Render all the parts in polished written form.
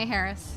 Hey, Harris.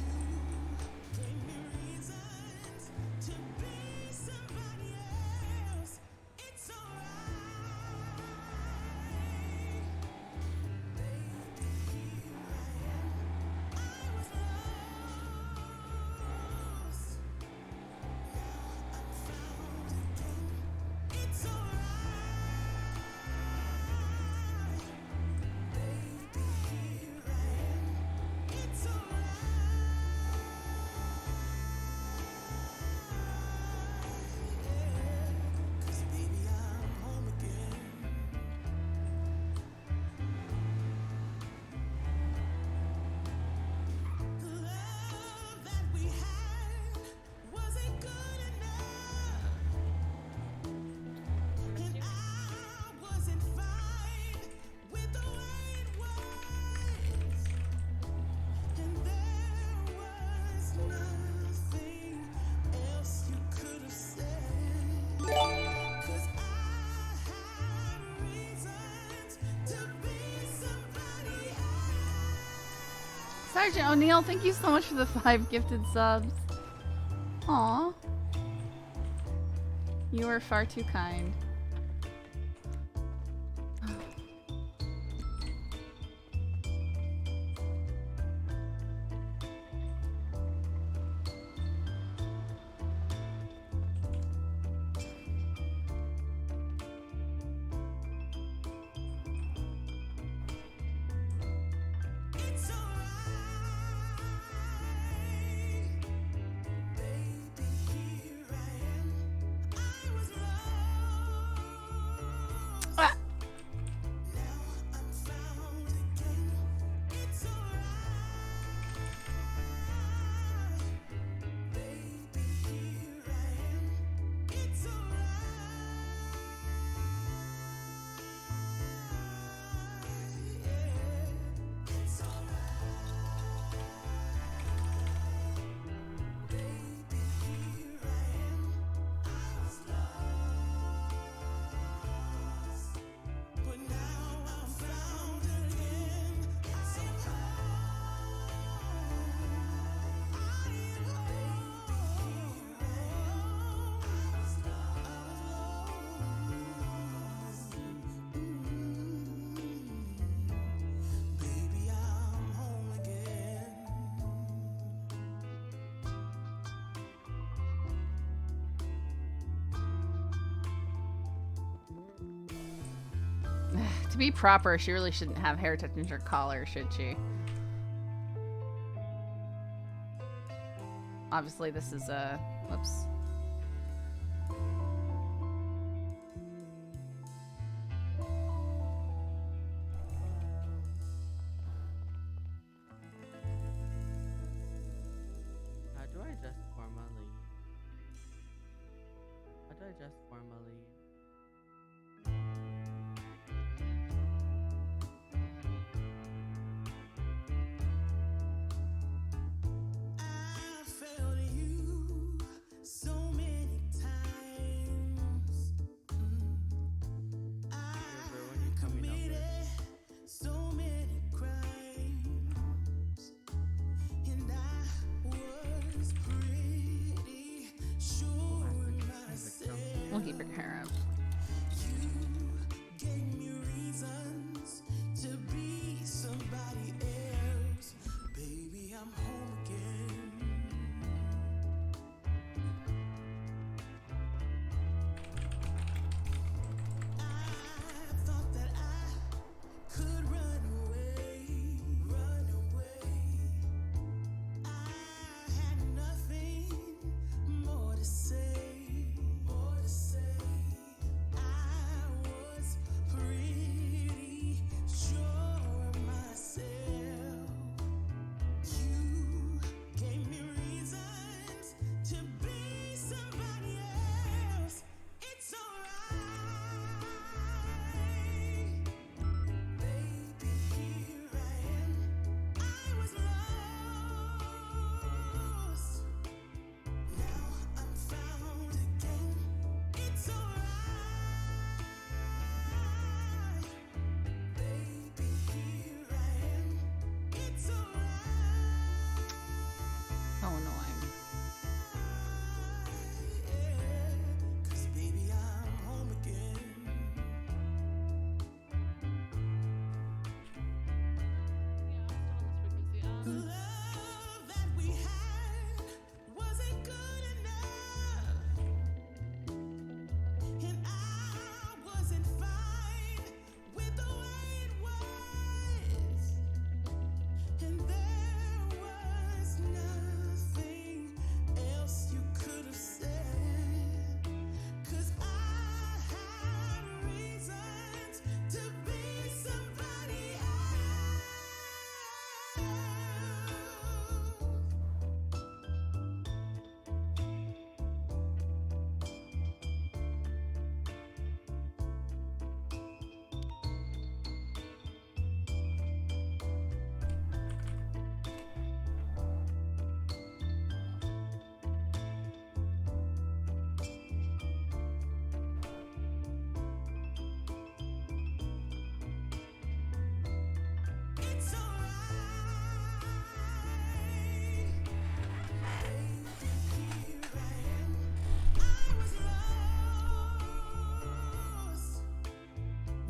Sergeant O'Neill, thank you so much for the 5 gifted subs. Aw. You are far too kind. To be proper, she really shouldn't have hair touching her collar, should she? Obviously, this is a... whoops. How do I adjust formally? How do I adjust formally? We'll keep your hair up.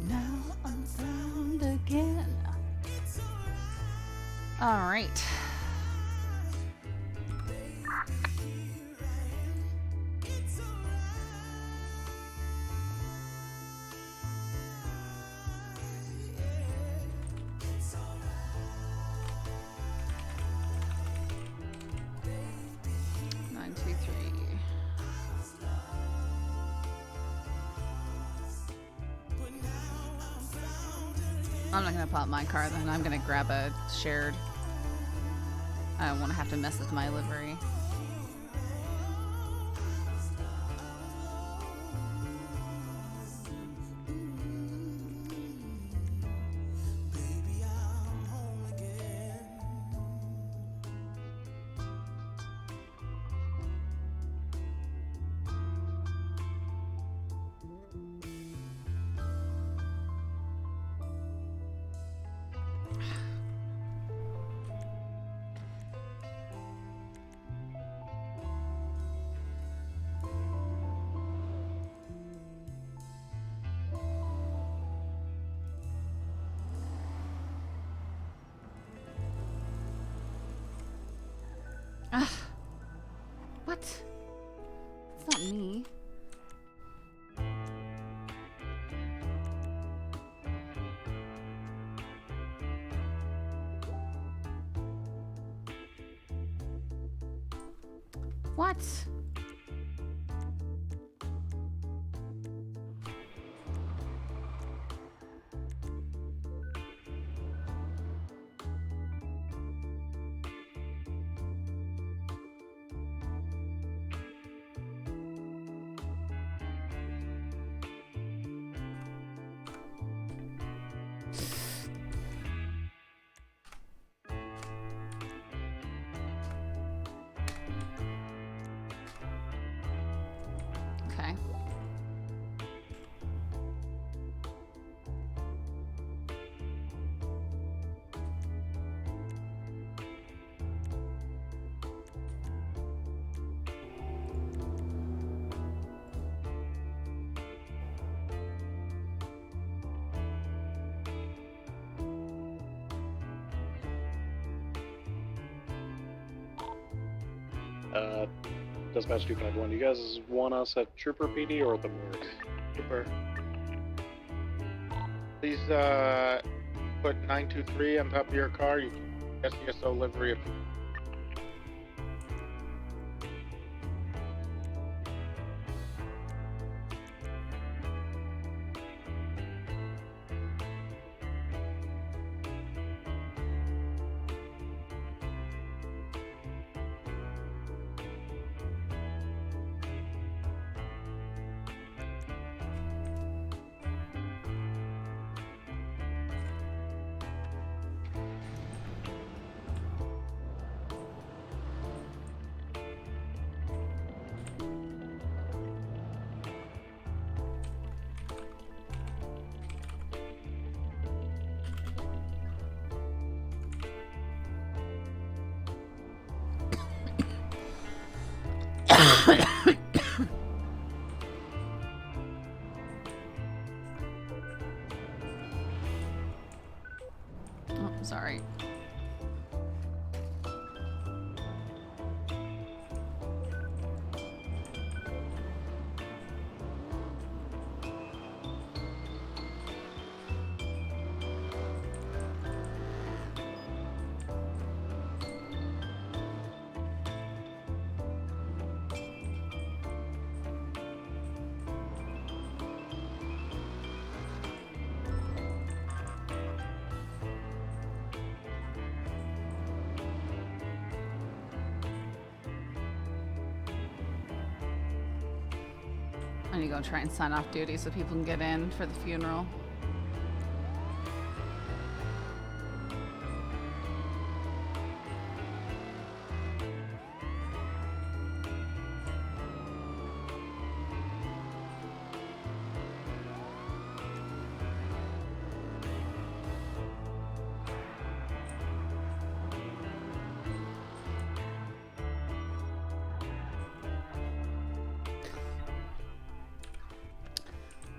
Now I'm found again. All right. I'm not gonna pop my car then. I'm gonna grab a shared. I don't want to have to mess with my livery. What? It's not me. What? Okay. Dispatch 251, you guys want us at Trooper PD or at the morgue? Trooper. Please put 923 on top of your car. You can SCSO livery if you Oh, sorry. I need to go try and sign off duty so people can get in for the funeral.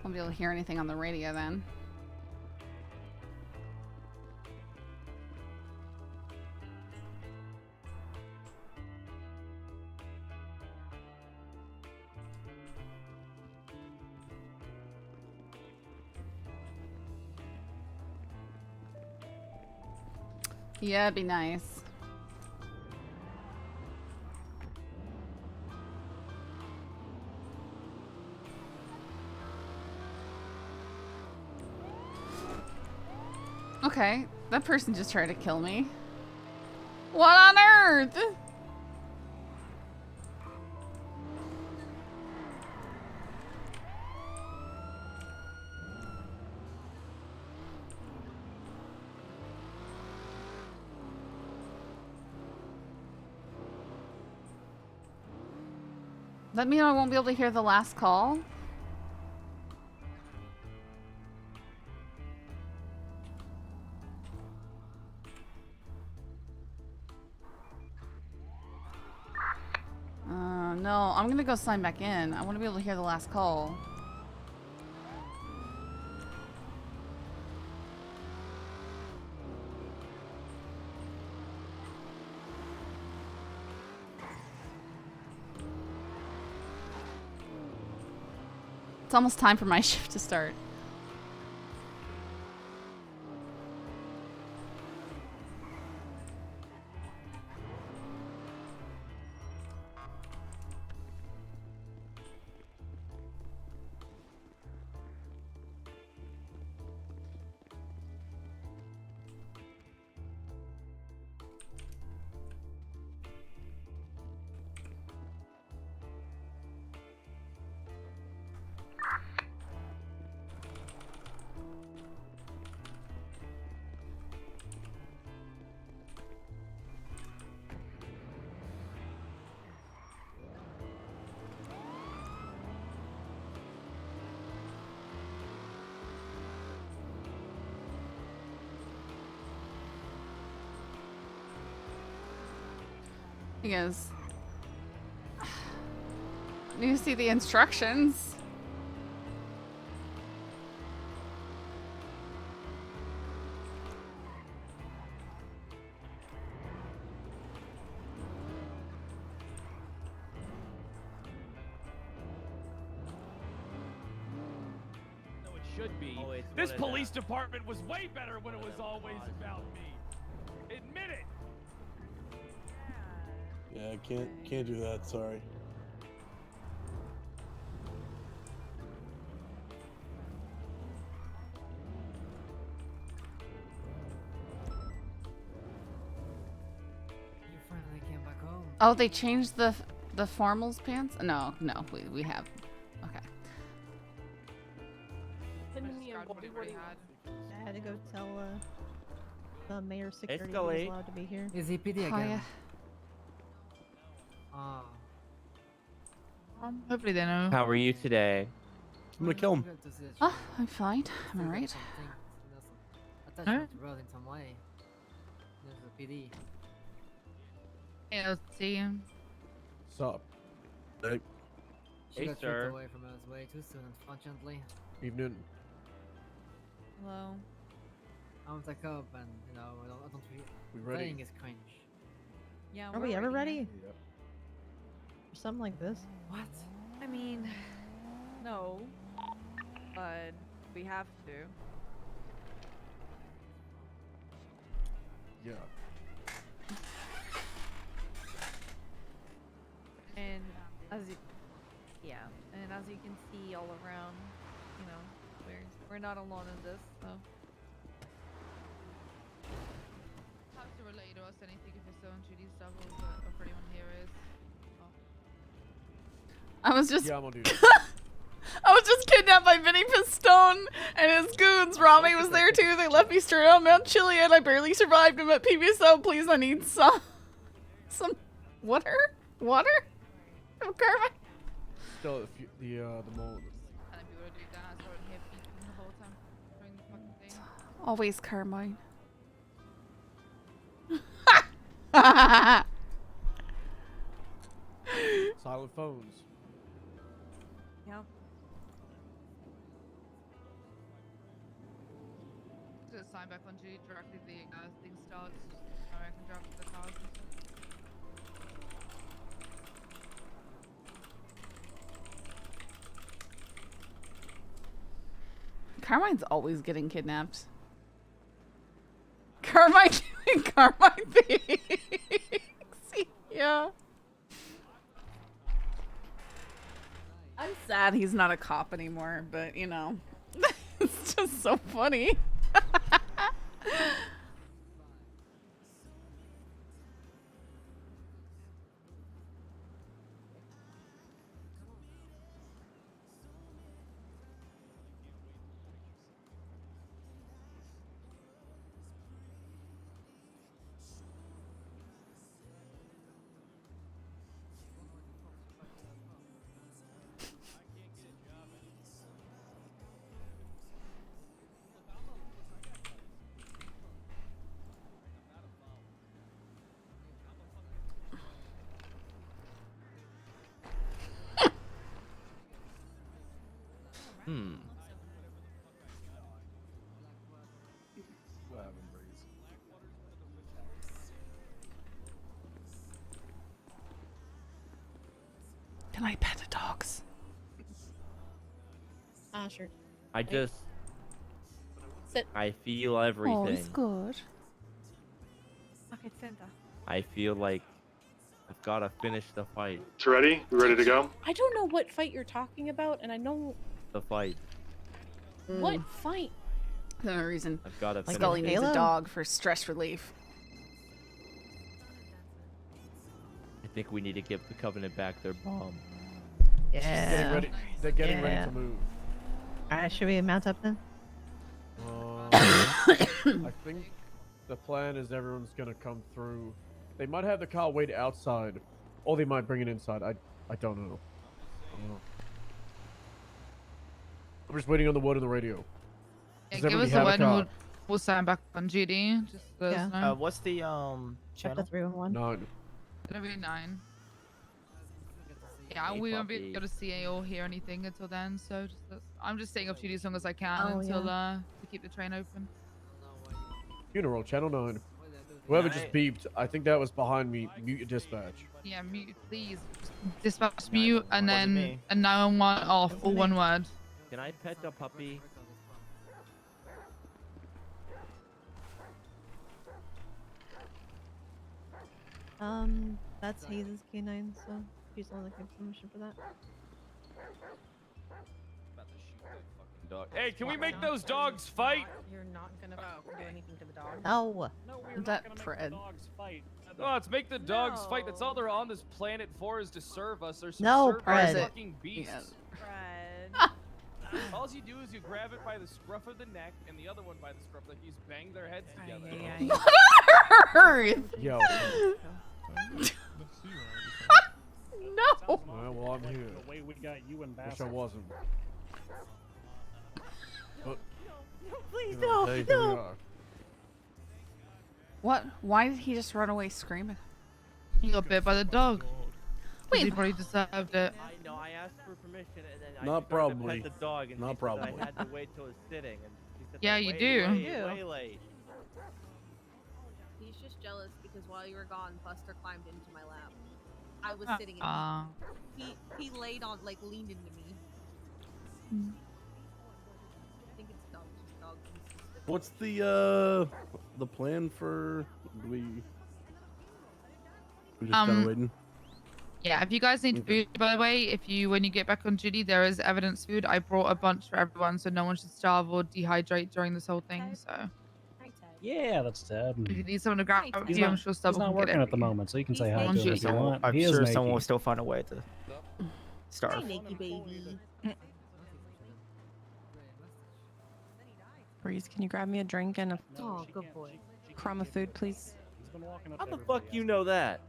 Won't be able to hear anything on the radio then. Yeah, it'd be nice. Okay, that person just tried to kill me. What on earth? That mean I won't be able to hear the last call? No, I'm gonna go sign back in. I want to be able to hear the last call. It's almost time for my shift to start. He goes, need to see the instructions. No, it should be. Oh, it's This one of the- police department was way better when it was always about me. Admit it. Yeah, I can't do that. Sorry. You finally came back home. Oh, they changed the formals pants? No, we have. Okay. I had to go tell the mayor's security he was Scully. allowed to be here. Is he PD Oh, again? yeah. Ah. Hopefully they know. How are you today? I'm gonna kill him. Good to see that Oh, you- I'm fine. I'm still alright. got something, attachment to road in some way. There's a PD. Yeah, let's see. Sup? Hey, She Hey, got sir. stripped away from us way too soon, unfortunately. evening. Hello. I'm the cop, and you know, I don't feel We ready? playing is cringe. Yeah. Are we ever ready Yep. for something like this? What? I mean, no, but we have to. Yeah. And as you, yeah, and as you can see all around, you know, we're not alone in this. So Have to relay to us anything if you're still on duty stuff or for anyone here is. I was just Yeah, I'm gonna do that. was just kidnapped by Vinny Pistone and his goons. Rami was there too. They left me straight on Mount Chili and I barely survived him at PBSO. Please, I need some water? Water? Oh, Carmen. Still, if you, the mold. And if you were to do that, I would have eaten the whole time during the fucking thing. Always Carmine. Silent phones. Yep. Just sign back on duty directly. The thing starts. I can drop the cars. And stuff. Carmine's always getting kidnapped. Carmine doing Carmine things. Yeah. I'm sad he's not a cop anymore, but you know, it's just so funny. What happened, Breeze? Can I pet the dogs? Sure. I just. Sit. I feel everything. Oh, it's good. Okay, Santa. I feel like I've got to finish the fight. You ready? You ready to go? I don't know what fight you're talking about, and I know The fight. what fight. No reason. I've got to finish Scully it. needs a Halo? dog for stress relief. I think we need to give the Covenant back their bomb. Getting ready. They're getting ready to move. Alright, should we mount up then? I think the plan is everyone's gonna come through. They might have the car wait outside, or they might bring it inside. I don't know. I'm just waiting on the word on the radio. Yeah, Does give us everybody a have a word and car? we'll sign back on duty. Just let us know. What's the Check the 311. None. It'll be 9. Yeah, Hey, we won't be puppy. able to see or hear anything until then, so I'm just staying off duty as long as I can Oh, until yeah. to keep the train open. Funeral, Channel 9. Whoever just Right. beeped, I think that was behind me. Mute your dispatch. Yeah, mute, please. Just dispatch No, mute and wasn't then me. and 911 off, all one word. Can I pet the puppy? That's Hayes' canine, so she's the one that gives permission for that. Dog. Hey, can we make those dogs fight? You're not gonna do anything to the dog. No. No, we're That not gonna Fred. make the dogs fight. Oh, let's make the dogs fight. That's all they're on this planet for, is to serve us. They're No, subservient Fred. fucking beasts. Fred. All you do is you grab it by the scruff of the neck and the other one by the scruff, like you just bang their heads together. Earth. Yo. No. Alright, well, I'm here. The way we got you and Wish I wasn't. But, Please, you know, hey, here we are. What? Why did he just run away screaming? He got bit by the dog. Wait. He probably deserved it. I know. I asked for permission, and then I Not started to probably. pet the dog, and Not she said probably. I had to wait till it's sitting. And she said, Yeah, "That's you way, do. Way, You do. way late. He's just jealous because while you were gone, Buster climbed into my lap. I was sitting Ah. and he laid on, like, leaned into me. I think it's dog consistent. What's the plan for we just kinda waiting? Yeah, if you guys need food, by the way, when you get back on duty, there is evidence food. I brought a bunch for everyone, so no one should starve or dehydrate during this whole thing. So Yeah, that's Ted. if you need someone to grab He's you, I'm not, sure he's Stubble not can get working it. at the moment, so you can say hi I'm to him sure if you want. I'm He is sure Nakey. someone will still find a way to Hi, starve. Nakey baby. Breeze, can you grab me a drink and a Oh, good boy. crumb of food, please? How the fuck you know that?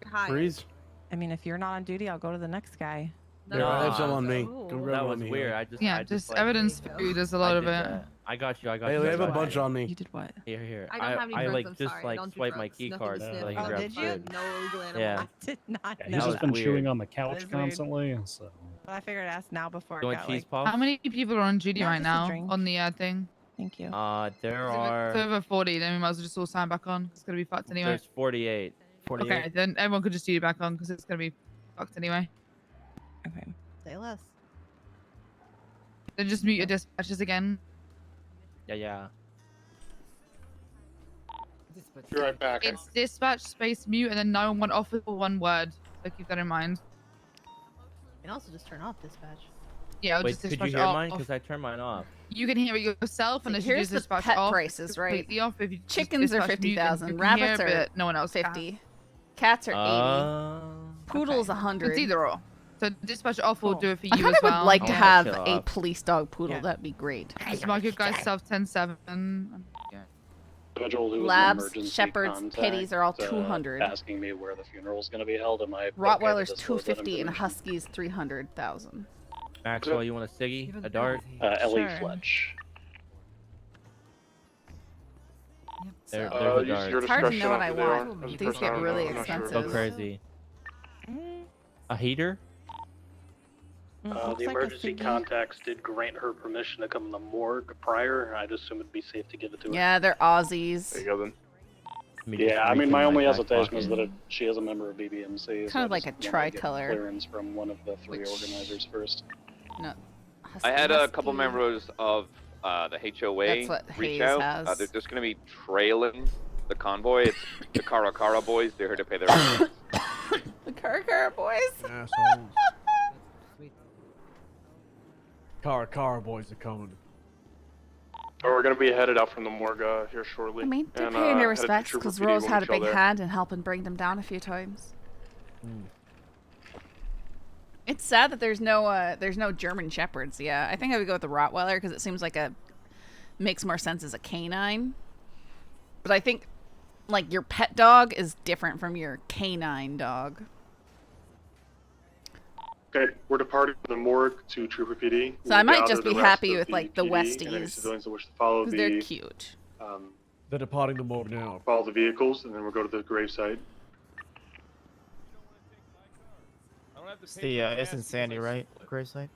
Hi. Breeze? I mean, if you're not on duty, I'll go to the next guy. Here, I have some Nah. on me. Ooh. Come grab That one was on me, weird. huh? Yeah, I just like, evidence There you go. food. There's a I lot of did it. that. I got you. I got Hey, you. we I have a got bunch you. on me. You did what? Here. I don't have any I drugs, like I'm just sorry. I like don't do swipe my drugs. key Nothing card to so sniff. I can Oh, grab did you? food. No illegal animals. Yeah. I did not Yeah, know he's just that. been weird. chewing on the couch That is weird. constantly. So But I figured I'd ask now before You it want got cheese like. puffs? How many people are on duty No, right just a now drink. on the thing? Thank you. There If are. it's over 40, then we might as well just all sign back on. It's gonna be fucked anyway. There's 48. 48. Okay, then everyone could just do it back on because it's gonna be fucked anyway. Okay. Say less. Then just mute your dispatches again. Yeah. Be right back. It's dispatch space mute and then no one offer for one word. So keep that in mind. You can also just turn off dispatch. Yeah, I'll Wait, just could dispatch you hear off. mine? Because I turned mine off. You can hear it yourself, See, and if here's you just the dispatch pet off, prices, right? completely off. If you just Chickens are dispatch mute, then 50,000. you can Rabbits hear, are but no one else can. 50. Cats are 80. Poodles Okay. 100. It's either or. So dispatch off will Cool. do it for I you kind as of would well. like to I'll have chill a out. police dog poodle. Yeah. That'd be great. Just mark your guys self 10-7. Yeah. Individual who was an Labs, emergency shepherds, contact, kitties are all 200. asking me where the funeral's going to be held. Am I okay to Rottweilers disclose that 250 and information? Huskies 300,000. Maxwell, you want a ciggy? A dart? Ellie Sure. Fletch. There's So a dart. it's hard to know what I want. These get really Go expensive. crazy. A heater? The Looks like a emergency ciggy. contacts did grant her permission to come in the morgue prior. I'd assume it'd be safe to give it to her. Yeah, they're Aussies. There you go then. Let me just Yeah, I reach mean, in my only back hesitation is pocket. that she is a member of BBMC. Kind of I like just a wanna get tricolor. Clearance from one of the three Which- organizers first. No. I had a Husky. couple members of the HOA That's what reach Hayes out. has. They're just going to be trailing the convoy. It's the Karakara boys. They're here to pay their rent. The Karakara boys. Assholes. Cara boys are coming. Oh, we're gonna be headed out from the morgue here shortly. I mean, they're and, paying their headed to respects Trooper because PD Rose when had we a chill big there. hand in helping bring them down a few times. Mm. It's sad that there's no German shepherds. Yeah, I think I would go with the Rottweiler because it seems like makes more sense as a canine. But I think like your pet dog is different from your canine dog. Okay, we're departing from the morgue to Trooper PD. So I might gather just the be rest happy of with like the PD and any Westies civilians that wish to follow because the they're cute. They're departing the morgue now. follow the vehicles, and then we'll go to the gravesite. It's the isn't Sandy right? Gravesite.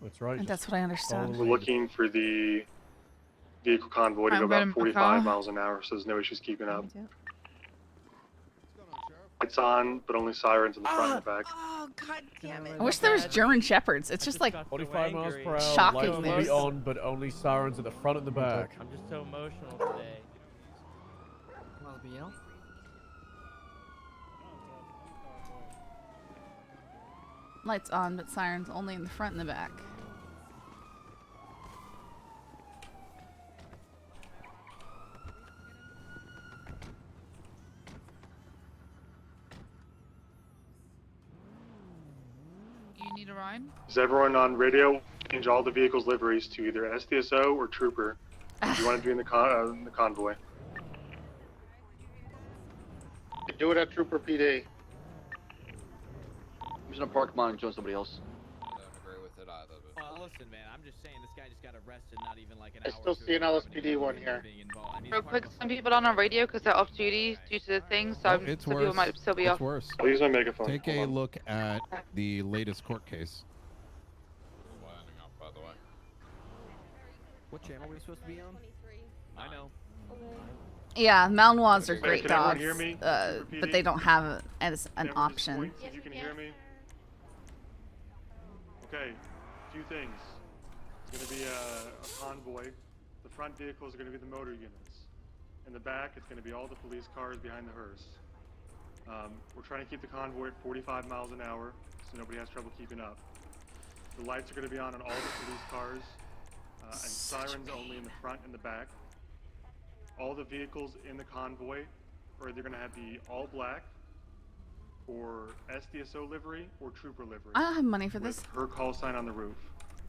That's right. And that's what I understand. We're looking for the vehicle convoy to I'm go going about in my 45 car. miles an hour, so there's no issues keeping up. Lights on, but only sirens in the front and the back. Oh, god damn it. I wish there was German shepherds. It's just like 45 miles per hour. shocking Lights will be on, but only sirens at the front and the back. I'm just so emotional today. Well, BL. lights on, but sirens only in the front and the back. You need a ride? Is everyone on radio? Change all the vehicles' liveries to either SDSO or Trooper. If you want to be in the convoy. Do it at Trooper PD. I'm just gonna park mine and join somebody else. I don't agree with it either. But... listen, man, I'm just saying this guy just got arrested not even like an I hour. still see an LSPD one here. Real quick, some people aren't on radio because they're off duty due to the thing, so It's some worse. people might still be It's off. worse. I'll use my megaphone. Take a look at the latest court case. Lining up, by the way. What channel are we supposed to be on? I know. Yeah, Malinois are great Can everyone dogs, hear me? but they don't have it as an option. You can hear me? Okay, few things. It's going to be a convoy. The front vehicles are going to be the motor units. In the back, it's going to be all the police cars behind the hearse. We're trying to keep the convoy at 45 miles an hour, so nobody has trouble keeping up. The lights are going to be on all the police cars, and sirens only in the front and the back. All the vehicles in the convoy are either going to have the all black, or SDSO livery, or trooper livery. I don't have money for with this. her call sign on the roof.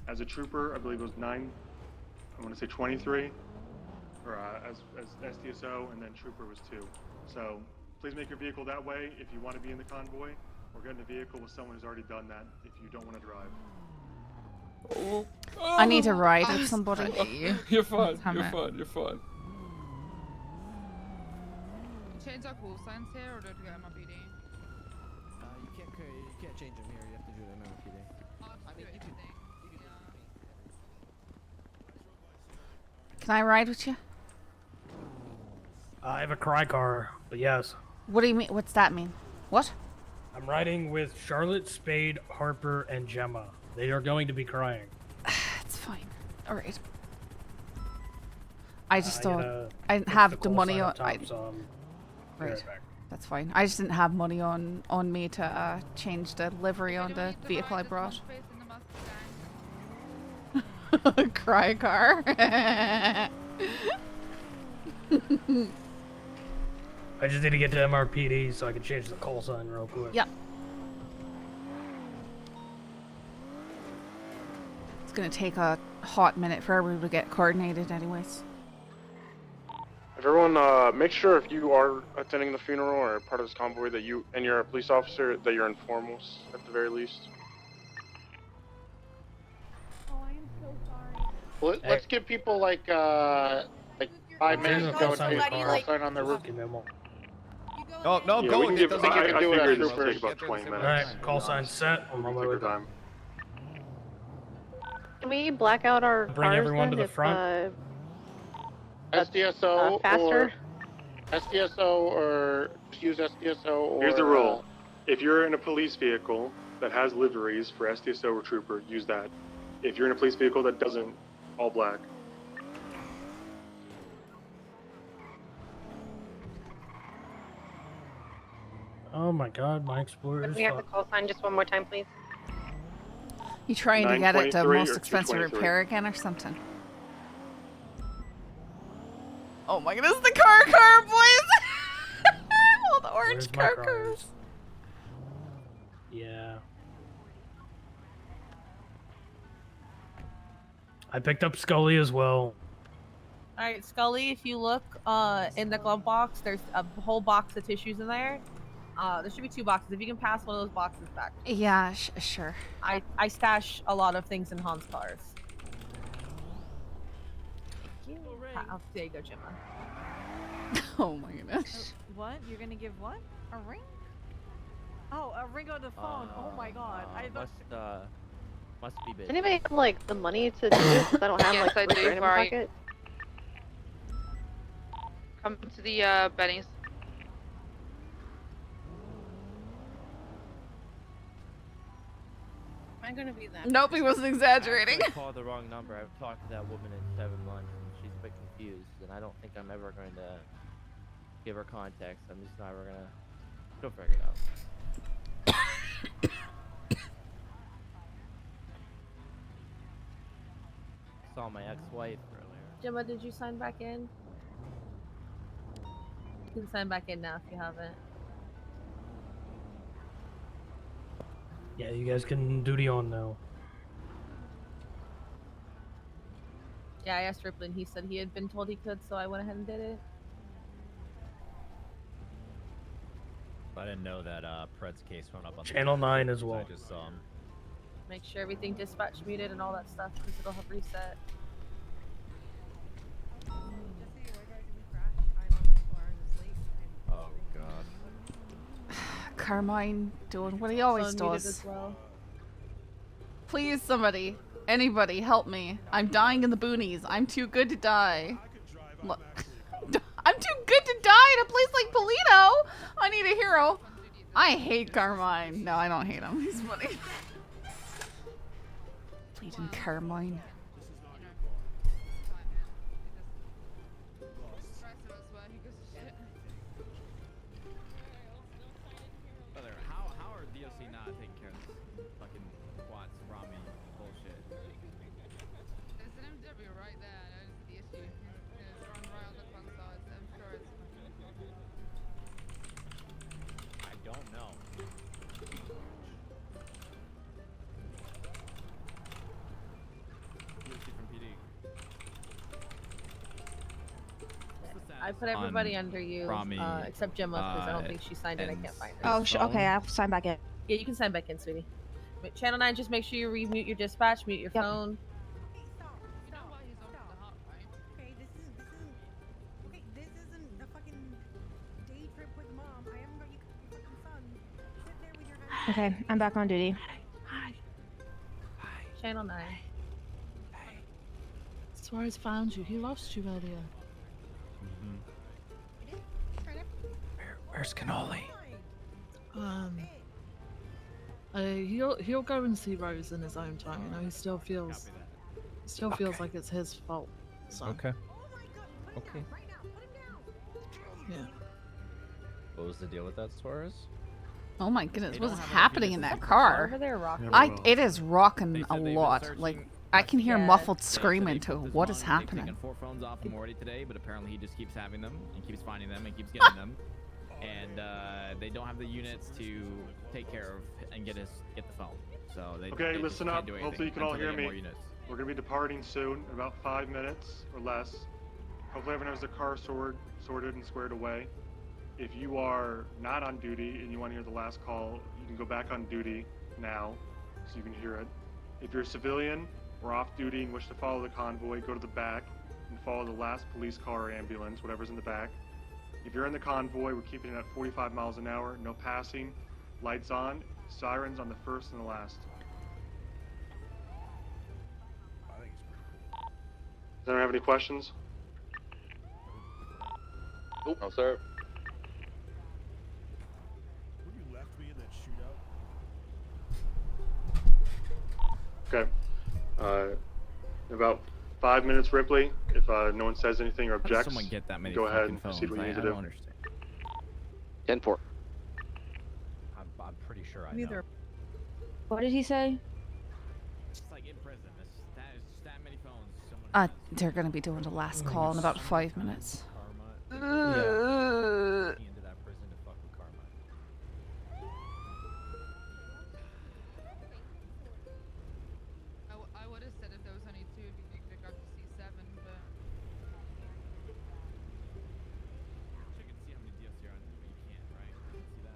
As a trooper, I believe it was I want to say 23, or as SDSO, and then Trooper was 2. So please make your vehicle that way if you want to be in the convoy, or get in a vehicle with someone who's already done that if you don't want to drive. I need to ride with somebody. You're fine. Damn You're it. fine. You're fine. Change our call signs here, or do we get MRPD? You can't change them here. You have to do it in NPD. Can I ride with you? I have a cry car, but yes. What do you mean? What's that mean? What? I'm riding with Charlotte, Spade, Harper, and Gemma. They are going to be crying. It's fine. All right. I just I don't. gotta I didn't fix have the the call money sign on. up top, so I'm Right. right back. That's fine. I just didn't have money on me to change the livery on the vehicle I brought. Cry car. I just need to get to MRPD so I can change the call sign real quick. Yep. It's gonna take a hot minute for everyone to get coordinated anyways. Everyone, make sure if you are attending the funeral or part of this convoy that you and you're a police officer that you're informed at the very least. Oh, I am so sorry. Well, let's give people like 5 minutes to go and take a call sign on their roof. Oh, no, Yeah, go. we can give, think you can do it at figured it'll Troopers. take about 20 minutes. Alright, call sign set. I'm on my way. Time. Can we black out our Bring cars everyone then to the if, front. SDSO faster? or SDSO or just use SDSO or... Here's the rule. If you're in a police vehicle that has liveries for SDSO or Trooper, use that. If you're in a police vehicle that doesn't, all black. Oh my god, my Explorer is We have the fucked. call sign just one more time, please. You trying to get it to 923 most or expensive 223? repair again or something? Oh my goodness, the car, boys! All the orange Where's my cars. cars? Yeah. I picked up Scully as well. Alright, Scully, if you look in the glove box, there's a whole box of tissues in there. There should be 2 boxes. If you can pass one of those boxes back. Yeah, sure. I stash a lot of things in Han's cars. Oh, there you go, Gemma. Oh my goodness. What? You're gonna give what? A ring? Oh, a ring on the phone. Oh my god. I thought. Must be Does busy. anybody have like the money to do this? 'Cause I don't have Yes, like I liquor do, in my Vari. pocket. Come to the Benny's. Am I gonna be that? Nope, he wasn't exaggerating. I called the wrong number. I've talked to that woman in 7 months, and she's a bit confused, and I don't think I'm ever going to give her context. I'm just never gonna. She'll figure it out. Saw my ex-wife earlier. Gemma, did you sign back in? You can sign back in now if you haven't. Yeah, you guys can duty on now. Yeah, I asked Ripley and he said he had been told he could, so I went ahead and did it. I didn't know that Pred's case went up on Channel 9 as so well. I just saw him. Make sure everything dispatch muted and all that stuff because it'll have reset. Oh god. Carmine doing what he always Phone muted does. as well. Please, somebody, anybody, help me. I'm dying in the boonies. I'm too good to die. Look, I'm too good to die in a place like Polito. I need a hero. I hate Carmine. No, I don't hate him. He's funny. Bleeding Carmine. Brother, how are DOC not taking care of this fucking Watts Rami bullshit? There's an MW right there. That is the issue. It's run right on the front side. So I'm sure it's. I don't know. DOC from PD. I put everybody under you, Rami, except Gemma, because I don't think she signed in. I can't find her. Oh, okay. I'll sign back in. Yeah, you can sign back in, sweetie. But Channel 9, just make sure you remute your dispatch, mute your phone. This isn't a fucking day trip with mom. I haven't got you fucking son. Sit there with your hands. Okay, I'm back on duty. Channel 9. Suarez found you. He lost you earlier. Where's Cannoli? He'll go and see Rose in his own time. You know, he still feels like it's his fault. So. Okay. Okay. Yeah. What was the deal with that, Suarez? Oh my goodness, what's happening in that car? Over there rocking. It is rocking a lot. Like I can hear muffled screaming to what is They've happening. taken 4 phones off him already today, but apparently he just keeps having them and keeps finding them and keeps getting them. And they don't have the units to take care of and get the phone. So they Okay, they listen just up. can't do Hopefully you can anything all until hear they get more me. units. We're gonna be departing soon, in about 5 minutes or less. Hopefully everyone has their car sorted and squared away. If you are not on duty and you want to hear the last call, you can go back on duty now, so you can hear it. If you're a civilian or off duty and wish to follow the convoy, go to the back and follow the last police car or ambulance, whatever's in the back. If you're in the convoy, we're keeping it at 45 miles an hour, no passing, lights on, sirens on the first and the last. Does anyone have any questions? Nope. No, sir. Okay. In about 5 minutes, Ripley. If no one says anything or How does objects, someone get that many go ahead fucking and proceed what phones? you need I to do. don't understand. 10-4. I'm pretty sure I know. Neither. What did he say? It's like in prison. It's that many phones. They're gonna be doing the last call in about 5 minutes. He into that prison to fuck with Karma. I would have said if there was only 2 of you, you could have got to see 7, but. You can see how many deals here on, but you can't, right? You can see that.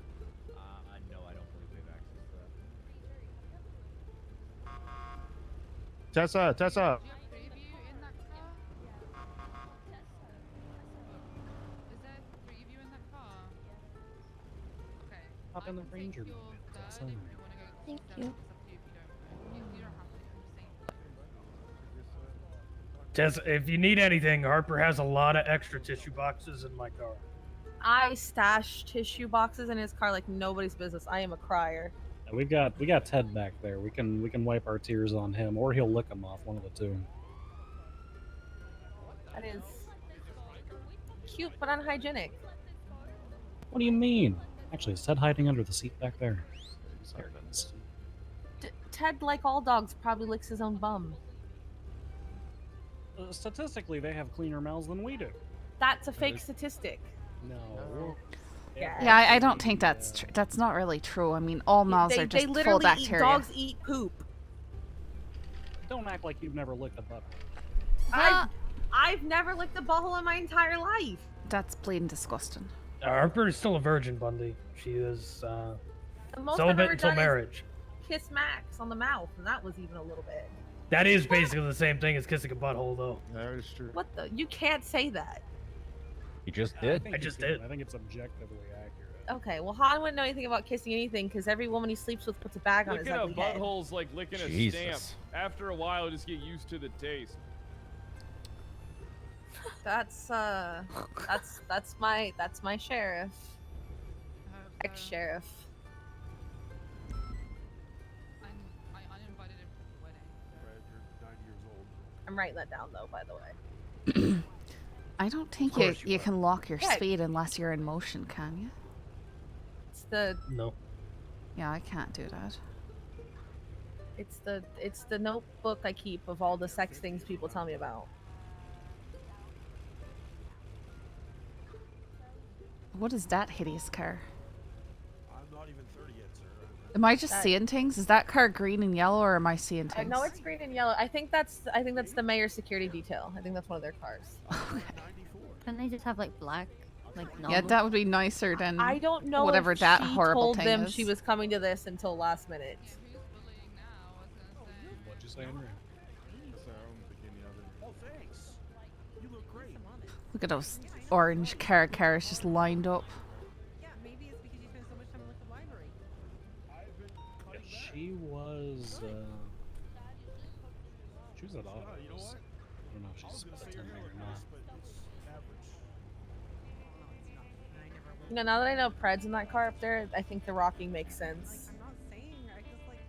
No, I don't believe we have access to that. Tessa. Do you have 3 of you in that car? Is there 3 of you in that car? Okay. Hop in the Ranger. Thank you. Thank you. You don't have to. I'm saying. Tess, if you need anything, Harper has a lot of extra tissue boxes in my car. I stash tissue boxes in his car like nobody's business. I am a crier. We got Ted back there. We can wipe our tears on him, or he'll lick them off. One of the two. That is cute but unhygienic. What do you mean? Actually, is Ted hiding under the seat back there? There it is. Ted, like all dogs, probably licks his own bum. Statistically, they have cleaner mouths than we do. That's a fake statistic. No. Yeah, I don't think that's that's not really true. I mean, all mouths are just they full literally of bacteria. Dogs eat poop. Don't act like you've never licked a butt. I've never licked a butthole in my entire life. That's bleeding disgusting. Harper is still a virgin, Bundy. She is The most I've celibate ever until done is marriage. kiss Max on the mouth, and that was even a little bit. That is basically the same thing as kissing a butthole, though. That is true. What the? You can't say that. You just did. I just did. I think it's objectively accurate. Okay, well, Han wouldn't know anything about kissing anything because every woman he sleeps with puts a bag on his Licking a ugly head. butthole's like licking a stamp. Jesus. After a while, you just get used to the taste. That's my sheriff. Ex-sheriff. I uninvited him to the wedding. Right, you're 9 years old. I'm writing that down though, by the way. I don't think Of course you you can lock your Yeah. speed unless you're in motion, can you? No. Yeah, I can't do that. It's the notebook I keep of all the sex things people tell me about. What is that hideous car? I'm not even 30 yet, sir. Am I just That- seeing things? Is that car green and yellow, or am I seeing things? No, it's green and yellow. I think that's the mayor's security detail. I think that's one of their cars. Can they just have like black, like Yeah, normal? that would be nicer than I don't know whatever if that she horrible told thing them is. she was coming to this until last minute. What'd you say, Henry? Oh, thanks. You look great. Look at those orange cars just lined up. Yeah, maybe it's because you spend so much time in the library. She was at office. You know what? I don't know if she's attending or not. But it's average. You know, now that I know Pred's in that car up there, I think the rocking makes sense. I'm not saying. I just like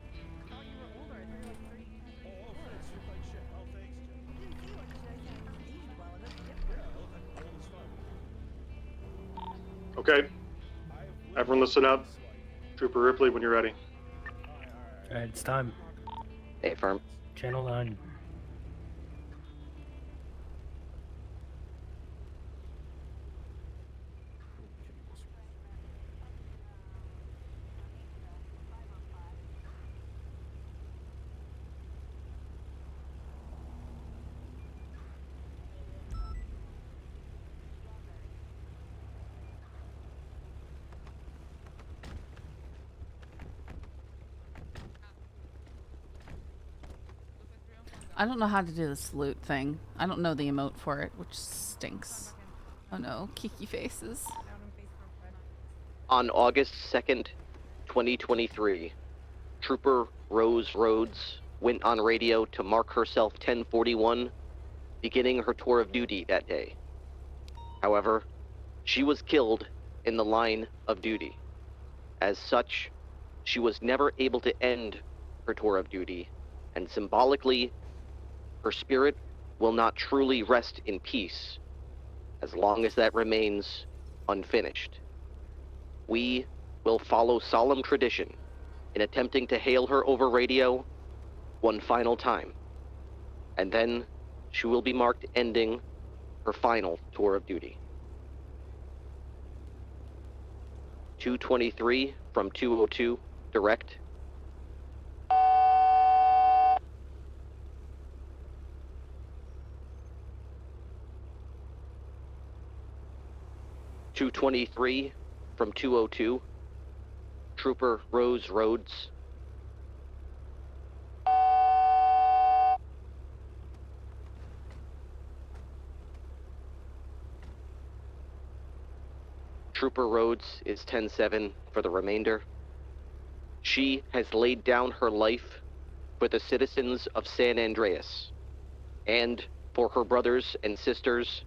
thought you were older. I thought you were like 30. Oh, thanks. You're like shit. Oh, thanks, Jim. You didn't seem like shit. I said I haven't aged well. And that's Yeah, different. old as fuck. Okay. Everyone listen up. Trooper Ripley, when you're ready. Alright, it's time. Hey, firm. Channel 9. I don't know how to do the salute thing. I don't know the emote for it, which stinks. Oh no, Kiki faces. On August 2nd, 2023, Trooper Rose Rhodes went on radio to mark herself 1041, beginning her tour of duty that day. However, she was killed in the line of duty. As such, she was never able to end her tour of duty, and symbolically, her spirit will not truly rest in peace as long as that remains unfinished. We will follow solemn tradition in attempting to hail her over radio one final time, and then she will be marked ending her final tour of duty. 223 from 202, direct. .223 from 202, Trooper Rose Rhodes. Trooper Rhodes is 10-7 for the remainder. She has laid down her life for the citizens of San Andreas and for her brothers and sisters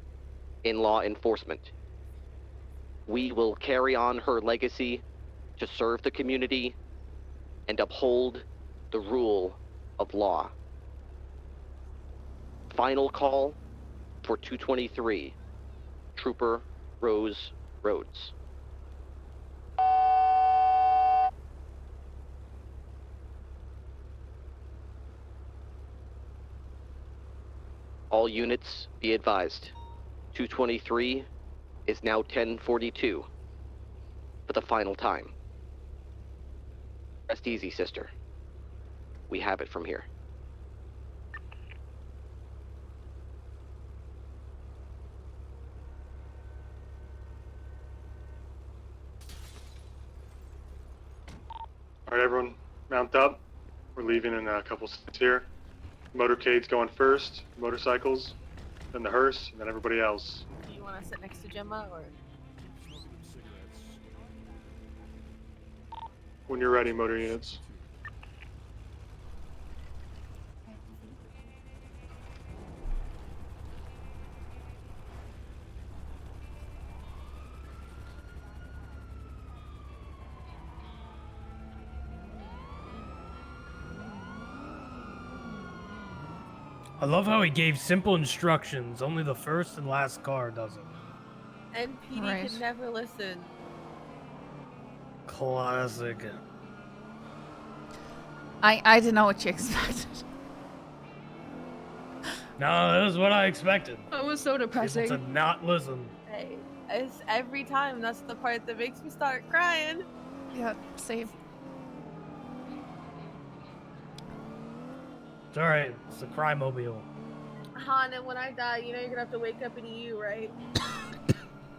in law enforcement. We will carry on her legacy to serve the community and uphold the rule of law. Final call for 223, Trooper Rose Rhodes. All units be advised. 223 is now 1042 for the final time. Rest easy, sister. We have it from here. All right, everyone, mount up. We're leaving in a couple seconds here. Motorcade's going first, motorcycles, then the hearse, and then everybody else. Do you want to sit next to Gemma, or? When you're ready, motor units. I love how he gave simple instructions. Only the first and last car does it. And PD Right. could never listen. Classic. I didn't know what you expected. No, that was what I expected. That was so People depressing. to not listen. Hey, it's every time. That's the part that makes me start crying. Yeah, same. It's alright. It's the crime mobile. Han, and when I die, you know you're gonna have to wake up in EU, right?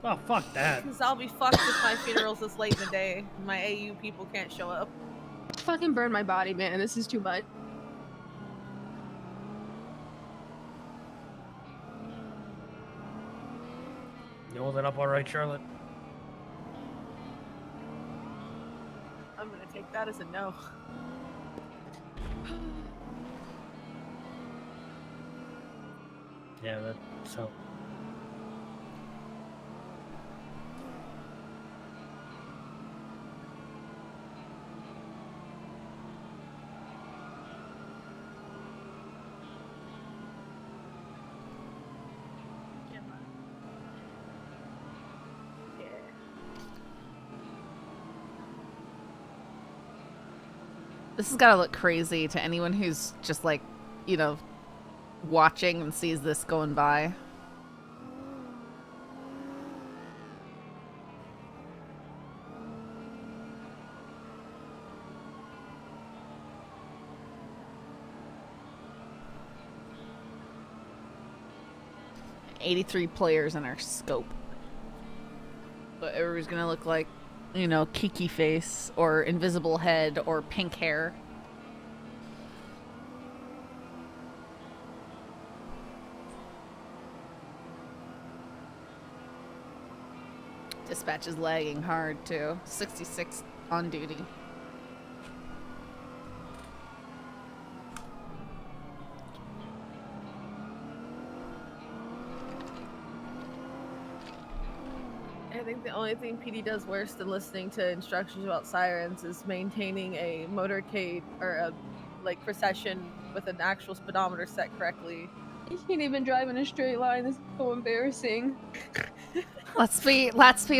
Oh, fuck that. Because I'll be fucked if my funeral's this late in the day. My AU people can't show up. Fucking burn my body, man. This is too much. You holding up all right, Charlotte? I'm gonna take that as a no. Yeah, that so. This has got to look crazy to anyone who's just like, you know, watching and sees this going by. $83 players in our scope. But everybody's gonna look like, you know, Kiki face or invisible head or pink hair. Dispatch is lagging hard too. 66 on duty. I think the only thing PD does worse than listening to instructions about sirens is maintaining a motorcade or a procession with an actual speedometer set correctly. You can't even drive in a straight line. This is so embarrassing. Let's be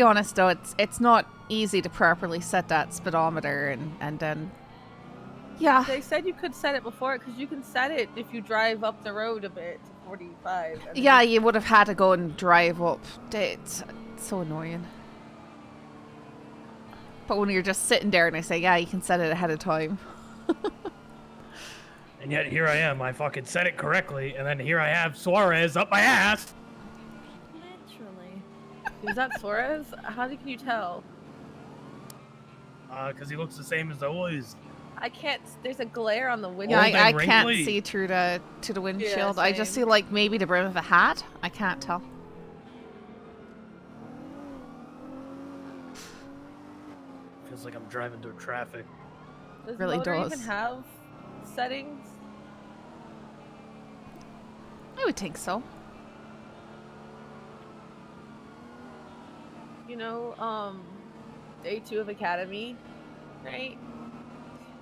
honest though, it's not easy to properly set that speedometer and then yeah. They said you could set it before because you can set it if you drive up the road a bit to 45. I mean, Yeah, you would have had to go and drive up. It's so annoying. But when you're just sitting there and I say, yeah, you can set it ahead of time. And yet here I am. I fucking said it correctly, and then here I have Suarez up my ass. Literally. Is that Suarez? How can you tell? Because he looks the same as always. I can't. There's a glare on the window. Yeah, I can't see through the windshield. Yeah, I just see like maybe the brim of a hat. I can't tell. Feels like I'm driving through traffic. Does Really motor does. even have settings? I would think so. You know, day 2 of Academy, right?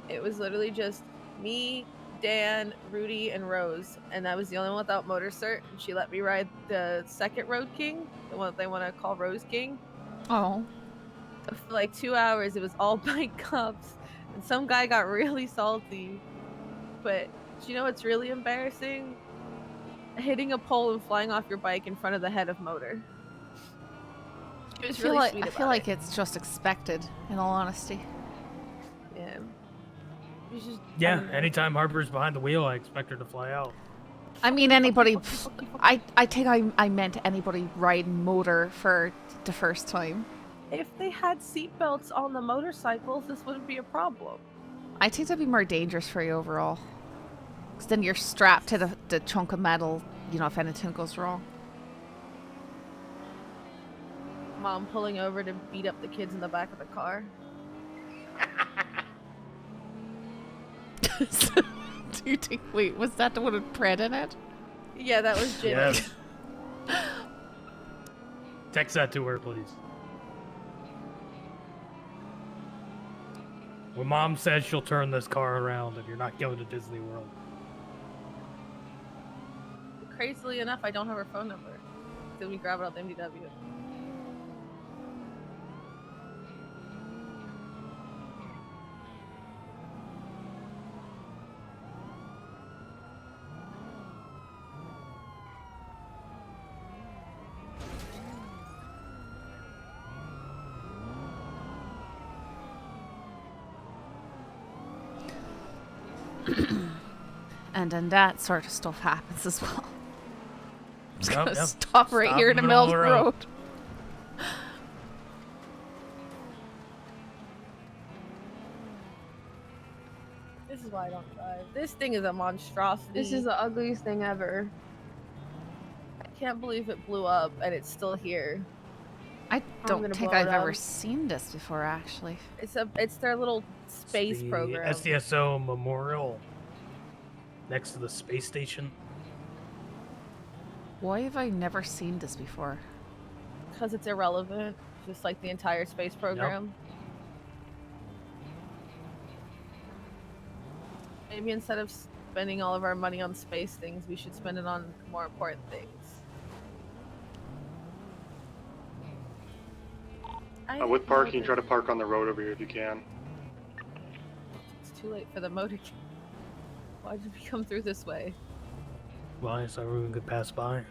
It was literally just me, Dan, Rudy, and Rose, and I was the only one without motor cert, and she let me ride the second Road King, the one that they want to call Rose King. Oh. For like 2 hours, it was all bike cops, and some guy got really salty. But do you know what's really embarrassing? Hitting a pole and flying off your bike in front of the head of motor. It was really sweet I about feel like it. it's just expected, in all honesty. Yeah. It's just, I Yeah, don't know. anytime Harper's behind the wheel, I expect her to fly out. I mean, anybody. I think I meant anybody riding motor for the first time. If they had seatbelts on the motorcycles, this wouldn't be a problem. I think that'd be more dangerous for you overall. Because then you're strapped to the chunk of metal, you know, if anything goes wrong. Mom pulling over to beat up the kids in the back of the car. Do you think, wait, was that the one with Pred in it? Yeah, that was Jimmy. Yes. Text that to her, please. When Mom says she'll turn this car around and you're not going to Disney World. Crazily enough, I don't have her phone number. Did we grab it out the MDW? And then that sort of stuff happens as well. I'm just Yep, gonna yep. stop right Stop here in the middle of the road. This is why I don't drive. This thing is a monstrosity. This is the ugliest thing ever. I can't believe it blew up and it's still here. I don't gonna think blow I've it ever up. seen this before, actually. It's their little space The program. SDSO Memorial next to the space station. Why have I never seen this before? Because it's irrelevant, just like the entire space program. Maybe instead of spending all of our money on space things, we should spend it on more important things. With parking, try to park on the road over here if you can. It's too late for the motor. Why did we come through this way? Why? So everyone could pass by.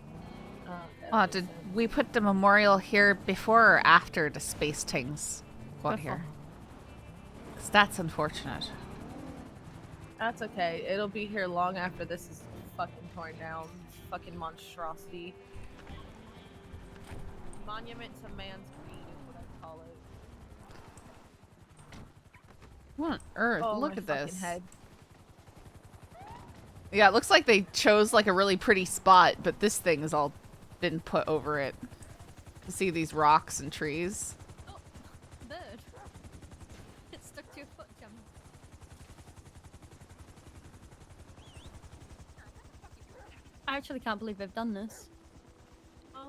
Oh, did we put the memorial here before or after the space things got here? 'Cause that's unfortunate. That's okay. It'll be here long after this is fucking torn down. Fucking monstrosity. Monument to man's greed is what I call it. What on earth? Oh, Look my at fucking this. head. Yeah, it looks like they chose like a really pretty spot, but this thing has all been put over it. You see these rocks and trees? Bird. It stuck to your foot, Gemma. I actually can't believe they've done this. Oh.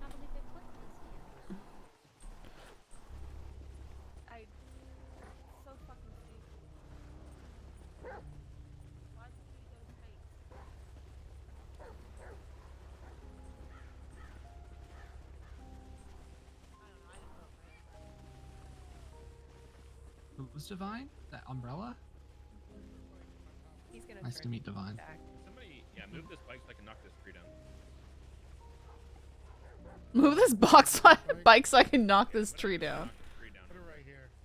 Can't believe they've put this here. So fucking stupid. Why did we go to space? Who's Divine? That umbrella? He's gonna Nice to meet Divine. Somebody, move this bike so I can knock this tree down. Move this bike so I can knock this tree down.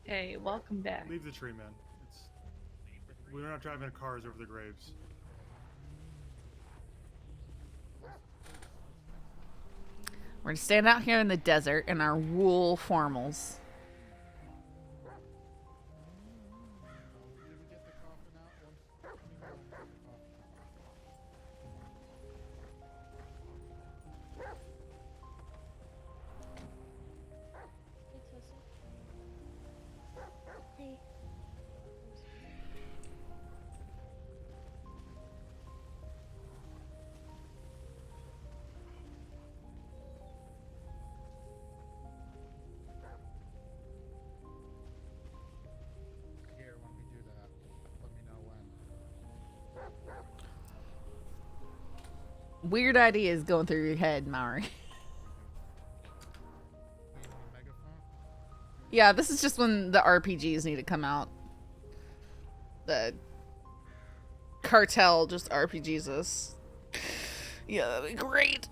Hey, welcome back. Leave the tree, man. We're not driving cars over the graves. We're gonna stand out here in the desert in our wool formals. Here, when we do that, let me know when. Weird ideas going through your head, Maori. Yeah, this is just when the RPGs need to come out. The cartel just RPGs us. Yeah, that'd be great.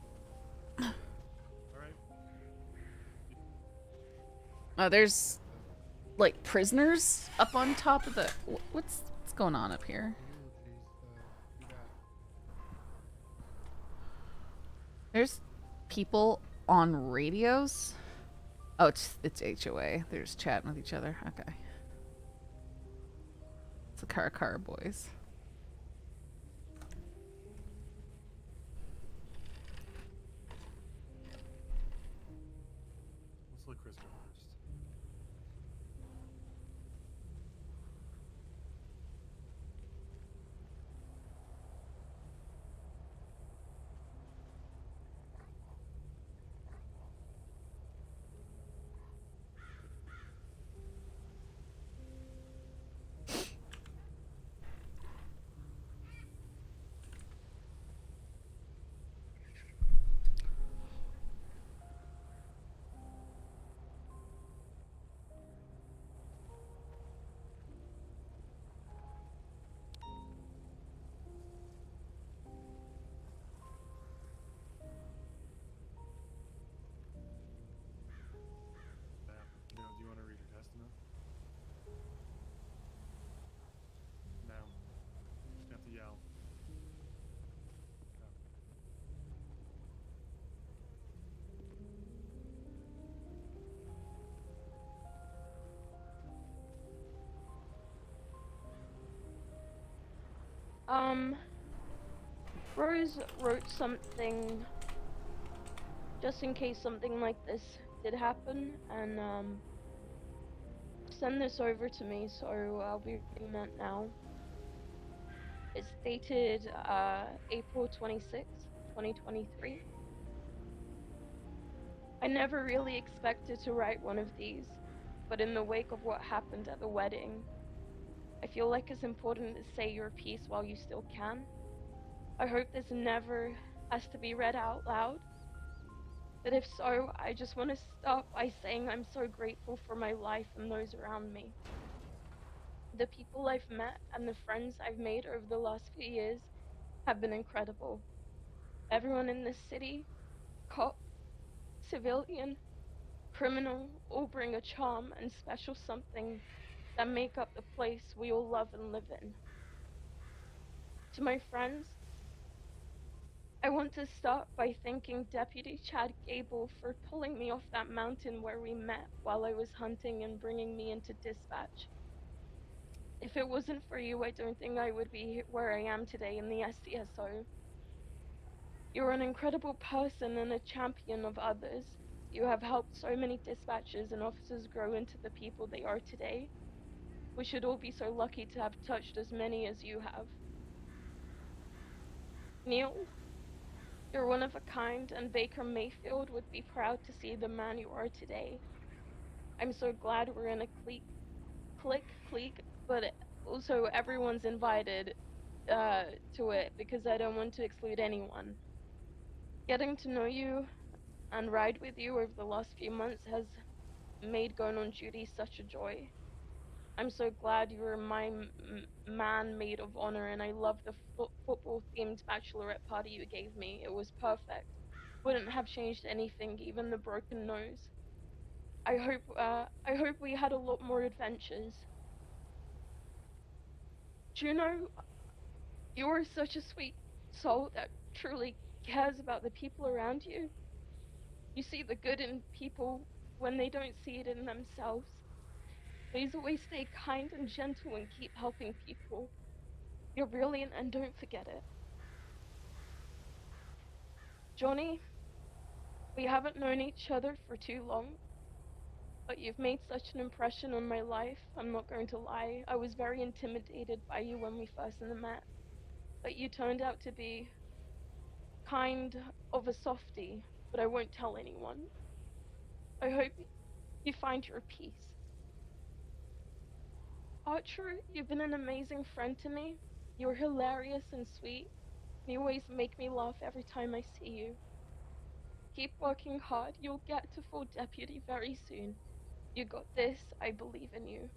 There's like prisoners up on top of the. What's going on up here? There's people on radios. Oh, it's HOA. They're just chatting with each other. Okay. It's the Karakara boys. Let's look Krista first. Rose wrote something just in case something like this did happen, and send this over to me, so I'll be reading that now. It's dated April 26th, 2023. I never really expected to write one of these, but in the wake of what happened at the wedding, I feel like it's important to say your piece while you still can. I hope this never has to be read out loud, but if so, I just want to start by saying I'm so grateful for my life and those around me. The people I've met and the friends I've made over the last few years have been incredible. Everyone in this city, cop, civilian, criminal, all bring a charm and special something that make up the place we all love and live in. To my friends, I want to start by thanking Deputy Chad Gable for pulling me off that mountain where we met while I was hunting and bringing me into dispatch. If it wasn't for you, I don't think I would be where I am today in the SDSO. You're an incredible person and a champion of others. You have helped so many dispatchers and officers grow into the people they are today. We should all be so lucky to have touched as many as you have. Neil, you're one of a kind, and Baker Mayfield would be proud to see the man you are today. I'm so glad we're in a clique, but also everyone's invited to it because I don't want to exclude anyone. Getting to know you and ride with you over the last few months has made going on duty such a joy. I'm so glad you were my man maid of honor, and I love the football themed bachelorette party you gave me. It was perfect. Wouldn't have changed anything, even the broken nose. I hope we had a lot more adventures. Juno, you are such a sweet soul that truly cares about the people around you. You see the good in people when they don't see it in themselves. Please always stay kind and gentle and keep helping people. You're brilliant and don't forget it. Johnny, we haven't known each other for too long, but you've made such an impression on my life. I'm not going to lie. I was very intimidated by you when we first met, but you turned out to be kind of a softie, but I won't tell anyone. I hope you find your peace. Archer, you've been an amazing friend to me. You're hilarious and sweet. You always make me laugh every time I see you. Keep working hard. You'll get to full deputy very soon. You got this. I believe in you.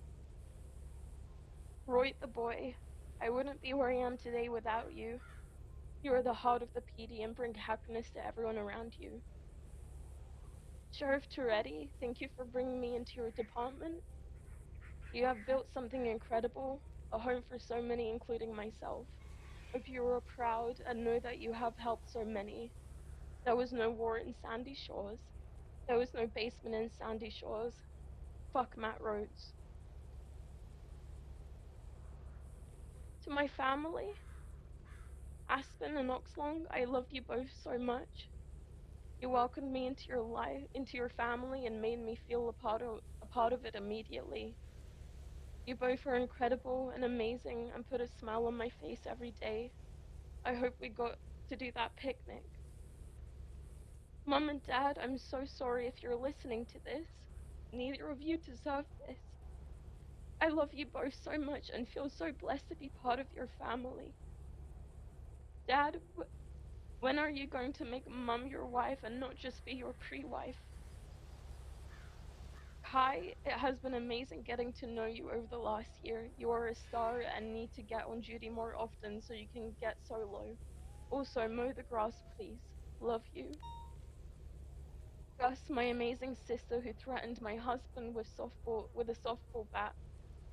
Roy the boy, I wouldn't be where I am today without you. You are the heart of the PD and bring happiness to everyone around you. Sheriff Toretti, thank you for bringing me into your department. You have built something incredible, a home for so many, including myself. Hope you are proud and know that you have helped so many. There was no war in Sandy Shores. There was no basement in Sandy Shores. Fuck Matt Rhodes. To my family, Aspen and Oxlong, I love you both so much. You welcomed me into your life, into your family, and made me feel a part of it immediately. You both are incredible and amazing and put a smile on my face every day. I hope we got to do that picnic. Mom and Dad, I'm so sorry if you're listening to this. Neither of you deserve this. I love you both so much and feel so blessed to be part of your family. Dad, when are you going to make Mom your wife and not just be your pre-wife? Kai, it has been amazing getting to know you over the last year. You are a star and need to get on duty more often so you can get solo. Also, mow the grass, please. Love you. Gus, my amazing sister who threatened my husband with a softball bat.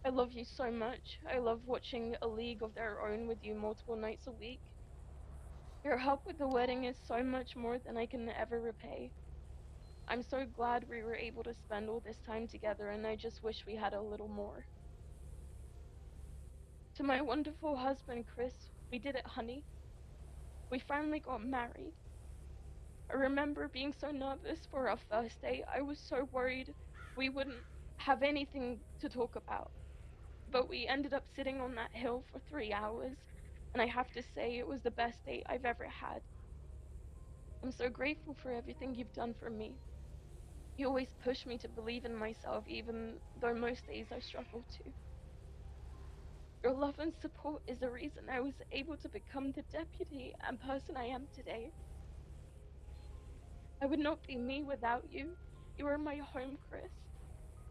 I love you so much. I love watching A League of Their Own with you multiple nights a week. Your help with the wedding is so much more than I can ever repay. I'm so glad we were able to spend all this time together, and I just wish we had a little more. To my wonderful husband, Chris, We did it, honey. We finally got married. I remember being so nervous for our first date. I was so worried we wouldn't have anything to talk about. But we ended up sitting on that hill for 3 hours, and I have to say it was the best date I've ever had. I'm so grateful for everything you've done for me. You always push me to believe in myself, even though most days I struggle to. Your love and support is the reason I was able to become the deputy and person I am today. I would not be me without you. You are my home, Chris.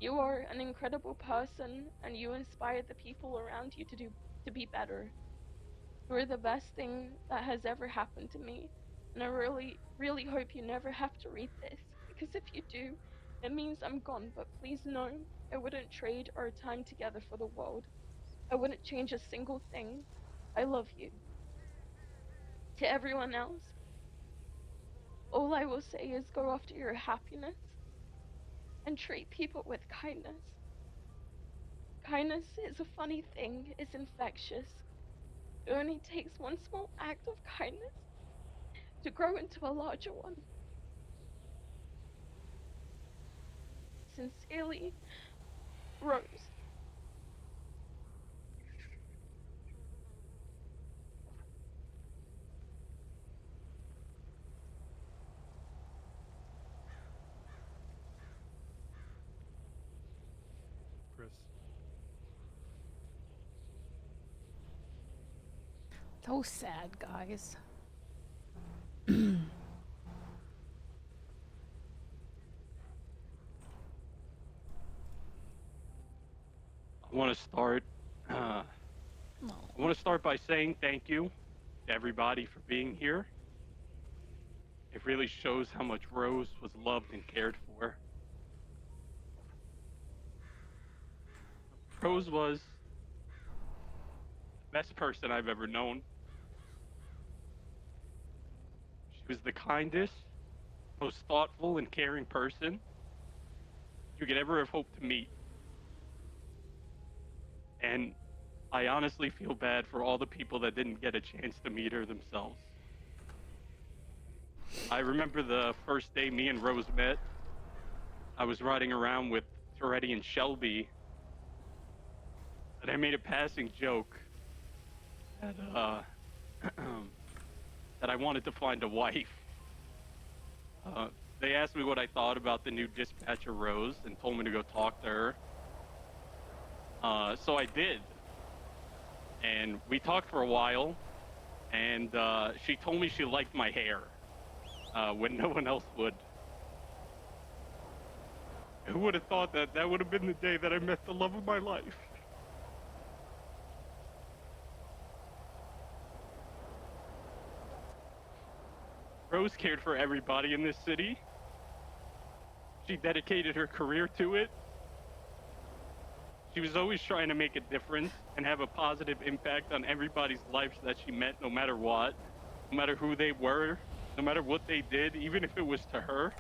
You are an incredible person, and you inspire the people around you to be better. You are the best thing that has ever happened to me, and I really, really hope you never have to read this, because if you do, it means I'm gone, but please know I wouldn't trade our time together for the world. I wouldn't change a single thing. I love you. To everyone else, all I will say is go after your happiness and treat people with kindness. Kindness is a funny thing, it's infectious. It only takes one small act of kindness to grow into a larger one. Sincerely, Rose. Chris. So sad, guys. I want to start. I want to start by saying thank you to everybody for being here. It really shows how much Rose was loved and cared for. Rose was the best person I've ever known. She was the kindest, most thoughtful and caring person you could ever have hoped to meet. And I honestly feel bad for all the people that didn't get a chance to meet her themselves. I remember the first day me and Rose met. I was riding around with Toretti and Shelby, and I made a passing joke that that I wanted to find a wife. They asked me what I thought about the new dispatcher Rose and told me to go talk to her. So I did, and we talked for a while, and she told me she liked my hair when no one else would. Who would have thought that that would have been the day that I met the love of my life? Rose cared for everybody in this city. She dedicated her career to it. She was always trying to make a difference and have a positive impact on everybody's lives that she met, no matter what, no matter who they were, no matter what they did, even if it was to her.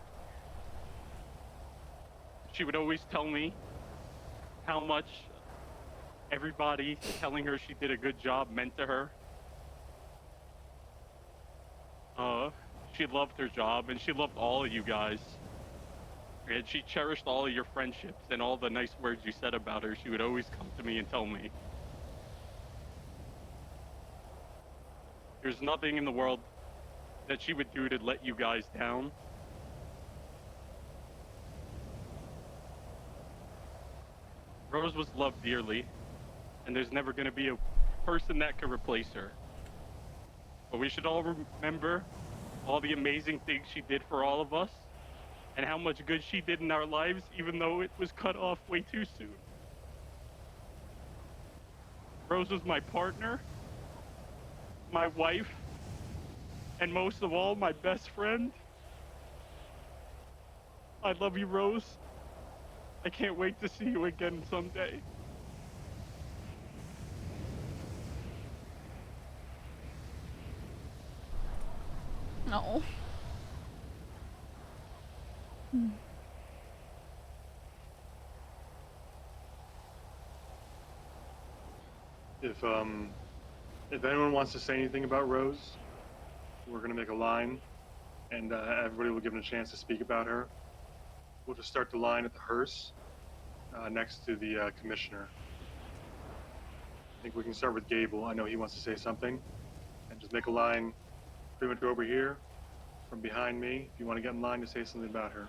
She would always tell me how much everybody telling her she did a good job meant to her. She loved her job, and she loved all of you guys. And she cherished all of your friendships and all the nice words you said about her. She would always come to me and tell me. There's nothing in the world that she would do to let you guys down. Rose was loved dearly, and there's never going to be a person that could replace her. But we should all remember all the amazing things she did for all of us, and how much good she did in our lives, even though it was cut off way too soon. Rose was my partner, my wife, and most of all, my best friend. I love you, Rose. I can't wait to see you again someday. No. If If anyone wants to say anything about Rose, we're gonna make a line, and everybody will give them a chance to speak about her. We'll just start the line at the hearse, next to the commissioner. I think we can start with Gable. I know he wants to say something, and just make a line pretty much over here, from behind me, if you want to get in line to say something about her.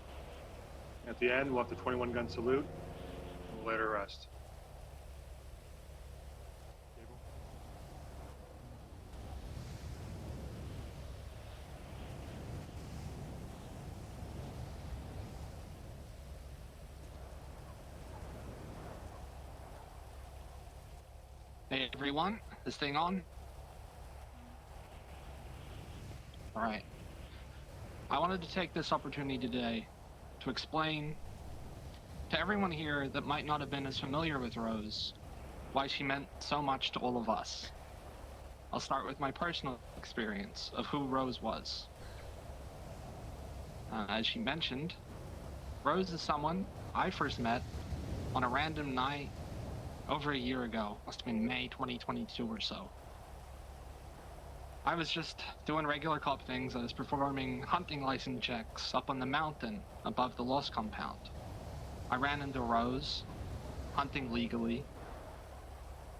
At the end, we'll have the 21 gun salute, and we'll let her rest. Gable? Hey everyone, this thing on? Alright. I wanted to take this opportunity today to explain to everyone here that might not have been as familiar with Rose why she meant so much to all of us. I'll start with my personal experience of who Rose was. As she mentioned, Rose is someone I first met on a random night over a year ago, must have been May 2022 or so. I was just doing regular cop things. I was performing hunting license checks up on the mountain above the Lost compound. I ran into Rose, hunting legally,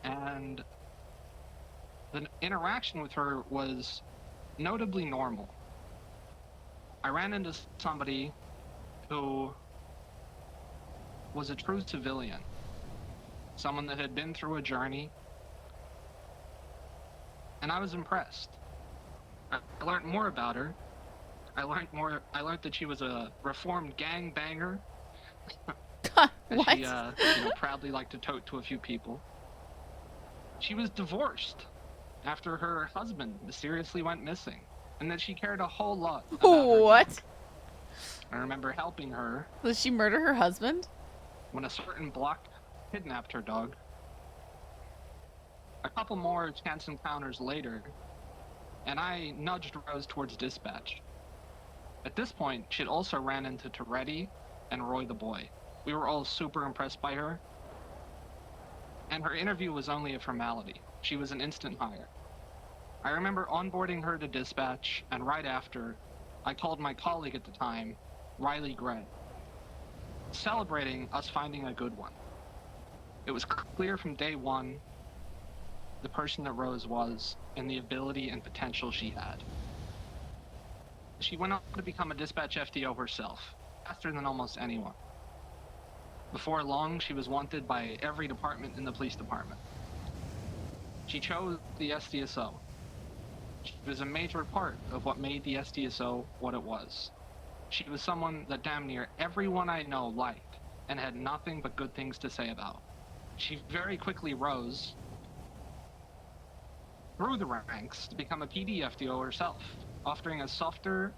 and the interaction with her was notably normal. I ran into somebody who was a true civilian. Someone that had been through a journey, and I was impressed. I learned more about her. I learned that she was a reformed gangbanger. What? She, proudly liked to tote to a few people. She was divorced after her husband mysteriously went missing, and that she cared a whole lot about her What? dog. I remember helping her. Did she murder her husband? When a certain block kidnapped her dog. A couple more chance encounters later, and I nudged Rose towards dispatch. At this point, she'd also ran into Toretti and Roy the boy. We were all super impressed by her, and her interview was only a formality. She was an instant hire. I remember onboarding her to dispatch, and right after, I called my colleague at the time, Riley Gray, celebrating us finding a good one. It was clear from day one the person that Rose was and the ability and potential she had. She went on to become a dispatch FTO herself, faster than almost anyone. Before long, she was wanted by every department in the police department. She chose the SDSO. She was a major part of what made the SDSO what it was. She was someone that damn near everyone I know liked and had nothing but good things to say about. She very quickly rose through the ranks to become a PD FDO herself, offering a softer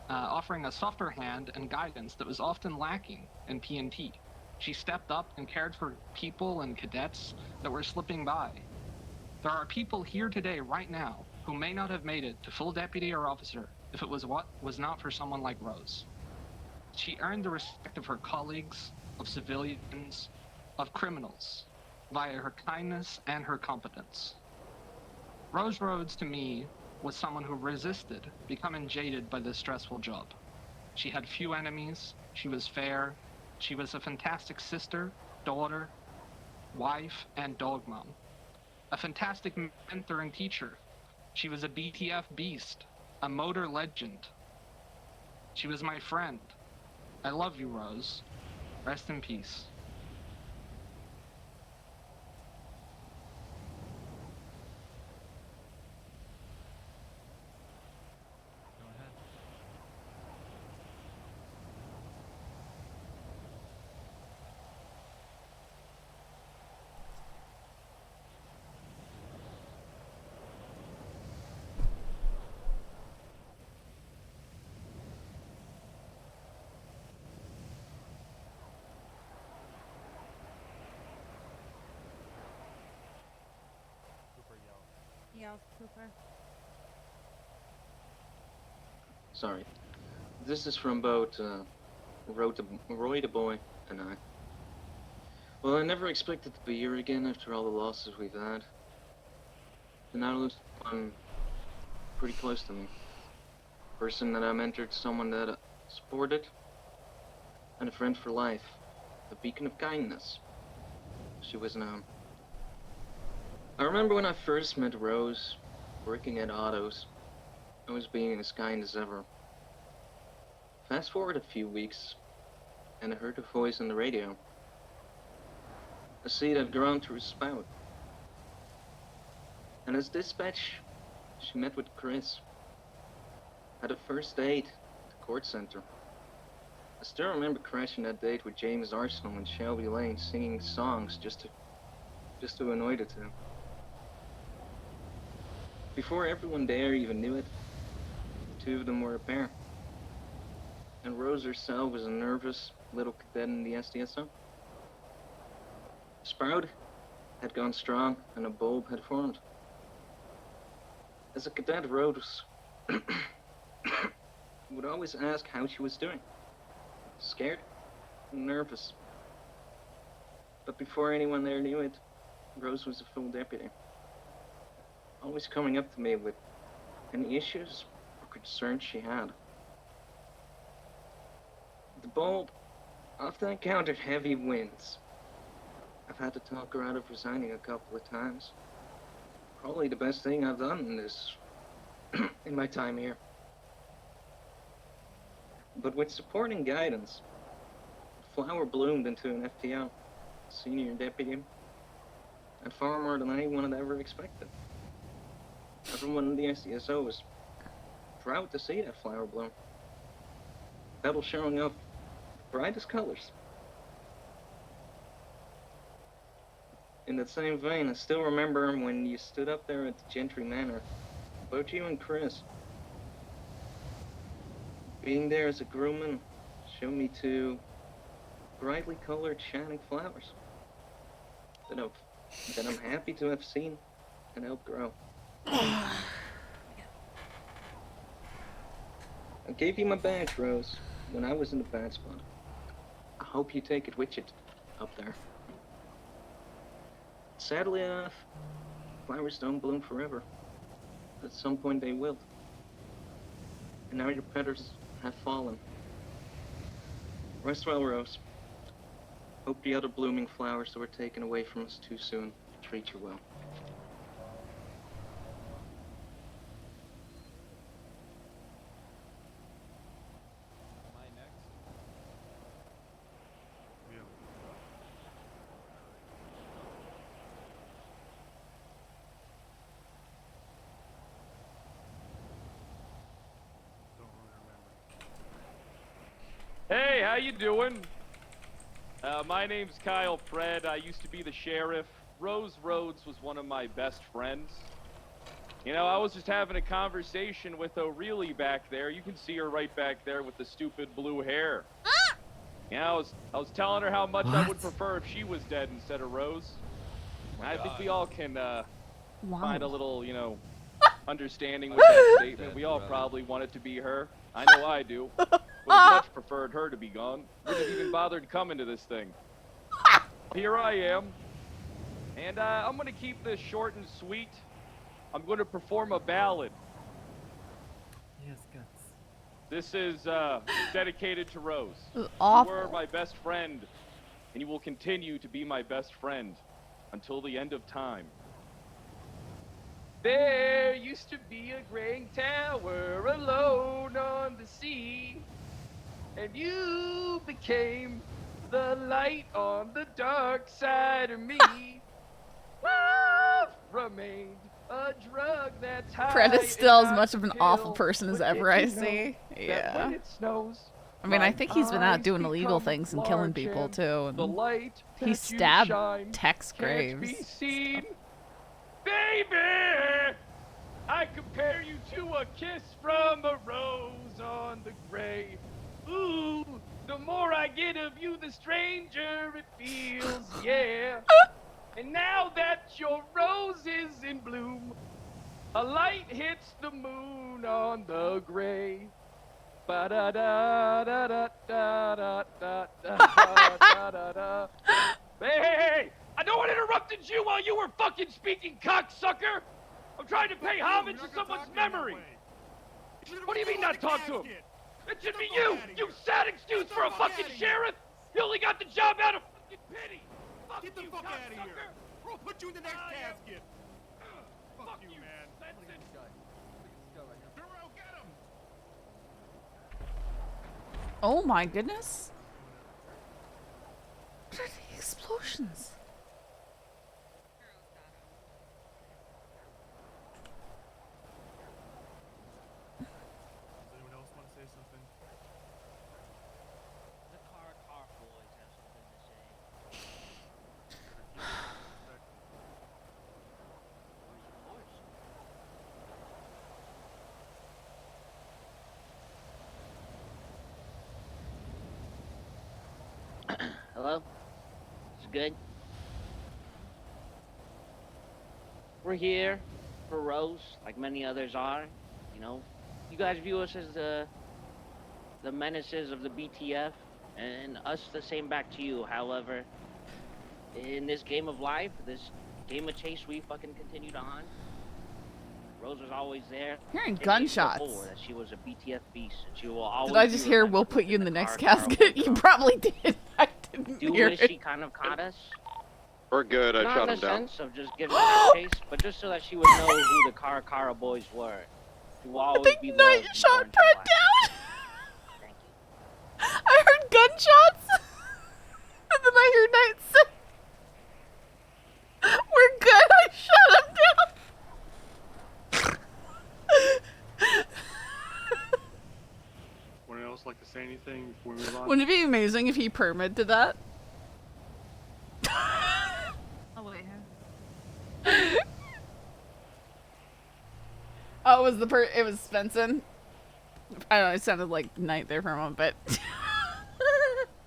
hand and guidance that was often lacking in P&T. She stepped up and cared for people and cadets that were slipping by. There are people here today, right now, who may not have made it to full deputy or officer if it was not for someone like Rose. She earned the respect of her colleagues, of civilians, of criminals, via her kindness and her competence. Rose Rhodes, to me, was someone who resisted becoming jaded by this stressful job. She had few enemies, she was fair, she was a fantastic sister, daughter, wife, and dog mom. A fantastic mentor and teacher. She was a BTF beast, a motor legend. She was my friend. I love you, Rose. Rest in peace. Yell, Cooper. Sorry. This is from both Roy the boy and I. Well, I never expected to be here again after all the losses we've had. And I lose one pretty close to me. Person that I mentored, someone that supported, and a friend for life. A beacon of kindness. She was known. I remember when I first met Rose, working at Autos. I was being as kind as ever. Fast forward a few weeks, and I heard a voice on the radio. A seed had grown through a spout. And as dispatch, she met with Chris. Had a first date at the court center. I still remember crashing that date with James Arsenal and Shelby Lane singing songs just to annoy the two. Before everyone there even knew it, the two of them were a pair. And Rose herself was a nervous little cadet in the SDSO. Sprout had gone strong and a bulb had formed. As a cadet, Rose would always ask how she was doing. Scared and nervous. But before anyone there knew it, Rose was a full deputy. Always coming up to me with any issues or concerns she had. The bulb often encountered heavy winds. I've had to talk her out of resigning a couple of times. Probably the best thing I've done in this, in my time here. But with support and guidance, Flower bloomed into an FTO, senior deputy, and far more than anyone had ever expected. Everyone in the SDSO was proud to see that Flower bloom. Petal showing up brightest colors. In that same vein, I still remember when you stood up there at the Gentry Manor, both you and Chris. Being there as a groomman showed me two brightly colored shining flowers that I'm happy to have seen and helped grow. I gave you my badge, Rose, when I was in the bad spot. I hope you take it with you up there. Sadly enough, flowers don't bloom forever. At some point they will. And now your petals have fallen. Rest well, Rose. Hope the other blooming flowers that were taken away from us too soon treat you well. Am I next? Yeah. Don't really remember. Hey, how you doing? My name's Kyle Fred. I used to be the sheriff. Rose Rhodes was one of my best friends. You know, I was just having a conversation with O'Reilly back there. You can see her right back there with the stupid blue hair. You know, I was telling her how much I would prefer if she was dead instead of Rose. I think we all can find a little, you know, understanding with that statement. We all probably want it to be her. I know I do. Would have much preferred her to be gone. Wouldn't have even bothered coming to this thing. Here I am. And I'm going to keep this short and sweet. I'm going to perform a ballad. Yes, guts. This is dedicated to Rose. Awful. You were my best friend, and you will continue to be my best friend until the end of time. There used to be a great tower alone on the sea, and you became the light on the dark side of me. Love remained a drug that's high. Fred is still as and much of an not awful kill. person as But ever did I you know see. that Yeah. when it snows, I mean, I my think he's been out eyes doing illegal become things and killing large people and too. the And light he that you stabbed shine Tex can't be Graves. seen. Baby, I compare you to a kiss from a rose on the gray. Ooh, the more I get of you, the stranger it feels, yeah. And now that your rose is in bloom, a light hits the moon on the gray. Ba da da da da da da da da da da. Hey, hey, hey! I know I interrupted you while you were fucking speaking, cocksucker! I'm trying to pay homage to someone's memory. What do you mean not talk to him? It should be you! You sad excuse for a fucking sheriff! You only got the job out of fucking pity! Fuck Get the you, fuck out of here! cocksucker! We'll put you in the next casket! Fuck you, man! That's it! Oh my goodness. What are the explosions? Does anyone else want to say something? The car boys have something to say. Hello? It's good? We're here for Rose, like many others are. You know, you guys view us as the menaces of the BTF, and us the same back to you. However, in this game of life, this game of chase we fucking continued on, Rose was always there. Hearing It gunshots. before that she was a BTF beast, and she will always. Did I just hear we'll put you in the next casket? You probably did. I didn't Do hear wish it. she kind of caught us. We're good. I Not shot in him the down. sense of just giving her a chase, but just so that she would know who the Cara boys were. She will always be loved. Night shot Brett down. I heard gunshots, and then I heard Knight say, "We're good." I shut him down. Anyone else like to say anything before we move on? Wouldn't it be amazing if he permitted to that? Oh wait, Oh, it was it was Svensson. I don't know, it sounded like Knight there for a moment, but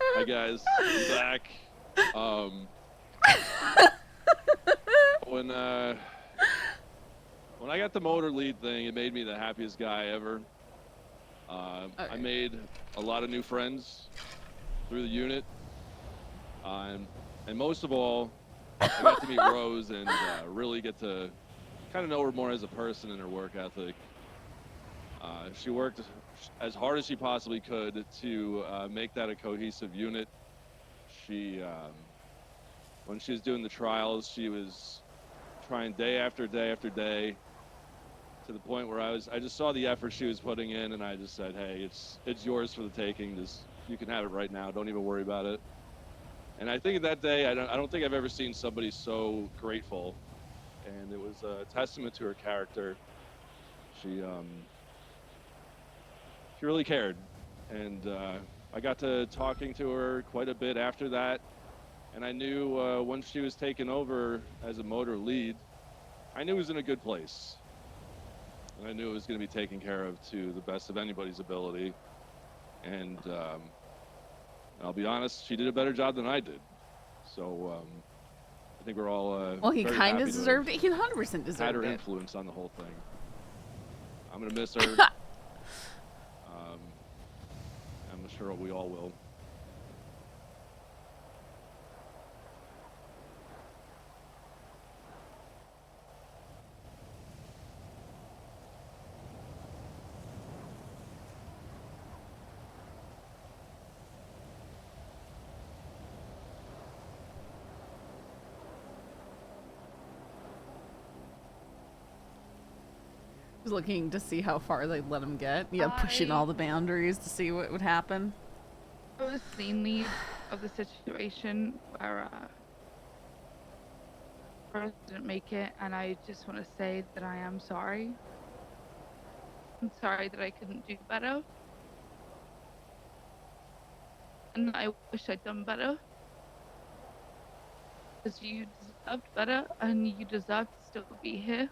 Hi guys, I'm back. When I got the motor lead thing, it made me the happiest guy ever. I made a lot of new friends through the unit, and most of all, I got to meet Rose and really get to kind of know her more as a person and her work ethic. She worked as hard as she possibly could to make that a cohesive unit. She, when she was doing the trials, she was trying day after day after day, to the point where I just saw the effort she was putting in, and I just said, hey, it's yours for the taking. Just, you can have it right now. Don't even worry about it. And I think that day, I don't think I've ever seen somebody so grateful, and it was a testament to her character. She really cared, and I got to talking to her quite a bit after that, and I knew once she was taken over as a motor lead, I knew it was in a good place. And I knew it was going to be taken care of to the best of anybody's ability. And I'll be honest, she did a better job than I did. So I think we're all well, he very kind happy of to deserved it. He 100% have deserved had her it. influence on the whole thing. I'm going to miss her. I'm sure we all will. Was looking to see how far they'd let him get. Yeah, pushing all the boundaries to see what would happen. I was scene lead of the situation where Rose didn't make it, and I just want to say that I am sorry. I'm sorry that I couldn't do better. And I wish I'd done better. Because you deserved better, and you deserve to still be here.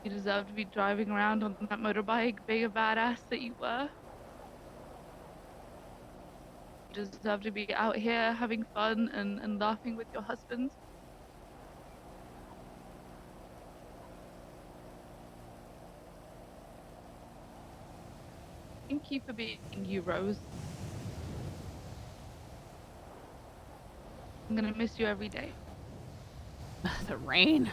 You deserve to be driving around on that motorbike, being a badass that you were. You deserve to be out here having fun and laughing with your husband. Thank you for being you, Rose. I'm gonna miss you every day. The rain.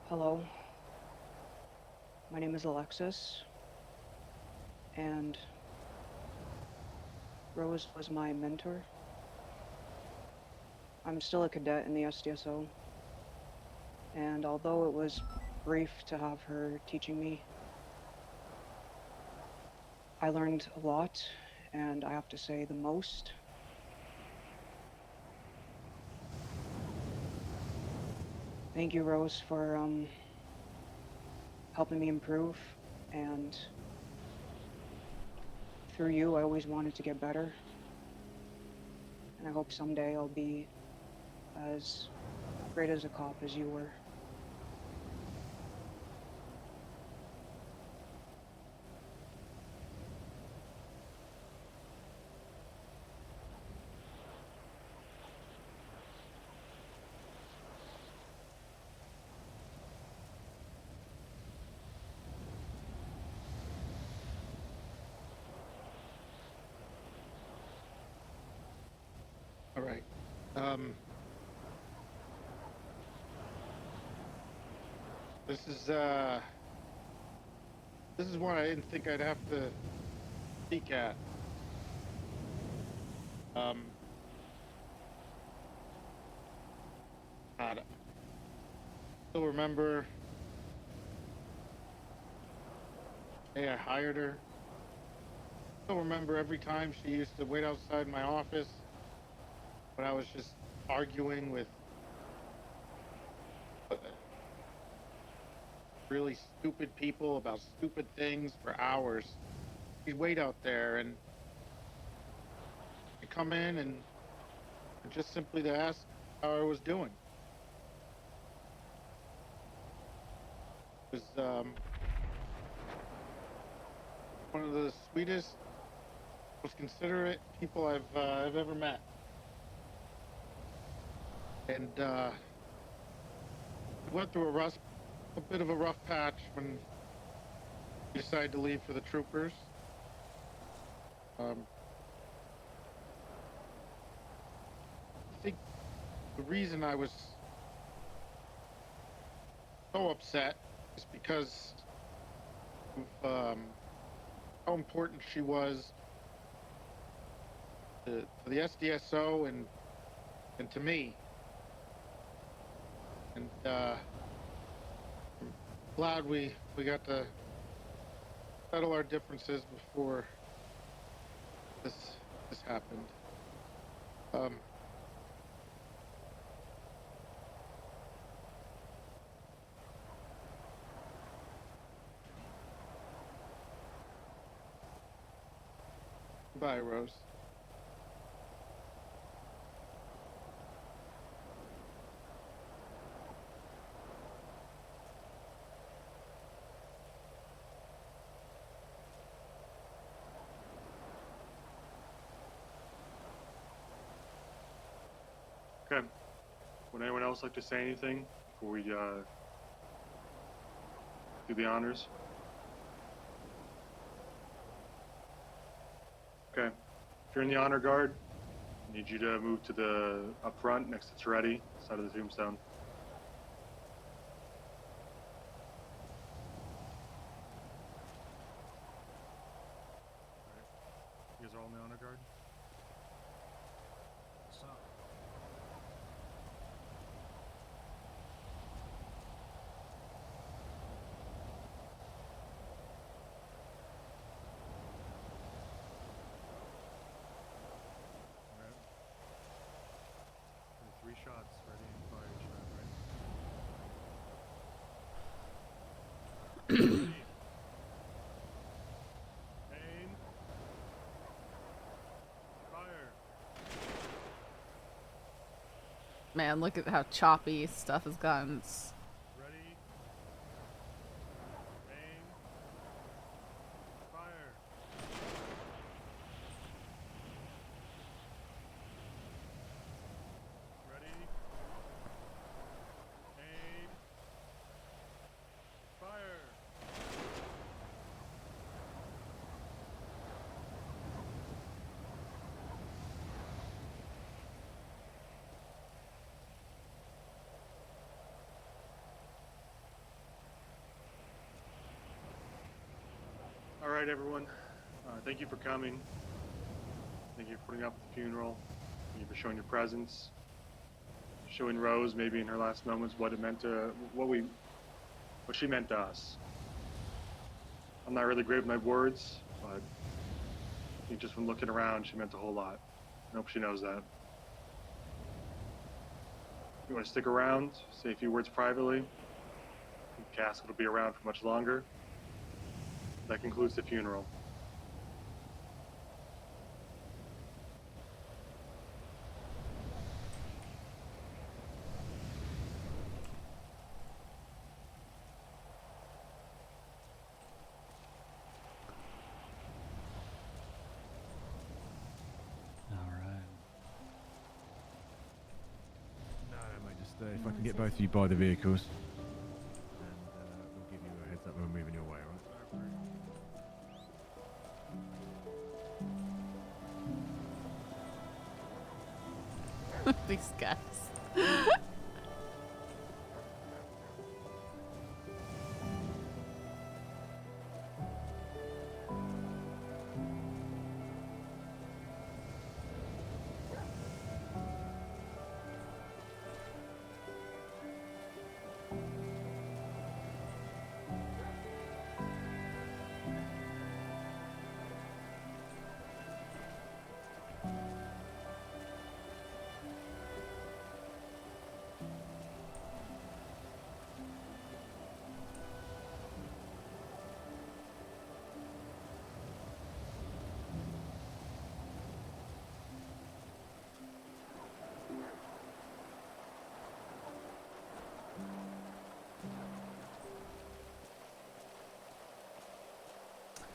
Hello. My name is Alexis, and Rose was my mentor. I'm still a cadet in the SDSO, and although it was brief to have her teaching me, I learned a lot, and I have to say the most. Thank you, Rose, for helping me improve, and through you, I always wanted to get better, and I hope someday I'll be as great as a cop as you were. All right. This is one I didn't think I'd have to speak at. I still remember the day I hired her. I still remember every time she used to wait outside my office when I was just arguing with really stupid people about stupid things for hours. She'd wait out there and I'd come in and just simply to ask how I was doing. It was one of the sweetest, most considerate people I've ever met. And went through a bit of a rough patch when he decided to leave for the troopers. I think the reason I was so upset is because of how important she was to the SDSO and to me. And I'm glad we got to settle our differences before this happened. Bye, Rose. Okay. Would anyone else like to say anything before we do the honors? Okay. If you're in the honor guard, I need you to move to the up front next to Toretti, side of the tombstone. You guys are all in the honor guard? What's up? Alright. 3 shots, ready and fire your shot, right? Aim. Fire. Man, look at how choppy stuff has gotten. Ready. Aim. Fire. right, everyone. Thank you for coming. Thank you for putting up with the funeral. Thank you for showing your presence. Showing Rose, maybe in her last moments, what it meant to what she meant to us. I'm not really great with my words, but I think just from looking around, she meant a whole lot. I hope she knows that. If you want to stick around, say a few words privately. The casket will be around for much longer. That concludes the funeral. If I can get both of you by the vehicles, and we'll give you a heads up when we're moving your way, alright? These guys.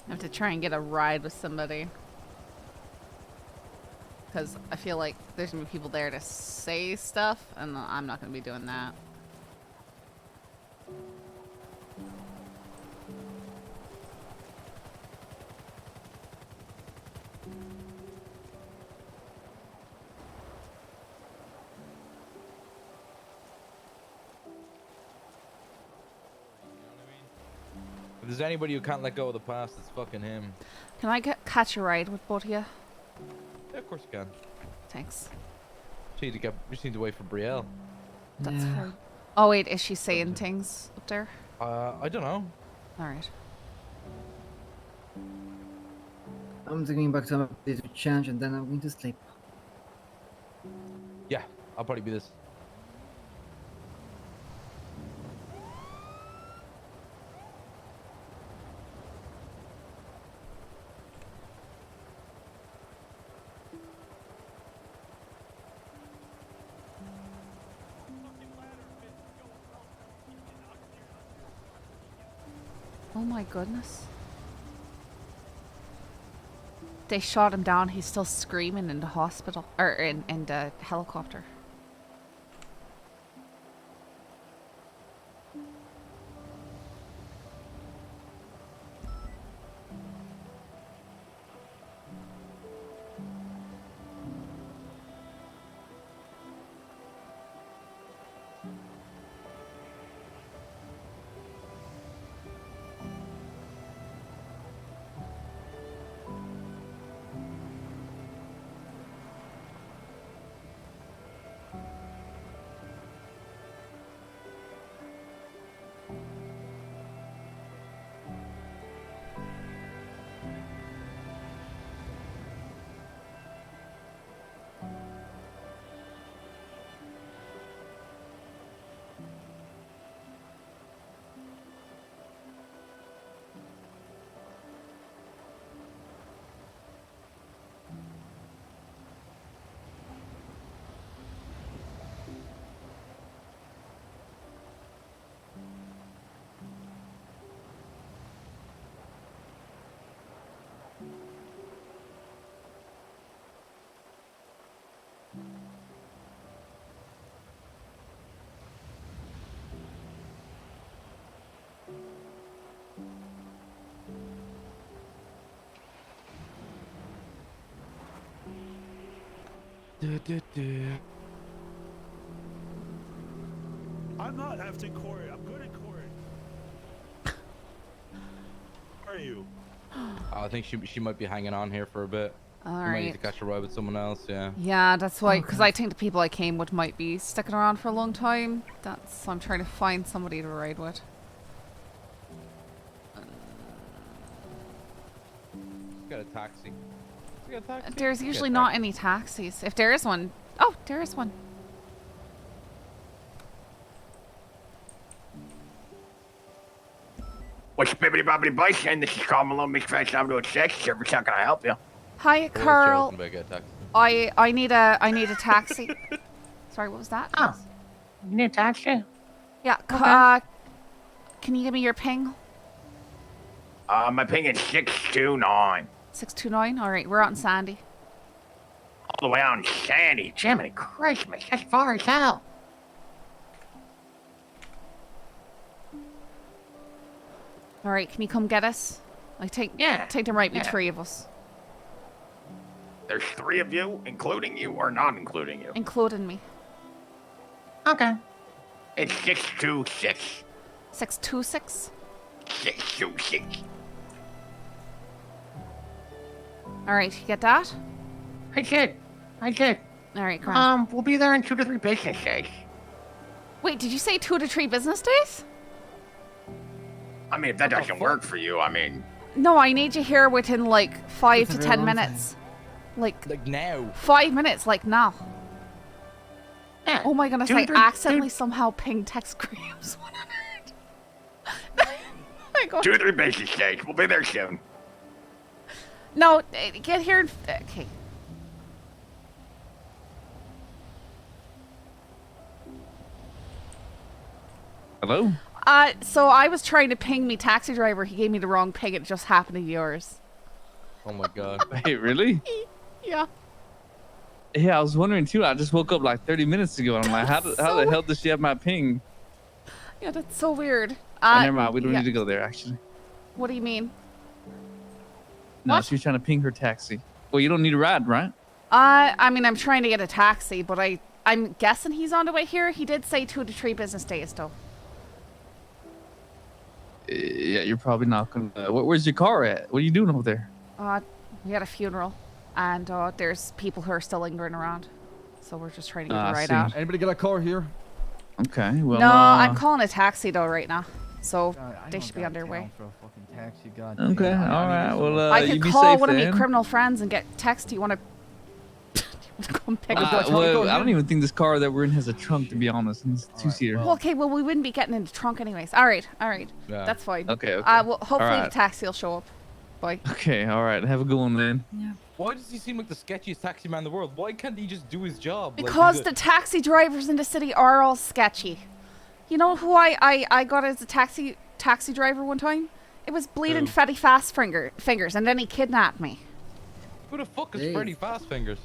I have to try and get a ride with somebody. Because I feel like there's going to be people there to say stuff, and I'm not going to be doing that. If there's anybody who can't let go of the past, it's fucking him. Can I catch a ride with both of you? Yeah, of course you can. Thanks. We just need to wait for Brielle. That's fine. Oh wait, is she saying things up there? I don't know. Alright. I'm going back to my place to change and then I'm going to sleep. Yeah, I'll probably be this. Oh my goodness. They shot him down. He's still screaming in the hospital. Or in the helicopter. I'm not after Corey. I'm good at Corey. Are you? I think she might be hanging on here for a bit. All We might need right. to catch a ride with someone else. Yeah. Yeah, that's why, because I think the people I came with might be sticking around for a long time. So I'm trying to find somebody to ride with. Let's get a taxi. Let's get a taxi. There's usually not any taxis. If there is one. Oh, there is one. What's bibbity bobbity bison? This is Carl Malone, Mixed Fast Avenue at 6 Service. How can I help you? Hi, Carl. I need a taxi. Sorry, what was that? Oh, you need a taxi? Yeah. Can you give me your ping? My ping is 629. 629. All right, we're out in Sandy. All the way out in Sandy. Jiminy Christmas, that's far as hell. All right, can you come get us? I think there might be yeah. 3 of us, There's 3 of you, including you or not including you? including me. Okay. It's 626. 626. 626. All right, you get that? I did. All right, grand. We'll be there in 2 to 3 business days. Wait, did you say 2 to 3 business days? I mean, if that doesn't work for you, I mean... No, I need you here within like 5 to That's a 10 very long minutes. Like now. 5 minutes, like now. Yeah. Oh my goodness, I accidentally somehow pinged text Grams. What on earth? 2 to 3 business days. We'll be there soon. No, get here. Okay. Hello? So I was trying to ping me taxi driver. He gave me the wrong ping. It just happened to be yours. Oh my god. Wait, really? Yeah. Yeah, I was wondering too. I just woke up like 30 minutes ago, and I'm like, how the hell does she have my ping? Yeah, that's so weird. Oh, never mind. We don't yeah. need to go there, actually. What do you mean? No, she was trying to ping her taxi. Well, you don't need a ride, right? I mean, I'm trying to get a taxi, but I'm guessing he's on the way here. He did say 2 to 3 business days, though. Yeah, you're probably not gonna. Where's your car at? What are you doing over there? We had a funeral, and there's people who are still lingering around. So we're just trying to get the ride out. Anybody got a car here? Okay, well. No, I'm calling a taxi though right now. So they should be on their way. For a fucking taxi, God Okay, all right. Well, I you could be call safe one of then. my criminal friends and get text. Do you want to come pick us up? Well, I don't even think this car that we're in has a trunk, to be honest. It's two-seater. Well, okay, well, we wouldn't be getting in the trunk anyways. All right. Yeah. That's fine. Okay. Well, hopefully All right. the taxi will show up. Bye. Okay, all right. Have a good one, man. Yeah. Why does he seem like the sketchiest taxi man in the world? Why can't he just do his job? Like, Because he's the taxi drivers in the city are all sketchy. You know who I got as a taxi driver one time? It was Bleeding Who? Freddy Fastfingers, and then he kidnapped me. Who the fuck is Jeez. Freddy Fastfingers?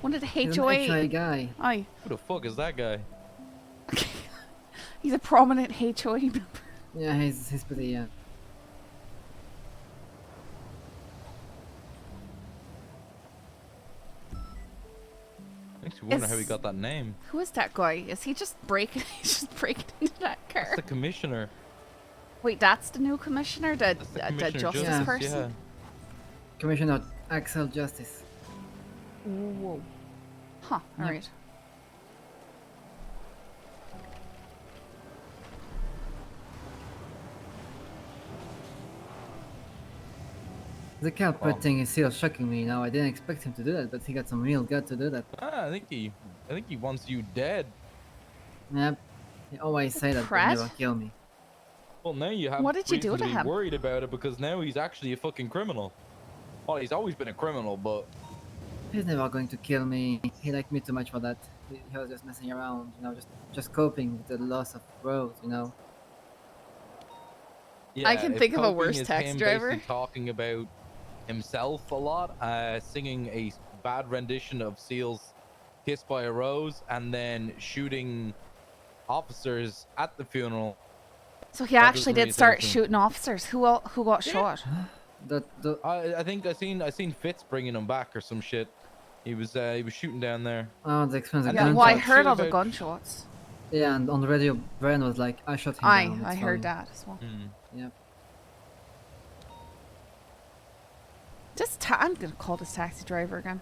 One of the He's an HOA HOA guy. Aye. Who the fuck is that guy? He's a prominent HOA member. Yeah, he's pretty, yeah. Makes me wonder how he got that name. Who is that guy? Is he just breaking? He's just breaking into that car. That's the commissioner. Wait, that's the new commissioner, the Commissioner justice Justice, person. Commissioner Axel Justice. Whoa. Huh. All right. The culprit thing is still shocking me now. I didn't expect him to do that, but he got some real gut to do that. I think he wants you dead. Yep. He always say that, but Prat? never kill me. Well, now you have What did you do reason to be him? worried about it because now he's actually a fucking criminal. Well, he's always been a criminal, but He's never going to kill me. He liked me too much for that. He was just messing around, you know, just coping with the loss of Rose, you know. yeah, I can if think of a coping worse is taxi him driver. basically talking about himself a lot, singing a bad rendition of Seal's "Kissed by a Rose" and then shooting officers at the funeral. So he That actually doesn't really did start take him. shooting officers. Who got shot? I think I seen Fitz bringing him back or some shit. He was shooting down there. Oh, the expensive Yeah, gun. well, I shot heard shit all the about- gunshots. Yeah, and on the radio, Brian was like, I shot him down. I it's heard fine." that as well. Yep. I'm gonna call this taxi driver again.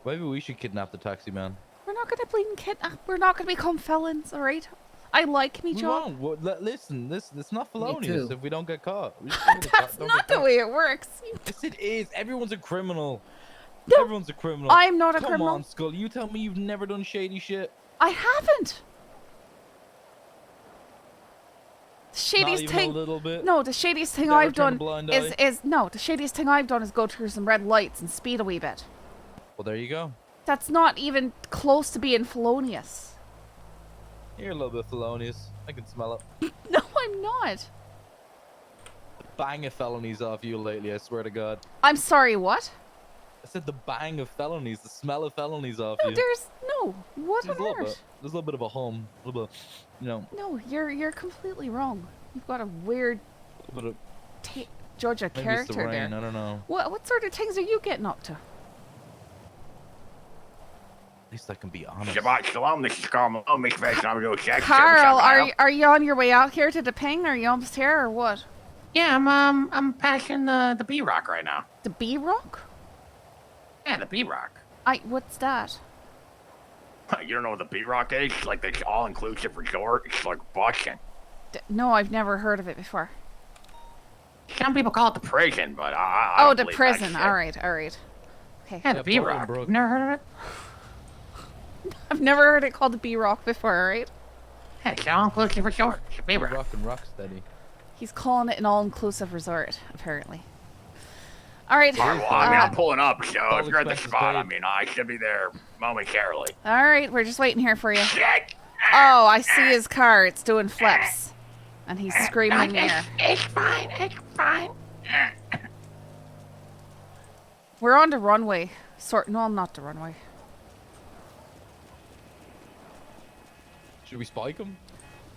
Maybe we should kidnap the taxi man. We're not gonna bleeding kidnap. We're not gonna become felons, alright? I like me We job. won't. Well, listen, it's not felonious too. if we don't get caught. We just don't get That's caught- don't not get the way it works. Yes, it is. Everyone's a criminal. No, Everyone's a criminal. I'm not a Come criminal. on, Skull. You tell me you've never done shady shit. I haven't. The Not shadiest even thing. a little bit. No, the shadiest thing Never I've turned a done blind is eye? the shadiest thing I've done is go through some red lights and speed a wee bit. Well, there you go. That's not even close to being felonious. You're a little bit felonious. I can smell it. No, I'm not. Bang of felonies off you lately, I swear to God. I'm sorry, what? I said the bang of felonies, the smell of felonies off No, you. what There's on a little earth? bit. There's a little bit of a hum. A little bit, you know. No, you're completely wrong. You've got a weird A little bit of, judge of maybe it's the character rain, there. I don't know. What sort of things are you getting up to? At least I can be honest. Shabbat shalom, this is Carl Malone, Miss Mason. I'm doing sex. Carl, are you on your way out here to the ping? Are you almost here or what? Yeah, I'm passing the B Rock right now. The B Rock? Yeah, the B Rock. What's that? You don't know what the B Rock is? It's like this all-inclusive resort. It's like Boston. No, I've never heard of it before. Some people call it the prison, but I Oh, don't the believe that prison. shit. All right. Okay. Yeah, the B Rock. Brooke. Never heard of it? I've never heard it called the B Rock before. All right. Yeah, it's an all-inclusive resort. It's a B Rock. Rock and rock steady. He's calling it an all-inclusive resort, apparently. All right. All right, well, I mean, I'm pulling up, so all if you're at the expenses spot, paid. I mean, I should be there momentarily. All right, we're just waiting here for you. Shit! Oh, I see his car. It's doing flips, and he's screaming in the air. It's fine. It's fine. We're on the runway. No, not the runway. Should we spike him?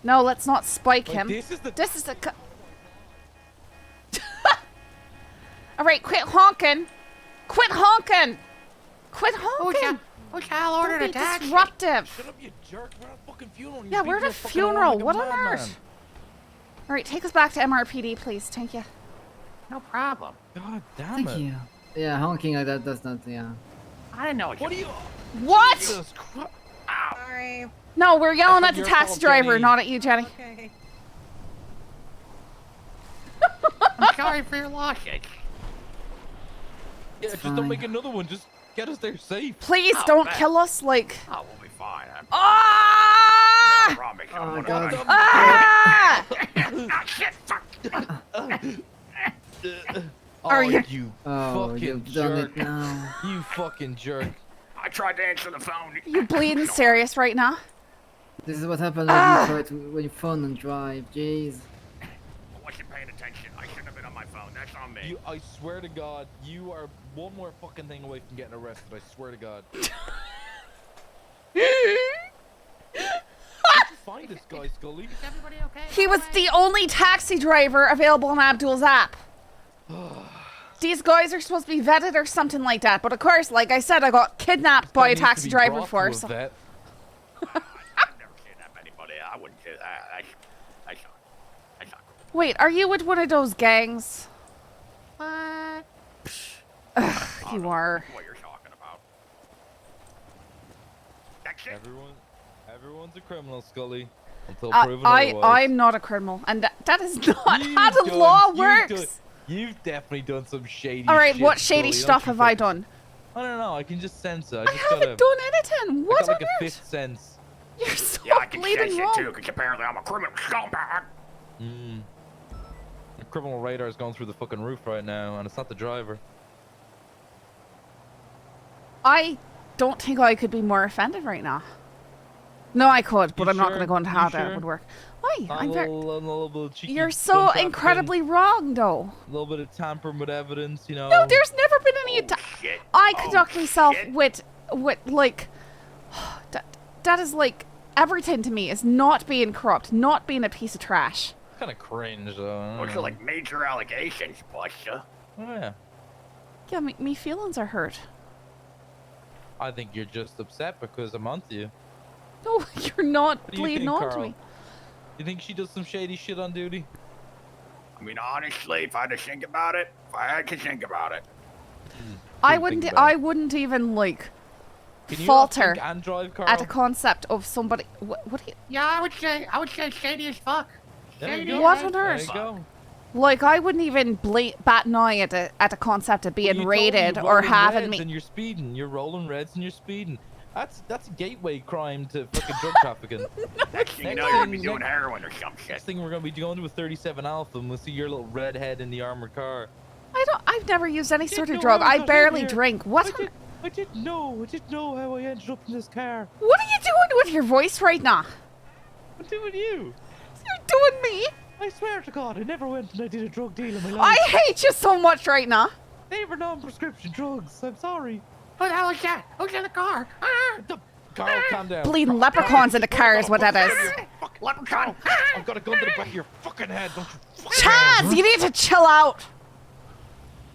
No, let's not spike Like, him. this is the- All right, quit honking. Quit honking. Quit honking. I'll order Don't a be taxi. disruptive. Shut up, you jerk. We're at a fucking funeral. Yeah, we're at a funeral. What on earth? All right, take us back to MRPD, please. Thank you. No problem. God damn Thank it. you. Yeah, honking like that does not, yeah. I didn't know what What are you? What? Jesus Christ. Sorry. No, we're yelling at That's the your taxi fault, driver, Jenny. not at you, Jenny. Okay. I'm sorry for your losses. Yeah, just don't make another one. Just get us there safe. Please Oh, don't man. kill us, like. Oh, we'll be fine. Ah! I promise. Oh, I'm God. gonna Ah! Ah, shit, fuck. Are you- Oh, fucking you've done jerk. it now. You fucking jerk. I tried to answer the phone. You bleeding serious right now? This is what happens when you phone and drive. Jeez. I wasn't paying attention. I shouldn't have been on my phone. That's on me. I swear to God, you are one more fucking thing away from getting arrested. I swear to God. How'd you find this guy, Scully? Is everybody okay? He was the only taxi driver available on Abdul's app. These guys are supposed to be vetted or something like that. But of course, like I said, I got kidnapped by a Needs to taxi be driver brought before. to a So. vet. I've never kidnapped anybody. I wouldn't do that. That's not cool. Wait, are you with one of those gangs? What? Ugh, you are. What you're talking about. Everyone's a criminal, Scully. Until proven otherwise. I'm not a criminal, and that is not You've how the done- law you've works. done- You've definitely done some shady All right, shit, what shady Scully. stuff Don't have you I fucking- done? I don't know. I can just sense it. I just haven't gotta, done anything. I What got like on a earth? fifth sense. You're so Yeah, I can bleeding sense it wrong. too, because apparently I'm a criminal scumbag. The criminal radar is going through the fucking roof right now, and it's not the driver. I don't think I could be more offended right now. No, I could, but You I'm not sure? going to go into how You that sure? would work. Why? A I'm very. little bit of cheeky You're so gun trafficking, incredibly wrong, though. A little bit of tampering with evidence, you know. No, there's never been any attack. Shit. I Oh, conduct myself shit. with like that is like everything to me is not being corrupt, not being a piece of trash. Kind of cringe, though. Those are like major allegations, Buster. Oh, yeah. Yeah, me feelings are hurt. I think you're just upset because I'm onto you. No, you're not What do you bleeding think, onto Carl? me. You think she does some shady shit on duty? I mean, honestly, if I had to think about it, I wouldn't even like falter and drive, Carl? at a concept of somebody. What do you? Yeah, I would say shady as fuck. What on earth? Like, I wouldn't even bat an eye at a concept of being raided or having me. And you're speeding. You're rolling reds and you're speeding. That's a gateway crime to fucking drug trafficking. Next thing you know, you're gonna be doing heroin or some shit. Next thing we're gonna be going to a 37 Alpha, and we'll see your little red head in the armored car. I've never used any sort of drug. I barely drink. What? I didn't know how I ended up in this car. What are you doing with your voice right now? I'm doing you. You're doing me. I swear to God, I never went and I did a drug deal in my life. I hate you so much right now. They were non-prescription drugs. I'm sorry. Who the hell is that? Who's in the car? Carl, calm down. Bleeding leprechauns in the car is what that is. Leprechaun! I've got a gun to the back of your fucking head. Don't you fucking Chaz, you need to chill out.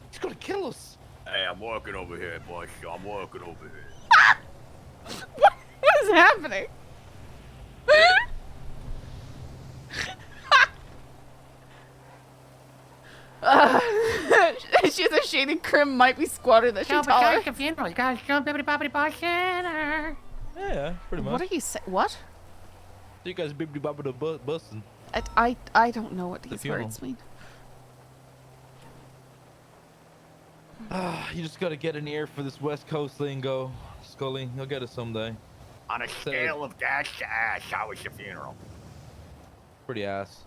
He's gonna kill us. Hey, I'm working over here, boy. I'm working over here. What is happening? She's a shady crim might be squatter that she told her. Funeral. You guys jump everybody by center. Yeah, pretty much. What are you saying? What? You guys bibbidi bobbidi busting. I don't know what these words mean. You just gotta get an ear for this West Coast lingo, Scully. You'll get it someday. On a scale of gas to ass, how was your funeral? Pretty ass.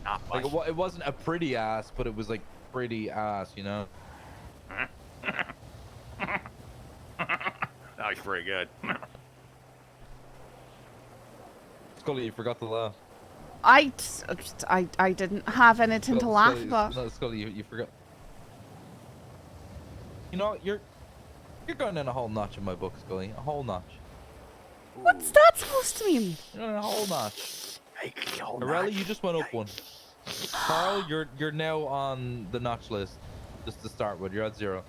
Not much. Like it wasn't a pretty ass, but it was like pretty ass, you know. That was pretty good. Scully, you forgot to laugh. I didn't have anything to laugh about. No, Scully, you forgot. You know, you're going in a whole notch in my book, Scully. A whole notch. What's that supposed to mean? You're in a whole notch. Aurelia, you just went up one. Carl, you're now on the notch list. Just to start with, you're at 0.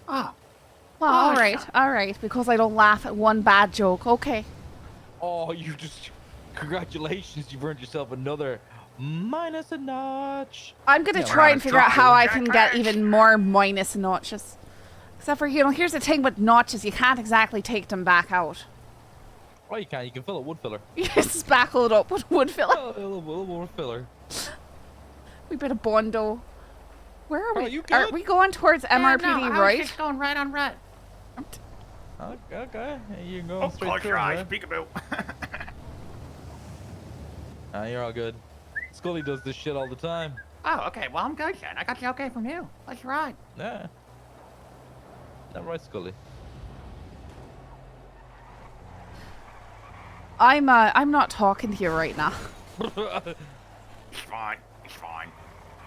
Oh. Well, all right, because I don't laugh at one bad joke. Okay. Oh, you just... Congratulations, you've earned yourself another minus a notch. I'm gonna try and figure out how I can get even more minus notches. Except for, here's the thing with notches, you can't exactly take them back out. Oh, you can. You can fill it wood filler. You just spackle it up with wood filler. Oh, a little wood filler. We bit of Bondo. Where are we? You Are we going towards MRPD, no, right? I was just going right on red. Okay. You're going straight close through, your eyes, man. peekaboo. You're all good. Scully does this shit all the time. Oh, okay. Well, I'm good then. I got the okay from you. Let's ride. Yeah. That right, Scully. I'm not talking to you right now. It's fine. It's fine.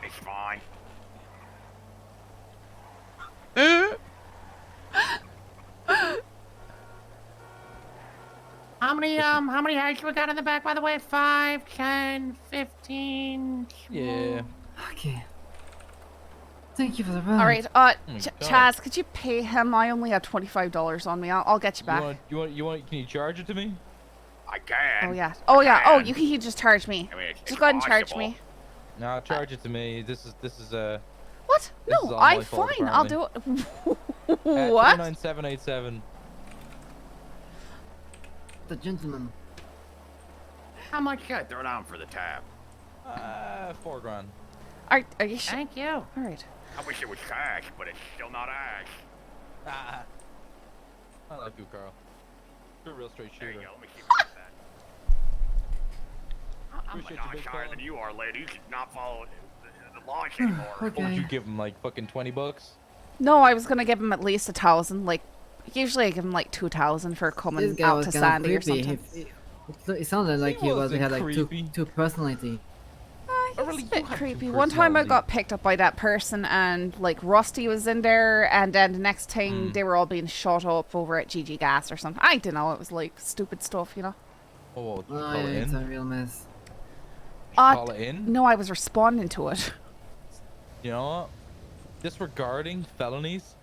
It's fine. How many eggs we got in the back, by the way? 5, 10, 15. Yeah. Okay. Thank you for the ride. All right, Chaz, could you pay him? I only have $25 on me. I'll get you back. You want? Can you charge it to me? I can. Oh yeah. Oh yeah. Oh, you can just charge me. I mean, Just go ahead and charge me. No, charge it to me. This is What? No, I'm fine. I'll do it. What? 39787. The gentleman. How much should I throw down for the tab? $4 grand. Are you sure? Thank you. All right. I wish it was cash, but it's still not ash. I like you, Carl. You're a real straight shooter. There you go, let me keep that. I'm not higher than you are, lady. You should not follow the laws anymore. What would you give him, like fucking $20? No, I was gonna give him at least 1,000. Like, usually I give him like 2,000 for coming out to Sandy or something. It sounded like you guys had like two personality. He's a bit creepy. One time I got picked up by that person and like Rusty was in there, and then the next thing they were all being shot up over at GG Gas or something. I don't know. It was like stupid stuff, you know. Oh, did you call yeah, it it's in? a real mess. Call it in? No, I was responding to it. You know what? Disregarding felonies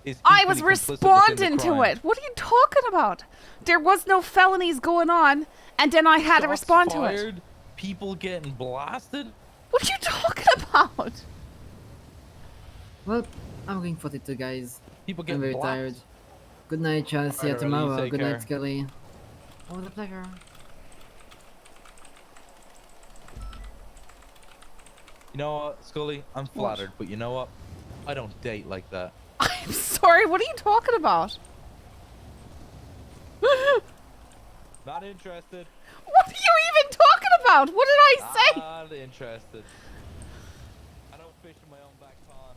is I was equally complicit within the responding to crime. it. What are you talking about? There was no felonies going on, and then I had to respond to it. People getting blasted? What are you talking about? Well, I'm going 42, guys. People I'm getting very blocked? tired. Good night, Chad. See you Alright, Riley, you tomorrow. take Good care. night, Scully. Oh, the pleasure. You know what, Scully? I'm flattered, but you know what? I don't date like that. I'm sorry, what are you talking about? Not interested. What are you even talking about? What did I say? Not interested. I don't fish in my own back pond.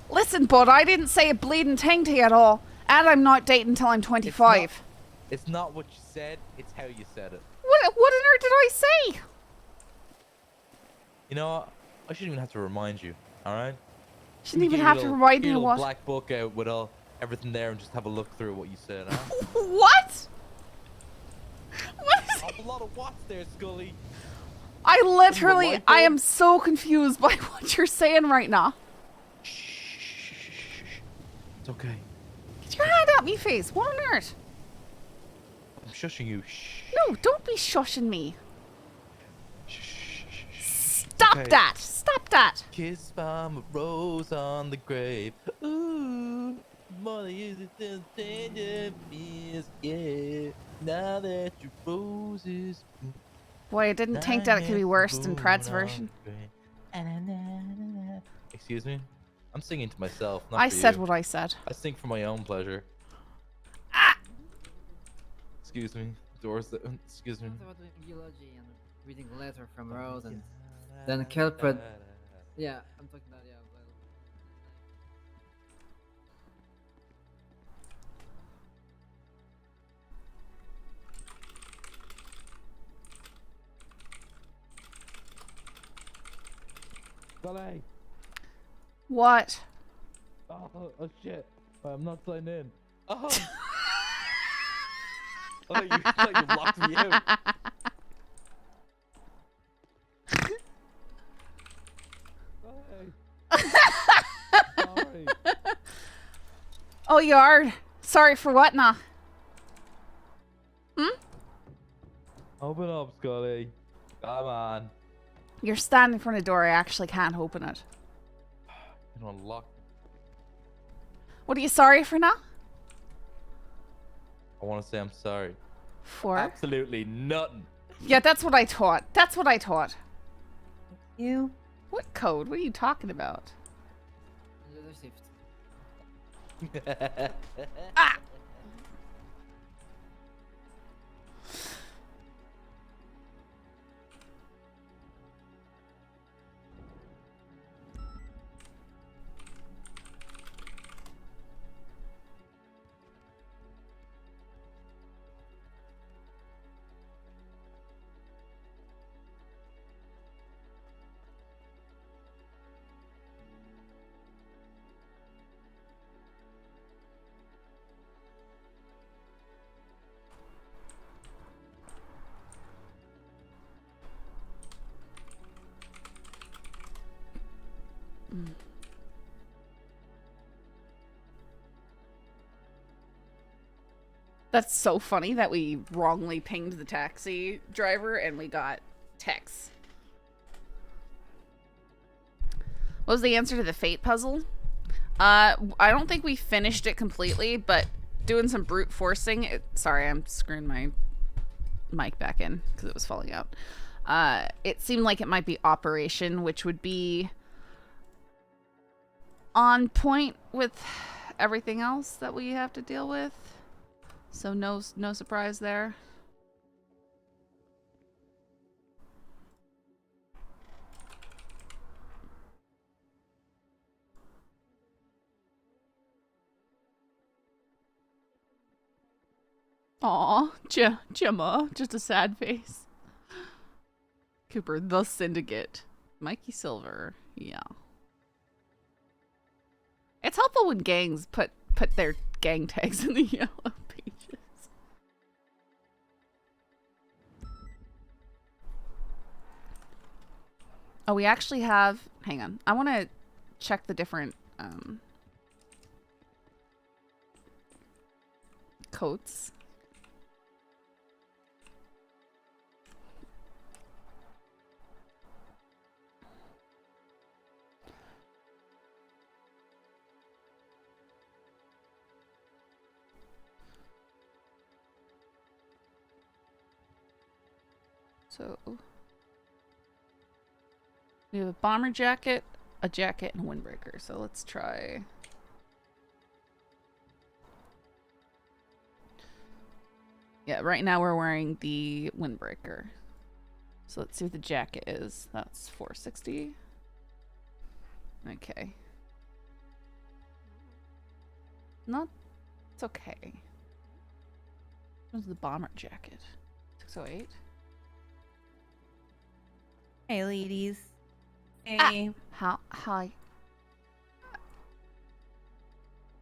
Listen, bud, I didn't say a bleeding thing to you at all. And I'm not dating until I'm 25. It's not what you said, it's how you said it. What on earth did I say? You know what? I shouldn't even have to remind you, alright? Shouldn't even have to remind me a what? black book out with everything there and just have a look through what you said, huh? What? What is a lot of what's there, Scully? I am so confused by what you're saying right now. It's okay. Get your hand out me face. What on earth? I'm shushing you. Shh. No, don't be shushing me. Stop Okay. that. Stop that. Kiss from a rose on the grave. Ooh, more than you than tender fears, yeah. Now that your roses. Boy, I didn't think that it could be worse than Pratt's version. Excuse me? I'm singing to myself, not I for said you. what I said. I sing for my own pleasure. Excuse me. Doors that. Excuse me. About doing eulogy and reading a letter from Rose and then Kelpred. Yeah, I'm talking about, yeah. Scully! What? Oh shit. I'm not signed in. Oh! I thought you blocked me out. Sorry. Oh, you are? Sorry for what now? Open up, Scully. Come on. You're standing in front of the door. I actually can't open it. You unlock. What are you sorry for now? I want to say I'm sorry. For? Absolutely nothing. Yeah, that's what I taught. That's what I taught. You? What code? What are you talking about? Ah! That's so funny that we wrongly pinged the taxi driver and we got texts. What was the answer to the fate puzzle? I don't think we finished it completely, but doing some brute forcing. Sorry, I'm screwing my mic back in because it was falling out. It seemed like it might be operation, which would be on point with everything else that we have to deal with. So no surprise there. Aw, Gemma, just a sad face. Cooper, the Syndicate. Mikey Silver, yeah. It's helpful when gangs put their gang tags in the yellow pages. Oh, we actually have... Hang on. I want to check the different coats. So we have a bomber jacket, a jacket, and a windbreaker. So let's try. Yeah, right now we're wearing the windbreaker. So let's see what the jacket is. That's 460. Okay. Not. It's okay. What's the bomber jacket? 608. Hey, ladies. Hey. Hi.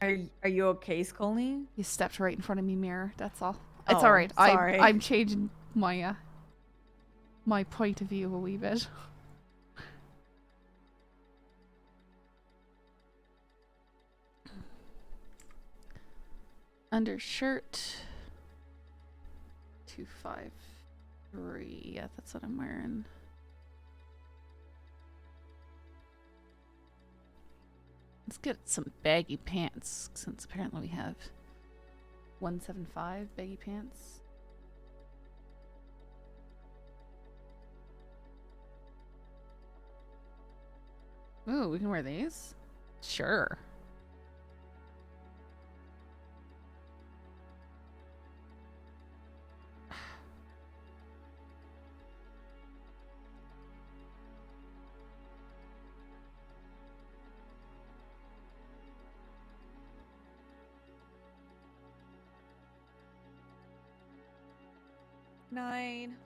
Are you okay, Scully? You stepped right in front of me, mirror. That's all. It's Oh, all right. sorry. I'm changing my my point of view a wee bit. Undershirt 253. Yeah, that's what I'm wearing. Let's get some baggy pants since apparently we have 175 baggy pants. Ooh, we can wear these? Sure. Nine.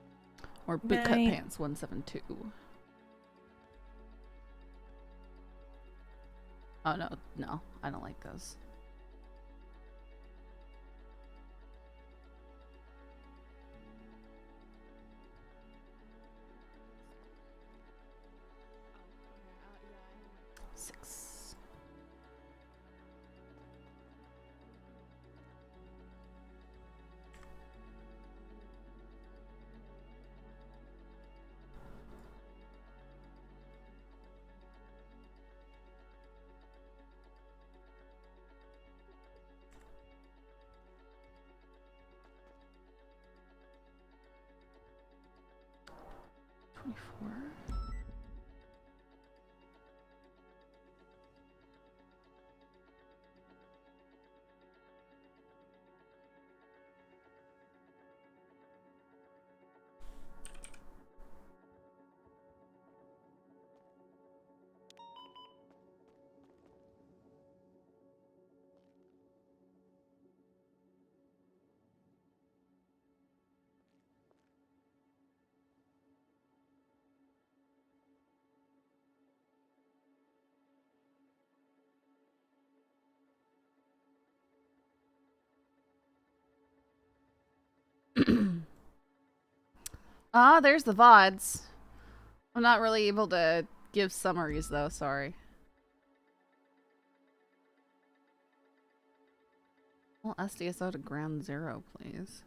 Or bootcut pants 172. Oh no, I don't like those. Six. Ah, there's the VODs. I'm not really able to give summaries though, sorry. Well, SDSO to ground zero, please.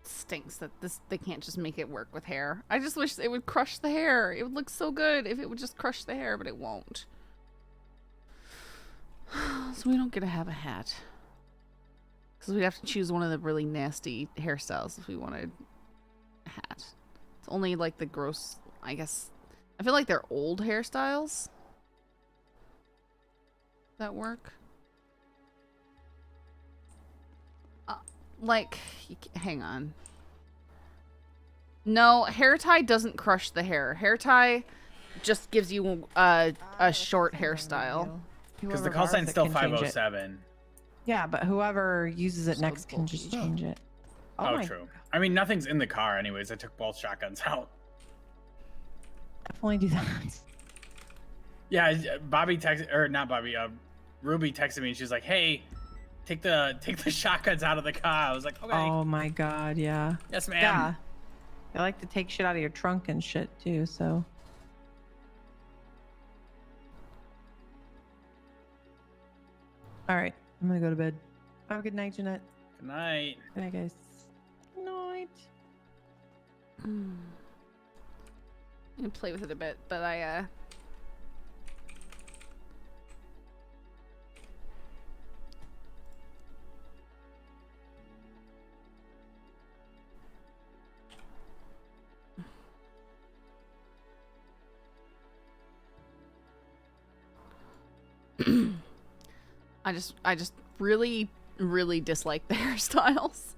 Stinks that they can't just make it work with hair. I just wish it would crush the hair. It would look so good if it would just crush the hair, but it won't. So we don't get to have a hat. Because we'd have to choose one of the really nasty hairstyles if we wanted a hat. It's only like the gross, I guess. I feel like they're old hairstyles that work. Like, hang on. No, hair tie doesn't crush the hair. Hair tie just gives you a short hairstyle. Because the Whoever call borrows sign's it still can change it. 507. Yeah, but whoever uses it next can just change it. Oh, my- true. I mean, nothing's in the car anyways. I took both shotguns out. Definitely do that. Yeah, Bobby texted, or not Bobby, Ruby texted me and she's like, "Hey, take the shotguns out of the car." I was like, "Okay." Oh my god, yeah. Yes, ma'am. Yeah. I like to take shit out of your trunk and shit too, so. All right, I'm gonna go to bed. Have a good night, Jeanette. Good night. Good night, guys. Good night. I'm gonna play with it a bit, but I I just really dislike the hairstyles.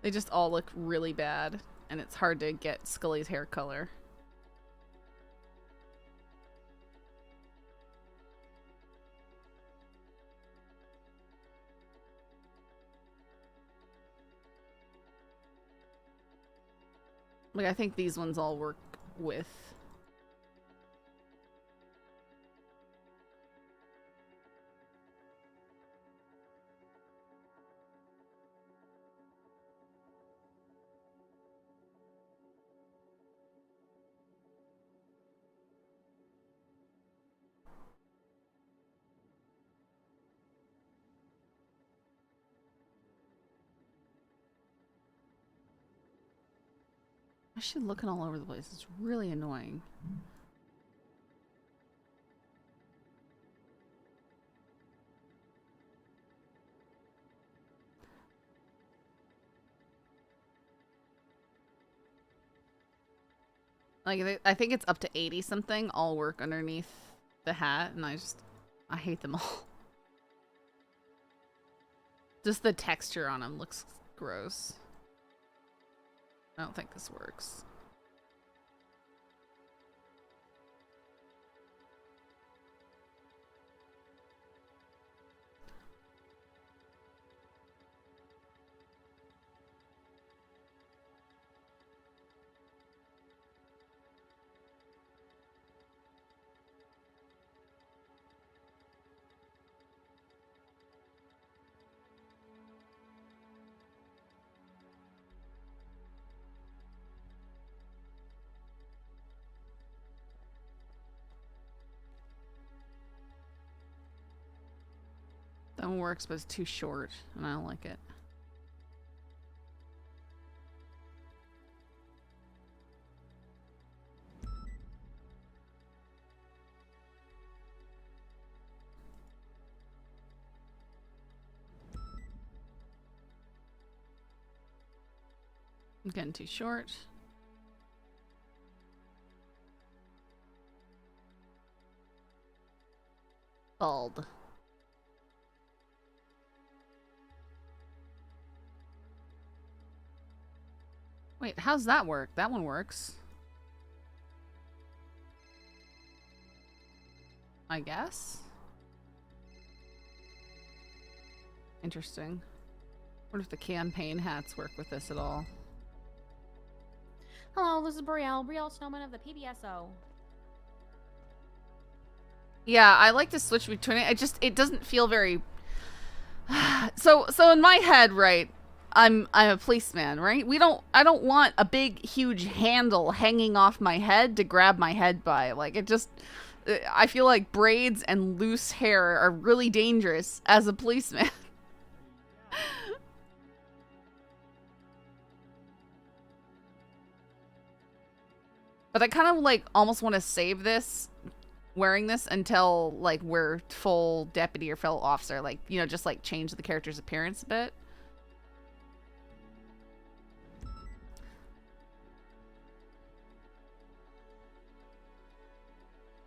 They just all look really bad, and it's hard to get Scully's hair color. Like, I think these ones all work with. I should looking all over the place. It's really annoying. Like, I think it's up to 80 something all work underneath the hat, and I hate them all. Just the texture on them looks gross. I don't think this works. That one works, but it's too short, and I don't like it. Again, too short. Bald. Wait, how's that work? That one works. I guess. Interesting. What if the campaign hats work with this at all? Hello, this is Brielle Snowman of the PBSO. Yeah, I like to switch between it. It doesn't feel very. So in my head, right? I'm a policeman, right? I don't want a big, huge handle hanging off my head to grab my head by. Like, I feel like braids and loose hair are really dangerous as a policeman. But I kind of like almost want to save this, wearing this until like we're full deputy or fellow officer. Like, you know, just like change the character's appearance a bit.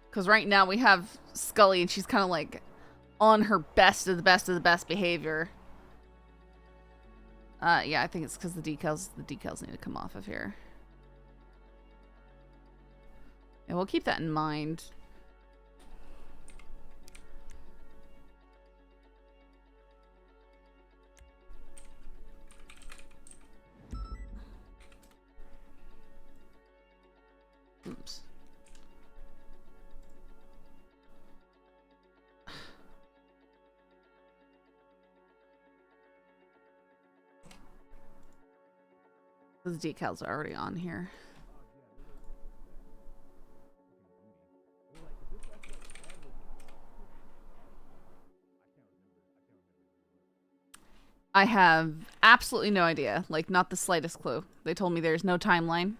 Because right now we have Scully and she's kind of like on her best of the best behavior. Yeah, I think it's because the decals need to come off of here. And we'll keep that in mind. Oops. Those decals are already on here. I have absolutely no idea. Like, not the slightest clue. They told me there's no timeline.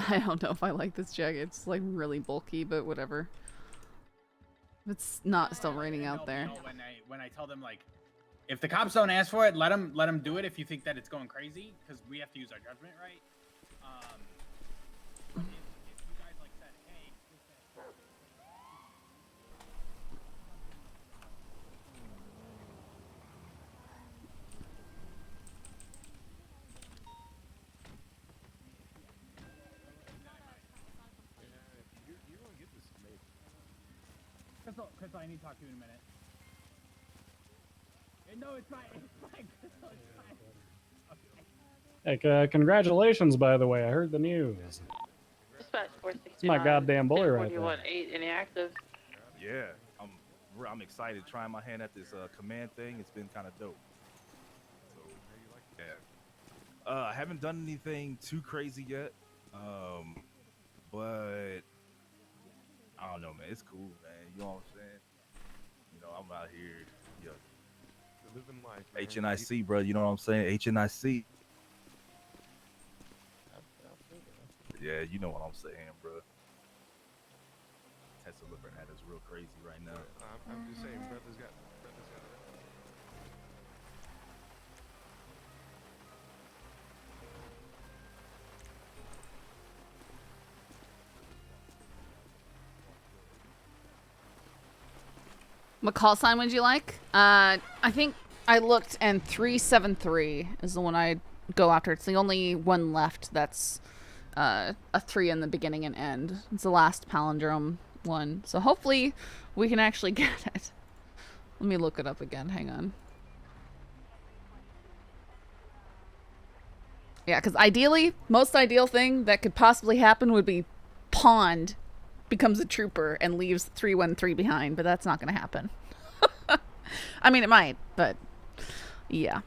I don't know if I like this jacket. It's like really bulky, but whatever. It's not still raining out there. When I tell them, like, if the cops don't ask for it, let them do it if you think that it's going crazy, because we have to use our judgment, right? If you guys like said, hey, Crystal, I need to talk to you in a minute. No, it's fine. It's fine, Crystal. It's fine. Hey, congratulations, by the way. I heard the news. It's my goddamn boy right there. 8 inactive. Yeah, I'm excited trying my hand at this command thing. It's been kind of dope. So, yeah. I haven't done anything too crazy yet, but I don't know, man. It's cool, man. You know what I'm saying? You know, I'm out here, yo. Living life. HNIC, bro. You know what I'm saying? HNIC. Yeah, you know what I'm saying, bro. Tesla looking at us real crazy right now. I'm just saying, brothers got. What call sign would you like? I think I looked, and 373 is the one I'd go after. It's the only one left that's a 3 in the beginning and end. It's the last palindrome one. So hopefully we can actually get it. Let me look it up again. Hang on. Yeah, because ideally, most ideal thing that could possibly happen would be Pond becomes a trooper and leaves 313 behind, but that's not going to happen. I mean, it might, but yeah.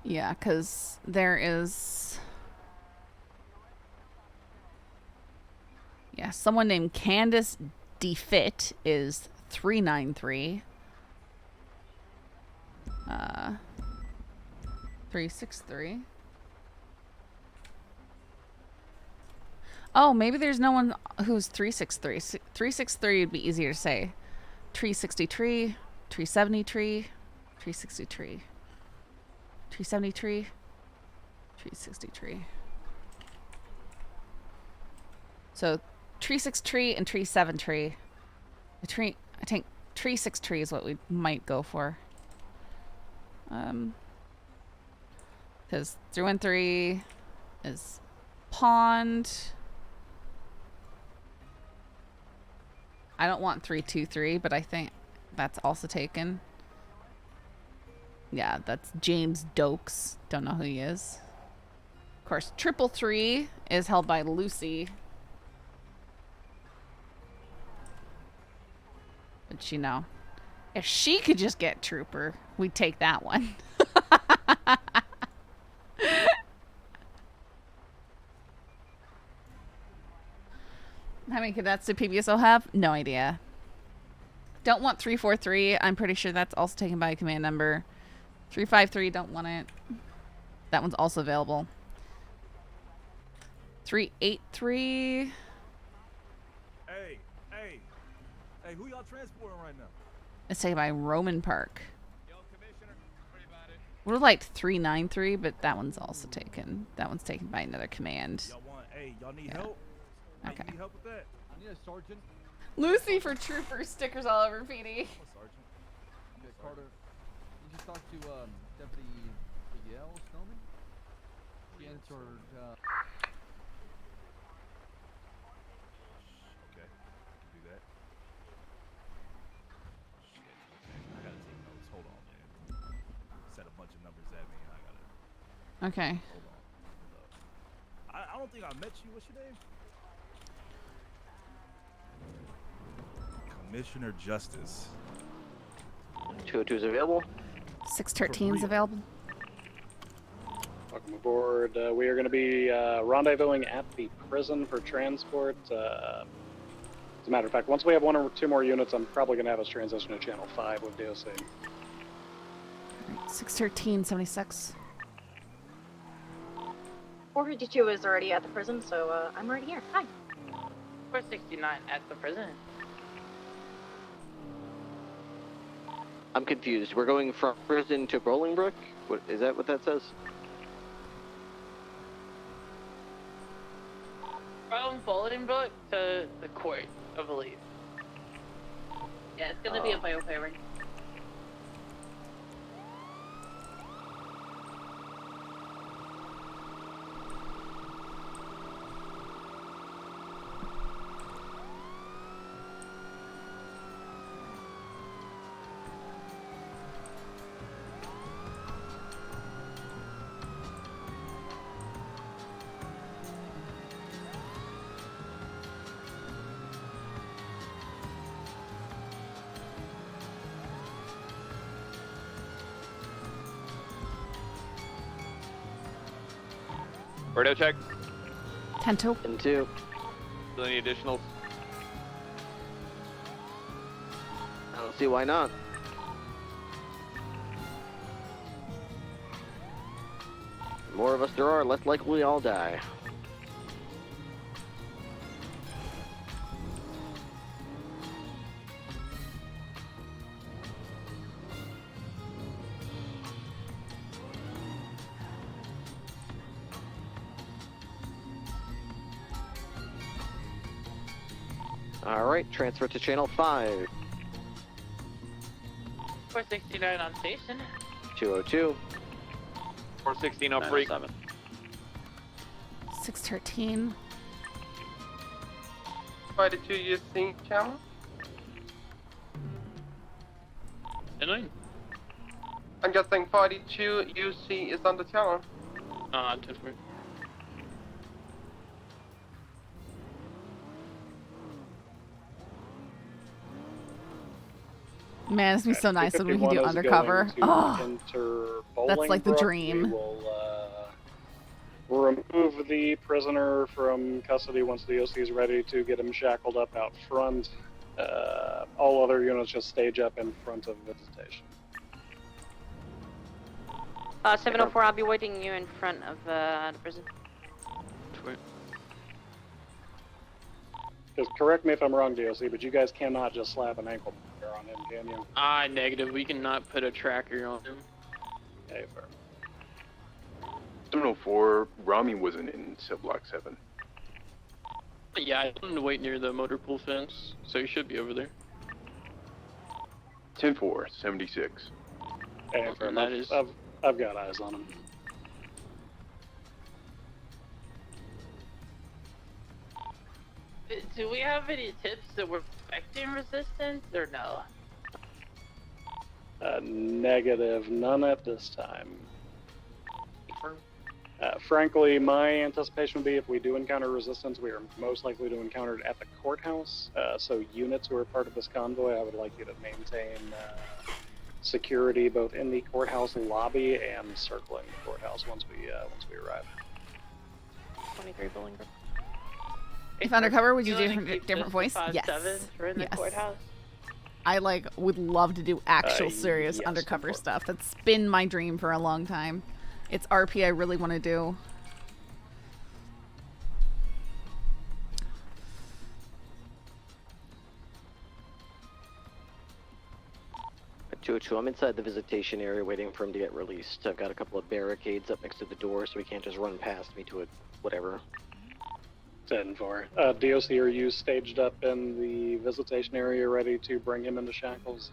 Yeah, because there is... Yeah, someone named Candace DeFit is 393. 363. Oh, maybe there's no one who's 363. 363 would be easier to say. 363, 373, 363. 373, 363. So, tree 6 tree and tree 7 tree. I think tree 6 tree is what we might go for. Because 313 is Pond. I don't want 323, but I think that's also taken. Yeah, that's James Dokes. Don't know who he is. Of course, 333 is held by Lucy. But you know, if she could just get Trooper, we'd take that one. How many cadets do PBSO have? No idea. Don't want 343. I'm pretty sure that's also taken by a command number. 353, don't want it. That one's also available. 383. Hey, who y'all transporting right now? It's taken by Roman Park. We're like 393, but that one's also taken. That one's taken by another command. Y'all need help? Okay. You need help with that? I need a sergeant. Lucy for Trooper stickers all over PD. Okay, Carter. You should talk to Deputy Miguel Snowman. She answered. Okay, do that. Shit, okay. I gotta take notes. Hold on, man. Said a bunch of numbers at me. I gotta. Okay. Hold on. I don't think I met you. What's your name? Commissioner Justice. 202 is available. 613 is available. Welcome aboard. We are going to be rendezvousing at the prison for transport. As a matter of fact, once we have one or two more units, I'm probably going to have us transition to Channel 5 with DOC. 613, 76. 452 is already at the prison, so I'm already here. Hi. 469 at the prison. I'm confused. We're going from prison to Bolingbrook? What is that? What that says? From Bolingbrook to the court, I believe. Yeah, it's gonna be a biofavoring. Birdo check. 10-2. 10-2. Still any additionals? I don't see why not. The more of us there are, less likely we all die. Alright, transfer to Channel 5. 469 on station. 202. 416 on freak. 613. 42 using channel. 9. I'm guessing 42 UC is on the channel. 10 Man, it's gonna be so nice when we can do undercover. Oh, that's like the dream. We will remove the prisoner from custody once the OC is ready to get him shackled up out front. All other units just stage up in front of visitation. 704, I'll be waiting you in front of the prison. Just correct me if I'm wrong, DOC, but you guys cannot just slap an ankle monitor on him, can you? Negative. We cannot put a tracker on him. Okay, fair. 704, Rami wasn't in cell block 7. Yeah, I told him to wait near the motor pool fence, so he should be over there. 10-4, 76. Okay, fair that enough. is... I've got eyes on him. Do we have any tips that we're expecting resistance or no? Negative, none at this time. Frankly, my anticipation would be if we do encounter resistance, we are most likely to encounter it at the courthouse. So units who are part of this convoy, I would like you to maintain security both in the courthouse lobby and circling the courthouse once we arrive. 23 Bowling Green. If undercover, would you do wanna keep different voice? Yes. 5-7 for in the courthouse? I would love to do actual serious yes, undercover stuff. That's been my dream for a long time. It's RP I really want to do. Choo-choo, I'm inside the visitation area waiting for him to get released. I've got a couple of barricades up next to the door so he can't just run past me to it, whatever. 10-4. DOC, are you staged up in the visitation area ready to bring him into shackles?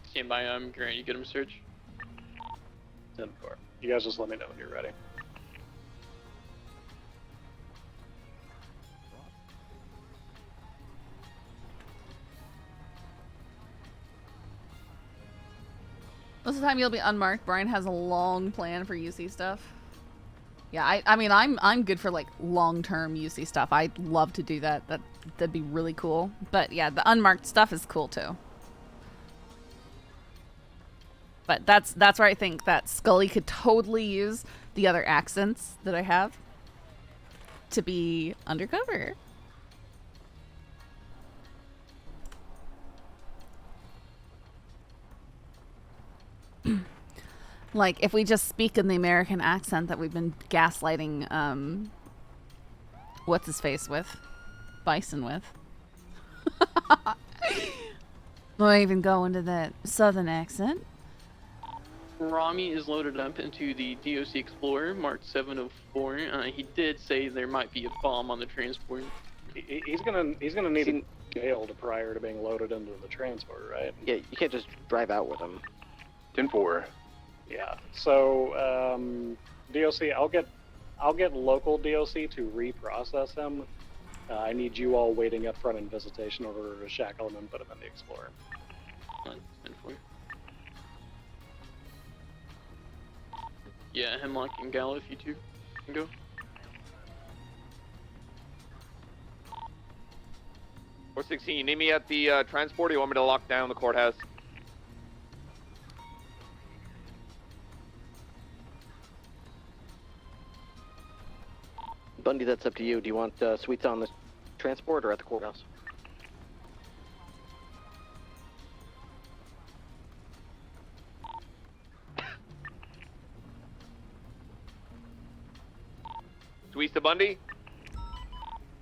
Stand by, Grant, you get him search. 10-4. You guys just let me know when you're ready. Most of the time you'll be unmarked. Brian has a long plan for UC stuff. Yeah, I mean, I'm good for like long-term UC stuff. I'd love to do that. That'd be really cool. But yeah, the unmarked stuff is cool too. But that's where I think that Scully could totally use the other accents that I have to be undercover. Like, if we just speak in the American accent that we've been gaslighting, what's-his-face with? Bison with. Don't even go into that southern accent. Rami is loaded up into the DOC Explorer, marked 704. He did say there might be a bomb on the transport. He's gonna need to jailed prior to being loaded into the transport, right? Yeah, you can't just drive out with him. 10-4. Yeah. So, DOC, I'll get local DOC to reprocess him. I need you all waiting up front in visitation in order to shackle him and put him in the Explorer. 10-4. Yeah, Hemlock and Gallo, if you two can go. $416, you need me at the transport, or you want me to lock down the courthouse? Bundy, that's up to you. Do you want suites on the transport or at the courthouse? Suites to Bundy?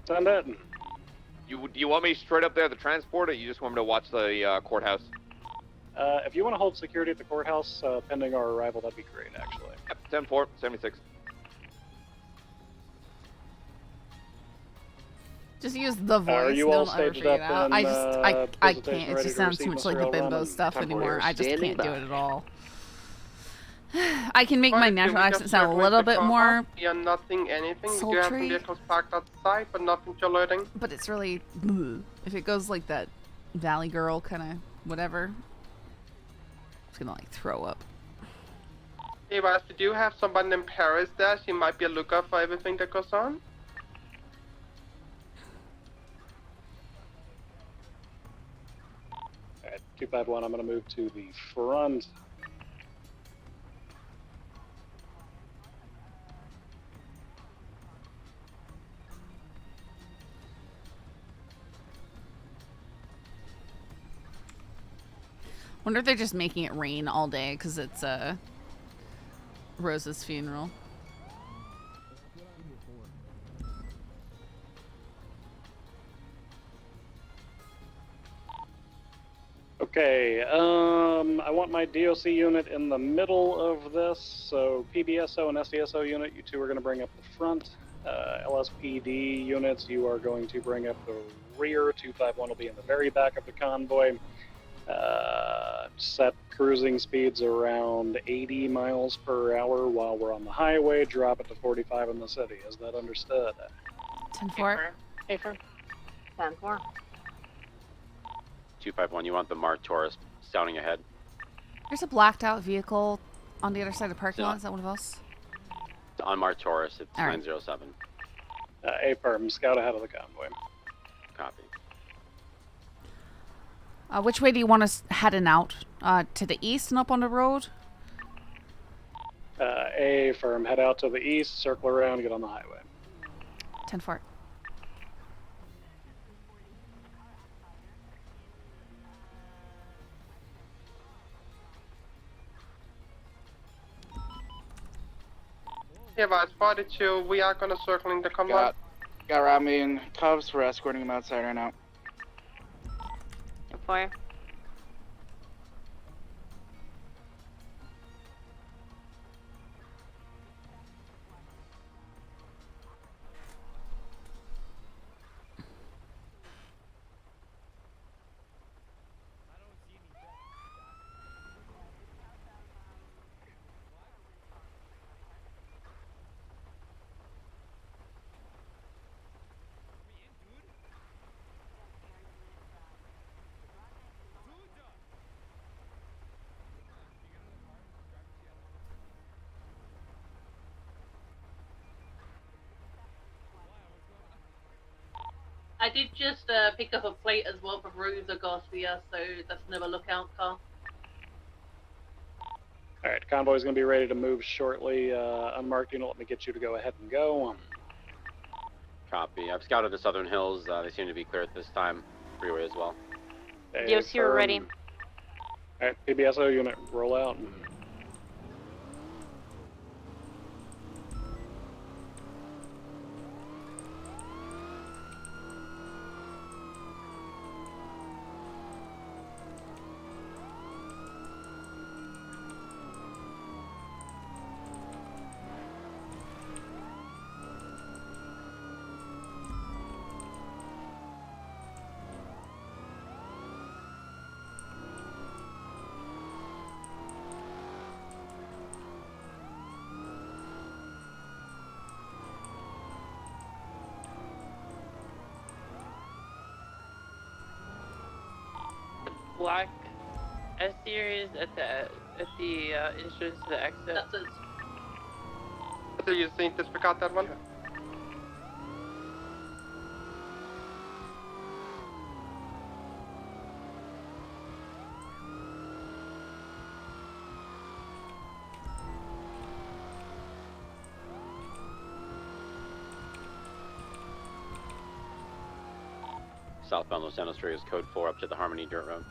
Send it. Do you want me straight up there at the transport, or you just want me to watch the courthouse? If you want to hold security at the courthouse, pending our arrival, that'd be great, actually. Yep, 10-4, 76. Just use the voice. Are you all They'll never staged figure it up out. in, I can't. It ready just to sounds too receive much like the Mr. bimbo Elrond? stuff anymore. I just standing can't do by. it at all. I can make my natural accent sound a little bit more Yeah, nothing, anything. We do have some sultry, vehicles parked outside, but nothing to loading. but it's really if it goes like that Valley Girl kind of whatever. It's gonna like throw up. Hey, guys, we do have someone in Paris there. She might be a lookout for everything that goes on. Alright, 251, I'm going to move to the front. Wonder if they're just making it rain all day because it's Rose's funeral. Okay, I want my DOC unit in the middle of this, so PBSO and SDSO unit, you two are going to bring up the front. LSPD units, you are going to bring up the rear. 251 will be in the very back of the convoy. Set cruising speeds around 80 miles per hour while we're on the highway. Drop it to 45 in the city. Is that understood? 10-4. Hey, firm. 10-4. 251, you want the marked Taurus sounding ahead? There's a blacked out vehicle on the other side of the parking lot. Is that one of us? Unmarked Taurus, it's All right. 907. A-firm, scout ahead of the convoy. Copy. Which way do you want us heading out? To the east and up on the road? A-firm, head out to the east, circle around, get on the highway. 10-4. Yeah, but I spotted you. We are gonna circling the convoy. Got Rami and Cubs. We're escorting him outside right now. Fire. I did just pick up a plate as well for Rosa Garcia, so that's another lookout car. Alright, convoy's gonna be ready to move shortly. Unmarked unit, let me get you to go ahead and go. Copy. I've scouted the southern hills. They seem to be clear at this time. Freeway as well. Yes, you're ready. Alright, PBSO unit, roll out. Black S-Series at the entrance to the exit. That's it. So you think this forgot that one? Southbound Los Angeles Street is code 4 up to the Harmony Dirt Road.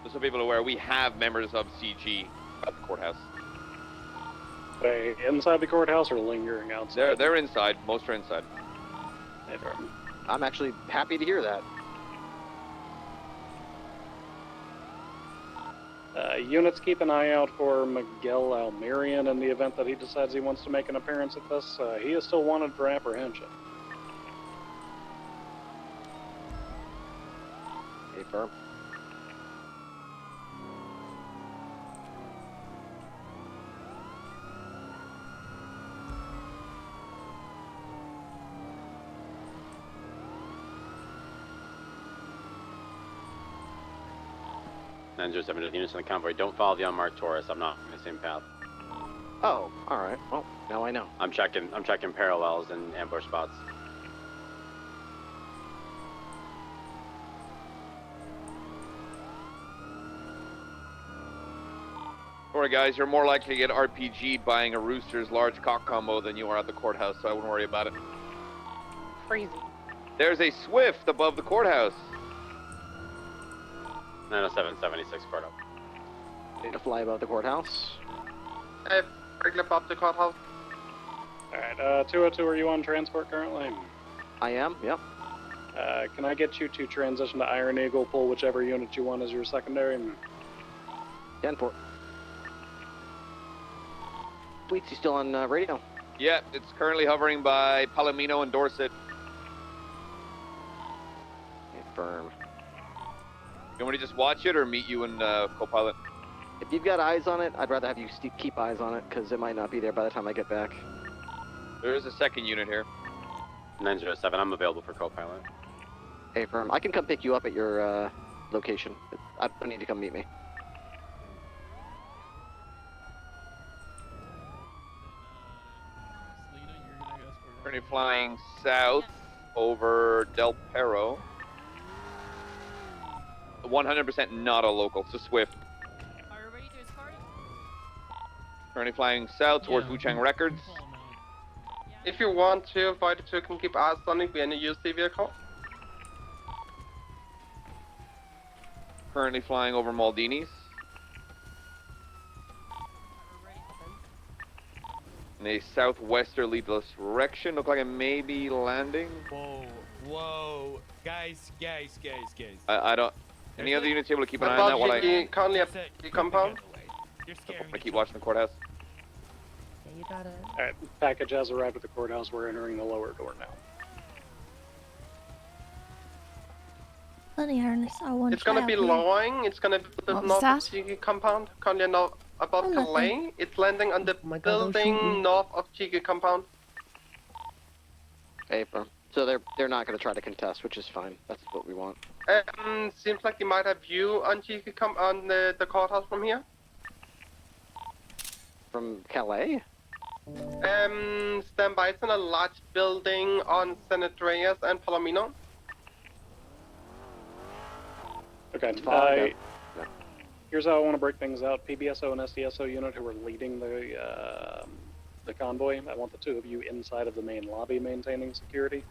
Just so people are aware, we have members of CG at the courthouse. They inside the courthouse or lingering outside? They're inside. Most are inside. I'm actually happy to hear that. Units, keep an eye out for Miguel Almerian in the event that he decides he wants to make an appearance at this. He is still wanted for apprehension. Hey, firm. Units in the convoy. Don't follow the unmarked Taurus. I'm not on the same path. Oh, all right. Well, now I know. I'm checking parallels and ambush spots. Alright guys, you're more likely to get RPG'd buying a Rooster's large cock combo than you are at the courthouse, so I wouldn't worry about it. Crazy. There's a Swift above the courthouse. 90776 Cordo. Need to fly above the courthouse. Hey, bring up the courthouse. Alright, 202, are you on transport currently? I am, yep. Can I get you to transition to Iron Eagle, pull whichever unit you want as your secondary? 10-4. Sweets, you still on radio? Yeah, it's currently hovering by Palomino and Dorset. Confirm. You want me to just watch it or meet you in co-pilot? If you've got eyes on it, I'd rather have you keep eyes on it, because it might not be there by the time I get back. There is a second unit here. 907, I'm available for co-pilot. Hey, firm. I can come pick you up at your location. I don't need to come meet me. Currently flying south over Del Perro. 100% not a local, it's a Swift. Currently flying south towards Wuchang Records. If you want to, Fighter 2 can keep eyes on it in a UC vehicle. Currently flying over Maldini's. In a southwesterly direction, look like it may be landing. Whoa, guys. I don't. Any other units able to keep an eye on that while I? Currently at the compound. I keep watching the courthouse. Yeah, you got it. Alright, package has arrived at the courthouse. We're entering the lower door now. Funny, I only saw one. It's gonna be lowering. It's gonna be the north of Chigi compound. Currently now above Calais. It's landing on the building north of Chigi compound. Hey, firm. So they're not going to try to contest, which is fine. That's what we want. Seems like you might have view on Chigi on the courthouse from here. From Calais? Stand by. It's in a large building on San Andreas and Palomino. Okay. Here's how I want to break things out. PBSO and SDSO unit who are leading the convoy. I want the two of you inside of the main lobby maintaining security.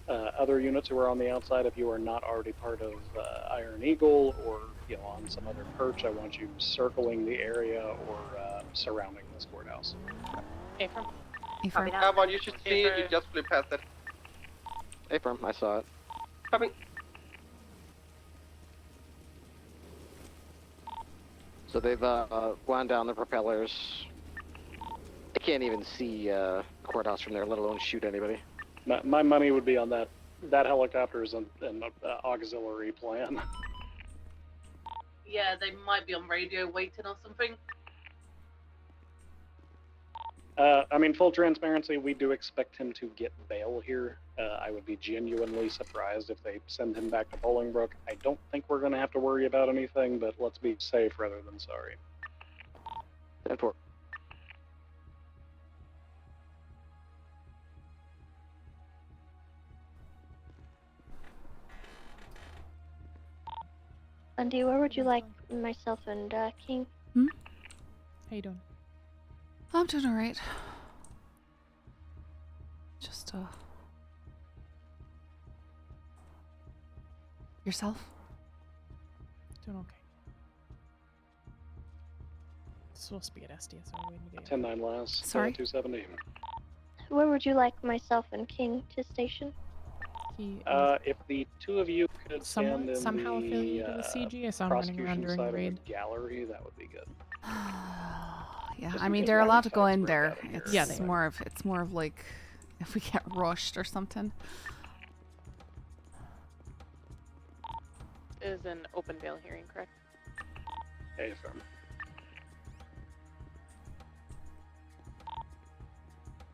Other units who are on the outside, if you are not already part of Iron Eagle or on some other perch, I want you circling the area or surrounding this courthouse. Affirm. Avon, you should see it. You just flew past it. Affirm, I saw it. Coming. So they've wound down the propellers. I can't even see the courthouse from there, let alone shoot anybody. My money would be on that. That helicopter is an auxiliary plan. Yeah, they might be on radio waiting or something. I mean, full transparency, we do expect him to get bail here. I would be genuinely surprised if they send him back to Bolingbrook. I don't think we're going to have to worry about anything, but let's be safe rather than sorry. 10-4. Andy, where would you like myself and King? How you doing? I'm doing alright. Just, yourself? Doing okay. Supposed to be at SDSO waiting to get 10-9 last. Sorry? 270. Where would you like myself and King to station? If the two of you could stand in somehow the affiliated with CG, I saw him running around prosecution during side the of raid. the gallery, that would be good. Yeah, Just I in mean case they're any allowed to go fights in break there. out in here. It's more of like if we get rushed or something. Is an open bail hearing, correct? Hey, firm.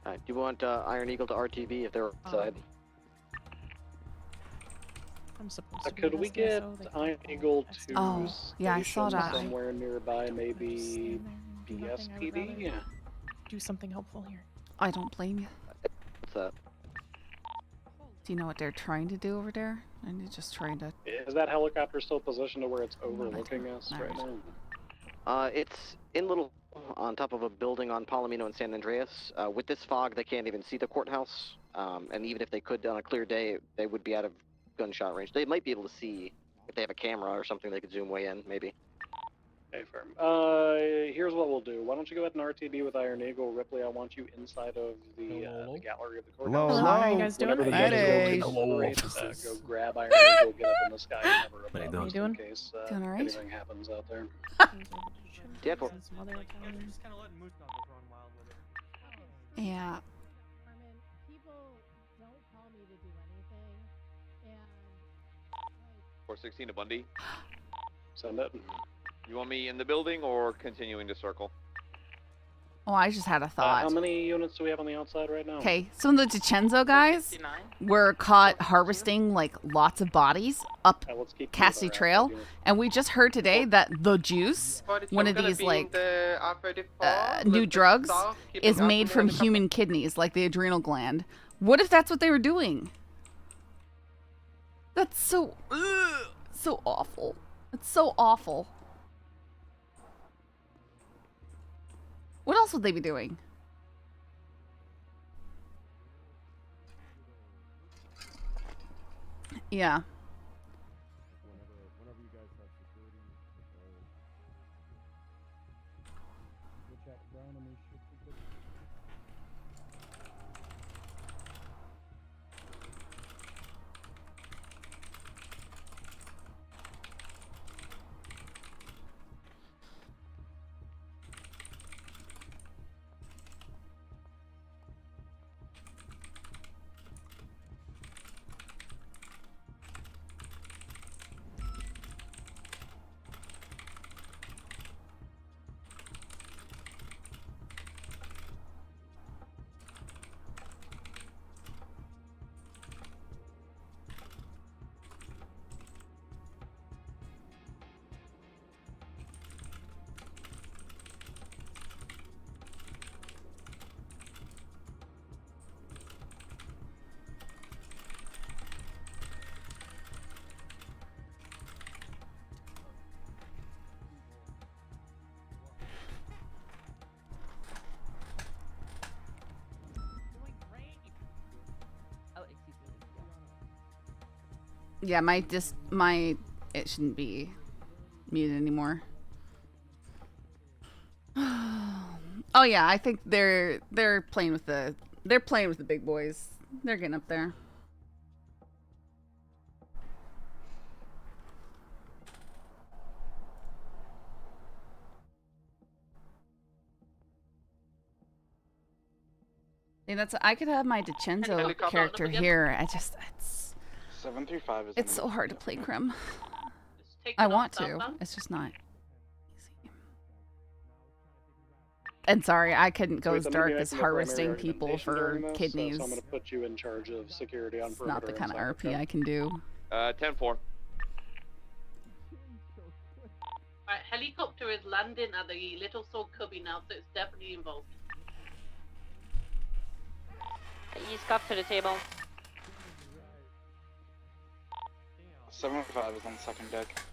Do you want Iron Eagle to RTV if they're outside? I'm supposed to be Could at we get SDSO, they Iron Eagle to Oh, yeah, I saw station that. somewhere nearby, maybe do nothing, I would BSPD? rather do something helpful here. I don't blame you. What's that? Do you know what they're trying to do over there? And they're just trying to. Is that helicopter still positioned to where it's overlooking us right now? It's in little on top of a building on Palomino and San Andreas. With this fog, they can't even see the courthouse. And even if they could on a clear day, they would be out of gunshot range. They might be able to see if they have a camera or something. They could zoom way in, maybe. Hey, firm. Here's what we'll do. Why don't you go ahead and RTB with Iron Eagle? Ripley, I want you inside of the gallery of the courthouse. Hello. How are you guys doing? Whenever the Hey. guns go Hello, straight, officers. go grab Iron Eagle, get up in the sky, and never How you above doing? just in case Doing all right? anything happens out there. Yeah, for Yeah. Carmen, people don't call me to do anything, and 416 to Bundy. Send it. You want me in the building or continuing to circle? Oh, I just had a thought. How many units do we have on the outside right now? Okay, some of the DiCenzo guys were caught harvesting like lots of bodies up Cassidy Trail, and we just heard today that the juice, one of these like new drugs, is made from human kidneys, like the adrenal gland. What if that's what they were doing? That's so so awful. It's so awful. What else would they be doing? Yeah. Whenever you guys have security, we'll chat Brown and we should be good. Yeah, it shouldn't be muted anymore. Oh yeah, I think they're playing with the big boys. They're getting up there. Yeah, I could have my DiCenzo character here. It's 735 is. It's so hard to play Crim. I want to. It's just not easy. And sorry, I couldn't go as dark as harvesting people for kidneys. So I'm going to put you in charge of security on perimeter. Not the kind of RP I can do. 10-4. Alright, helicopter is landing at the Little Sword Cubby now, so it's definitely involved. You scuff to the table. 705 is on the second deck.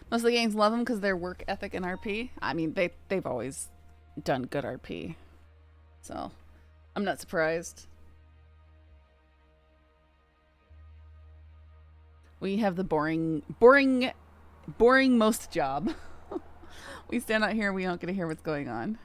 Most of the gangs love them because their work ethic and RP. I mean, they've always done good RP, so I'm not surprised. We have the boring most job. We stand out here, we don't get to hear what's going on.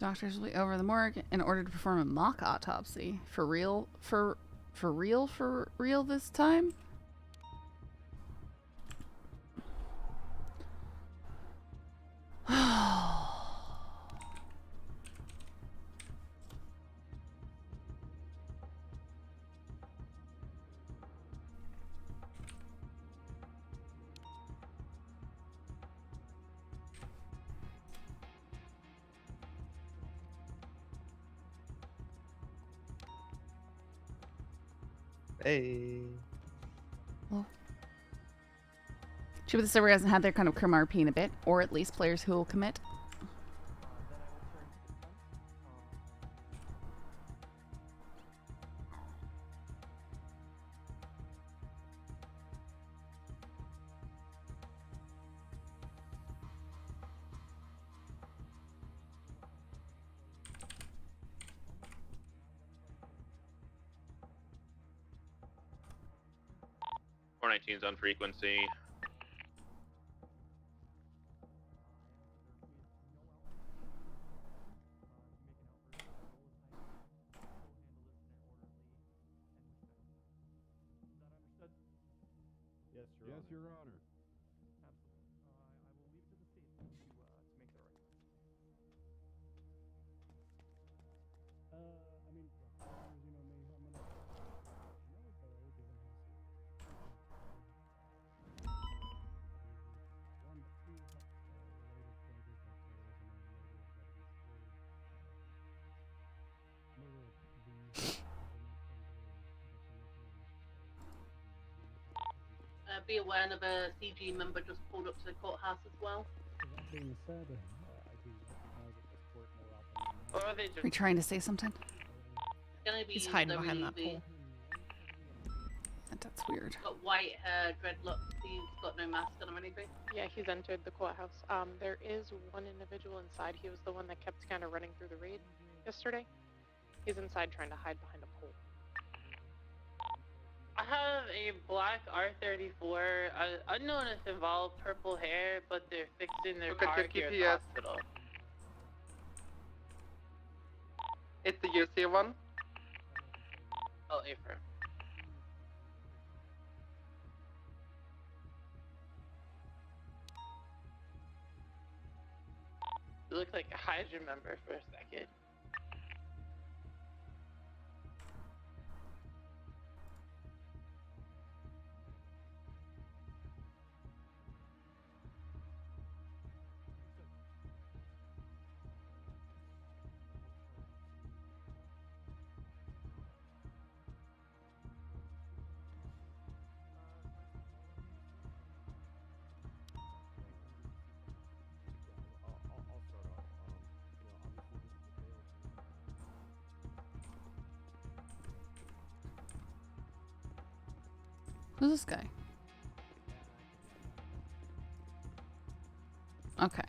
Doctors will be over the morgue in order to perform a mock autopsy. For real this time? Hey. Well, the server hasn't had their kind of Crim RP in a bit, or at least players who will commit. 419's on frequency. Yes, Your Honor. I mean, you know me, I'm gonna though, given how one, but two related charges of terrorism and murder of government murder of the Be aware another CG member just pulled up to the courthouse as well. That being said, I do recognize that this court more often than Or not. are they Are you trying to say something? It's gonna be He's hiding behind that WB. pole. That's weird. Got white hair, dreadlocks. He's got no mask on or anything. Yeah, he's entered the courthouse. There is one individual inside. He was the one that kept kind of running through the raid yesterday. He's inside trying to hide behind a pole. I have a black R34, unknown if involved, purple hair, but they're fixing their Look at car your here at the GPS. hospital. It's the UC one. Oh, April. You look like a Hydra member for a second. Who's this guy? Okay.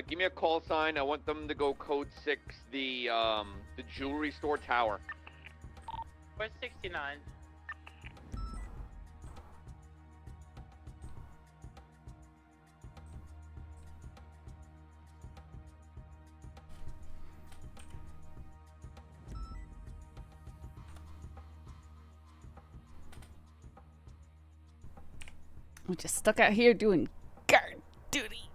Give me a call sign. I want them to go code 6, the jewelry store tower. 469. I'm just stuck out here doing guard duty.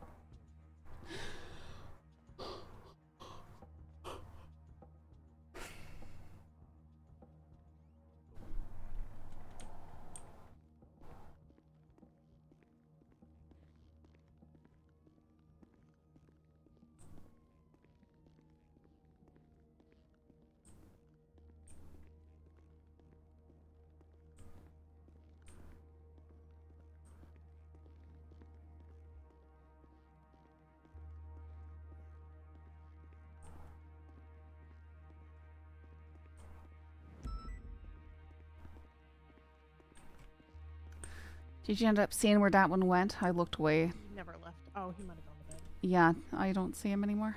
Did you end up seeing where that one went? I looked away. He never left. Oh, he might have gone to bed. Yeah, I don't see him anymore.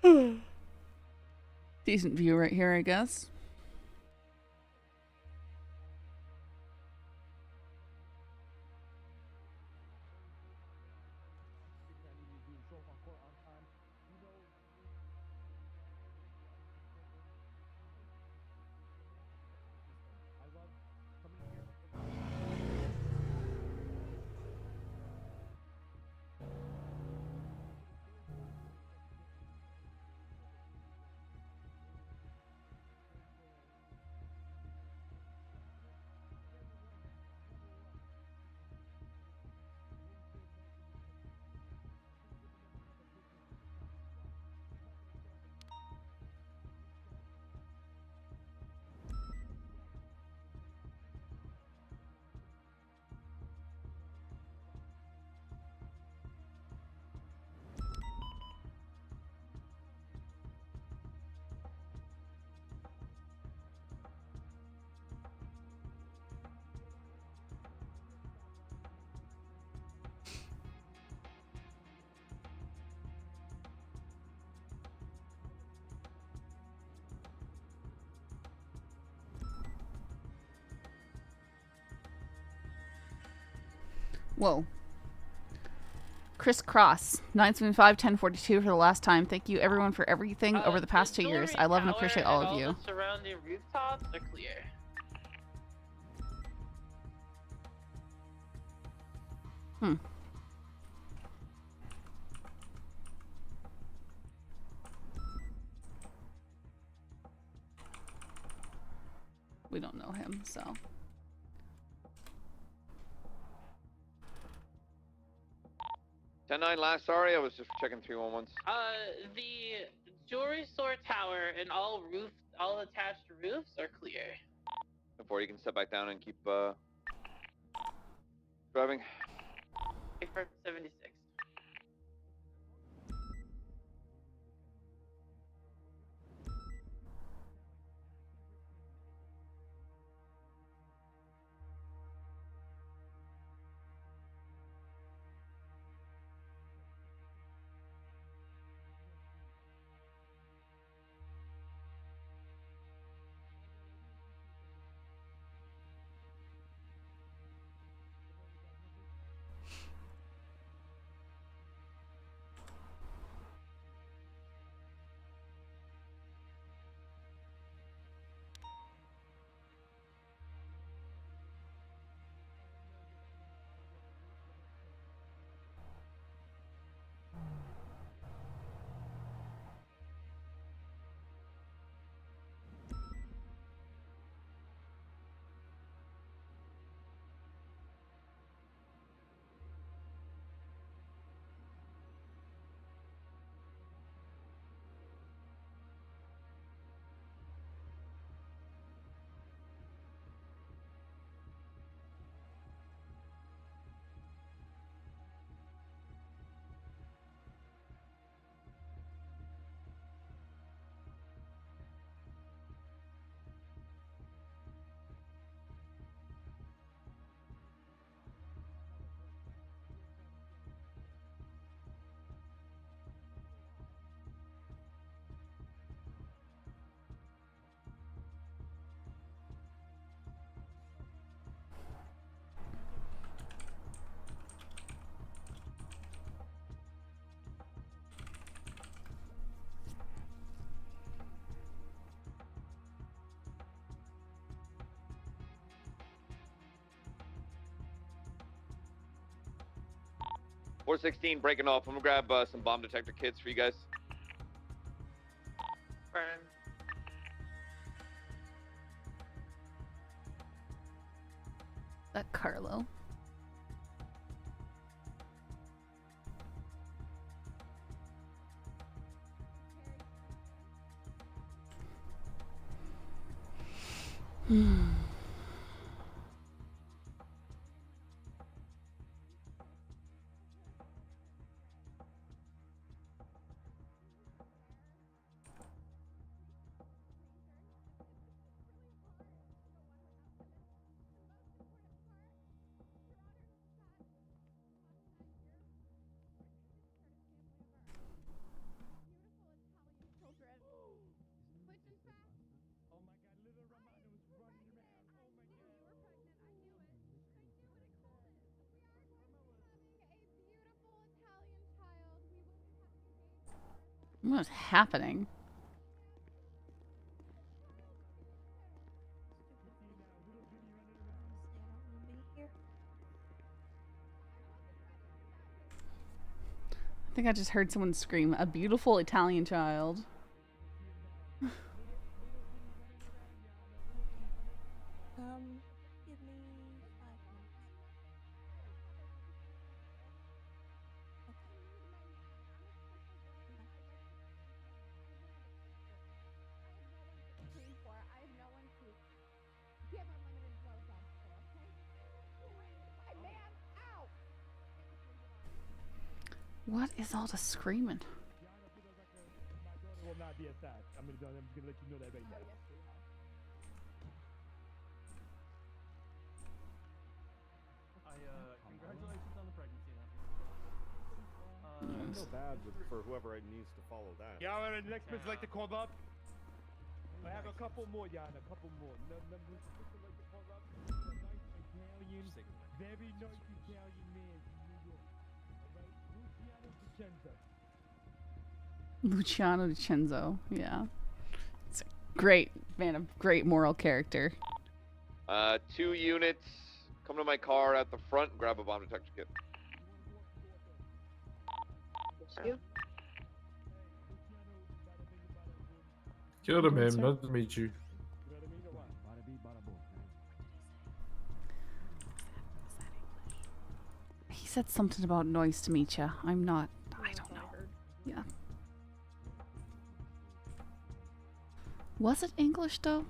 Okay. Decent view right here, I guess. Whoa. Chris Cross, 975-1042 for the last time. Thank you everyone for everything over the past 2 years. I love and appreciate all of you. All the surrounding rooftops are clear. Hmm. We don't know him, so. 10-9 last, sorry, I was just checking 311s. The jewelry store tower and all attached roofs are clear. Before you can step back down and keep driving. For 76. .416 breaking off. I'm gonna grab some bomb detector kits for you guys. Burn. That Carlo. What is happening? I think I just heard someone scream, "A beautiful Italian child." Give me 5 minutes. What is all the screaming? Will not be attacked. I'm gonna let you know that right now. Congratulations on the pregnancy. I feel bad for whoever needs to follow that. Y'all are the next bitch like to call up? I have a couple more, Jan. A couple more. No, like to call up. A nice Italian Very nice Italian man from New York. Alright? Luciano DiCenzo. Luciano DiCenzo, yeah. It's a great man, a great moral character. 2 units. Come to my car at the front. Grab a bomb detection kit. Kill the man. Nice to meet you. He said something about nice to meet you. I don't know. Yeah. Was it English though?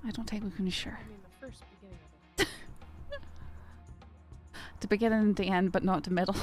I don't think we can be sure. I mean, the first beginning of it. The beginning and the end, but not the middle.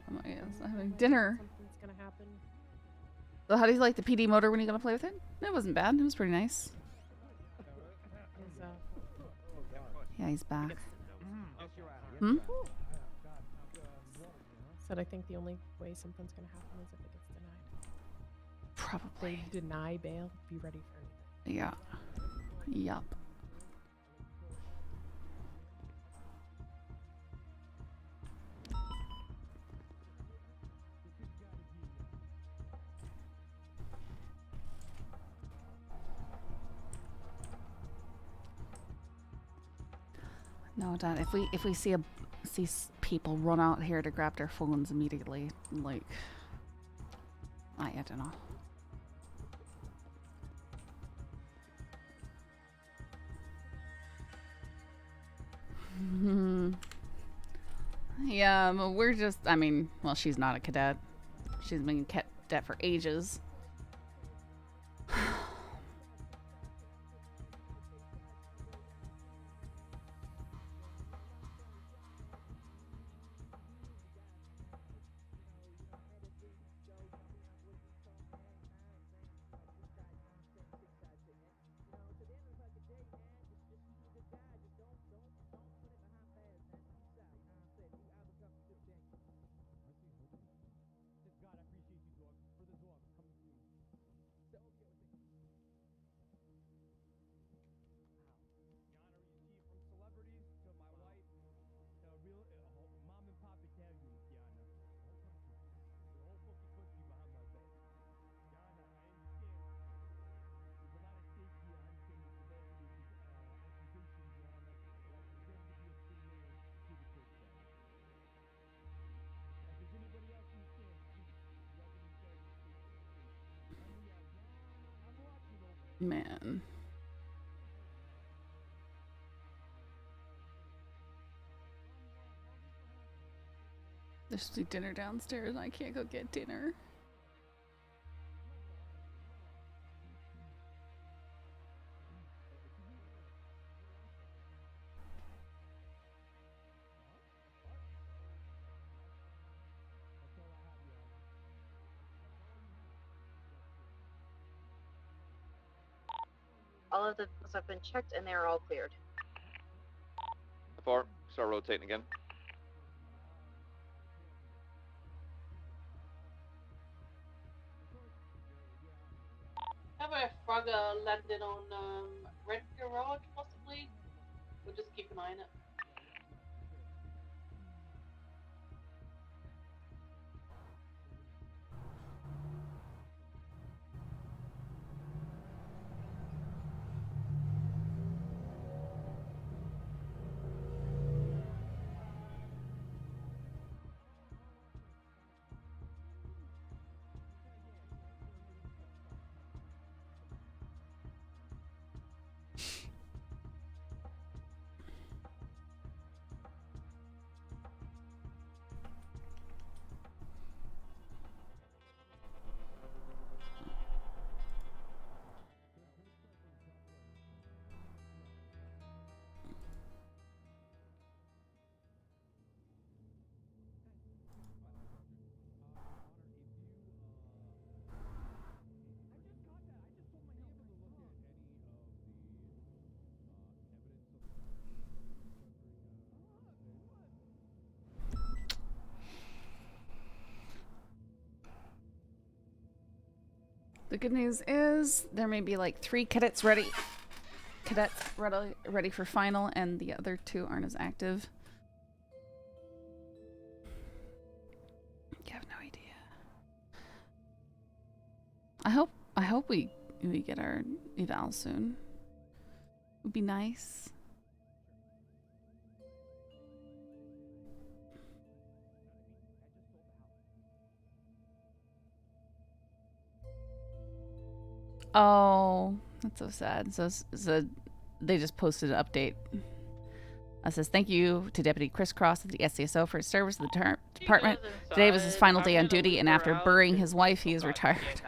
Oh my goodness, I'm having dinner. Something's gonna happen. So how do you like the PD motor when you gonna play with it? It wasn't bad. It was pretty nice. Is, Yeah, he's back. Hmm? Hmm? Said I think the only way something's gonna happen is if it gets denied. Probably. They deny bail. Be ready for anything. Yeah. Yup. No, Dad. If we see people run out here to grab their phones immediately, like, I don't know. Yeah, we're just. I mean, well, she's not a cadet. She's been a cadet for ages. Man. There's dinner downstairs and I can't go get dinner. All of the vehicles have been checked and they are all cleared. 4, start rotating again. Have a Frogger landed on Red Garage, possibly? We'll just keep an eye on it. The good news is there may be like 3 cadets ready for final, and the other 2 aren't as active. You have no idea. I hope we get our eval soon. Would be nice. Oh, that's so sad. So they just posted an update. It says, thank you to Deputy Crisscross of the SCSO for his service to the department. Today was his final day on duty, and after burying his wife, he is retired.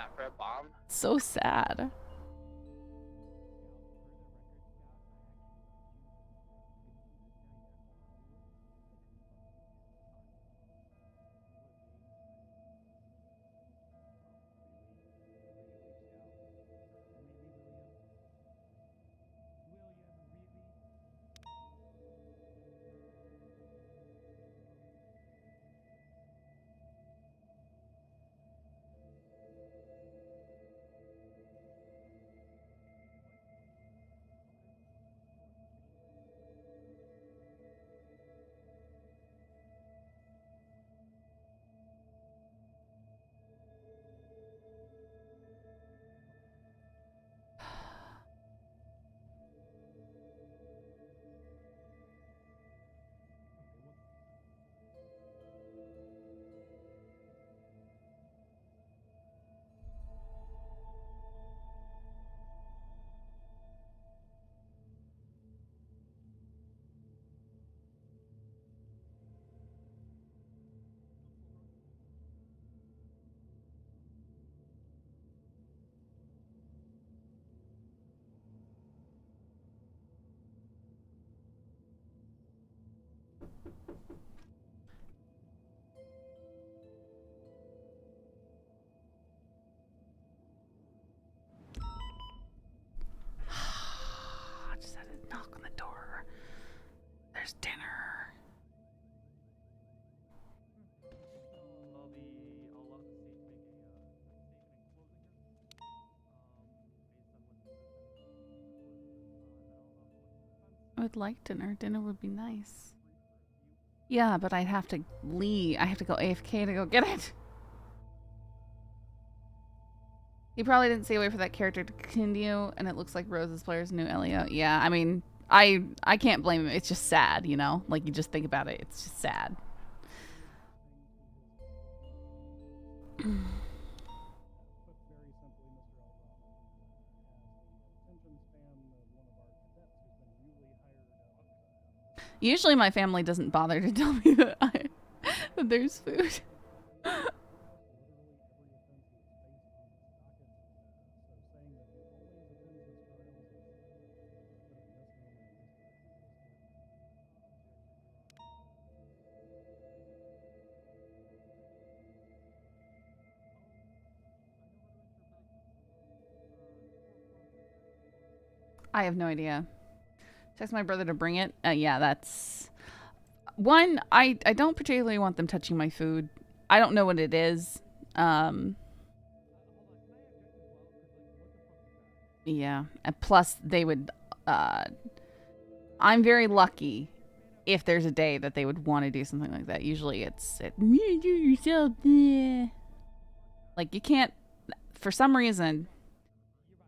So sad. I just had to knock on the door. There's dinner. I would like dinner. Dinner would be nice. Yeah, but I'd have to leave. I have to go AFK to go get it. He probably didn't stay away for that character to continue, and it looks like Rose's player's new Elio. Yeah, I mean, I can't blame him. It's just sad, you know? Like, you just think about it. It's just sad. Usually my family doesn't bother to tell me that, that there's food. I have no idea. Text my brother to bring it. Yeah, that's... One, I don't particularly want them touching my food. I don't know what it is. Yeah. And plus, they would... I'm very lucky if there's a day that they would want to do something like that. Usually it's... You do yourself. Yeah. Like, you can't... For some reason...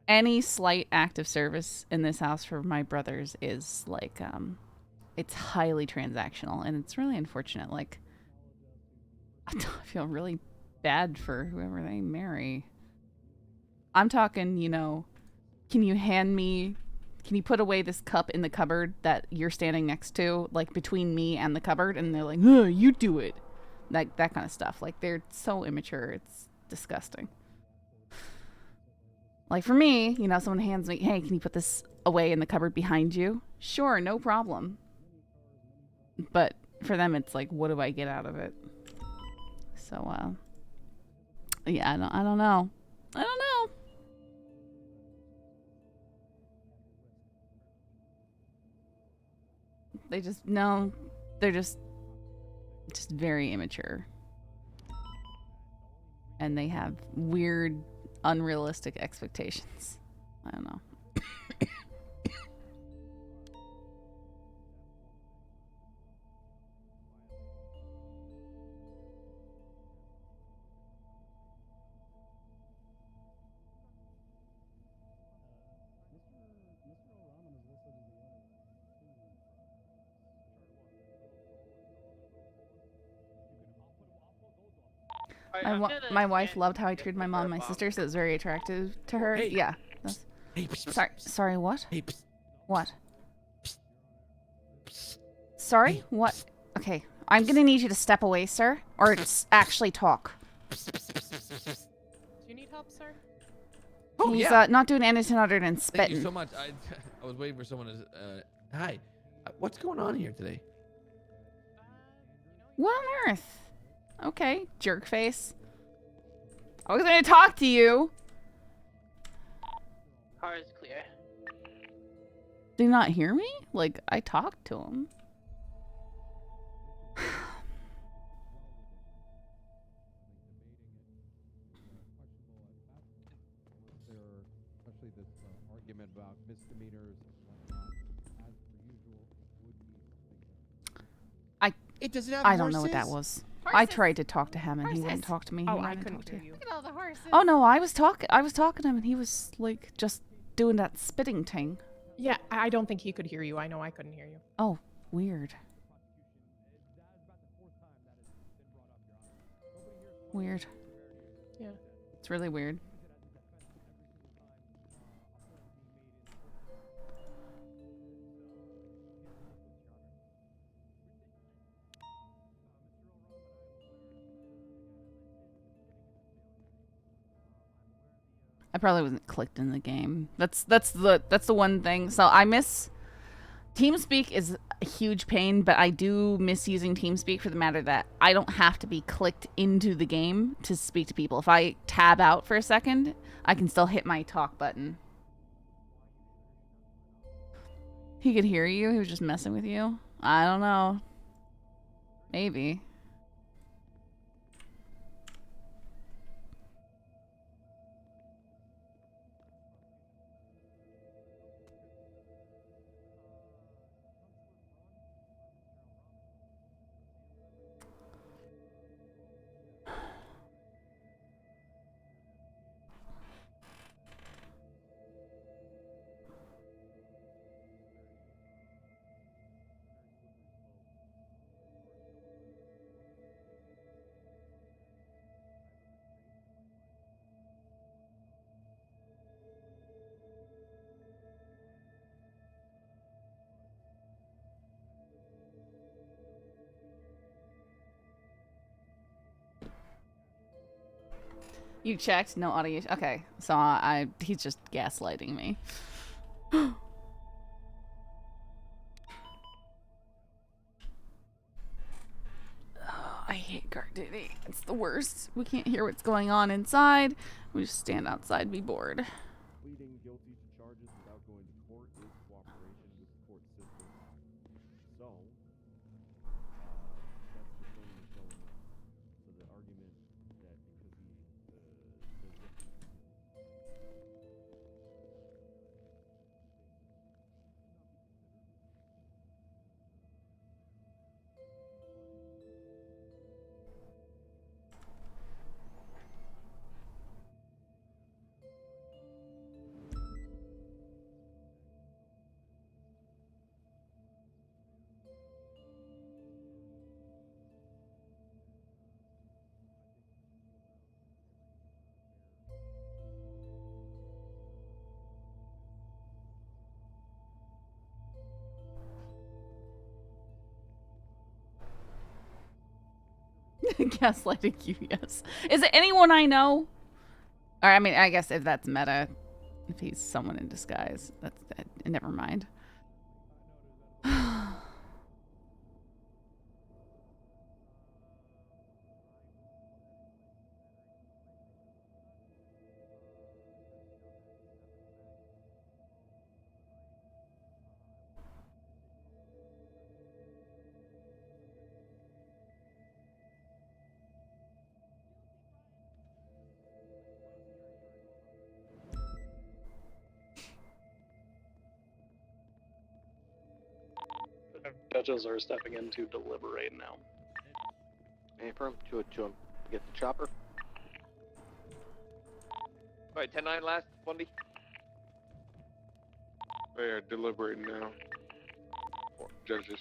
Any slight act of service in this house for my brothers is like, it's highly transactional, and it's really unfortunate. Like, I feel really bad for whoever they marry. I'm talking, you know, can you put away this cup in the cupboard that you're standing next to, like between me and the cupboard? And they're like, oh, you do it. Like, that kind of stuff. Like, they're so immature. It's disgusting. Like, for me, you know, someone hands me, hey, can you put this away in the cupboard behind you? Sure, no problem. But for them, it's like, what do I get out of it? So, yeah, I don't know. I don't know. They just, no, they're just very immature. And they have weird, unrealistic expectations. I don't know. My wife loved how I treated my mom and my sister, so it was very attractive to her. Hey. Yeah. Hey, Sorry, what? Hey, What? Sorry? What? Okay, I'm gonna need you to step away, sir, or actually talk. Do you need help, sir? Oh, He's yeah. not doing anything other than spitting. Thank you so much. I was waiting for someone to. Hi. What's going on here today? What on earth? Okay, jerk face. I was gonna talk to you. Car is clear. Do you not hear me? Like, I talked to him. Especially this argument about misdemeanors and whatnot, as per usual, would be It doesn't have I don't know what that was. I tried to talk to him and he wouldn't talk to me. Oh, He I wouldn't couldn't talk to hear you. you. Look at all the horses. Oh no, I was talking to him and he was like just doing that spitting thing. Yeah, I don't think he could hear you. I know I couldn't hear you. Oh, weird. Weird. Yeah. It's really weird. I probably wasn't clicked in the game. That's the one thing. So I miss TeamSpeak is a huge pain, but I do miss using TeamSpeak for the matter that I don't have to be clicked into the game to speak to people. If I tab out for a second, I can still hit my talk button. He could hear you. He was just messing with you. I don't know. Maybe. You checked? No audio. Okay, so he's just gaslighting me. Oh, I hate guard duty. It's the worst. We can't hear what's going on inside. We just stand outside and be bored. Pleading guilty to charges without going to court is cooperation with the court system. So, that's the thing that's going on. So the argument that because he, Gaslighting you, yes. Is it anyone I know? Or I mean, I guess if that's meta, if he's someone in disguise, that's never mind. Judges are stepping in to deliberate now. Affirm. To get the chopper. Alright, 10-9 last, Bundy. They are deliberating now. Judges.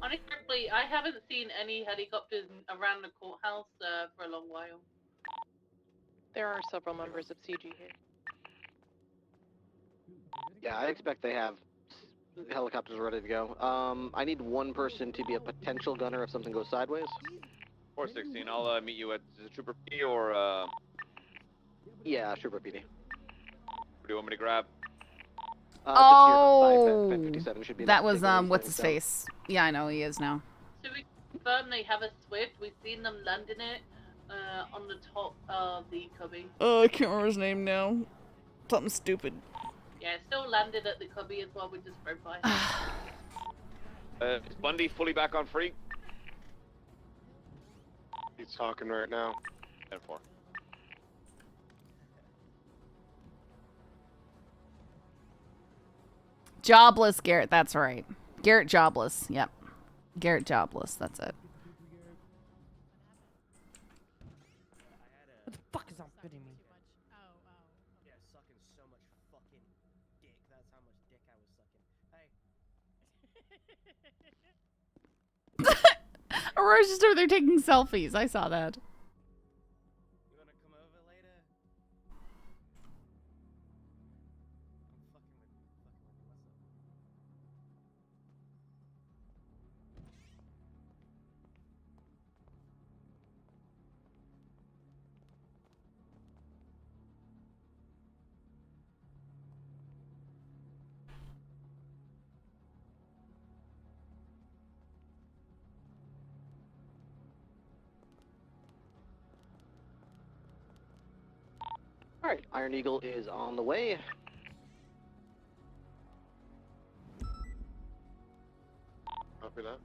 Honestly, I haven't seen any helicopters around the courthouse for a long while. There are several members of CG here. Yeah, I expect they have helicopters ready to go. I need one person to be a potential gunner if something goes sideways. 416, I'll meet you at Trooper P or Yeah, Trooper PD. What do you want me to grab? Oh, 557 should be that enough was to take what's these his things face? Yeah, I know he is now. So we confirm they have a Swift. We've seen them landing it on the top of the cubby. Oh, I can't remember his name now. Something stupid. Yeah, it's still landed at the cubby as well. We just rode by. Is Bundy fully back on free? He's talking right now. 10-4. Jobless Garrett, that's right. Garrett Jobless, yep. Garrett Jobless, that's it. What the fuck is outfitting me? Yeah, sucking so much fucking dick. That's how much dick I was sucking. Hey. Aurora's just over there taking selfies. I saw that. You wanna come over later? I'm fucking with you. What's up? Alright, Iron Eagle is on the way. Copy that.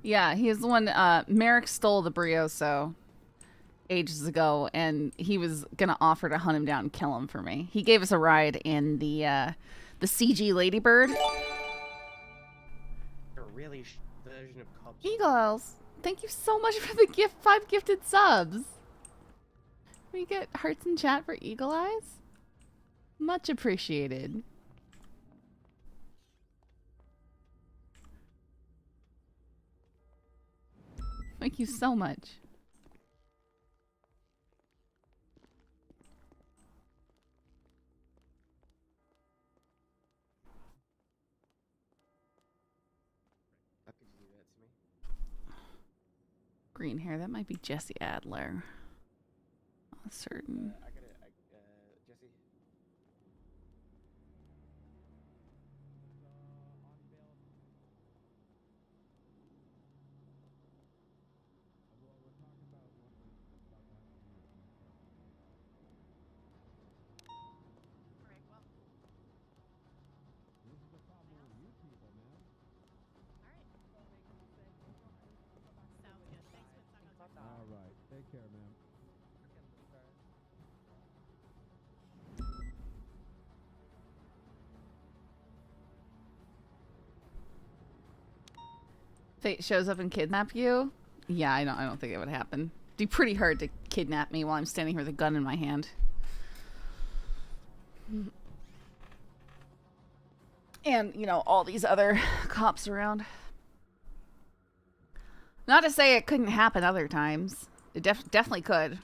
Yeah, he is the one, Merrick stole the Brioso ages ago, and he was gonna offer to hunt him down and kill him for me. He gave us a ride in the CG Ladybird. A really version of cops. Eagles, thank you so much for the 5 gifted subs. We get hearts in chat for Eagle Eyes. Much appreciated. Thank you so much. How could you do that to me? Green hair, that might be Jesse Adler. Not certain. I gotta, Jesse. All right. Take care, man. Fate shows up and kidnap you? Yeah, I don't think it would happen. It'd be pretty hard to kidnap me while I'm standing here with a gun in my hand. And, you know, all these other cops around. Not to say it couldn't happen other times. It definitely could.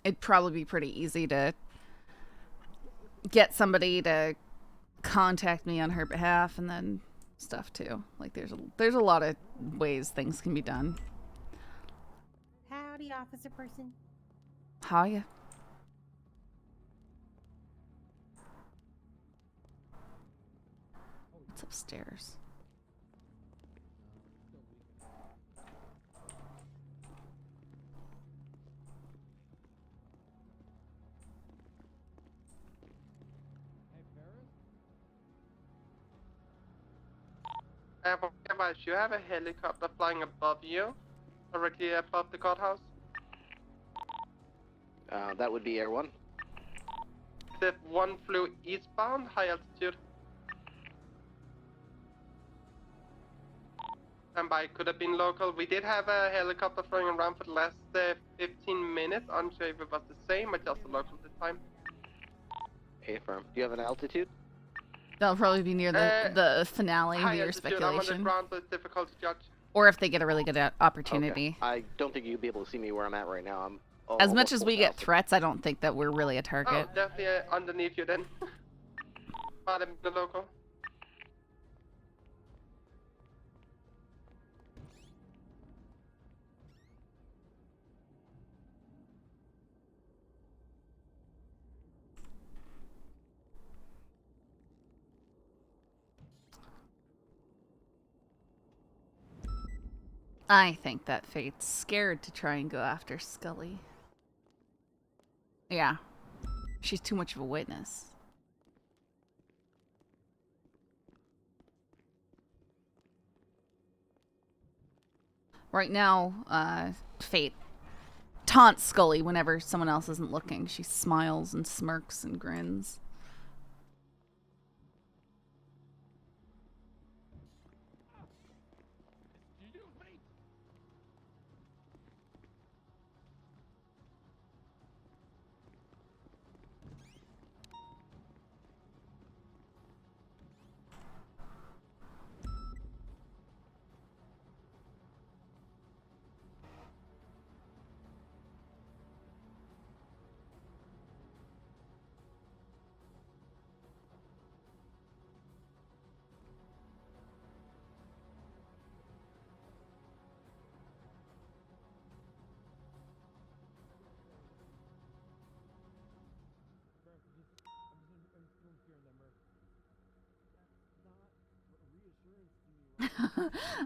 It'd probably be pretty easy to get somebody to contact me on her behalf and then stuff too. Like there's a lot of ways things can be done. Howdy, officer person. How ya? What's upstairs? You have a helicopter flying above you, directly above the courthouse. That would be Air 1. The one flew eastbound, high altitude. And by could have been local. We did have a helicopter flying around for the last 15 minutes. Unsure if it was the same, but just a local this time. A firm. Do you have an altitude? That'll probably be near the finale of your speculation. Ground, so it's difficult to judge. Or if they get a really good opportunity. Okay. I don't think you'd be able to see me where I'm at right now. I'm as much as we get threats, I don't think that we're really a target. Oh, definitely underneath you then. Bottom the local. I think that Fate's scared to try and go after Scully. Yeah. She's too much of a witness. Right now, Fate taunts Scully whenever someone else isn't looking. She smiles and smirks and grins.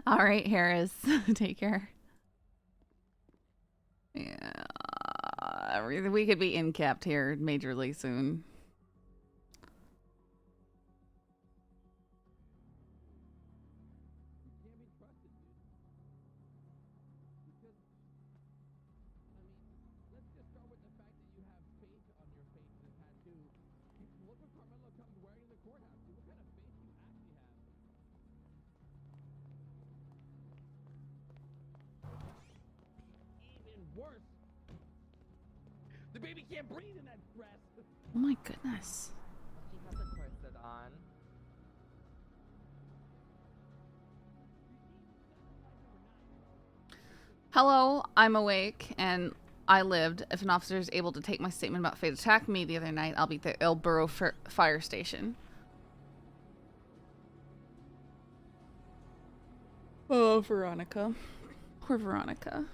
All right, Harris. Take care. Yeah. We could be in-capped here majorly soon. The baby can't breathe in that dress. Oh my goodness. She has a corset on. Hello, I'm awake, and I lived. If an officer is able to take my statement about Fate attacking me the other night, I'll be at the Ilboro fire station. Oh, Veronica. Poor Veronica.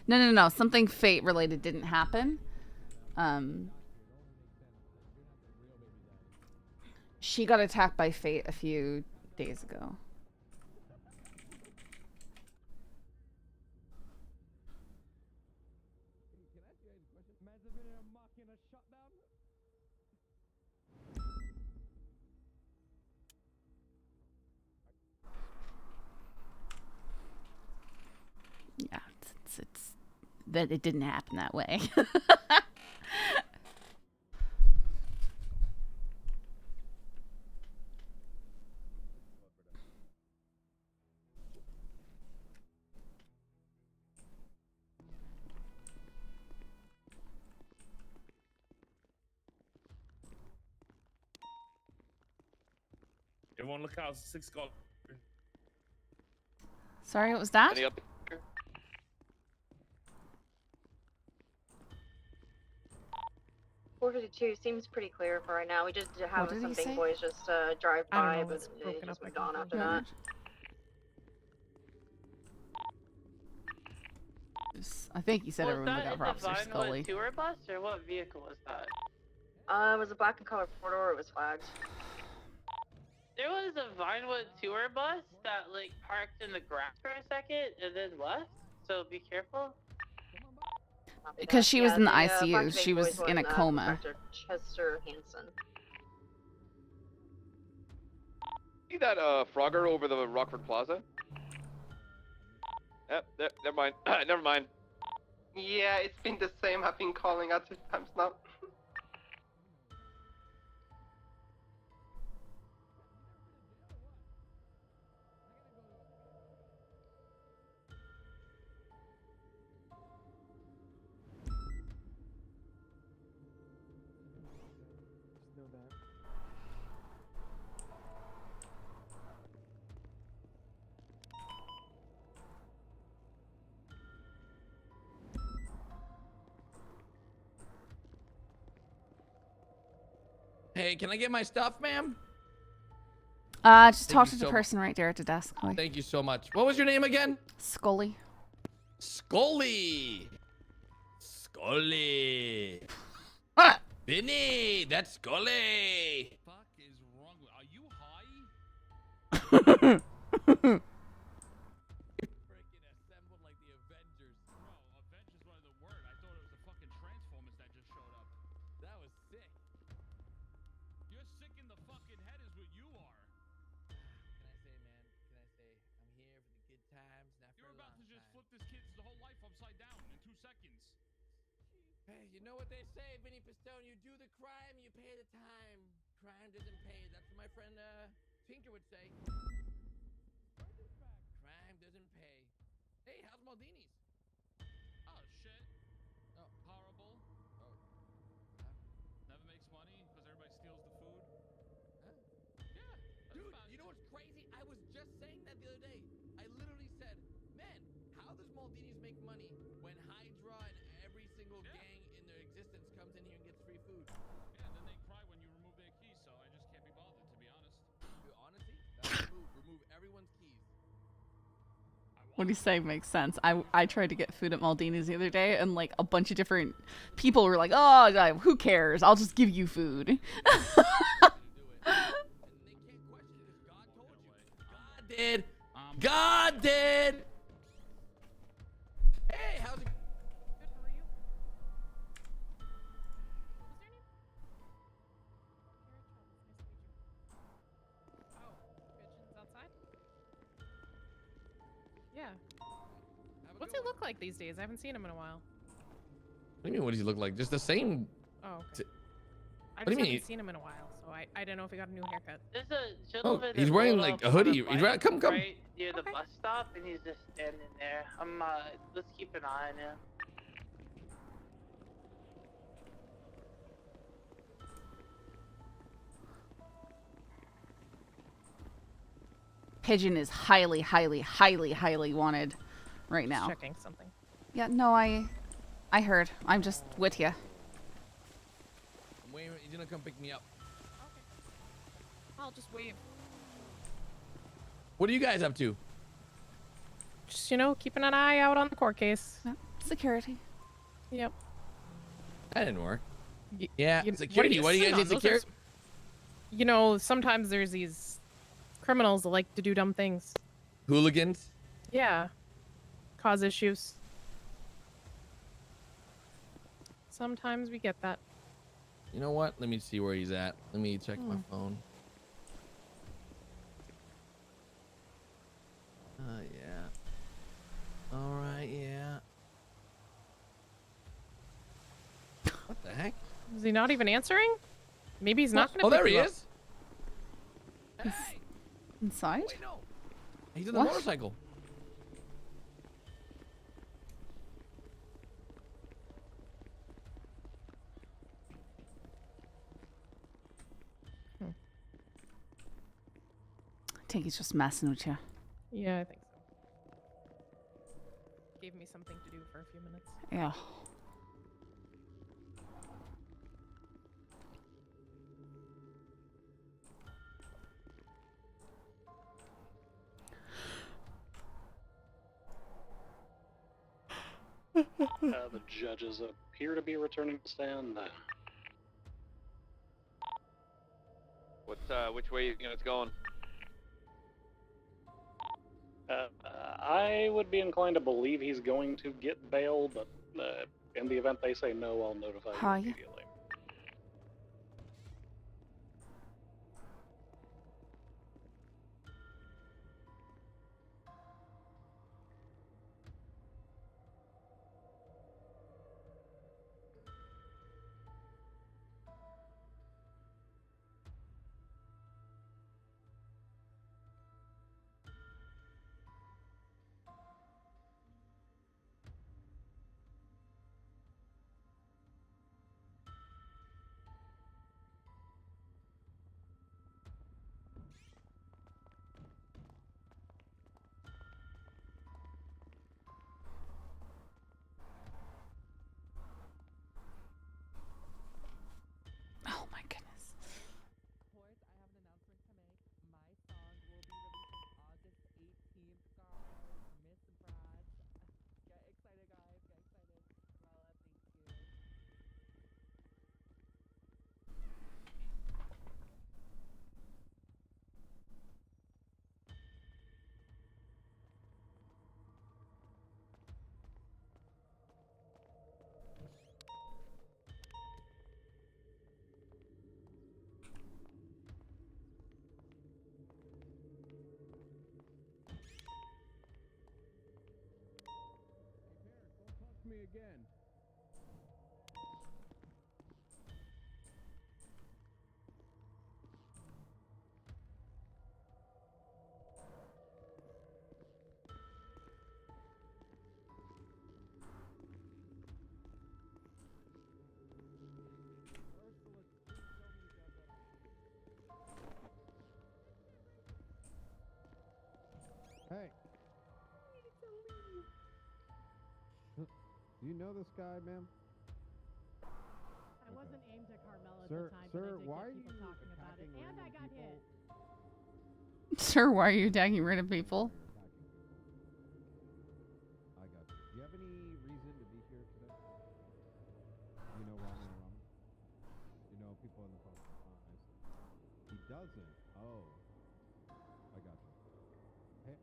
No. Something Fate related didn't happen. She got attacked by Fate a few days ago. Yeah, it's that it didn't happen that way. Everyone look out, 6 Scully. Sorry, what was that? Any up? 452 seems pretty clear for right now. We just have did he some say? big boys just drive I don't by, know, but it's they broken just up moved again. on after that. I think he said Was everyone look that out for a Officer Divinewood Scully. tour bus, or what vehicle was that? It was a black and colored four-door. It was flagged. There was a Vinewood tour bus that like parked in the grass for a second and then left. So be careful. Because she was in the black ICU. big She was boys in a one, coma. Dr. Chester Hansen. See that Frogger over the Rockford Plaza? Yep, never mind. Never mind. Yeah, it's been the same. I've been calling out 2 times now. Hey, can I get my stuff, ma'am? Just Thank talk you to the so person right there at the desk. Like, Thank you so much. What was your name again? Scully. Scully. Scully. Vinny, that's Scully. Fuck is wrong with? Are you high? Freaking assembled like the Avengers. Bro, Avengers one of the word. I thought it was the fucking Transformers that just showed up. That was sick. You're sick in the fucking head is what you are. Can I say, man? Can I say I'm here for the good times, not for You're a about long to just time. flip this kid's whole life upside down in 2 seconds. Hey, you know what they say, Vinny Pistone? You do the crime, you pay the time. Crime doesn't pay. That's what my friend Tinker would say. Crime doesn't pay. Hey, how's Maldini's? Oh shit. Oh. Horrible. Oh. Never makes money because everybody steals the food. Huh? Yeah. Dude, you know what's crazy? I was just saying that the other day. I literally said, man, how does Maldini's make money when Hydra and every single gang in their existence comes in here and gets free food? Yeah, and then they cry when you remove their keys, so I just can't be bothered, to be honest. Dude, honestly, that's the move. Remove everyone's keys. What he's saying makes sense. I tried to get food at Maldini's the other day, and like a bunch of different people were like, "Oh, who cares? I'll just give you food." God did. God did. Hey, how's it? Good, how are you? What's your name? Carrot Chop, it's nice to meet you. Oh, Pigeon's outside? Yeah. What's he look like these days? I haven't seen him in a while. What do you mean, what does he look like? Just the same. Oh, okay. I What do just you mean? haven't seen him in a while. so I didn't know if he got a new haircut. There's a Oh, gentleman he's that wearing rolled like up a on hoodie. He's right. Come. right near the bus stop, and he's just standing there. Let's keep an eye on him. Pigeon is highly, highly, highly, highly wanted right now. Checking something. Yeah, no, I heard. I'm just with you. I'm waiting. He's gonna come pick me up. I'll just wave. What are you guys up to? Just, you know, keeping an eye out on the court case. Security. Yep. That didn't work. Yeah, You- security. What do you guys need Those are security? You know, sometimes there's these criminals that like to do dumb things. Hooligans. Yeah. Cause issues. Sometimes we get that. You know what? Let me see where he's at. Let me check my phone. Yeah. All right, yeah. What the heck? Is he not even answering? Maybe he's not gonna Oh, there pick he you up. is. Inside? Wait, no. He's on the What? motorcycle. I think he's just messing with you. Yeah, I think so. Gave me something to do for a few minutes. Yeah. The judges appear to be returning to stand. Which way units going? I would be inclined to believe he's going to get bail, but in the event they say no, I'll notify you immediately. Oh my goodness. Court, I have an announcement to make. My song will be releasing August 18th, guys. Miss Brad. Get excited, guys. Get excited. Well, thank you. Touch me again. Hey. Do you know this guy, ma'am? I wasn't aimed at Carmel at Sir, the time, sir, but I did why get are people you talking about it, attacking and I got random hit. Sir, why are you attacking rid of people? I got you. Do you have any reason to be here today? You know Ramen and Ramen? You know people in the phone? I see. He doesn't. Oh. I got you. Hey,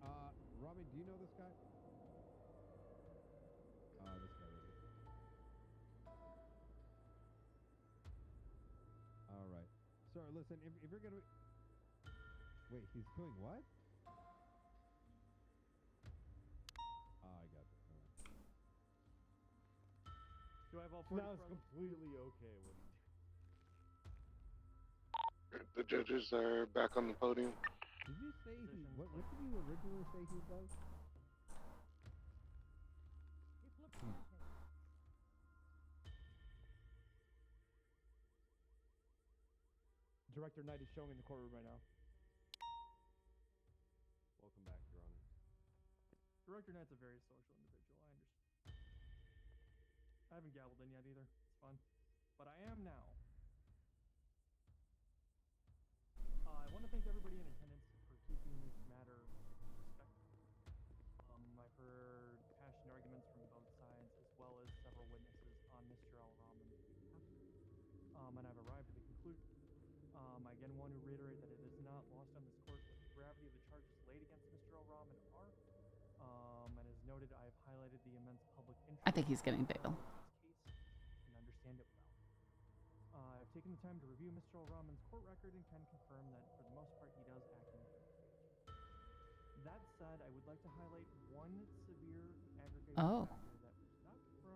Ramen, do you know this guy? This guy right here. All right. Sir, listen, if you're gonna... Wait, he's doing what? I got you. All right. Do I have all 40 Now it's completely okay what he did. The judges are back on the podium. Did you say what did you originally say he does? Director Knight is showing in the courtroom right now. Welcome back, Your Honor. Director Knight's a very social individual, I understand. I haven't gavelled in yet either. It's fun. But I am now. I want to thank everybody in attendance for keeping this matter respectful. I've heard passionate arguments from both sides, as well as several witnesses on Mr. Al Rahman's behalf. And I've arrived at the conclusion. I again want to reiterate that it is not lost on this court what the gravity of the charges laid against Mr. Al Rahman are. And as noted, I have highlighted the immense public interest. I think he's getting bail. And understand it well. I've taken the time to review Mr. Al Rahman's court record and can confirm that for the most part he does act in good faith. That said, I would like to highlight one severe aggravating factor that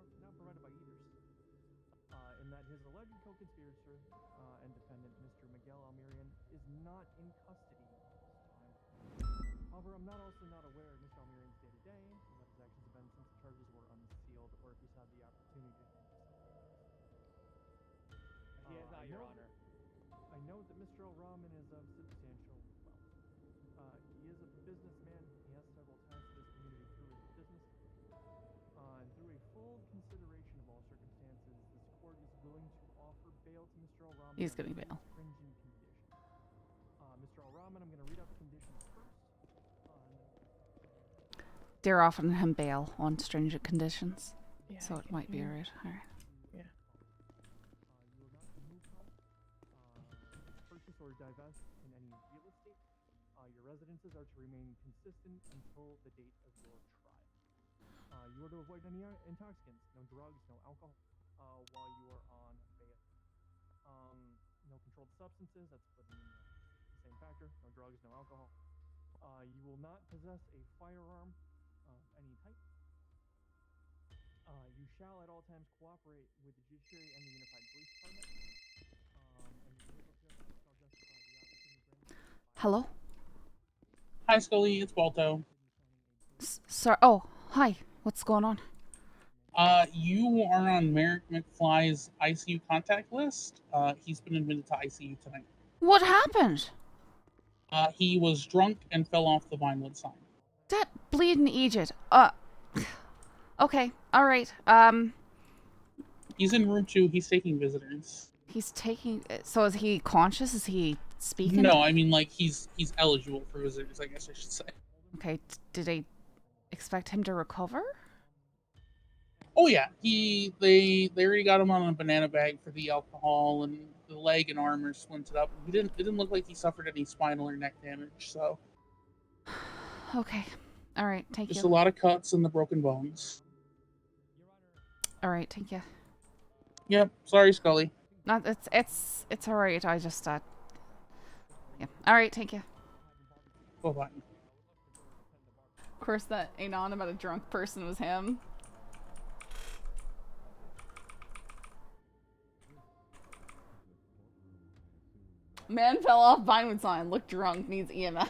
was not provided by either side. In that his alleged co-conspirator and defendant, Mr. Miguel Almirian, is not in custody either. However, I'm also not aware of Mr. Almirian's day-to-day, and what his actions have been since the charges were unsealed, or if he's had the opportunity to handle something. He is not, Your Honor. I note that Mr. Al Rahman is of substantial wealth. He is a businessman. He has several ties to this community through his business. And through a full consideration of all circumstances, this court is willing to offer bail to Mr. Al Rahman. He's getting bail. Stringent conditions. Mr. Al Rahman, I'm going to read out the conditions first. They're offering him bail on stringent conditions, so it might be alright. Alright. Yeah. You will not move from, purchase or divest in any real estate. Your residences are to remain consistent until the date of your trial. You are to avoid any intoxicants, no drugs, no alcohol, while you are on bail. No controlled substances, that's put in the same factor, no drugs, no alcohol. You will not possess a firearm of any type. You shall at all times cooperate with the judiciary and the Unified Police Department. And the legal justice shall justify the opportunity granted. Hello? Hi, Scully. It's Walto. Sorry. Oh, hi. What's going on? You are on Merrick McFly's ICU contact list. He's been admitted to ICU tonight. What happened? He was drunk and fell off the Vinewood sign. That bleeding Egypt. Okay. All right. He's in room 2. He's taking visitors. He's taking. So is he conscious? Is he speaking? No, I mean like he's eligible for visitors, I guess I should say. Okay. Did they expect him to recover? Oh yeah, they already got him on a banana bag for the alcohol, and the leg and arm are splinted up. It didn't look like he suffered any spinal or neck damage, so. Okay. All right. Thank you. Just a lot of cuts and the broken bones. All right. Thank you. Yep. Sorry, Scully. Not. It's all right. I just yeah. All right. Thank you. Bye-bye. Of course, that anon about a drunk person was him. Man fell off Vinewood sign. Looked drunk. Needs EMS.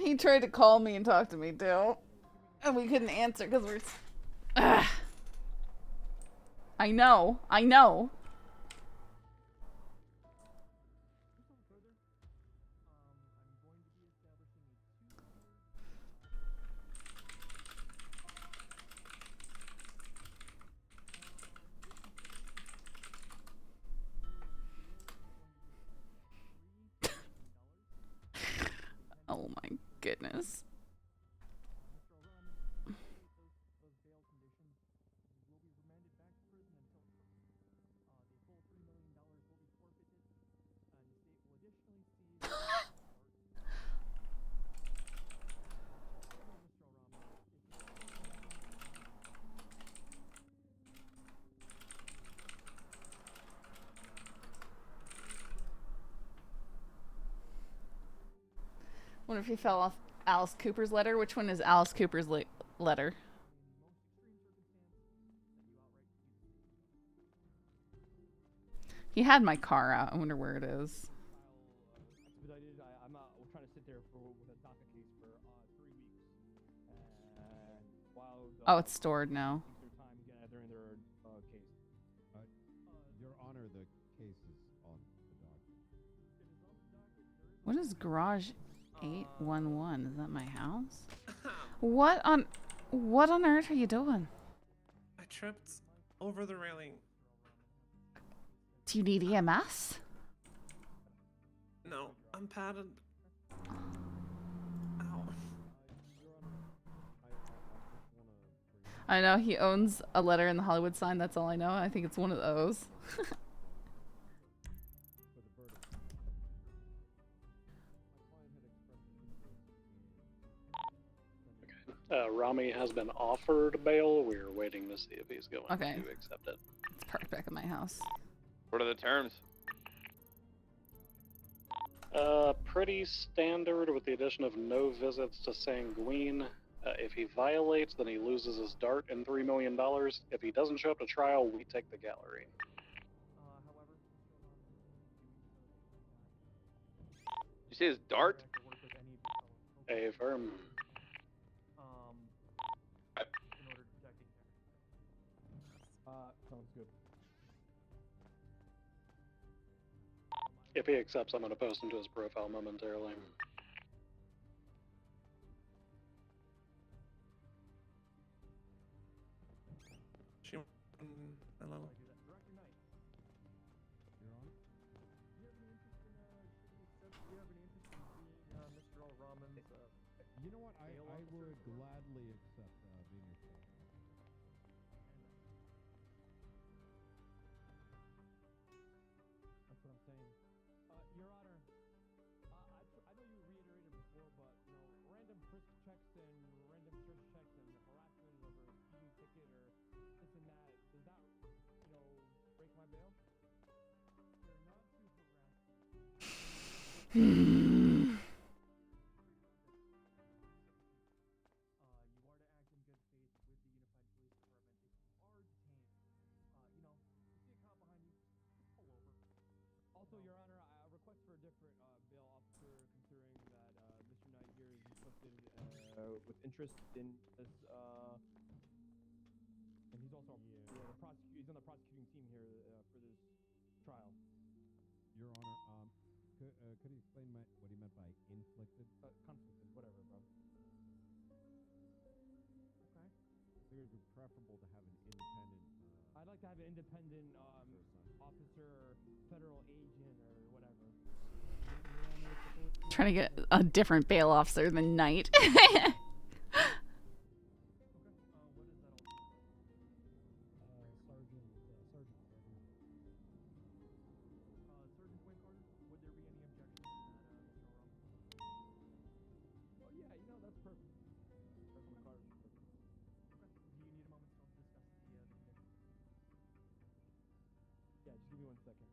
He tried to call me and talk to me too, and we couldn't answer because we're. I know. Oh my goodness. Wonder if he fell off Alice Cooper's letter. Which one is Alice Cooper's letter? He had my car out. I wonder where it is. Expedited. I'm not trying to sit there with a DACA case for 3 weeks. And while Oh, it's stored now. their time gathering their case. Your Honor, the case is on the docket. What is garage 811? Is that my house? What on earth are you doing? I tripped over the railing. Do you need EMS? No, I'm padded. Ow. I know he owns a letter in the Hollywood sign. That's all I know. I think it's one of those. Rami has been offered bail. We're waiting to see if he's going Okay. to accept it. It's parked back at my house. What are the terms? Pretty standard with the addition of no visits to Sanguine. If he violates, then he loses his dart and $3 million. If he doesn't show up to trial, we take the gallery. You say his dart? A firm. In order to protect sounds good. If he accepts, I'm going to post him to his profile momentarily. Hello. You know what? I would gladly accept being your friend. That's what I'm saying. Your Honor, I know you reiterated before, but random frisk checks and random search checks and harassment over a speeding ticket or this and that, does that, break my bail? You're not too harassed. You are to act in good faith with the Unified Police Department. If you are detained, you see a cop behind you, pull over. Also, Your Honor, I request for a different bail officer, considering that Mr. Knight here is entrusted with interest in this, and he's also he's on the prosecuting team here for this trial. Your Honor, could he explain what he meant by inflicted? Conflicted, whatever, bro. Okay. I think it would be preferable to have an independent. I'd like to have an independent officer, federal agent, or whatever. Trying to get a different bail officer than Knight. Sergeant Wayne Carter, would there be any objection to that, Mr. O'Rourke? Oh yeah, that's perfect. Sergeant Carter's perfect. Okay. Do you need a moment still to discuss the conditions? Yeah, just give me 1 second.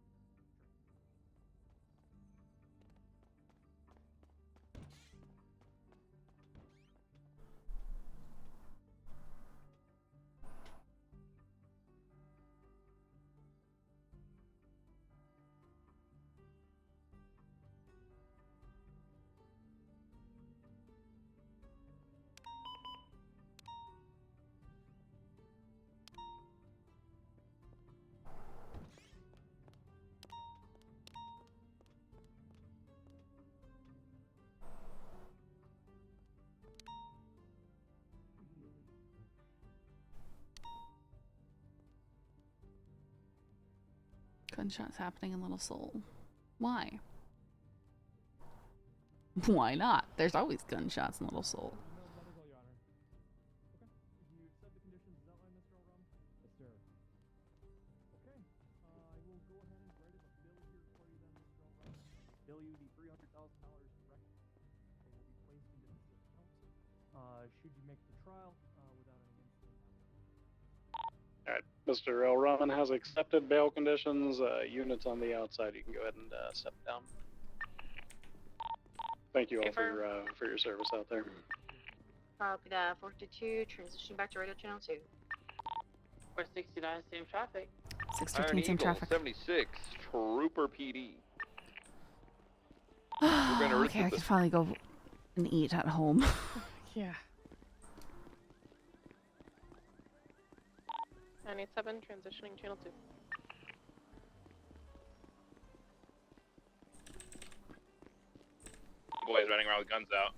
Gunshots happening in Little Seoul. Why? Why not? There's always gunshots in Little Seoul. Do you accept the conditions as outlined, Mr. O'Rourke? Yes, sir. Okay. I will go ahead and write up a bill here for you then, Mr. O'Rourke. Bill you the $300,000 direct. It will be placed into this account. Should you make the trial without any incident after. Alright, Mr. Elrahman has accepted bail conditions. Units on the outside, you can go ahead and step down. Thank you all for your service out there. Copy that. 452, transitioning back to radio channel 2. 469, same traffic. 6:15, same Eagle, traffic. 76, Trooper PD. Okay, I can finally go and eat at home. Yeah. 987, transitioning channel 2. Boys running around with guns out.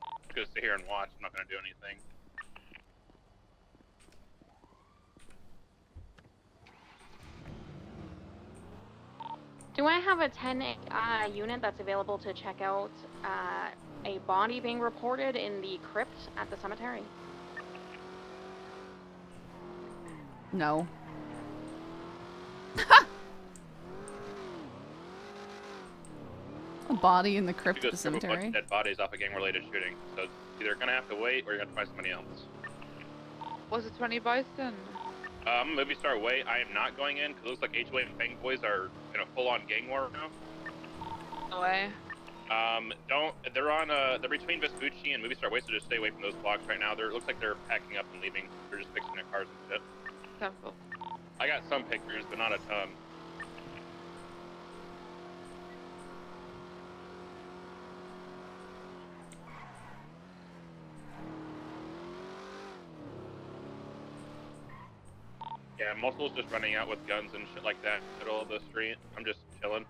I'm gonna sit here and watch. I'm not gonna do anything. Do I have a 10 unit that's available to check out a body being reported in the crypt at the cemetery? No. A body in the crypt at the A bunch cemetery? of dead bodies off a gang-related shooting. So it's either gonna have to wait or you're gonna find somebody else. Was it 20 Bison? Movie Star Way. I am not going in because it looks like HOA and Bang Boys are in a full-on gang war now. No way. They're between Vespucci and Movie Star Way, so just stay away from those blocks right now. It looks like they're packing up and leaving. They're just fixing their cars and shit. Temple. I got some pictures, but not a ton. Yeah, Muscle's just running out with guns and shit like that in the middle of the street. I'm just chilling.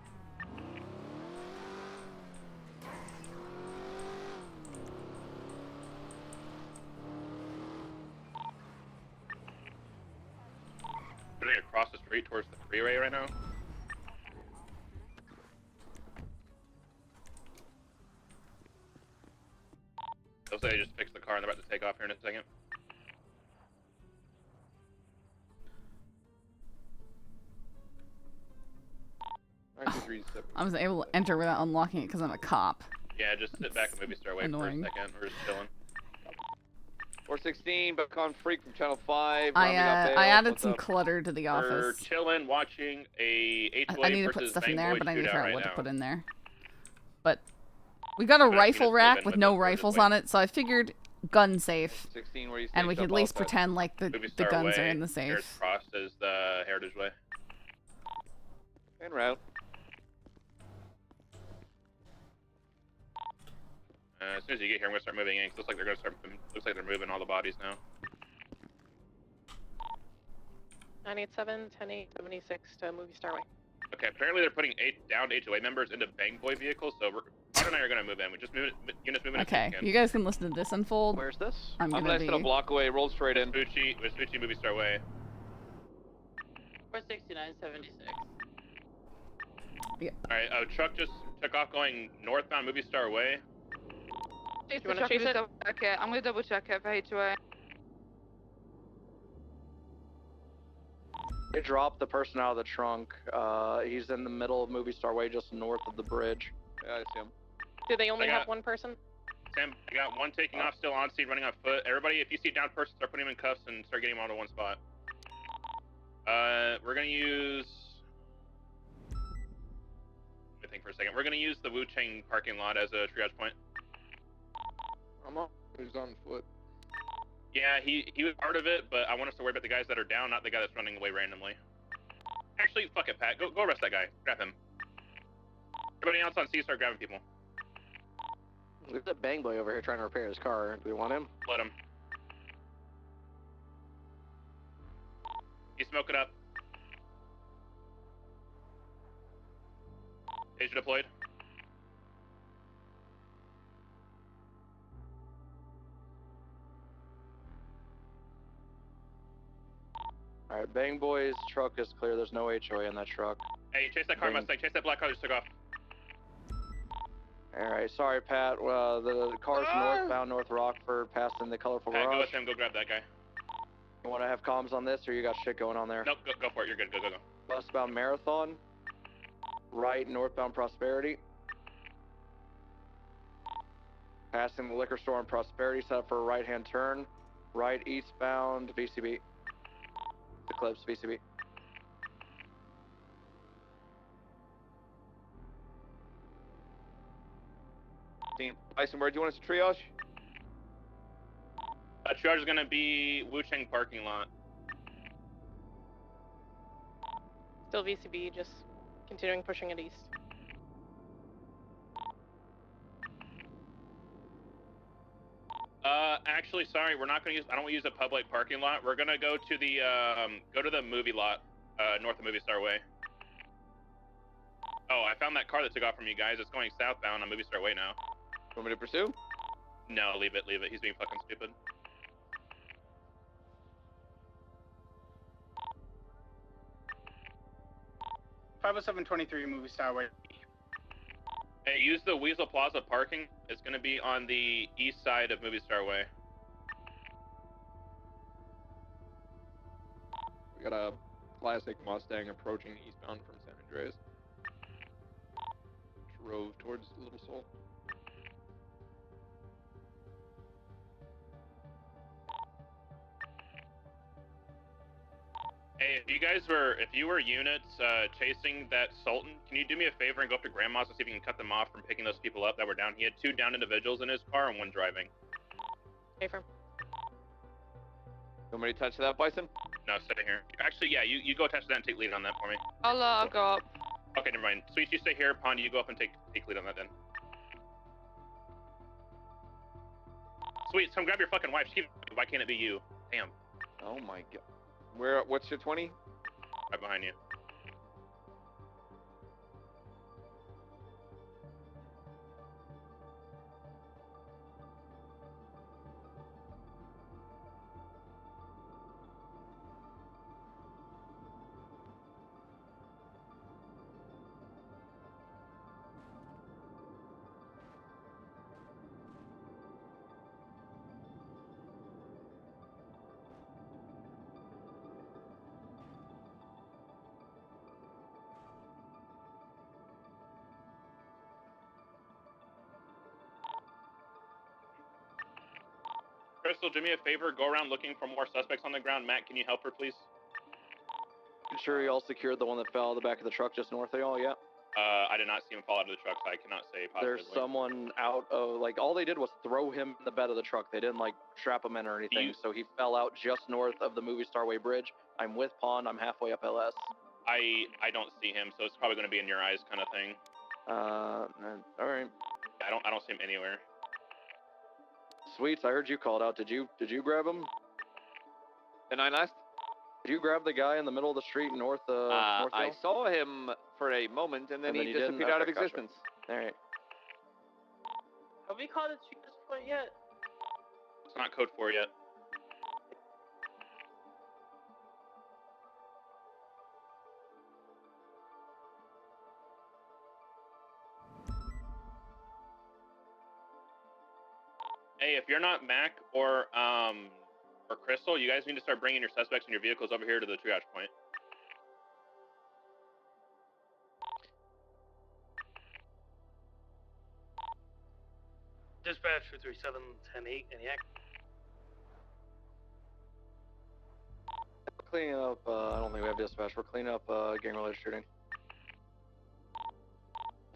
Running across the street towards the freeway right now. They'll say they just fixed the car and they're about to take off here in a second. I was able to enter without unlocking it because I'm a cop. Yeah, just sit back and maybe start away for a second. We're just chilling. 416, Becon Freak from Channel 5. I added some clutter to the We're office. chilling, watching a HOA I need to put versus stuff Bang in there, Boy but I need to shootout figure out right what to now. put in there. But we got a rifle rack with no rifles on it, so I figured gun safe. 16, where you And we stay, could at stop least off at pretend like the Star guns Way, are in the Harris safe. Cross is the Heritage Way. En route. As soon as you get here, I'm gonna start moving in. 'Cause looks like they're moving all the bodies now. 987, 10876 to Movie Star Way. Okay, apparently they're putting downed HOA members into Bang Boy vehicles, so Ron and I are gonna move in. We just units moving. Okay, you guys can listen to this unfold. Where's this? I'm I'm gonna less than a be... block away, roll straight in. Vespucci, Movie Star Way. 46976. Yeah. Alright, a truck just took off going northbound Movie Star Way. Do you want to chase it? Okay, I'm gonna double check it for HOA. They dropped the person out of the trunk. He's in the middle of Movie Star Way, just north of the bridge. Yeah, I see him. Do they only I got- have one person? Sam, I got one taking off, still on scene, running on foot. Everybody, if you see a down person, start putting him in cuffs and start getting him onto one spot. We're gonna use... Let me think for a second. We're gonna use the Wu-Chang parking lot as a triage point. I'm on. Who's on foot? Yeah, he was part of it, but I want us to worry about the guys that are down, not the guy that's running away randomly. Actually, fuck it, Pat. Go arrest that guy. Grab him. Everybody else on C, start grabbing people. There's a Bang Boy over here trying to repair his car. Do we want him? Let him. You smoke it up. Taser deployed. Alright, Bang Boy's truck is clear. There's no HOA in that truck. Hey, chase that car Mustang. Chase that black car that just took off. Alright, sorry, Pat. The car's northbound North Rockford, passing the colorful Pat, garage. go with him. Go grab that guy. You want to have comms on this, or you got shit going on there? Nope, go for it. You're good. Go. Westbound Marathon. Right, northbound Prosperity. Passing the liquor store on Prosperity, set up for a right-hand turn. Right, eastbound VCB. Eclipse VCB. Bison, where do you want us to triage? triage is gonna be Wu Cheng parking lot. Still VCB, just continuing pushing it east. Actually, sorry, we're not gonna use. I don't want to use a public parking lot. We're gonna go to the movie lot, north of Movie Star Way. Oh, I found that car that took off from you guys. It's going southbound on Movie Star Way now. Want me to pursue? No, leave it. He's being fucking stupid. .50723 Movie Star Way. Hey, use the Weasel Plaza parking. It's gonna be on the east side of Movie Star Way. We got a classic Mustang approaching eastbound from San Andreas. Drove towards Little Seoul. Hey, if you were units chasing that Sultan, can you do me a favor and go up to Grandma's and see if you can cut them off from picking those people up that were down? He had 2 downed individuals in his car and 1 driving. Hey, firm. You want me to touch that, Bison? No, stay here. Actually, yeah, you go attach that and take lead on that for me. I'll go up. Okay, never mind. Sweet, you stay here. Pond, you go up and take lead on that then. Sweet, come grab your fucking wife. Why can't it be you? Damn. Oh my god. What's your 20? Right behind you. Crystal, do me a favor. Go around looking for more suspects on the ground. Matt, can you help her, please? Sure you all secured the one that fell out of the back of the truck just north of y'all, yeah? I did not see him fall out of the truck, so I cannot say positively. There's someone out of, like, all they did was throw him in the bed of the truck. They didn't, like, strap him in or anything, so he fell out just north of the Movie Star Way Bridge. I'm with Pond, I'm halfway up LS. I don't see him, so it's probably going to be in your eyes kind of thing. Alright. I don't see him anywhere. Sweets, I heard you called out. Did you grab him? And I last? Did you grab the guy in the middle of the street north I Northville? saw him for a moment, and then he disappeared out of existence. Alright. Have we called it cheapest point yet? It's not code 4 yet. Hey, if you're not Mac or Crystal, you guys need to start bringing your suspects and your vehicles over here to the triage point. Dispatch 237 10-8, any act? Cleaning up, I don't think we have dispatch. We're cleaning up gang-related shooting.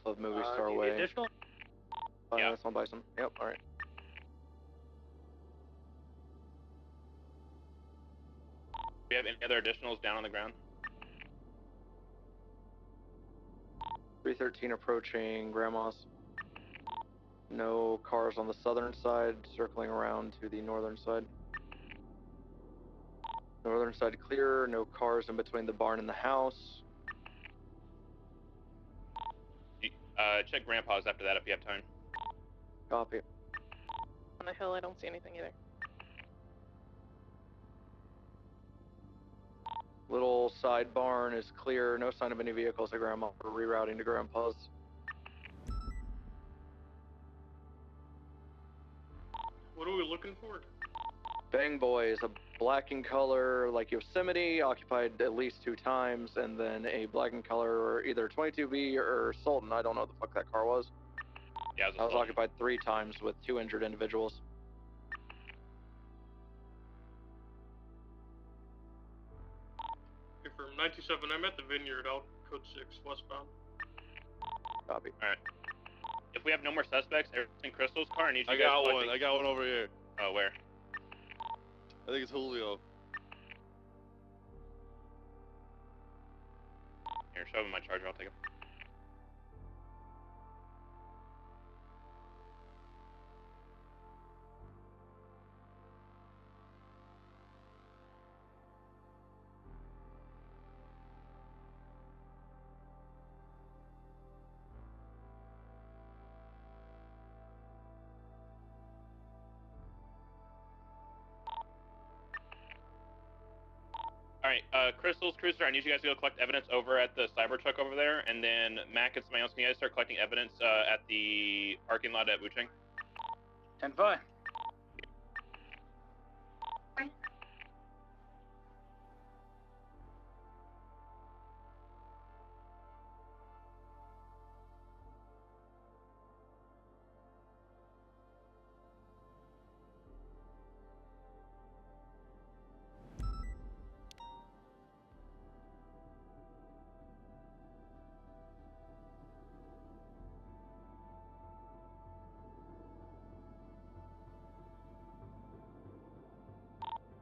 Of Movie Star Way. Additional? Yeah. That's on Bison. Yep, alright. Do we have any other additionals down on the ground? 313 approaching Grandma's. No cars on the southern side, circling around to the northern side. Northern side clear, no cars in between the barn and the house. Check Grandpa's after that if you have time. Copy. On the hill, I don't see anything either. Little side barn is clear, no sign of any vehicles at Grandma. We're rerouting to Grandpa's. What are we looking for? Bang Boy is a black in color, like Yosemite, occupied at least 2 times, and then a black in color, either 22B or Sultan. I don't know what the fuck that car was. Yeah, I was occupied 3 times with 2 injured individuals. Okay, from 97, I'm at the vineyard out, code 6, westbound. Copy. Alright. If we have no more suspects, everything in Crystal's car, I need you I guys got collecting... one. I got one over here. Oh, where? I think it's Julio. Here, show him my charger. I'll take him. Alright, Crystal's Cruiser, I need you guys to go collect evidence over at the Cybertruck over there, and then Mac and somebody else, can you guys start collecting evidence at the parking lot at Wuchang? 10-5.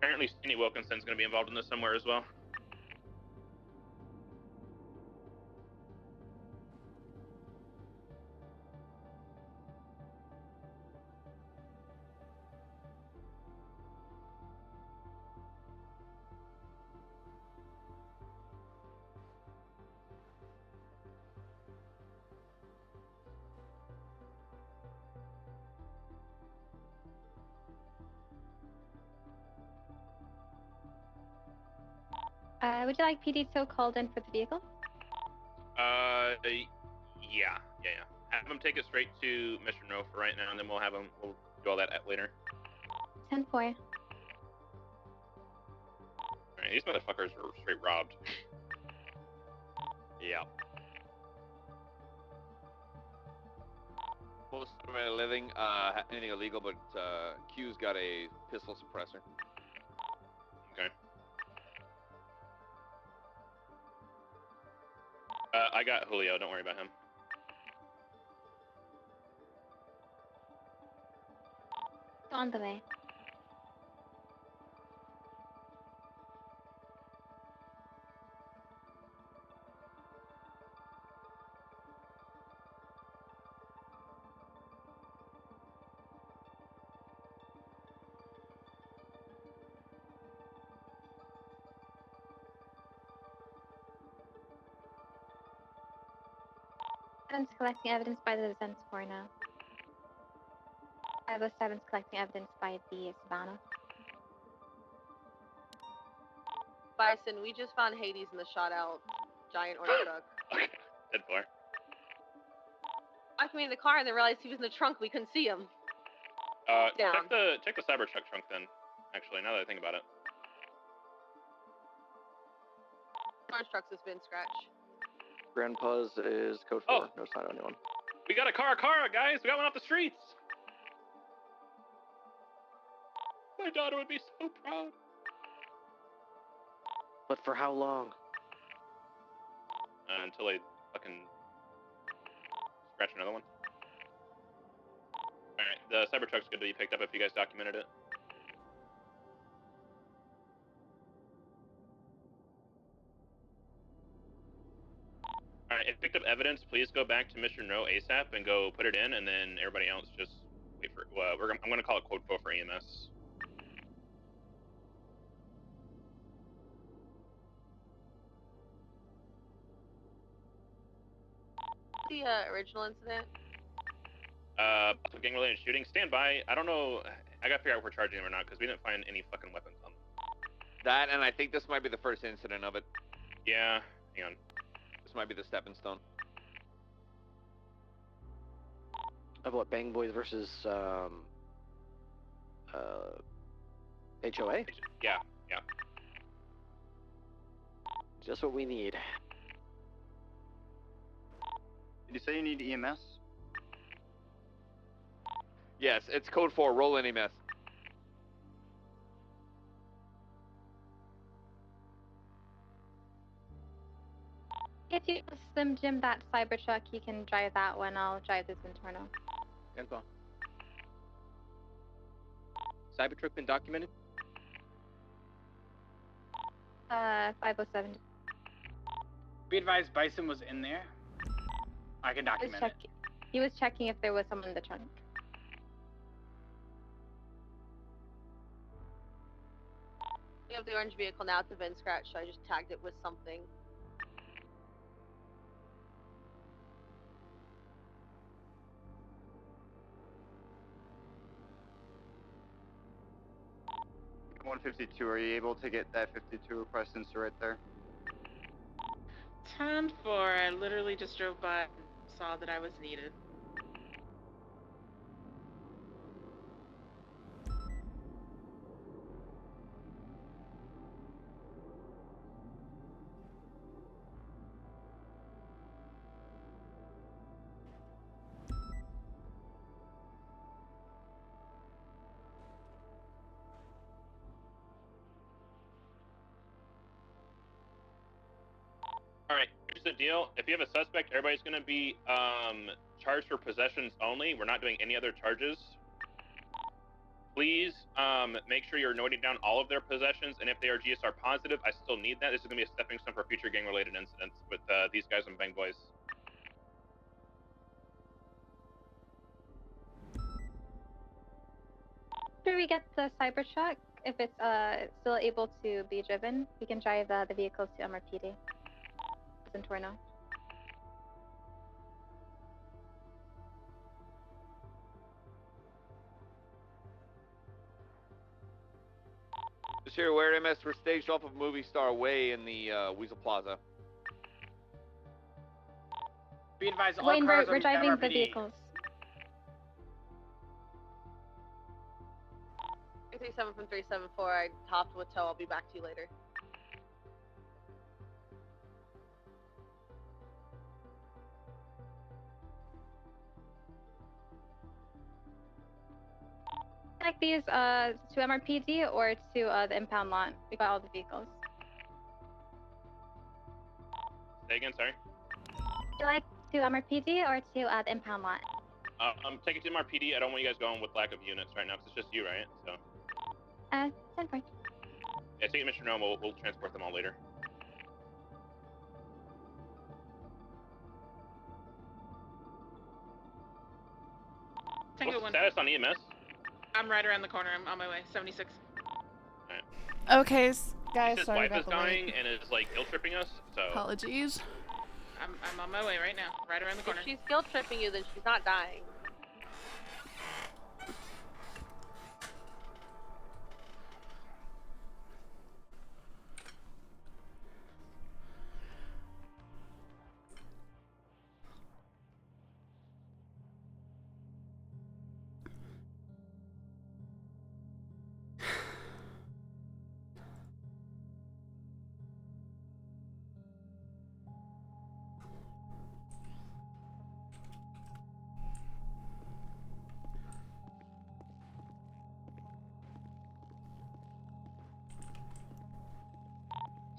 Apparently, Steenie Wilkinson's going to be involved in this somewhere as well. Would you like PD so called in for the vehicle? Yeah. Have him take it straight to Mr. No for right now, and then we'll do all that later. 10-4. Alright, these motherfuckers were straight robbed. Yeah. Most of my living, anything illegal, but Q's got a pistol suppressor. Okay. I got Julio, don't worry about him. On the way. Seven's collecting evidence by the Zen score now. 507's collecting evidence by the Savannah. Bison, we just found Hades in the shot out giant orange truck. 10-4. I came in the car and then realized he was in the trunk. We couldn't see him. Down. Check the Cybertruck trunk then. Actually, now that I think about it. Orange trucks has been scratched. Grandpa's is code 4. No sign of anyone. We got a car, guys! We got one off the streets! My daughter would be so proud. But for how long? Until I fucking scratch another one. Alright, the Cybertruck's good to be picked up if you guys documented it. Alright, if you picked up evidence, please go back to Mr. No ASAP and go put it in, and then everybody else just wait for it. I'm going to call it code 4 for EMS. The original incident? Gang-related shooting. Stand by. I don't know. I gotta figure out if we're charging them or not, because we didn't find any fucking weapons on them. That, and I think this might be the first incident of it. Yeah, hang on. This might be the stepping stone. Of what, Bang Boys versus, HOA? Yeah. Just what we need. Did you say you need EMS? Yes, it's code 4. Roll in EMS. If you Slim Jim that Cybertruck, you can drive that one. I'll drive this Intorno. Cybertruck been documented? 507. Be advised, Bison was in there. I can document it. He was checking if there was someone in the trunk. We have the orange vehicle now. It's a VIN scratch, so I just tagged it with something. At 152, are you able to get that 52 request insert right there? 10-4, I literally just drove by and saw that I was needed. Alright, here's the deal. If you have a suspect, everybody's going to be charged for possessions only. We're not doing any other charges. Please make sure you're noting down all of their possessions, and if they are GSR positive, I still need that. This is going to be a stepping stone for future gang-related incidents with these guys and Bang Boys. After we get the Cybertruck, if it's still able to be driven, we can drive the vehicles to MRPD. In Torno. Just here, where MS were staged off of Movie Star Way in the Weasel Plaza. Be advised, all Wayne, cars we're on driving the MRPD. vehicles. 337 from 374. I hopped with tow. I'll be back to you later. Like these to MRPD or to the impound lot. We got all the vehicles. Say again, sorry? Would you like to MRPD or to the impound lot? Take it to MRPD. I don't want you guys going with lack of units right now, because it's just you, right? So. 10-4. Yeah, take it to Mr. Gnome. We'll transport them all later. Tango What's the 1. status on EMS? I'm right around the corner. I'm on my way. 76. Okay, guys, His sorry wife about is the dying wait. and is like guilt tripping us. So. Apologies. I'm on my way right now. Right around the corner. If she's guilt tripping you, then she's not dying.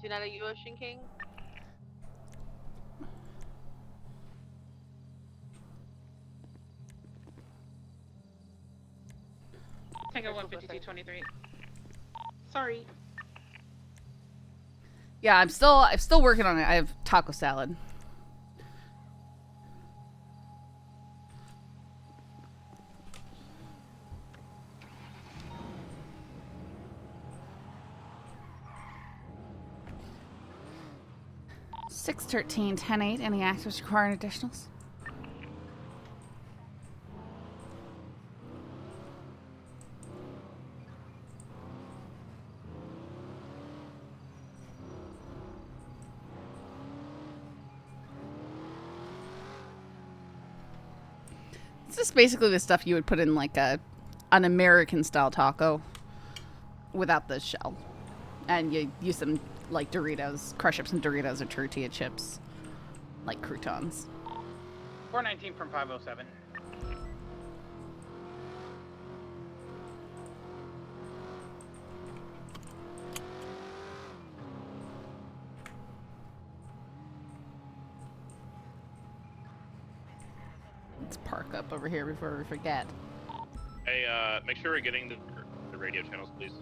Janetta, you Ocean King? Tango 15223. Sorry. Yeah, I'm still working on it. I have taco salad. (613) 10-8. Any actors requiring additionals? It's just basically the stuff you would put in like an American style taco without the shell. And you use some like Doritos, crush up some Doritos or tortilla chips, like croutons. 419 from 507. Let's park up over here before we forget. Hey, make sure we're getting the radio channels, please.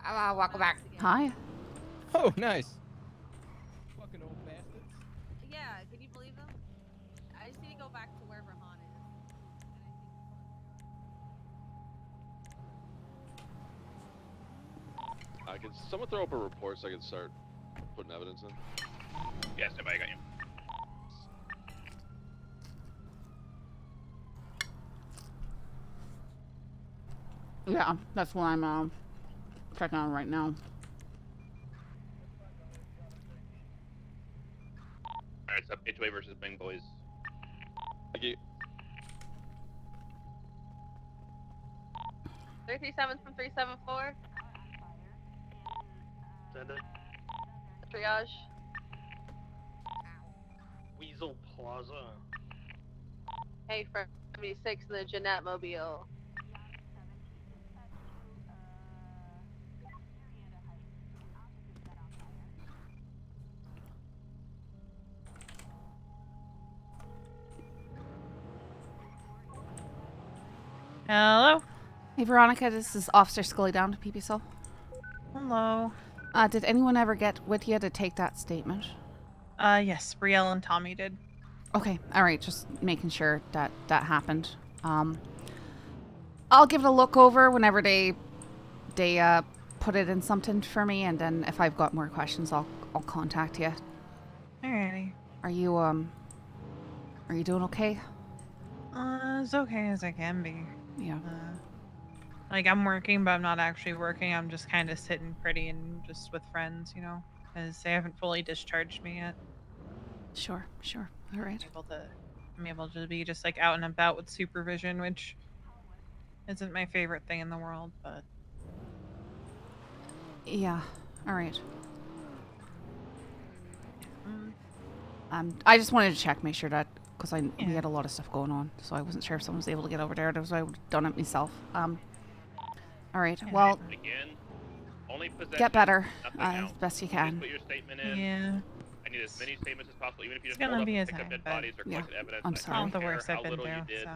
Welcome back. Hi. Oh, nice. Fucking old bastards. Yeah, can you believe them? I just need to go back to wherever Han is. Can someone throw up a report so I can start putting evidence in? Yeah, stand by, I got you. Yeah, that's what I'm checking on right now. Alright, it's up HOA versus Bing Boys. Thank you. 337 from 374. Send it. Triage. Weasel Plaza. Hey, from 76 in the Jeanette Mobile. Hello? Hey, Veronica, this is Officer Scully down to PPSL. Hello. Did anyone ever get with you to take that statement? Yes, Brielle and Tommy did. Okay, alright, just making sure that that happened. I'll give it a look over whenever they put it in something for me, and then if I've got more questions, I'll contact you. Alrighty. Are you doing okay? As okay as I can be. Yeah. Like, I'm working, but I'm not actually working. I'm just kind of sitting pretty and just with friends, you know, because they haven't fully discharged me yet. Sure. All right. I'm able to be just like out and about with supervision, which isn't my favorite thing in the world, but Yeah. All right. I just wanted to check, make sure that, because we had a lot of stuff going on, so I wasn't sure if someone was able to get over there. Otherwise, I would have done it myself. All right. Well, Again, only possession, get better nothing as else. best you Just can. put your statement in. Yeah. I need as many statements as possible, even if you It's just gonna hold up be and a pick up time, dead but bodies or collected evidence. I'm I sorry. don't Not the care worst I've how been little through, you did. so.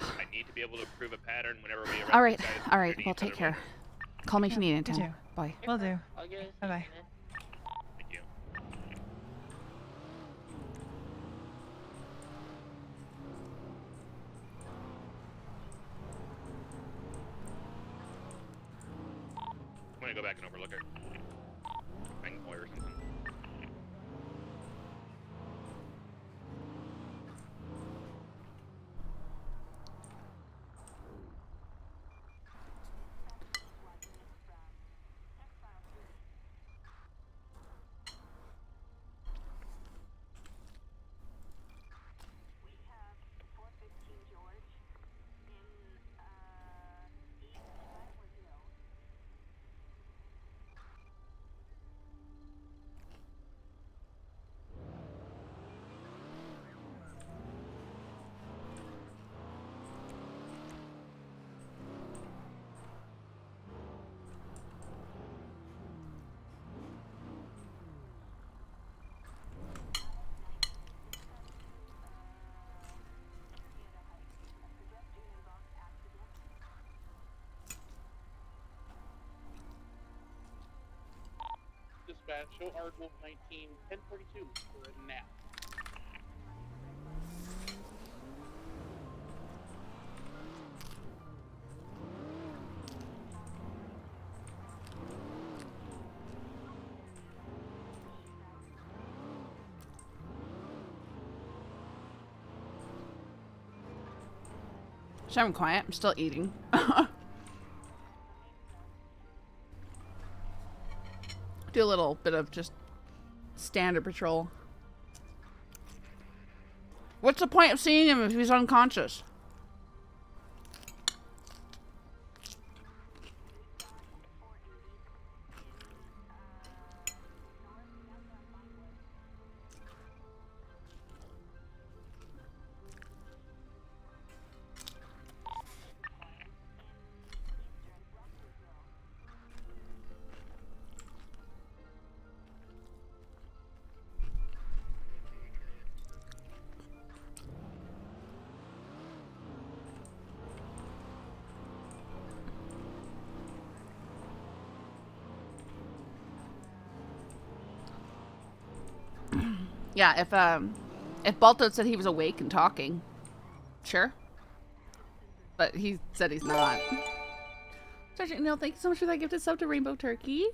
I need to be able to prove a pattern whenever we arrest All right. these guys All right. underneath Well, take other care. lanes. Call me if you need You anything. too. Bye. Will do. I'll get a Bye-bye. Thank you. I'm gonna go back and overlook it. Bang boy or something. Dispatch, show Ardwolf 19, 1042 for a nap. So I'm quiet. I'm still eating. Do a little bit of just standard patrol. What's the point of seeing him if he's unconscious? Yeah, if Balto said he was awake and talking, sure. But he said he's not. Sergeant Neil, thank you so much for that gifted sub to Rainbow Turkey.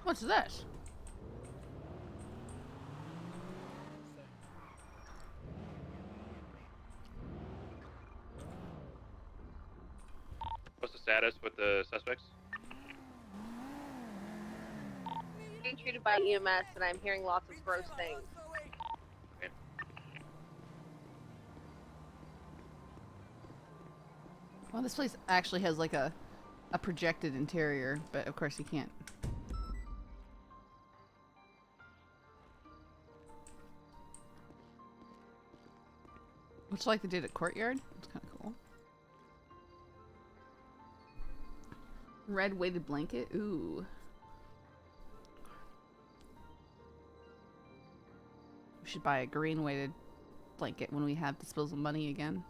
What's this? What's the status with the suspects? Being treated by EMS, and I'm hearing lots of gross things. Well, this place actually has like a projected interior, but of course you can't. Much like they did at Courtyard. It's kind of cool. Red weighted blanket. Ooh. We should buy a green weighted blanket when we have disposable money again.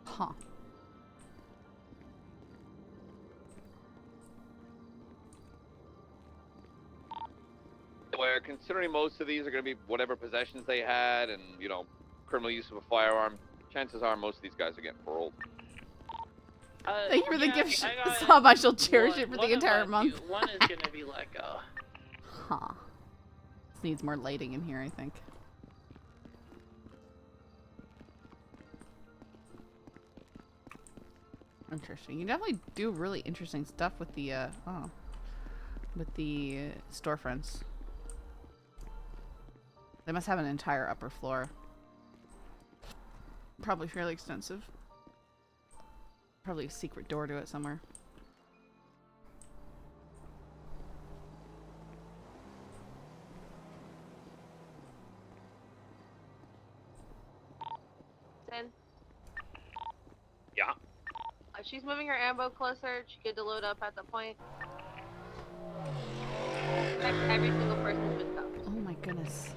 Huh. Where considering most of these are going to be whatever possessions they had and, you know, criminal use of a firearm, chances are most of these guys are getting paroled. Thank you for the yeah, gift I got sub. I shall cherish it for one the of entire us, month. One is gonna be let go. Huh. This needs more lighting in here, I think. Interesting. You definitely do really interesting stuff with the with the storefronts. They must have an entire upper floor. Probably fairly extensive. Probably a secret door to it somewhere. Sin, Yeah. if she's moving her ambo closer, she could load up at the point. Every single person's been cuffed. Oh my goodness.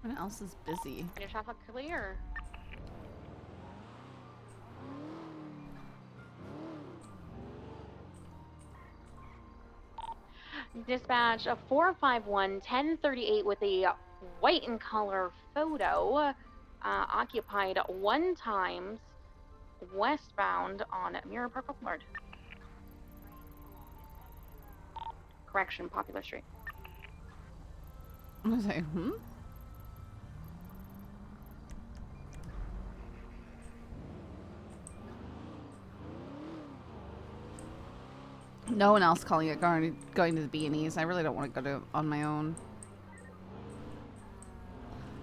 What else is busy? Your traffic clear. Dispatch a 451-1038 with a white in color photo occupied 1 times westbound on Mirror Park Boulevard. Correction, Popular Street. I was like, No one else calling it going to the B&Es. I really don't want to go to on my own.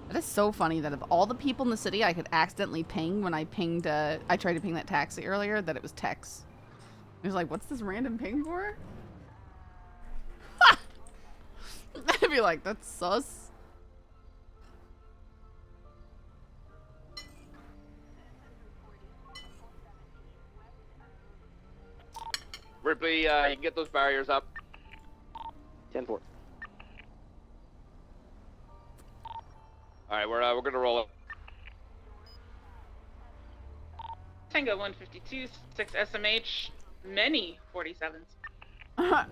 That is so funny that of all the people in the city I could accidentally ping when I pinged, I tried to ping that taxi earlier, that it was Tex. It was like, what's this random ping for? I'd be like, that's sus. Ripley, you can get those barriers up. 10-4. Alright, we're gonna roll up. Tango 152, 6 SMH, many 47s.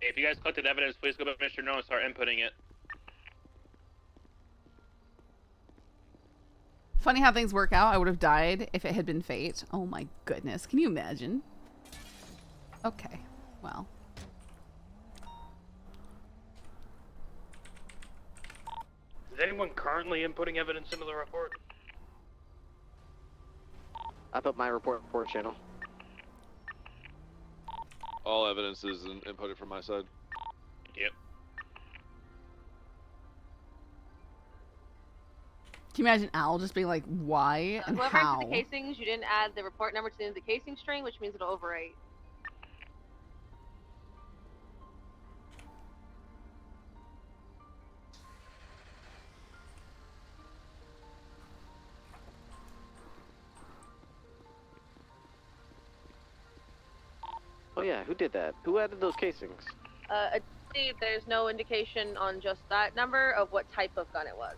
If you guys collected evidence, please go back to Mr. No and start inputting it. Funny how things work out. I would have died if it had been fate. Oh my goodness. Can you imagine? Okay. Well. Is anyone currently inputting evidence into the report? I put my report channel. All evidence is inputted from my side. Yep. Can you imagine Al just being like, why and Whoever how? entered the casings, you didn't add the report number to the end of the casing string, which means it'll overwrite. Oh yeah, who did that? Who added those casings? I believe there's no indication on just that number of what type of gun it was.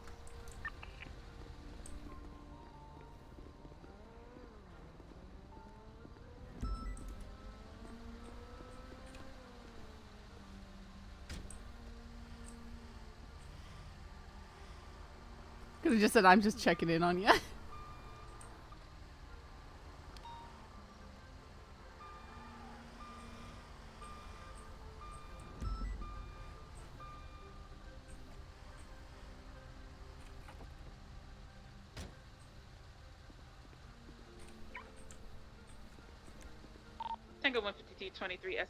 Could have just said, I'm just checking in on you. Tango 152 23S.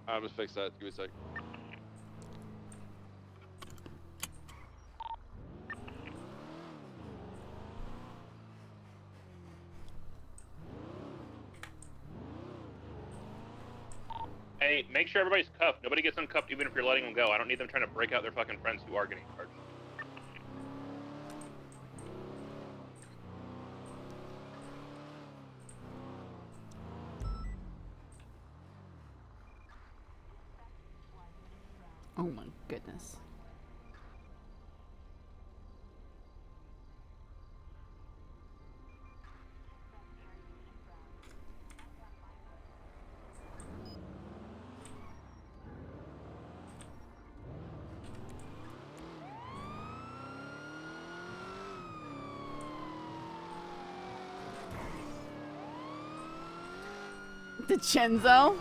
I'm gonna fix that. Give me a sec. Hey, make sure everybody's cuffed. Nobody gets uncuffed even if you're letting them go. I don't need them trying to break out their fucking friends who are getting charged. Oh my goodness. DiCenzo.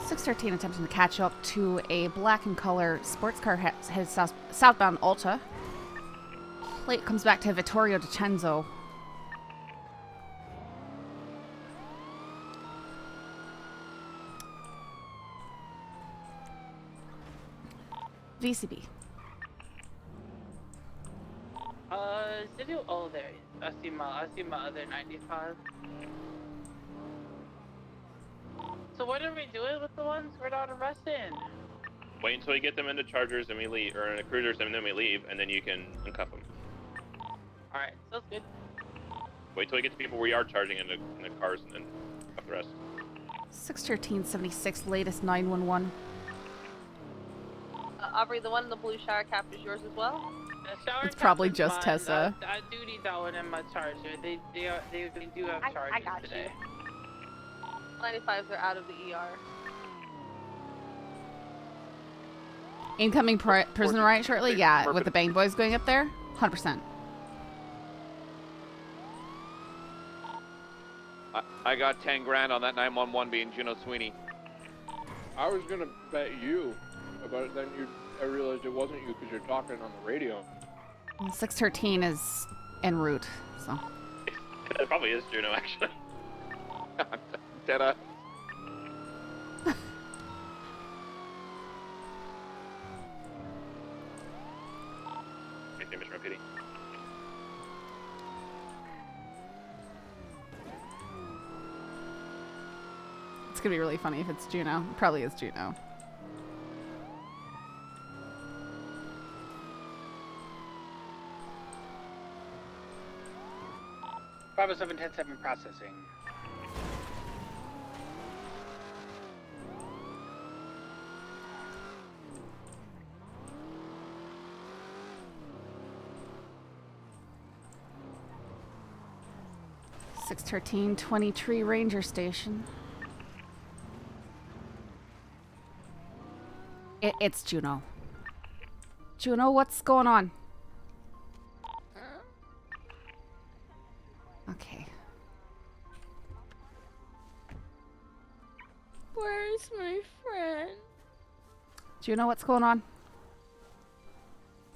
613 attempting to catch up to a black and color sports car headed southbound Alta. Plate comes back to Vittorio DiCenzo. VCB. Studio. Oh, there. I see my other 95. So what are we doing with the ones we're not arresting? Wait until you get them into chargers and we leave, or into cruisers and then we leave, and then you can uncuff them. Alright, sounds good. Wait till we get to people we are charging into cars and then cuff the rest. 61376, latest 911. Aubrey, the one in the blue shower cap is yours as well? The shower It's probably cap is just mine. Tessa. I do need that one in my charger. They do have chargers I got today. You. 95s are out of the ER. Incoming prison riot shortly? Yeah, with the Bang Boys going up there? 100%. I got 10 grand on that 911 being Juno Sweeney. I was gonna bet you, but then I realized it wasn't you because you're talking on the radio. Well, 613 is en route, so. It probably is Juno, actually. Dead-eye. Mission repeating. gonna be really funny if it's Juno. It probably is Juno. Bravo 710-7 processing. Six 1323 Ranger Station. It's Juno. Juno, what's going on? Okay. Where's my friend? Juno, what's going on?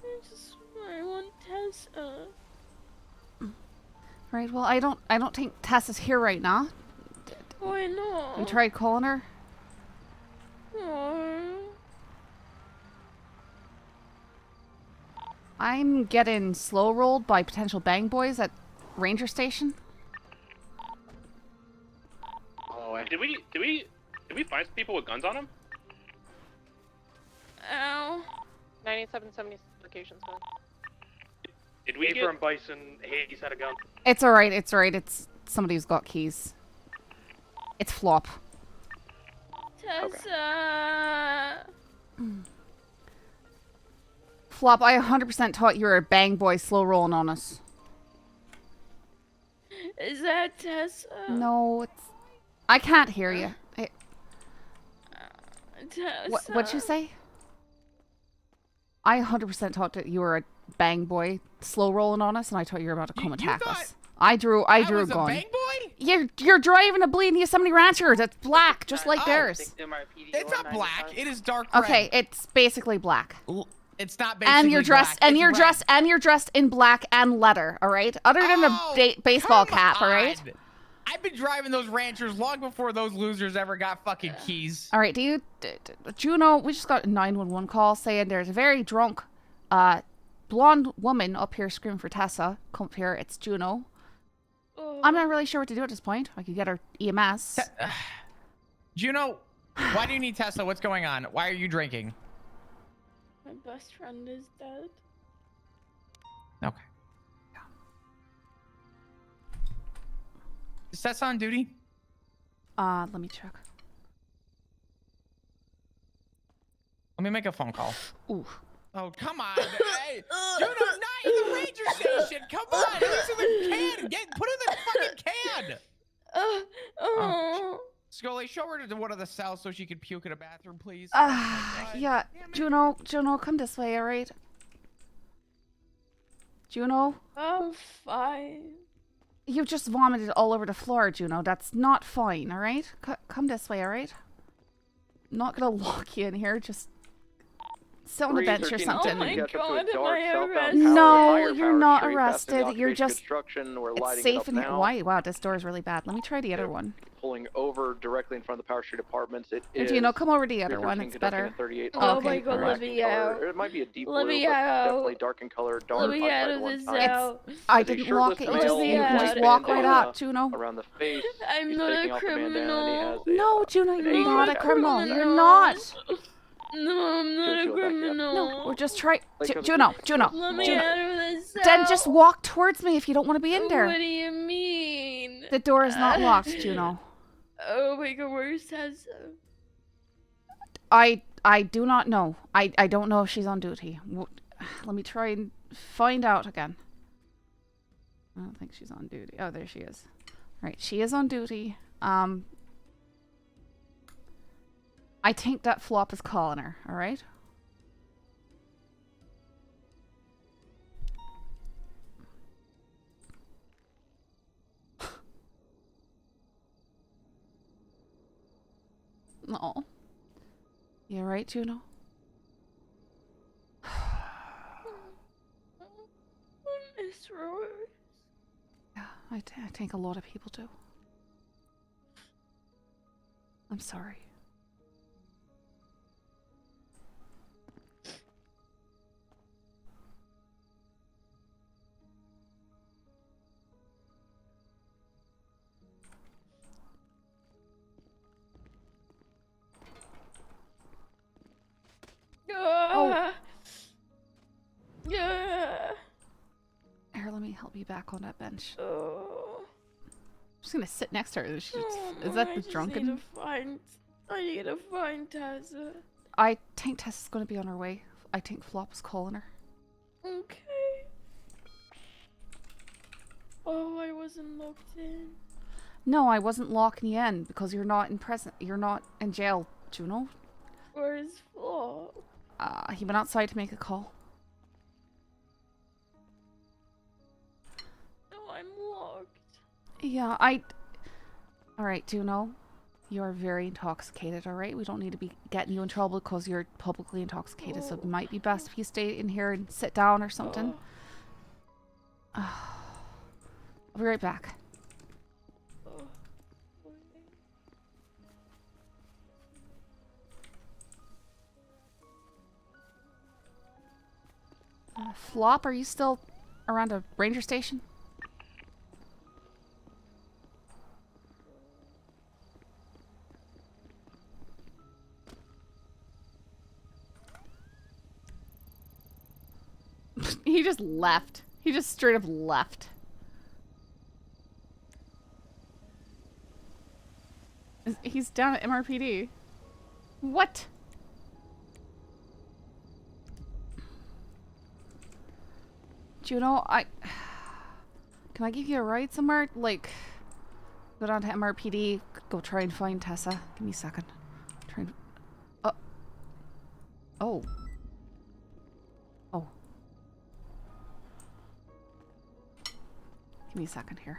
I want Tessa. Right. Well, I don't think Tess is here right now. Why not? You tried calling her? I'm getting slow rolled by potential bang boys at Ranger Station. Oh, Did we find some people with guns on them? Ow. 9770 locations, man. Did we April and Bison, Hades had a gun. It's alright, it's alright. It's somebody who's got keys. It's Flop. Tessa. Flop, I 100% thought you were a bang boy slow rolling on us. Is that Tessa? No, it's... I can't hear you. Tessa. What'd you say? I 100% thought that you were a bang boy slow rolling on us, and I thought you were about to come attack us. I drew a gun. Bang boy? You're driving a bleeding Yosemite Rancher that's black, just like theirs. It's not black. It is dark red. Okay, it's basically black. It's not basically And you're dressed, black. and It's you're red. dressed, and you're dressed in black and leather. All right, other than a baseball cap. All right. I've been driving those ranchers long before those losers ever got fucking keys. All right. Do you, Juno? We just got a 911 call saying there's a very drunk, blonde woman up here screaming for Tessa. Come up here. It's Juno. I'm not really sure what to do at this point. I could get her EMS. Juno, why do you need Tesla? What's going on? Why are you drinking? My best friend is dead. Okay. Is Tessa on duty? Let me check. Let me make a phone call. Ooh. Oh, come on. Hey, Juno, not in the ranger station. Come on. At least in the can. Put it in the fucking can. Oh. Scully, show her to one of the cells so she can puke in a bathroom, please. Yeah. Juno, come this way, all right? Juno? I'm fine. You just vomited all over the floor, Juno. That's not fine, all right? Come this way, all right? I'm not gonna lock you in here. Just sit on the bench or something. Oh my god, am I arrested? No, you're not arrested. You're just... It's safe in here. Why? Wow, this door is really bad. Let me try the other one. Pulling over directly in front of the Power Street Apartments. It is. Juno, come over to the other one. It's better. Oh my god, let me out. It might be a deep Let blue, me but out. definitely dark in color. Let me out of this cell. I didn't lock it. You just walk right up, Juno. Around the face. I'm not a criminal. No, Juno, you're not a criminal. You're not. No, I'm not a criminal. No, we're just trying. Juno. Let me out of this cell. Then just walk towards me if you don't want to be in there. What do you mean? The door is not locked, Juno. Oh my god, where's Tessa? I do not know. I don't know if she's on duty. Let me try and find out again. I don't think she's on duty. Oh, there she is. Right, she is on duty. I think that Flop is calling her, all right? No. You all right, Juno? Miss Rose. Yeah, I think a lot of people do. I'm sorry. be back on that bench. Oh. I'm just gonna sit next to her. Is I that the just drunken? I need to find Tessa. I think Tessa's gonna be on her way. I think Flop's calling her. Okay. Oh, I wasn't locked in. No, I wasn't locking you in because you're not in You're not in jail, Juno. Where's Flop? He went outside to make a call. No, I'm locked. Yeah, Alright, Juno. You are very intoxicated, alright? We don't need to be getting you in trouble because you're publicly intoxicated, so it might be best if you stay in here and sit down or something. I'll be right back. Flop, are you still around a ranger station? He just left. He just straight up left. He's down at MRPD. What? Juno, can I give you a ride somewhere? Like, go down to MRPD, go try and find Tessa. Give me a second. Try and... Oh. Oh. Give me a second here.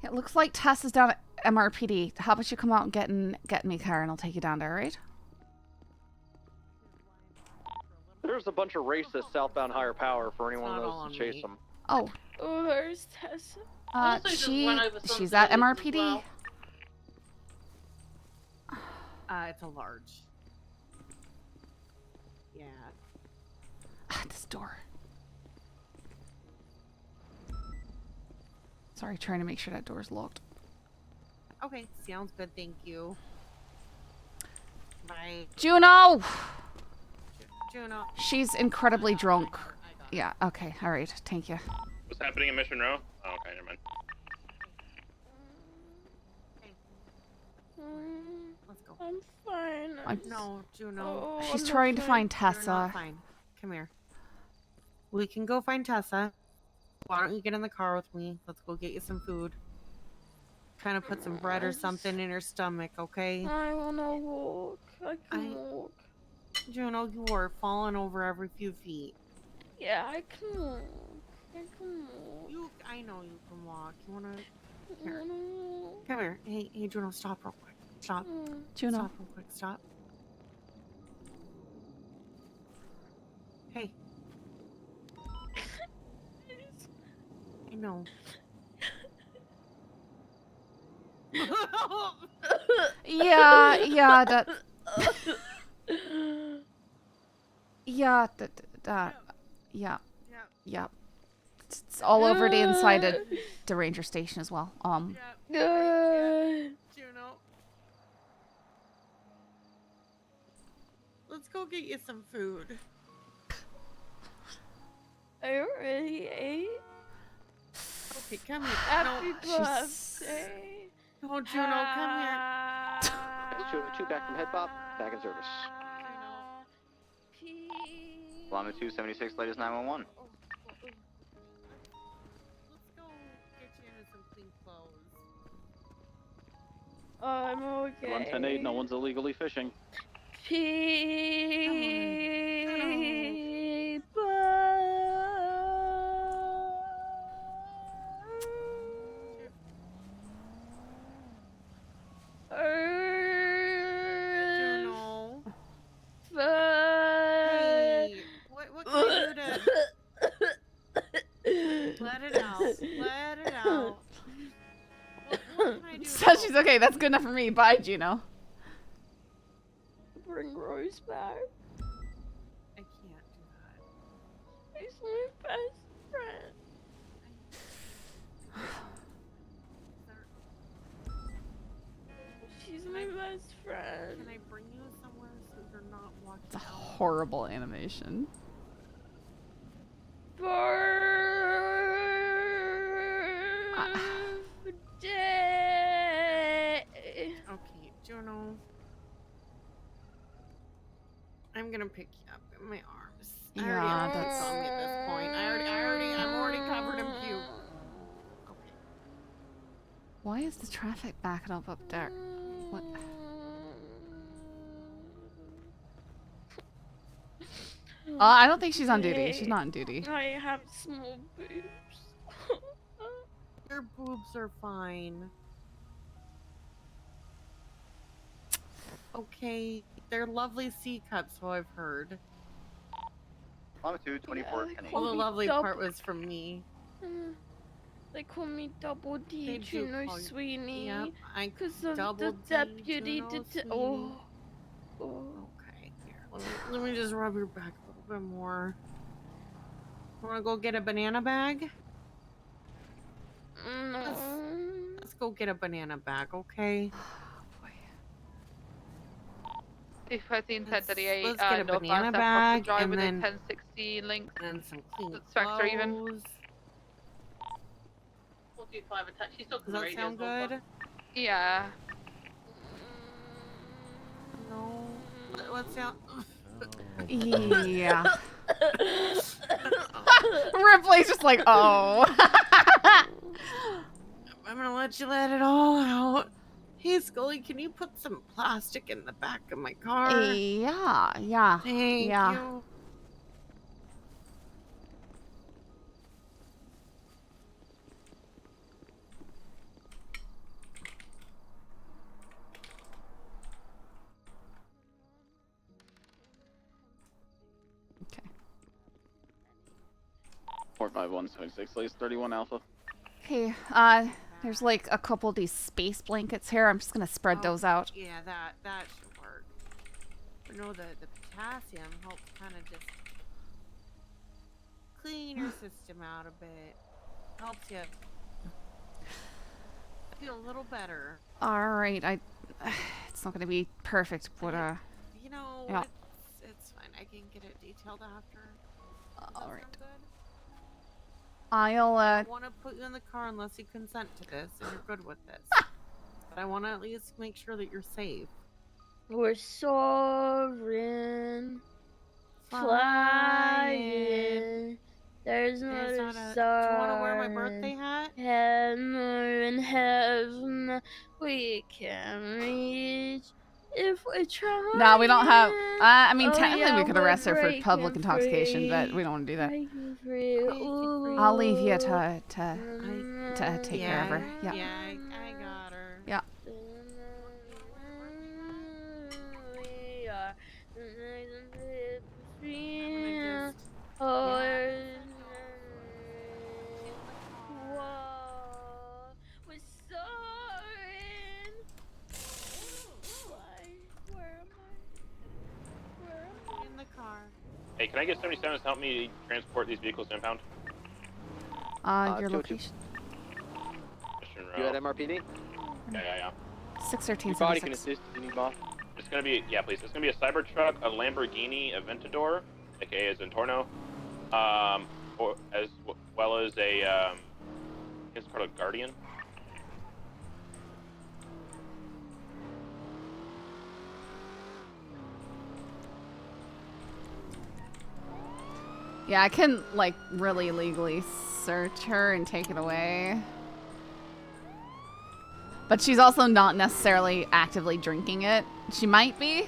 It looks like Tess is down at MRPD. How about you come out and get me a car and I'll take you down there, right? There's a bunch of racists southbound higher power for anyone who wants to chase them. Oh. Oh, there's Tessa. She's at MRPD. It's a large. Yeah. This door. Sorry, trying to make sure that door's locked. Okay, sounds good. Thank you. Bye. Juno! Juno. She's incredibly drunk. Yeah, okay, alright, thank you. What's happening in Mission Row? Oh, okay, never mind. Let's go. I'm fine. No, Juno. She's trying to find Tessa. You're not fine. Come here. We can go find Tessa. Why don't you get in the car with me? Let's go get you some food. Kind of put some bread or something in her stomach, okay? I wanna walk. I can walk. Juno, you are falling over every few feet. Yeah, I can walk. I can walk. I know you can walk. You wanna... I Here. wanna walk. Come here. Hey, Juno, stop real quick. Stop. Juno. Stop real quick. Stop. Hey. I know. Yeah, that... Yeah, yeah. It's all over the inside of the ranger station as well. Juno. Let's go get you some food. I already ate. Okay, come here. Happy No, birthday. Oh, Juno, come here. 202 back from head bop, back in service. Lama 276, latest 911. Let's go get you into some clean clothes. I'm okay. 110.8, no one's illegally fishing. Juno. Hey, what can I do to... Let it out. Let it out. What can I do to Says she's okay. That's good enough for me. Bye, Juno. Bring Royce friends back. I can't do that. He's my best friend. She's my best friend. Can I bring you somewhere so you're not walking It's a out? horrible animation. Birthday. Okay, Juno. I'm gonna pick you up in my arms. I already have puke on me at this point. I'm already covered in puke. Why is the traffic backing up there? What? I don't think she's on duty. She's not on duty. I have small boobs. Your boobs are fine. Okay, they're lovely C cups, so I've heard. Longitude 24 penny. Well, the lovely part was from me. They call me Double D, They do Juno call you- Sweeney. Yep, Because of Double the D, deputy. Juno Oh. Okay, here. Let me just rub your back a little bit more. Wanna go get a banana bag? Let's go get a banana bag, okay? 1338, let's get a northbound banana South bag, Drive and with a then- 1060 link. And some clean Specs are even. clothes. 425 attached. She's still Does that sound good? Yeah. No. What sound? Yeah. Ripley's just like, oh. I'm gonna let you let it all out. Hey, Scully, can you put some plastic in the back of my car? Yeah. Thank Yeah. you. Okay. 45176, at least 31 Alpha. Hey, there's like a couple of these space blankets here. I'm just gonna spread those out. Yeah, that should work. But no, the potassium helps kind of just clean your system out a bit. Helps you feel a little better. All right, it's not gonna be perfect, but You know, yeah. it's fine. I can get it detailed after. All right. Sound good? I'll I don't want to put you in the car unless you consent to this and you're good with this. But I want to at least make sure that you're safe. We're soaring, flying. There's not a star. Do you want to wear my birthday hat? In heaven we can reach if we try. No, we don't have. I mean, Oh, technically, yeah, we could we're arrest her for public breaking intoxication, but free. we don't want to do that. Breaking free. Ooh. I'll leave you to take care of her. Yeah. Yeah, I got her. Yeah. We are we're soaring. Where am I? In the car. Hey, can I get 77 to help me transport these vehicles to impound? Your 202. location. You at MRPD? Yeah. 613. Your body can assist if you need boss. It's gonna be, yeah, please. It's gonna be a Cybertruck, a Lamborghini Aventador, aka a Zentorno, or as well as a, I guess it's called a Guardian. Yeah, I can like really legally search her and take it away. But she's also not necessarily actively drinking it. She might be,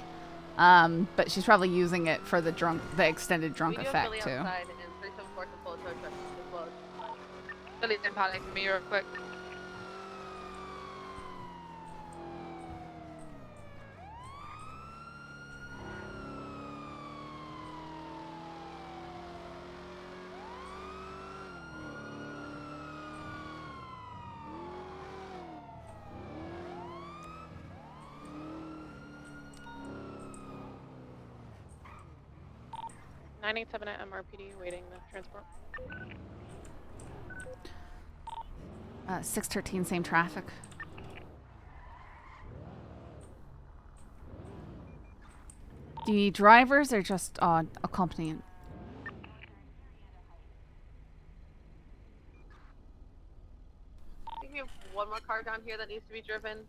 but she's probably using it for the extended drunk effect too. Outside and 374 to pull a tow truck as well. Billy's in panic for me real quick. 987 at MRPD, waiting the transport. 613, same traffic. Do you need drivers or just accompanying? I think we have one more car down here that needs to be driven.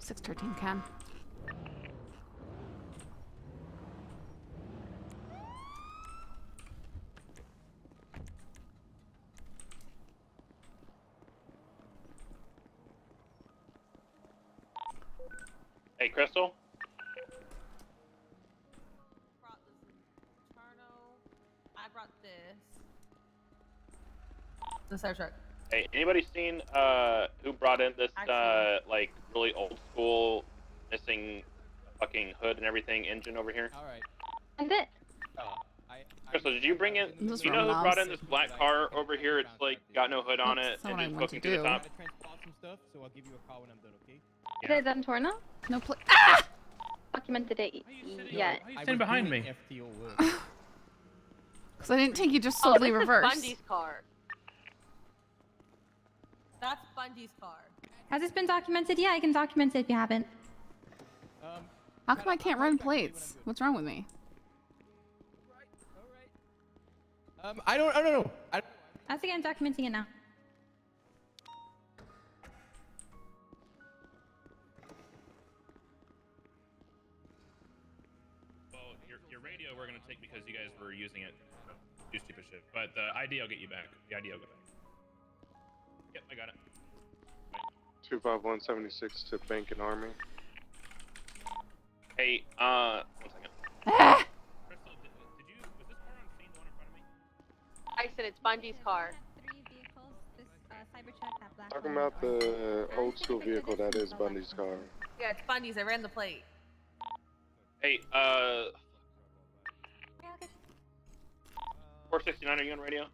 613 can. Hey, Crystal. I brought this. The Star Trek. Hey, anybody seen who brought in this like really old school missing fucking hood and everything engine over here? All right. And it. Crystal, did you bring in? Do you know who brought in this black car over here? It's like got no hood on it and just hooking to the top. Transport some stuff, so I'll give you a call when I'm done, okay? Is it done torn up? No play. Documented it yet. Stand behind me. Because I didn't think you just slowly reversed. Bundy's car. That's Bundy's car. Has this been documented? Yeah, I can document it if you haven't. How come I can't run plates? What's wrong with me? I don't know. That's again documenting it now. Well, your radio we're gonna take because you guys were using it to do stupid shit. But the ID will get you back. The ID will get back. Yep, I got it. 25176 to Bank and Army. Hey, 1 second. Crystal, did you, was this car on scene, the one in front of me? I said it's Bundy's car. 3 vehicles. This Cybertruck, that black Talking one. about the old school vehicle that is Bundy's car. Yeah, it's Bundy's. I ran the plate. Hey, 469, are you on radio?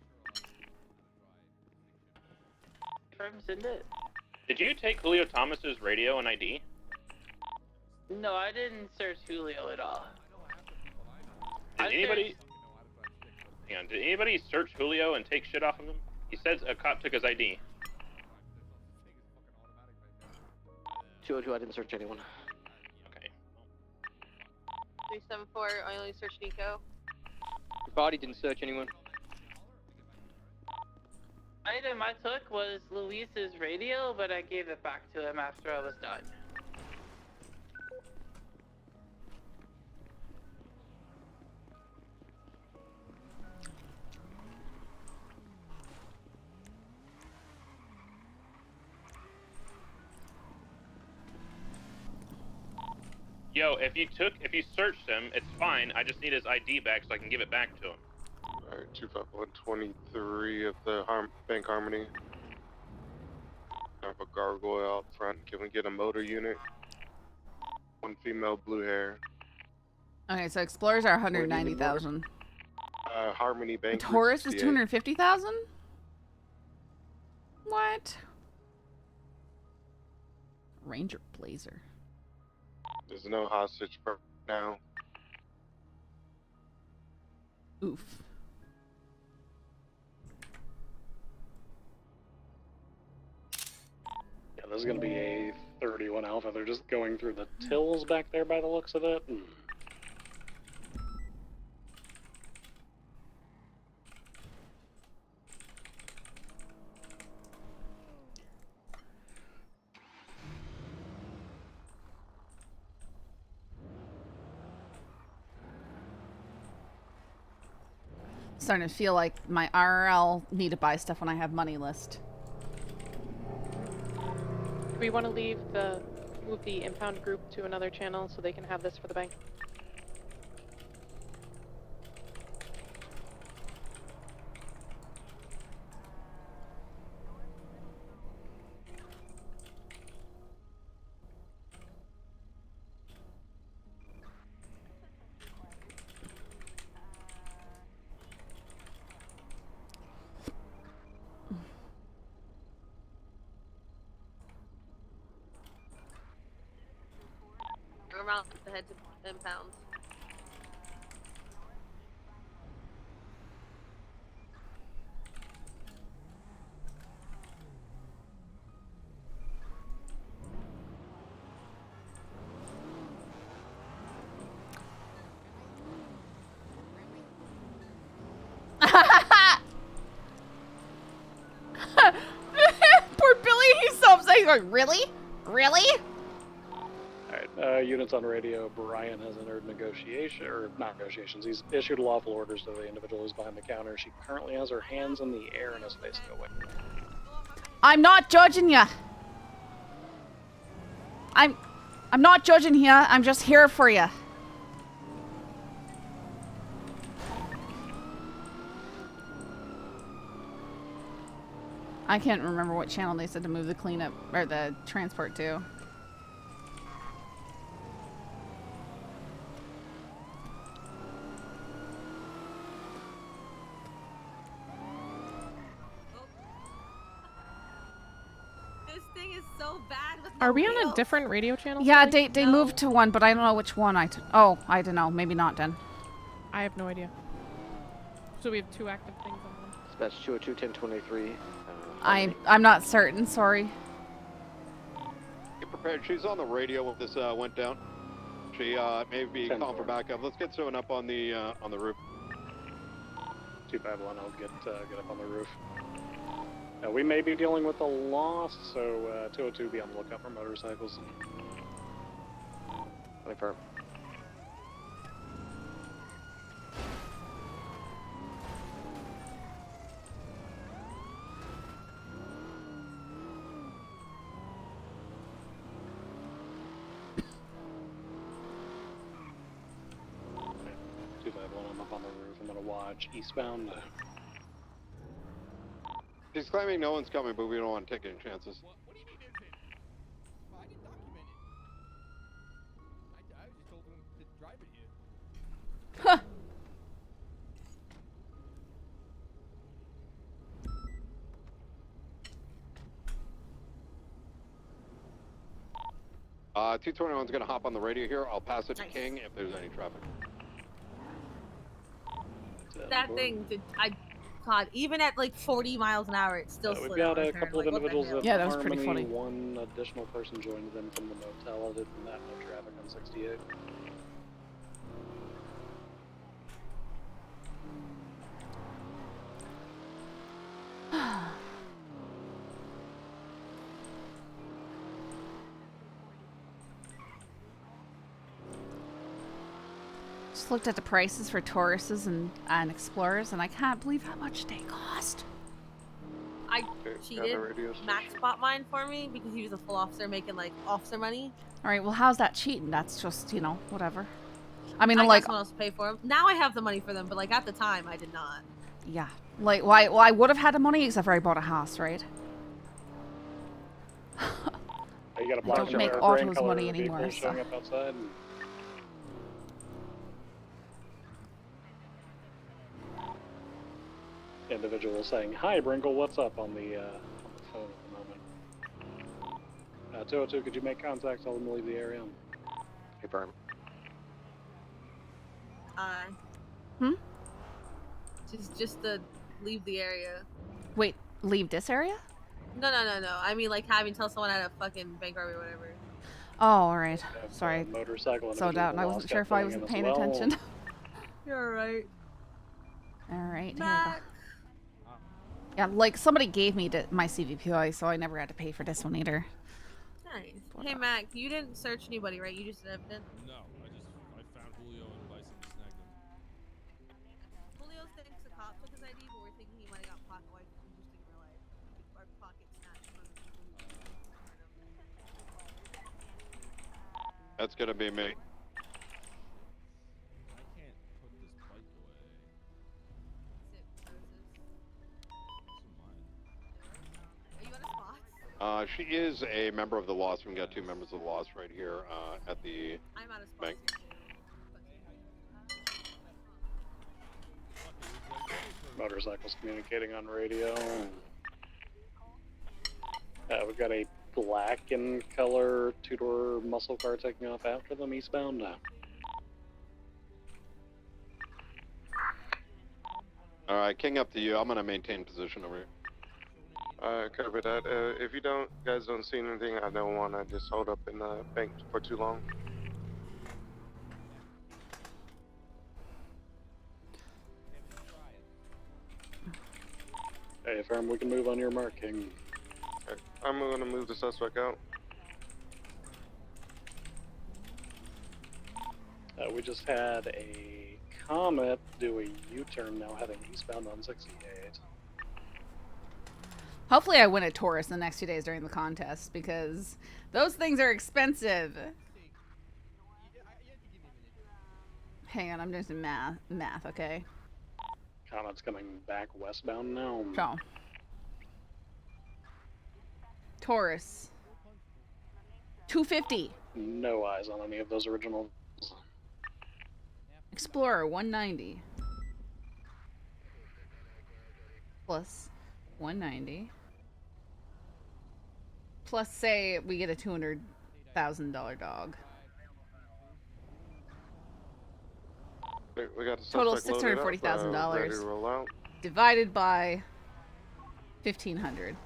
Send it. Did you take Julio Thomas's radio and ID? No, I didn't search Julio at all. Did anybody? Hang on. Did anybody search Julio and take shit off of him? He says a cop took his ID. 202, I didn't search anyone. Okay. 374, I only searched Nico. Your body didn't search anyone. Item I took was Luis's radio, but I gave it back to him after I was done. Yo, if you searched him, it's fine. I just need his ID back so I can give it back to him. Alright, 25123 of the Bank Harmony. I have a gargoyle out front. Can we get a motor unit? 1 female, blue hair. Okay, so Explorers are 190,000. Harmony Bank. Taurus is 250,000? What? Ranger Blazer. There's no hostage for now. Oof. Yeah, this is gonna be a 31 Alpha. They're just going through the tills back there by the looks of it. Starting to feel like my RL need to buy stuff when I have money list. Do we want to move the impound group to another channel so they can have this for the bank? Around the head to impounds. Poor Billy, he's so upset. He's like, really? Really? Alright, units on radio. Brian has entered negotiation, or not negotiations. He's issued lawful orders to the individual who's behind the counter. She currently has her hands in the air and is facing away. I'm not judging you. I'm not judging you. I'm just here for you. I can't remember what channel they said to move the cleanup or the transport to. This thing is so bad with Are we on a different radio channel? Yeah, Scully? they moved to one, but I don't know which one. I don't know. Maybe not then. I have no idea. So we have 2 active things on one. Dispatch 202-1023. I'm not certain. Sorry. Get prepared. She's on the radio when this went down. She may be calling for backup. Let's get someone up on the roof. 251, I'll get up on the roof. We may be dealing with a loss, so 202 be on the lookout for motorcycles. Confirm. I'm up on the roof. I'm gonna watch eastbound. She's claiming no one's coming, but we don't want to take any chances. What do you mean it's him? I didn't document it. I just told him to drive it here. Huh. Uh, 221's gonna hop on the radio here. I'll pass it to King if there's any traffic. That thing did. God, even at like 40 miles an hour, it's still. We've got a couple of individuals at Yeah, that was pretty Harmony. funny. One additional person joined them from the motel. Other than that, no traffic on 68. Just looked at the prices for Tauruses and Explorers, and I can't believe how much they cost. I cheated. Max bought mine for me because he was a full officer making like officer money. All right, well, how's that cheating? That's just, you know, whatever. I mean, I like, got someone else to pay for them. Now I have the money for them, but like at the time I did not. yeah, like, why? Well, I would have had the money except for I bought a house, right? You got a I black don't make or autos gray color money vehicle anymore, showing so. up outside. Individual saying, "Hi, Bringle, what's up?" on the phone at the moment. 202, could you make contact? Tell them to leave the area. Confirm. Just to leave the area. Wait, leave this area? No. I mean like having tell someone at a fucking bank robbery or whatever. Oh, all right. Sorry. Motorcycle. So down. I wasn't sure if I wasn't paying attention. You're right. All right. Here we go. Mac. Yeah, like somebody gave me my CVPI, so I never had to pay for this one either. Nice. Hey Mac, you didn't search anybody, right? You just did evidence. No, I found Julio and Bison and snagged him. Julio thinks the cop took his ID, but we're thinking he might have got pocket wiped and just in real life. Or pocket snatched from the That's gonna be me. She is a member of the Lost. We got 2 members of the Lost right here at the bank. Motorcycles communicating on radio. We've got a black in color 2-door muscle car taking off after them eastbound. All right, King, up to you. I'm gonna maintain position over here. Copy that. If you guys don't see anything, I don't want to just hold up in the bank for too long. Hey, firm, we can move on your mark, King. Okay. I'm gonna move the suspect out. We just had a Comet do a U-turn now heading eastbound on 68. Hopefully I win a Taurus in the next 2 days during the contest, because those things are expensive. Hang on, I'm doing some math, okay? Comet's coming back westbound now. So. Taurus. 250. No eyes on any of those original. Explorer 190. Plus 190. Plus, say we get a $200,000 dog. We got the Total suspect loaded up, $640,000. ready to roll out. Divided by 1,500.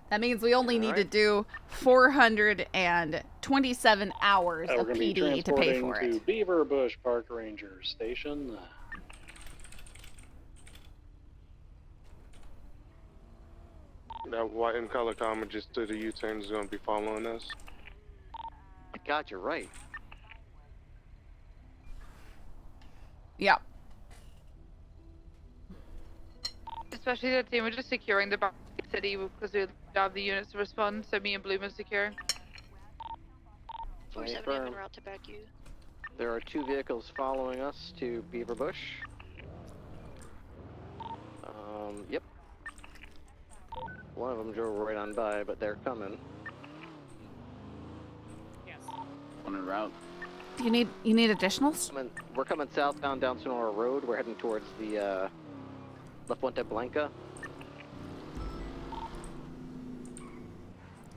That means we only need to do 427 hours of PD to pay for it. To Beaver Bush Park Ranger Station. That white and color Comet just did a U-turn is going to be following us. God, you're right. Yeah. Especially the team, we're just securing the back city because we have the units to respond, so me and Bloom are secure. 470 en route to back you. There are 2 vehicles following us to Beaver Bush. Yep. One of them drove right on by, but they're coming. Yes. One en route. You need additionals? We're coming southbound down Sonora Road. We're heading towards the La Fuente Blanca.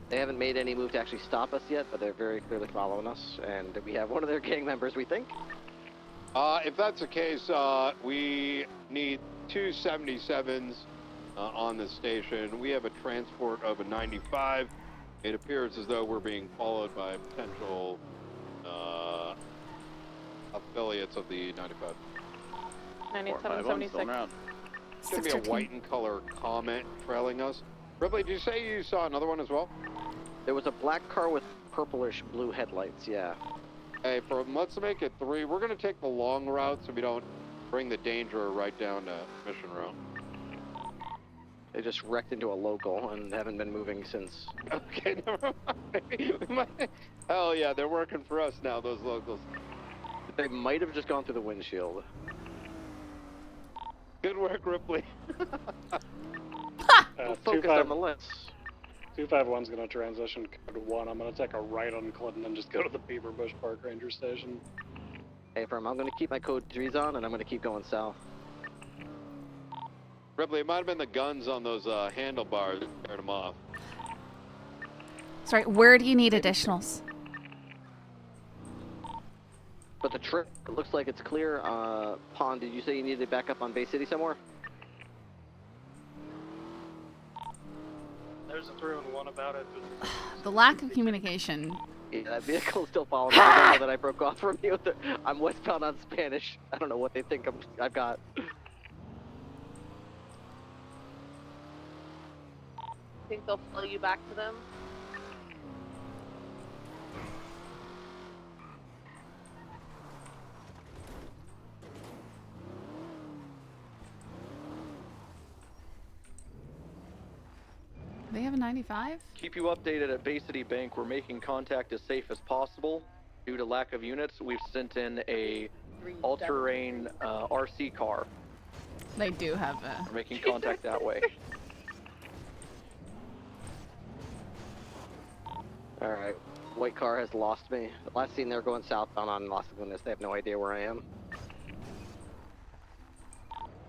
They haven't made any move to actually stop us yet, but they're very clearly following us, and we have one of their gang members, we think. If that's the case, we need 2 77s on the station. We have a transport of a 95. It appears as though we're being followed by potential affiliates of the 95. 9776. It's going to be a white and color Comet trailing us. Ripley, did you say you saw another one as well? There was a black car with purplish blue headlights, yeah. Hey, let's make it 3. We're going to take the long route so we don't bring the danger right down to Mission Row. They just wrecked into a local and haven't been moving since. Okay, never mind. Hell yeah, they're working for us now, those locals. They might have just gone through the windshield. Good work, Ripley. Focus on the list. 251's going to transition code 1. I'm going to take a right on Clinton and just go to the Beaver Bush Park Ranger Station. Hey, firm, I'm going to keep my code 3s on and I'm going to keep going south. Ripley, it might have been the guns on those handlebars that turned them off. Sorry, where do you need additionals? But the trip, it looks like it's clear. Pond, did you say you needed to back up on Bay City somewhere? There's a 3-1 about it. The lack of communication. Yeah, that vehicle's still following me. I don't know that I broke off from you. I'm westbound on Spanish. I don't know what they think I've got. Think they'll flow you back to them? They have a 95? Keep you updated at Bay City Bank. We're making contact as safe as possible. Due to lack of units, we've sent in a all-terrain RC car. They do have a... We're making contact that way. Alright, white car has lost me. Last seen they're going southbound on Las Lagunas. They have no idea where I am.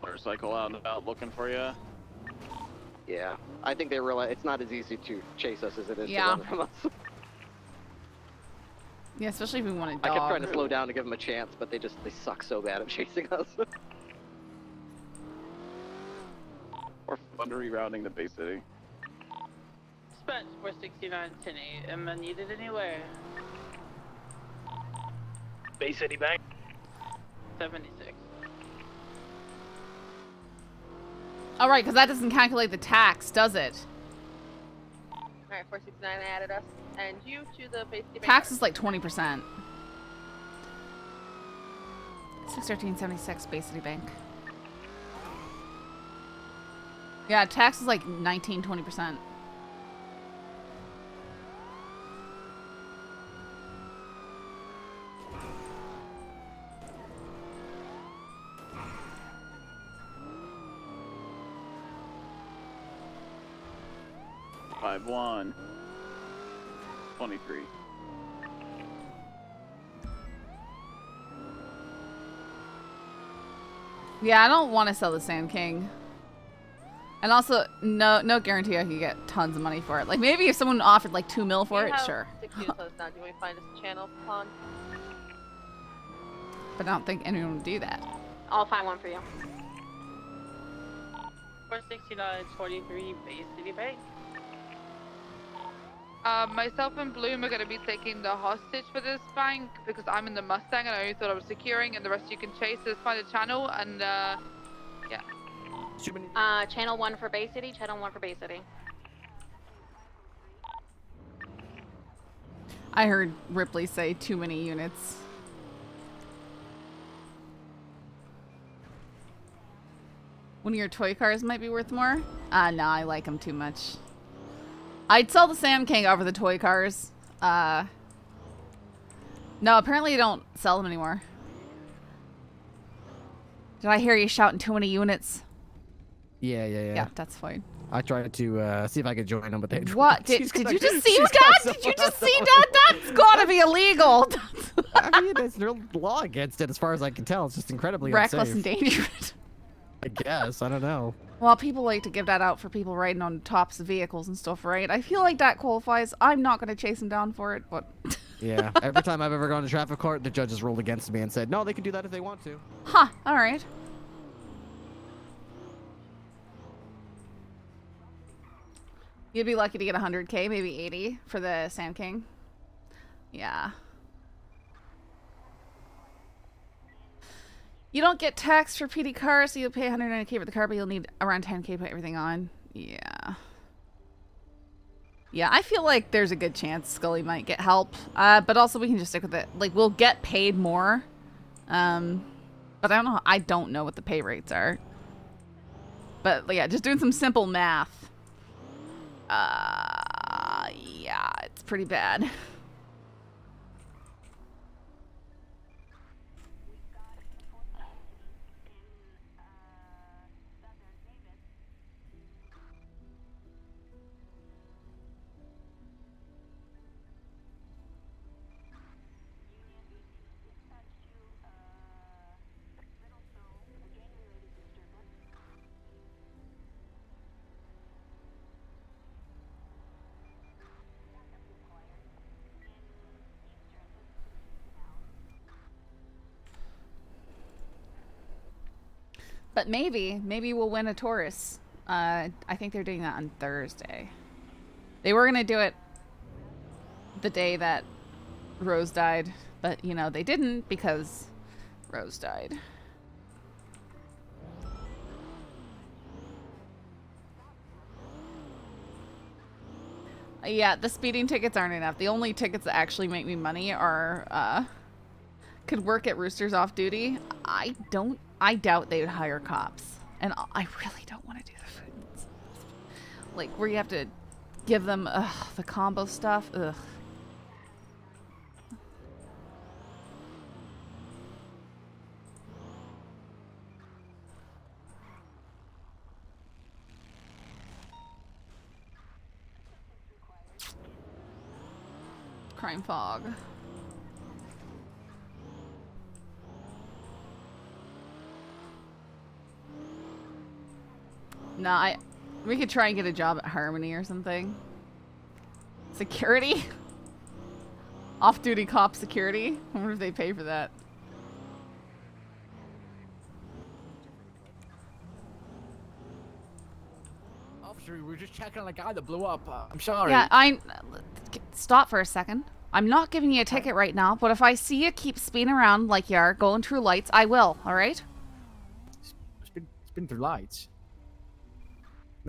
Motorcycle out and about looking for you. Yeah, I think they realize it's not as easy to chase us as it is to Yeah. run from us. Yeah, especially if we want a I dog. kept trying to slow down to give them a chance, but they suck so bad at chasing us. Or fun rerouting to Bay City. Dispatch 469 10-8. Am I needed anywhere? Bay City Bank. 76. All right, because that doesn't calculate the tax, does it? Alright, 469 added us. And you to the Bay City Bank. Tax is like 20%. 613.76 Bay City Bank. Yeah, tax is like 19-20%. Five 1. 23. Yeah, I don't want to sell the Sand King. And also, no guarantee I could get tons of money for it. Like, maybe if someone offered like 2 mil for it, sure. 6 years close now. Do we find a channel pond? But I don't think anyone would do that. I'll find one for you. 469.23 Bay City Bank. Myself and Bloom are going to be taking the hostage for this bank because I'm in the Mustang and I only thought I was securing, and the rest you can chase. So let's find a channel and yeah. Channel 1 for Bay City, channel 1 for Bay City. I heard Ripley say too many units. One of your toy cars might be worth more? No, I like them too much. I'd sell the Sand King over the toy cars. No, apparently you don't sell them anymore. Did I hear you shouting too many units? Yeah. Yeah, that's fine. I tried to see if I could join them, but they. What? Did you just see that? Did you just see that? That's gotta be illegal. I mean, there's no law against it as far as I can tell. It's just incredibly reckless unsafe. and dangerous. I guess. I don't know. Well, people like to give that out for people riding on tops of vehicles and stuff, right? I feel like that qualifies. I'm not going to chase them down for it, but... Yeah. Every time I've ever gone to traffic court, the judges ruled against me and said, no, they can do that if they want to. Huh. All right. You'd be lucky to get 100K, maybe 80 for the Sand King. Yeah. You don't get tax for PD cars, so you'll pay 190K for the car, but you'll need around 10K to put everything on. Yeah. Yeah, I feel like there's a good chance Scully might get help. But also we can just stick with it. Like, we'll get paid more. But I don't know what the pay rates are. But yeah, just doing some simple math. Yeah, it's pretty bad. But maybe we'll win a Taurus. I think they're doing that on Thursday. They were gonna do it the day that Rose died, but you know, they didn't because Rose died. Yeah, the speeding tickets aren't enough. The only tickets that actually make me money are could work at Roosters off duty. I doubt they would hire cops. And I really don't want to do the food. Like, where you have to give them the combo stuff. Ugh. Crime fog. Nah, we could try and get a job at Harmony or something. Security? Off-duty cop security? I wonder if they pay for that. Officer, we were just checking on a guy that blew up. I'm sorry. Yeah, stop for a second. I'm not giving you a ticket right now, but if I see you keep spinning around like you are, going through lights, I will, alright? Spin through lights?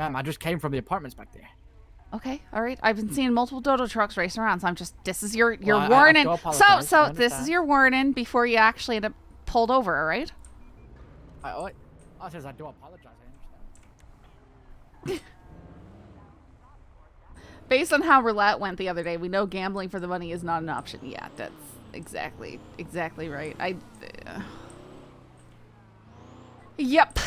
Ma'am, I just came from the apartments back there. Okay, all right. I've been seeing multiple dodo trucks racing around, so I'm just. This is your Well, I warning. do apologize, So I this is understand. your warning before you actually end up pulled over. All right. I says I do apologize. I understand. Based on how roulette went the other day, we know gambling for the money is not an option. Yeah, that's exactly right. Yep.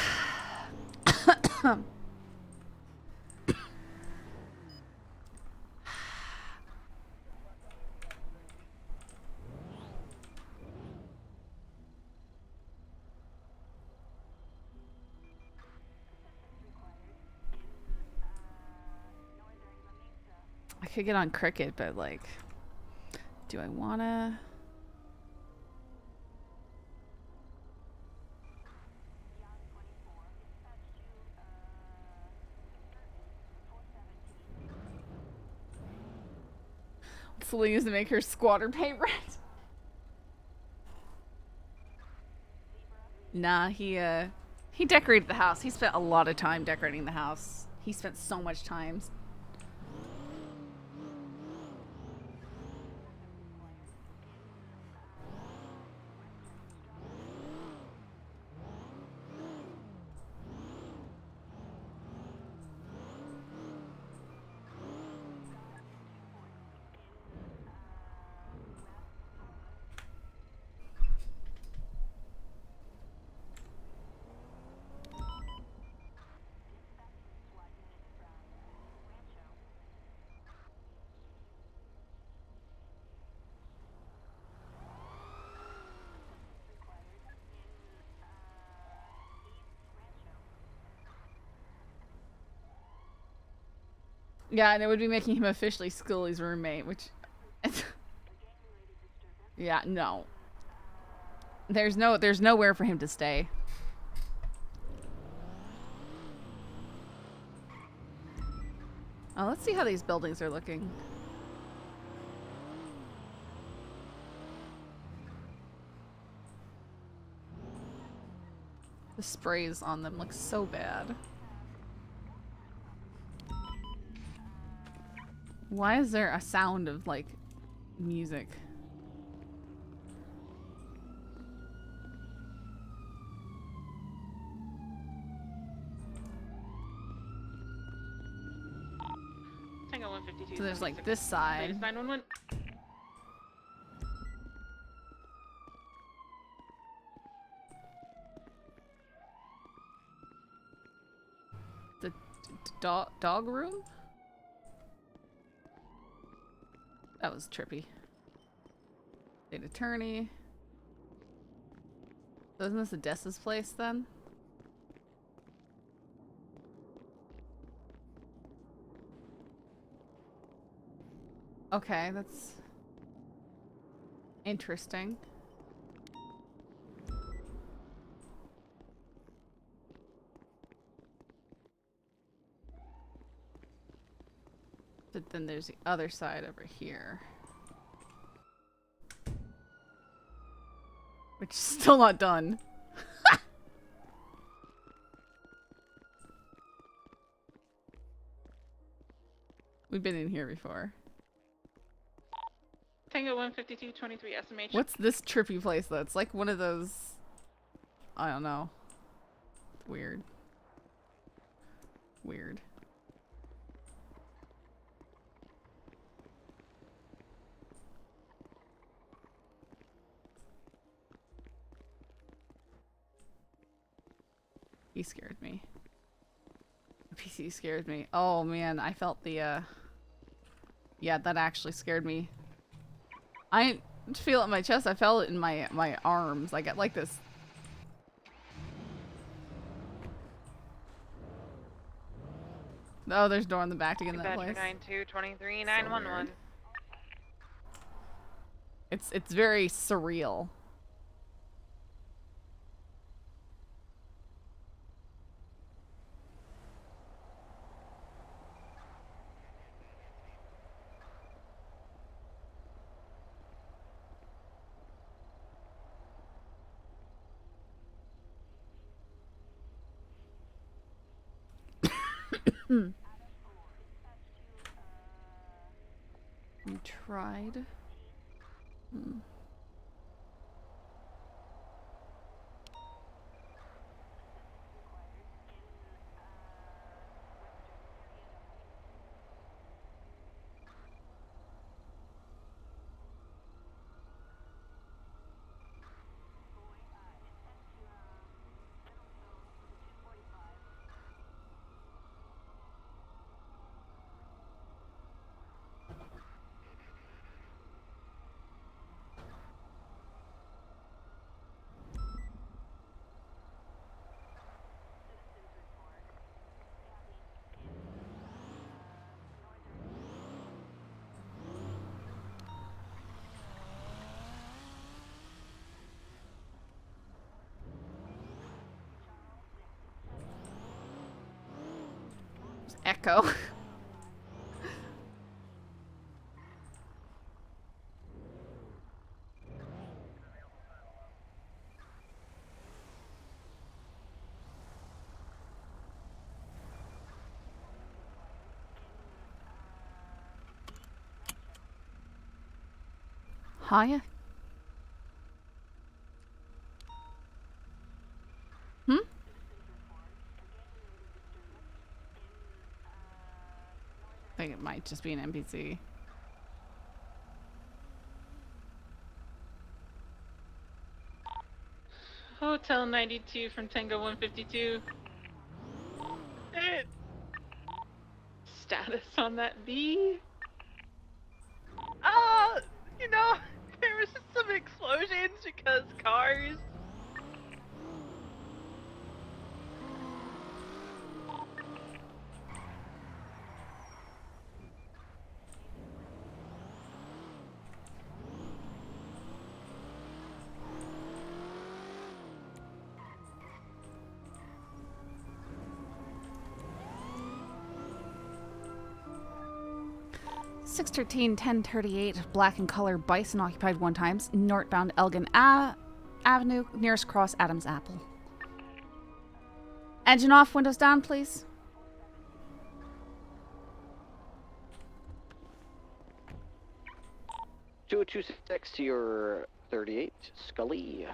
I could get on Cricket, but like, do I wanna? Selena to make her squatter pay rent. Nah, he decorated the house. He spent a lot of time decorating the house. He spent so much time. Yeah, and it would be making him officially Scully's roommate, which... yeah, no. There's nowhere for him to stay. Oh, let's see how these buildings are looking. The sprays on them look so bad. Why is there a sound of, like, music? Tango 152. So there's, like, this side. 911. The dog room? That was trippy. State attorney. So isn't this Odessa's place then? Okay, that's interesting. But then there's the other side over here. Which is still not done. We've been in here before. Tango 152, 23 SMH. What's this trippy place though? It's like one of those... I don't know. Weird. Weird. He scared me. The PC scared me. Oh man, I felt the yeah, that actually scared me. I didn't feel it in my chest, I felt it in my arms. I got like this. Oh, there's a door in the back to get in that place. 9223 911. It's very surreal. Hmm. You tried. Hmm. Echo. Hiya. Hmm? I think it might just be an NPC. Hotel 92 from Tango 152. Status on that B? You know, there was some explosions because cars. Six 1038, black in color, bison occupied 1 times, northbound Elgin Avenue, nearest cross Adams Apple. Engine off, windows down, please. (20266) to your 38, Scully.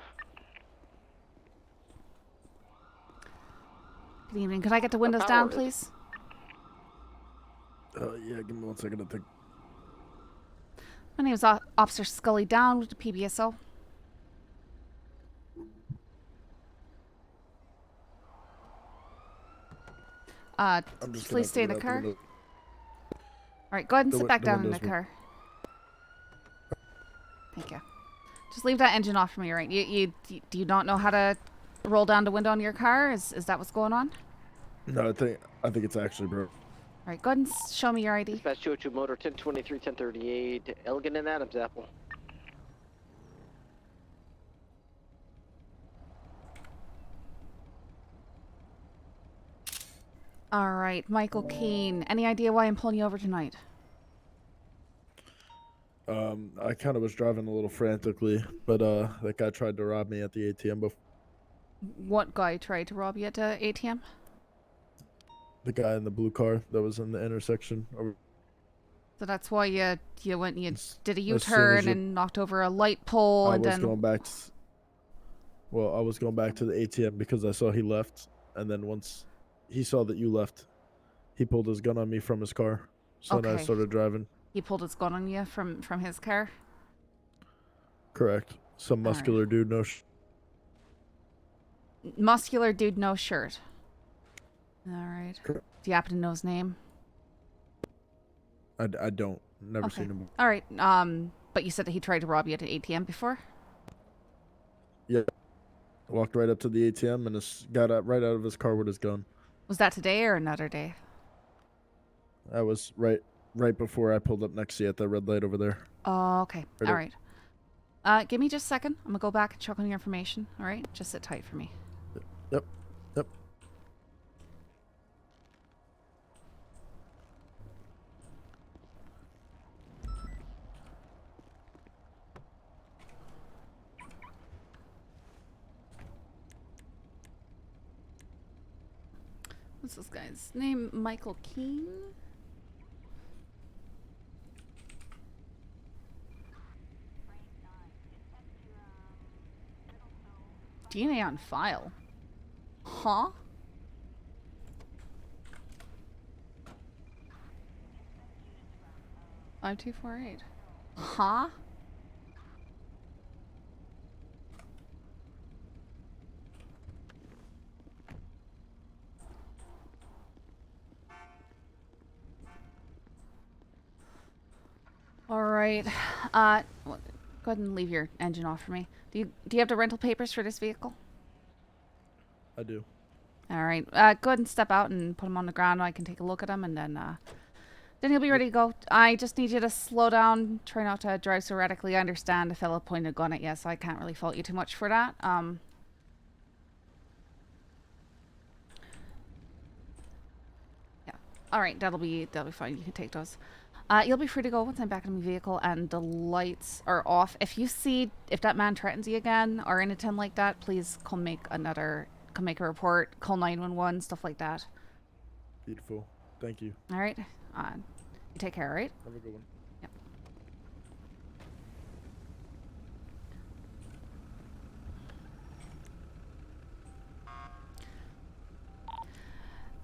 Good evening. Could I get the windows down, please? Yeah, give me 1 second to think. My name is Officer Scully down with the PBSO. Please stay in the car. Alright, go ahead and sit back down in the car. Thank you. Just leave that engine off for me, right? Do you not know how to roll down the window on your car? Is that what's going on? No, I think it's actually broke. Alright, go ahead and show me your ID. Dispatch 202 motor 1023 1038, Elgin and Adams Apple. Alright, Michael Keane. Any idea why I'm pulling you over tonight? I kind of was driving a little frantically, but that guy tried to rob me at the ATM before. What guy tried to rob you at the ATM? The guy in the blue car that was in the intersection. So that's why you went and you did a as soon U-turn as you- and knocked over a light pole and then... Well, I was going back to the ATM because I saw he left, and then once he saw that you left, he pulled his gun on me from his car. So then I Okay. started driving. He pulled his gun on you from his car? Correct. Some muscular dude, Muscular dude, no shirt. Alright. Correct. Do you happen to know his name? I don't. Never Okay. seen him. Alright, but you said that he tried to rob you at an ATM before? Yeah. Walked right up to the ATM and got right out of his car with his gun. Was that today or another day? That was right before I pulled up next to you at that red light over there. Oh, okay. Right Alright. Give me just a second. I'm gonna go back and check on your information. Alright? Just sit tight for me. Yep. What's this guy's name? Michael Keane? DNA on file. Huh? Five 248. Huh? All right. Well, go ahead and leave your engine off for me. Do you have the rental papers for this vehicle? I do. All right. Go ahead and step out and put them on the ground. I can take a look at them, and then you'll be ready to go. I just need you to slow down. Try not to drive so erratically. I understand the fella pointed a gun at you, so I can't really fault you too much for that. Yeah. All right. That'll be fine. You can take those. You'll be free to go once I'm back in my vehicle and the lights are off. If that man threatens you again or anything like that, please come make a report, call 911, stuff like that. Beautiful. Thank you. All right. You take care, all right? Have a good one. Yep.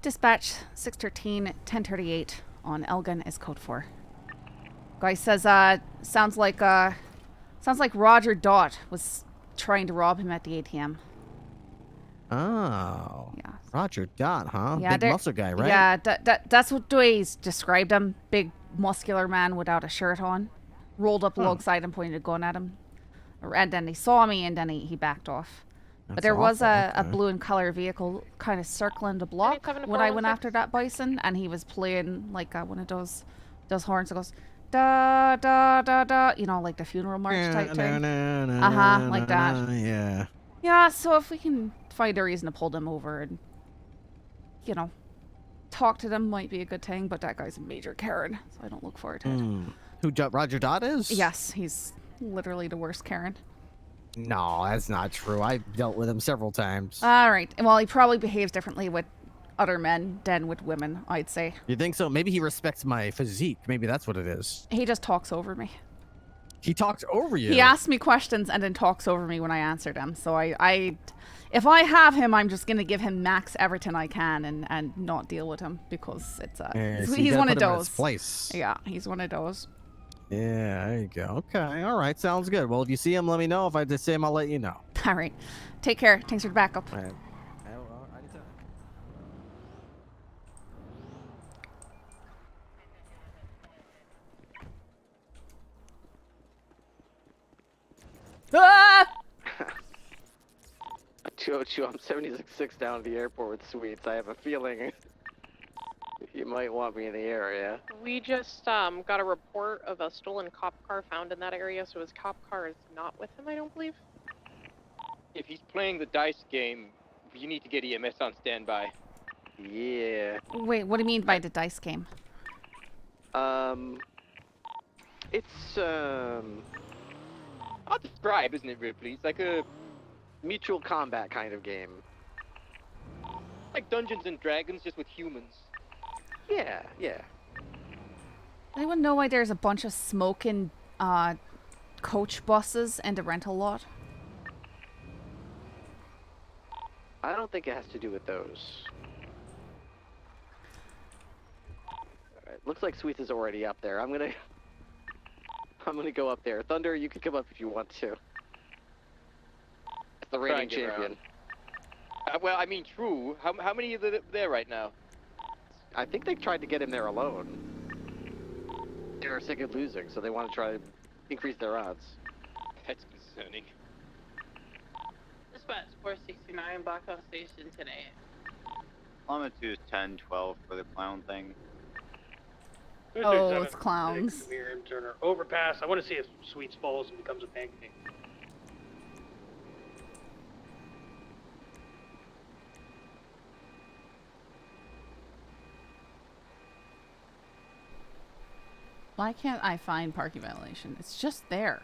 Dispatch 613 1038 on Elgin is code 4. Guy says sounds like Roger Dot was trying to rob him at the ATM. Oh. Yeah. Roger Dot, huh? Yeah, Big muscle guy, right? Yeah, that's what Dwayne's described him. Big muscular man without a shirt on. Rolled up alongside him, pointed a gun at him. And then he saw me and then he backed off. But there was a blue and color vehicle kind of circling the block when I went after that bison, and he was playing like one of those horns that goes da da da da, you know, like the funeral march type thing. Like that. Yeah. Yeah. So if we can find a reason to pull them over and, you know, talk to them, might be a good thing. But that guy's a major Karen, so I don't look forward to it. Who Roger Dot is? Yes, he's literally the worst Karen. No, that's not true. I've dealt with him several times. All right. Well, he probably behaves differently with other men than with women, I'd say. You think so? Maybe he respects my physique. Maybe that's what it is. He just talks over me. He talks over you? He asks me questions and then talks over me when I answer them. So if I have him, I'm just going to give him max everything I can and not deal with him because it's so he's one of those. Place. Yeah, he's one of those. Yeah, there you go. Okay, all right, sounds good. Well, if you see him, let me know. If I just see him, I'll let you know. All right. Take care. Thanks for the backup. All right. Ah! 202, I'm 76 down to the airport with Sweets. I have a feeling you might want me in the area. We just got a report of a stolen cop car found in that area, so his cop car is not with him, I don't believe. If he's playing the dice game, you need to get EMS on standby. Yeah. Wait, what do you mean by the dice game? It's I'll describe, isn't it, Ripley? It's like a mutual combat kind of game. Like Dungeons and Dragons, just with humans. Yeah, yeah. Anyone know why there's a bunch of smoking coach buses in the rental lot? I don't think it has to do with those. Alright, looks like Sweets is already up there. I'm gonna go up there. Thunder, you can come up if you want to. That's the reigning champion. Well, I mean, true. How many are there right now? I think they tried to get him there alone. They were sick of losing, so they want to try to increase their odds. That's concerning. Dispatch 469, Blackhawk Station today. Longitude 10-12 for the clown thing. Oh, it's clowns. Weird Turner overpass. I want to see if Sweets falls and becomes a pancake. Why can't I find parking violation? It's just there.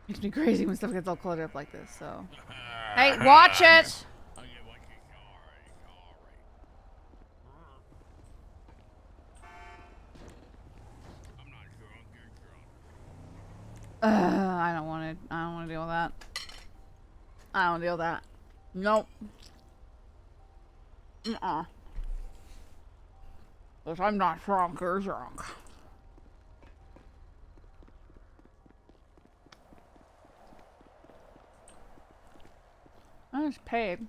Makes me crazy when stuff gets all cluttered up like this, so. Hey, watch it! I don't want to. I don't want to deal with that. I don't want to deal with that. Nope. Because I'm not drunk or drunk. I just paid.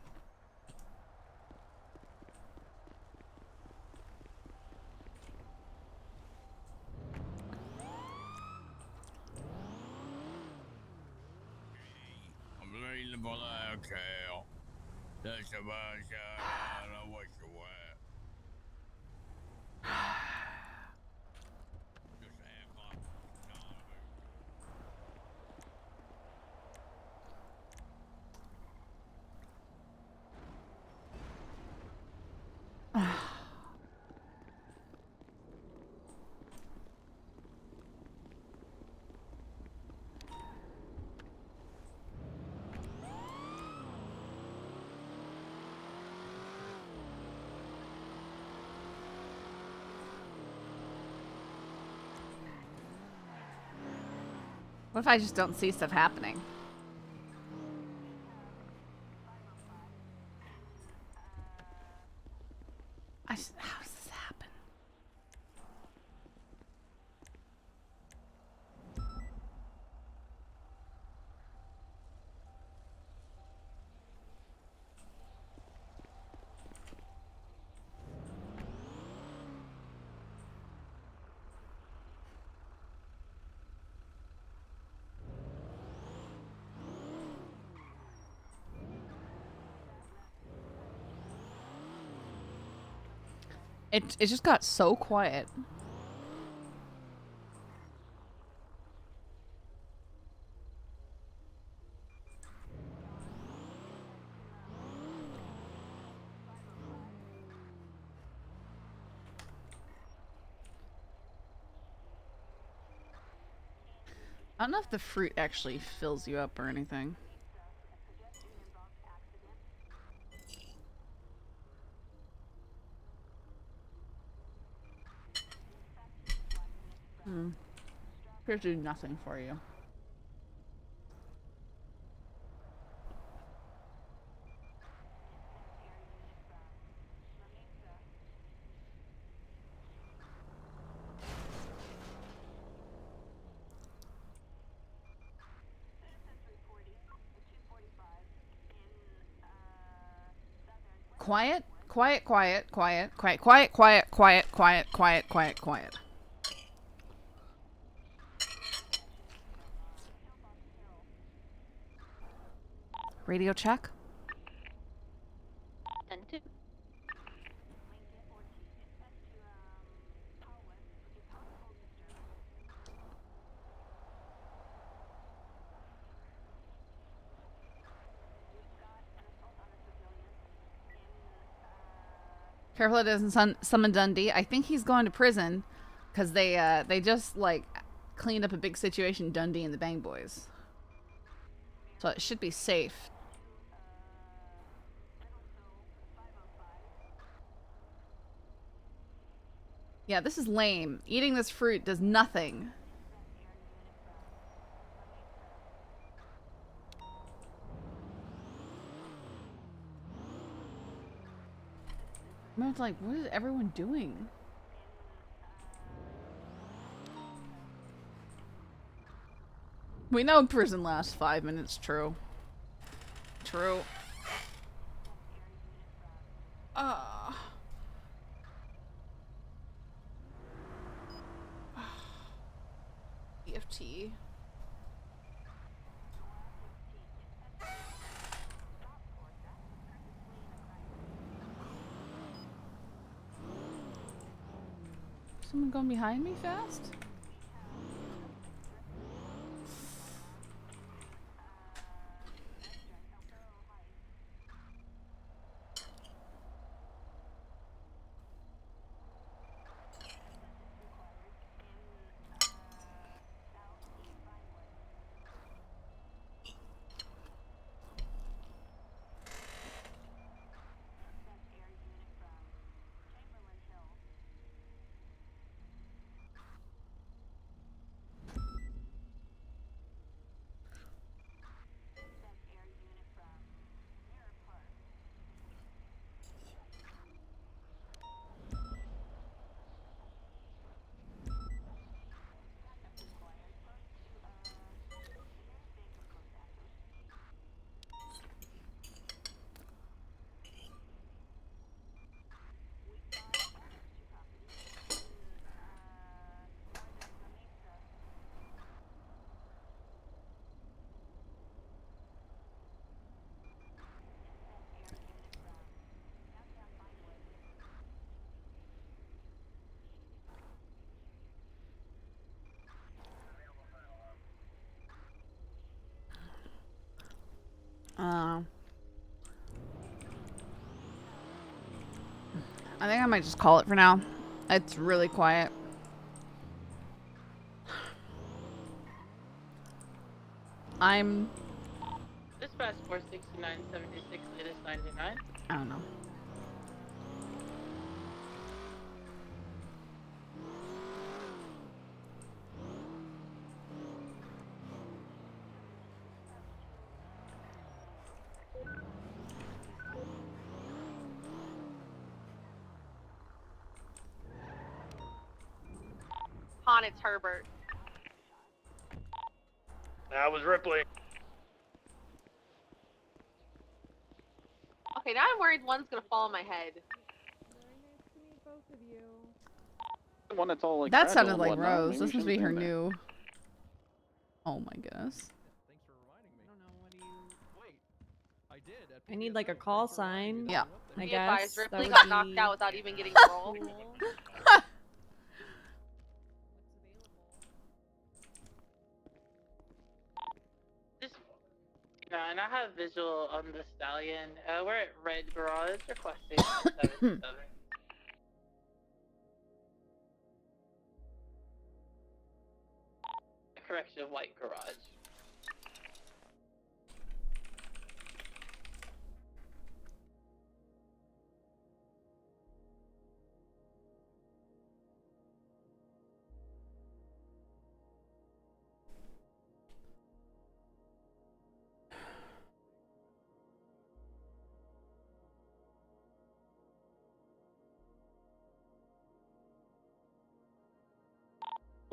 What if I just don't see stuff happening? How does this happen? It just got so quiet. I don't know if the fruit actually fills you up or anything. Appears to do nothing for you. Quiet, quiet, quiet, quiet, quiet, quiet, quiet, quiet, quiet, quiet, quiet, quiet. Radio check. 10-2. Careful it doesn't summon Dundee. I think he's going to prison because they just like cleaned up a big situation, Dundee and the Bang Boys. So it should be safe. Yeah, this is lame. Eating this fruit does nothing. It's like, what is everyone doing? We know prison lasts 5 minutes, true. True. EFT. Someone going behind me fast? I think I might just call it for now. It's really quiet. I'm... Dispatch 46976, latest 99. I don't know. Han, it's Herbert. That was Ripley. Okay, now I'm worried one's gonna fall on my head. The one that's all like That fragile sounded and like whatnot. Rose. Maybe This she must be was her in there. new... Oh my goodness. I need like a call sign. Yeah. I Be guess. advised, that Ripley would got be knocked out without even getting the roll. No, and I have visual on the stallion. We're at Red Garage, requesting 77. Correction, White Garage.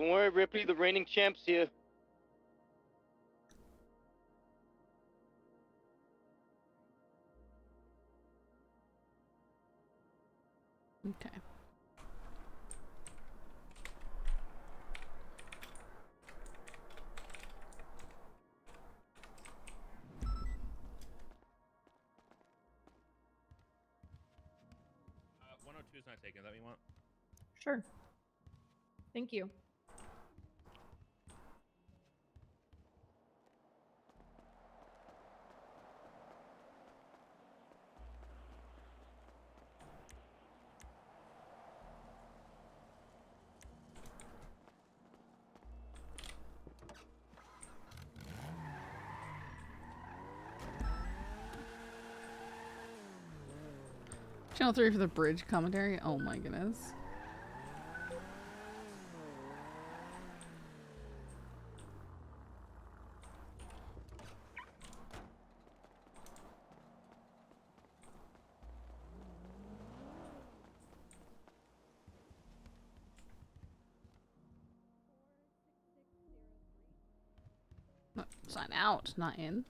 Don't worry, Ripley, the reigning champ's here. Okay. Uh, 102 is not taken. Is that what you want? Sure. Thank you. Channel 3 for the bridge commentary. Oh my goodness. No, sign out, not in.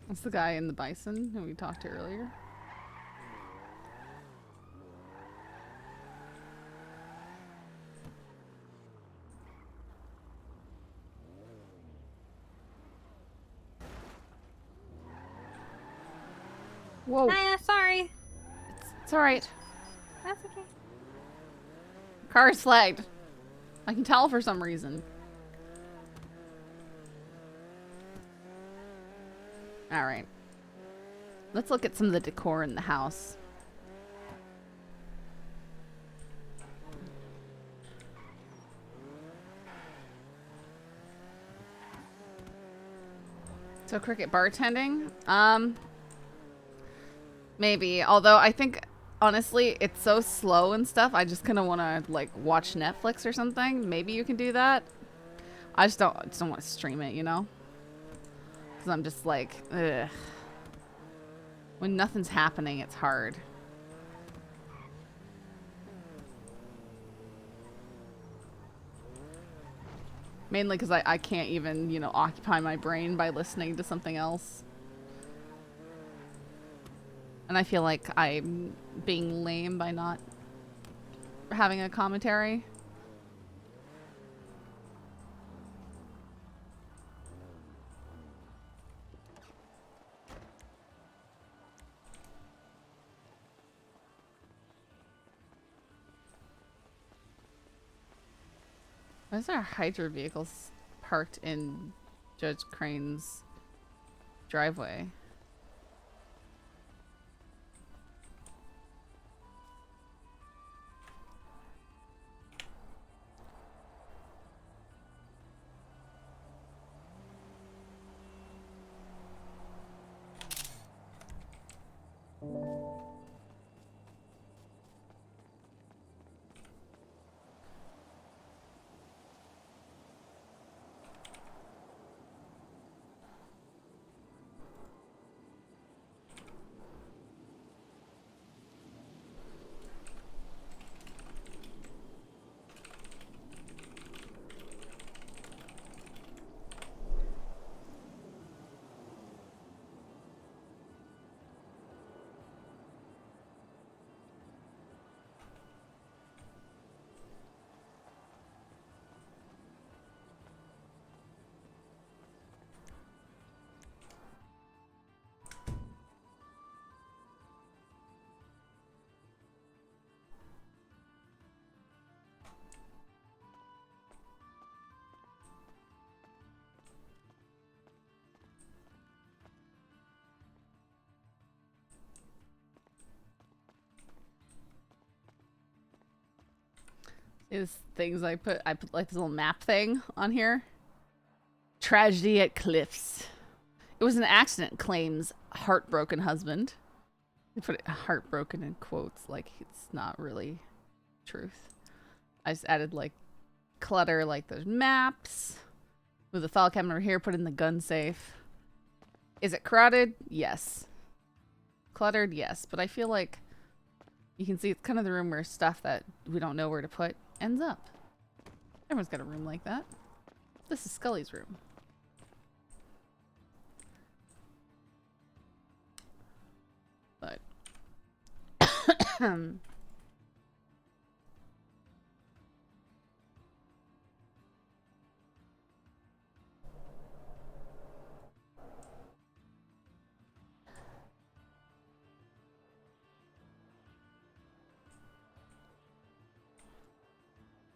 That's the guy in the bison who we talked to earlier. Whoa. Sorry. It's alright. That's okay. Car is flagged. I can tell for some reason. Alright. Let's look at some of the decor in the house. So cricket bartending? Maybe. Although I think honestly it's so slow and stuff, I just kinda wanna like watch Netflix or something. Maybe you can do that. I just don't want to stream it, you know? Cause I'm just like, ugh. When nothing's happening, it's hard. Mainly because I can't even, you know, occupy my brain by listening to something else. And I feel like I'm being lame by not having a commentary. Why is our Hydra vehicles parked in Judge Crane's driveway? Is things I put like this little map thing on here. Tragedy at Cliffs. It was an accident, claims heartbroken husband. They put it heartbroken in quotes, like it's not really truth. I just added like clutter, like there's maps. With the file cabinet over here, put in the gun safe. Is it crowded? Yes. Cluttered? Yes. But I feel like you can see it's kind of the room where stuff that we don't know where to put ends up. Everyone's got a room like that. This is Scully's room. But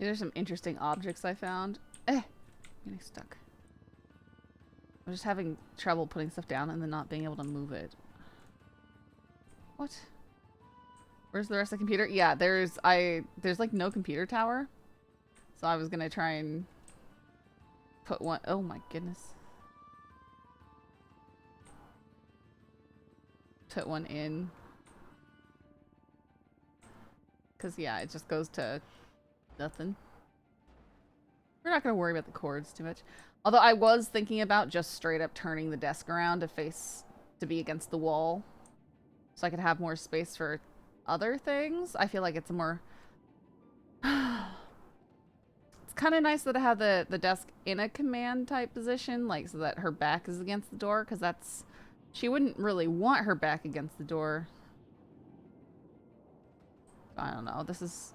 there's some interesting objects I found. I'm getting stuck. I'm just having trouble putting stuff down and then not being able to move it. What? Where's the rest of the computer? Yeah, there's like no computer tower. So I was gonna try and put one. Oh my goodness. Put one in. Cause yeah, it just goes to nothing. We're not gonna worry about the cords too much. Although I was thinking about just straight up turning the desk around to be against the wall. So I could have more space for other things. I feel like it's a more... It's kind of nice that I have the desk in a command type position, like so that her back is against the door, because that's... She wouldn't really want her back against the door. I don't know. This is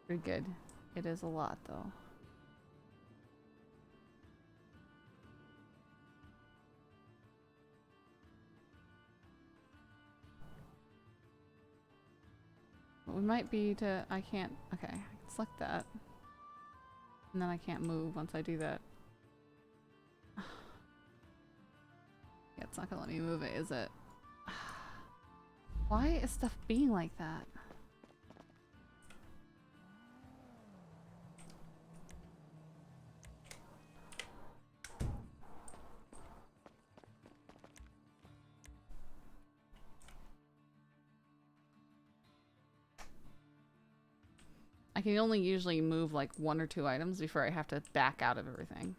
pretty good. It is a lot, though. We might be to... I can't... Okay, I can select that. And then I can't move once I do that. Yeah, it's not gonna let me move it, is it? Why is stuff being like that? I can only usually move like 1 or 2 items before I have to back out of everything.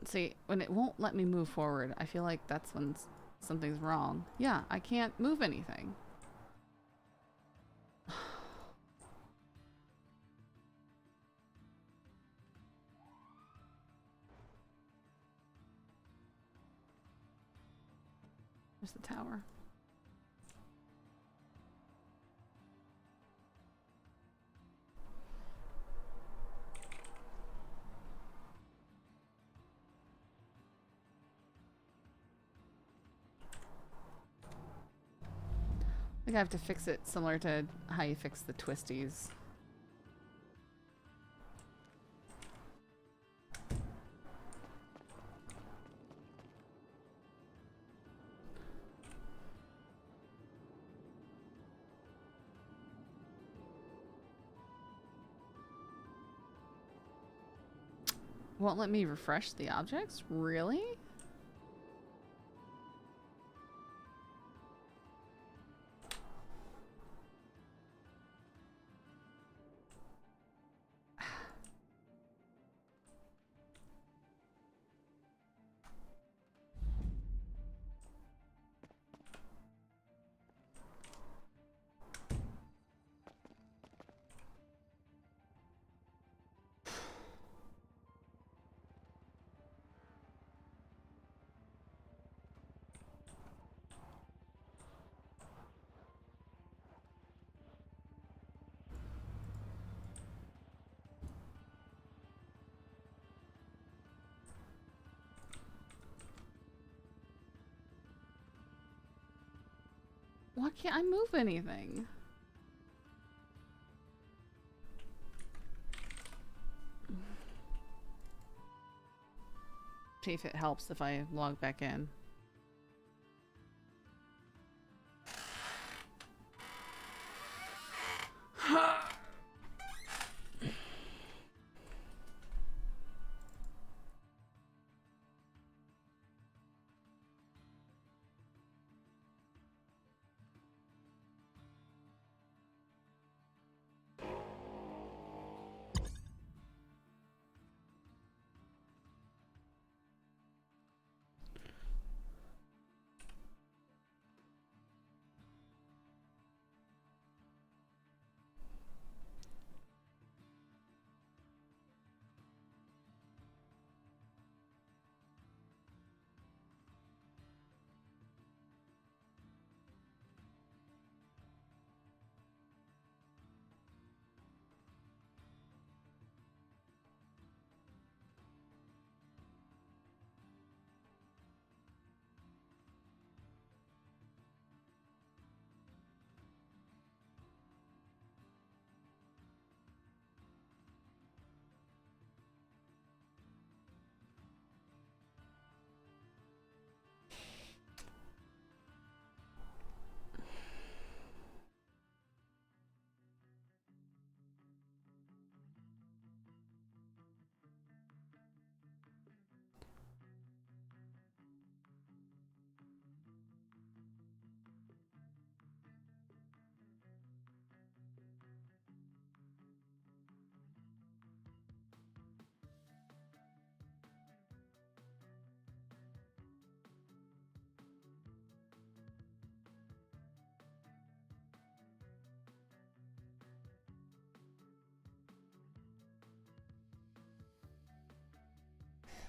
See, when it won't let me move forward, I feel like that's when something's wrong. Yeah, I can't move anything. There's the tower. think I have to fix it similar to how you fix the twisties. Won't let me refresh the objects? Really? Why can't I move anything? See if it helps if I log back in.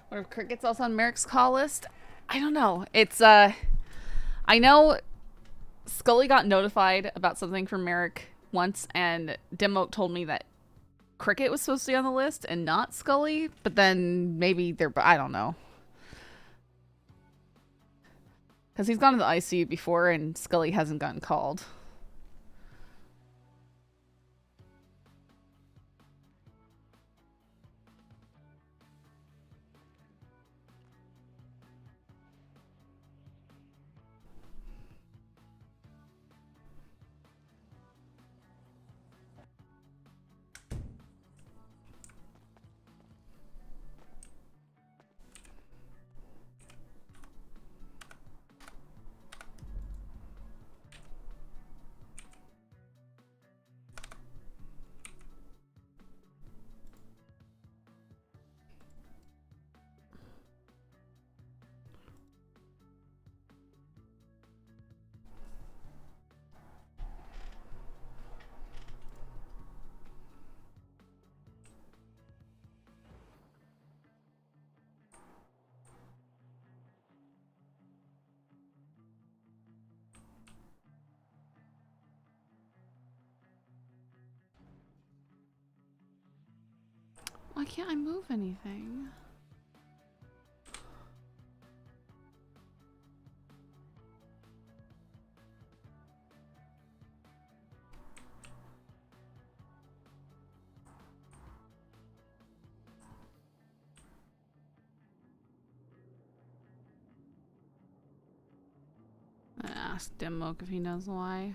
What if Cricket's also on Merrick's call list? I don't know. It's, I know Scully got notified about something from Merrick once, and Demo told me that Cricket was supposed to be on the list and not Scully, but then maybe they're, I don't know. Because he's gone to the ICU before, and Scully hasn't gotten called. Why can't I move anything? Ask Dimmoke if he knows why.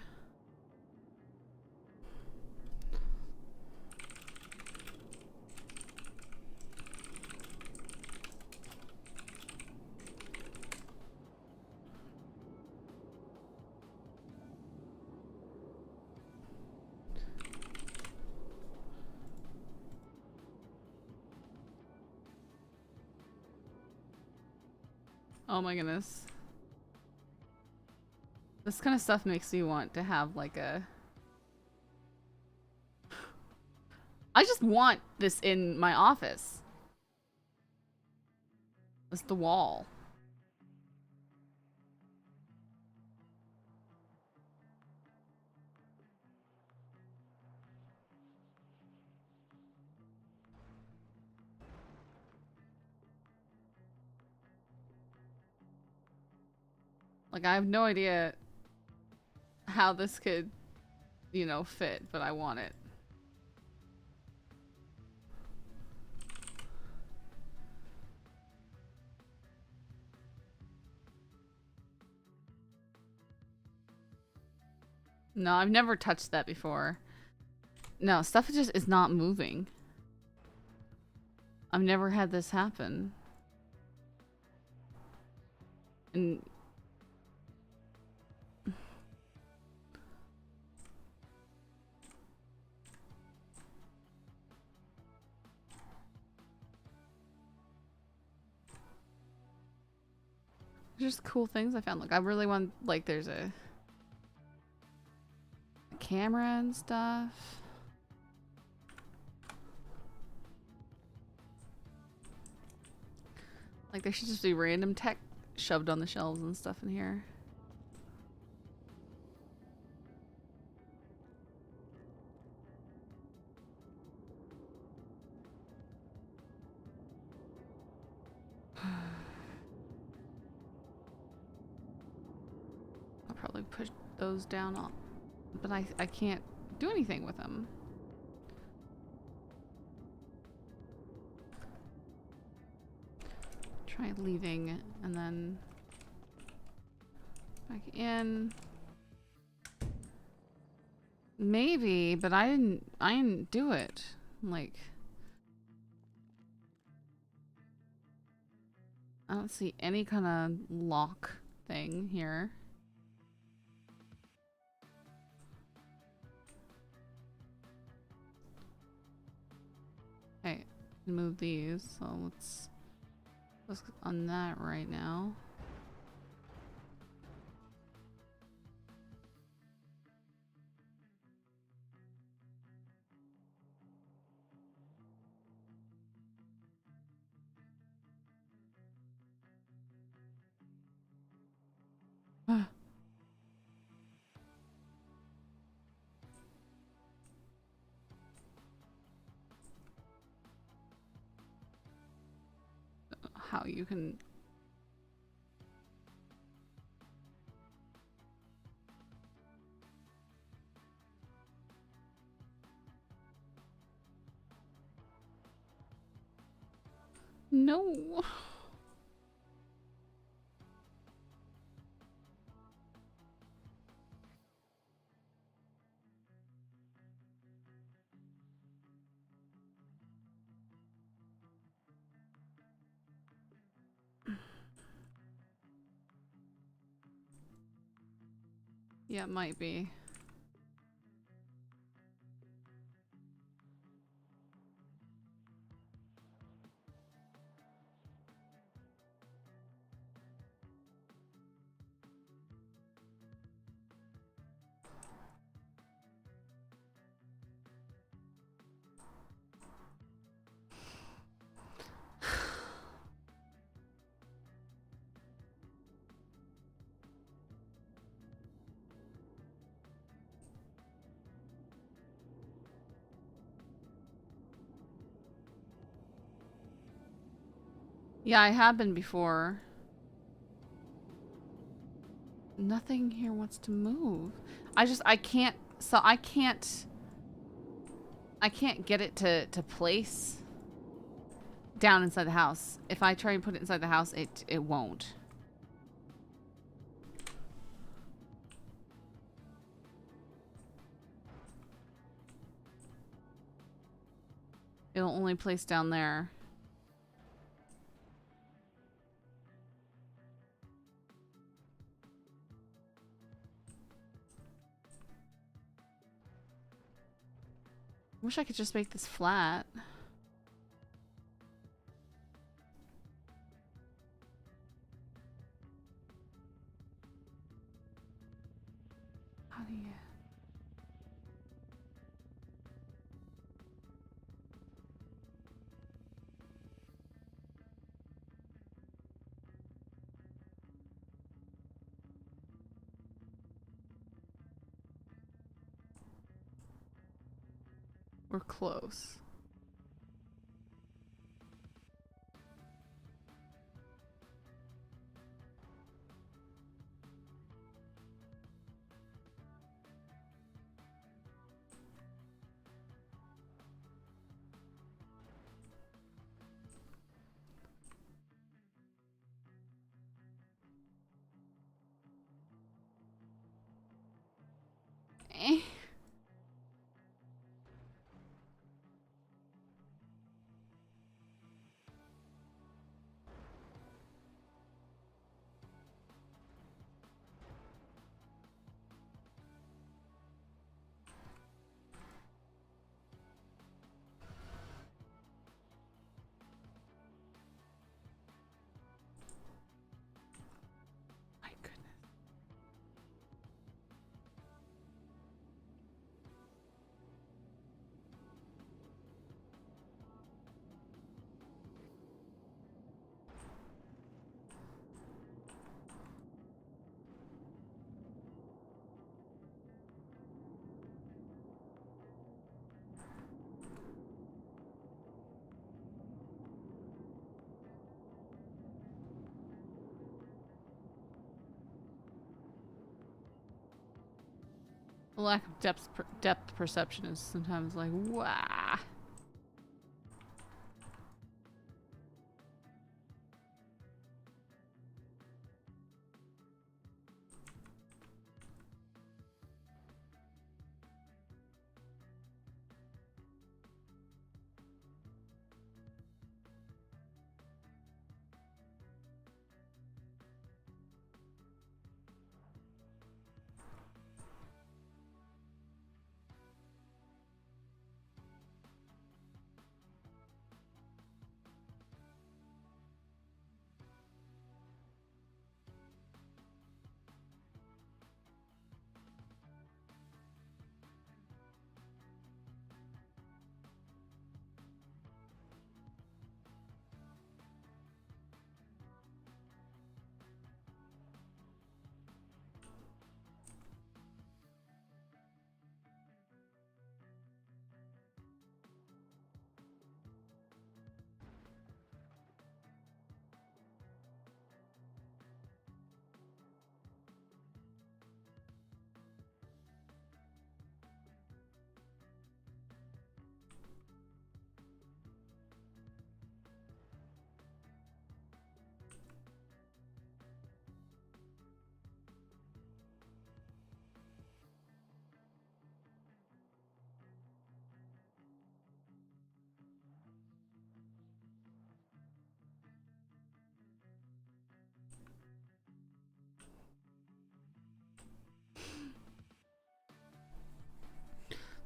Oh my goodness. This kind of stuff makes me want to have like a... I just want this in my office. It's the wall. Like, I have no idea how this could, you know, fit, but I want it. No, I've never touched that before. No, stuff just is not moving. I've never had this happen. And just cool things I found. Like, I really want, like, there's a camera and stuff. Like, there should just be random tech shoved on the shelves and stuff in here. I'll probably push those down all, but I can't do anything with them. Try leaving and then back in. Maybe, but I didn't do it. Like, I don't see any kind of lock thing here. Okay, move these. So let's on that right now. How you can... No. Yeah, it might be. Yeah, I have been before. Nothing here wants to move. I can't get it to place down inside the house. If I try and put it inside the house, it won't. It'll only place down there. Wish I could just make this flat. How do you... We're close. Eh. My goodness. The lack of depth perception is sometimes like, wow.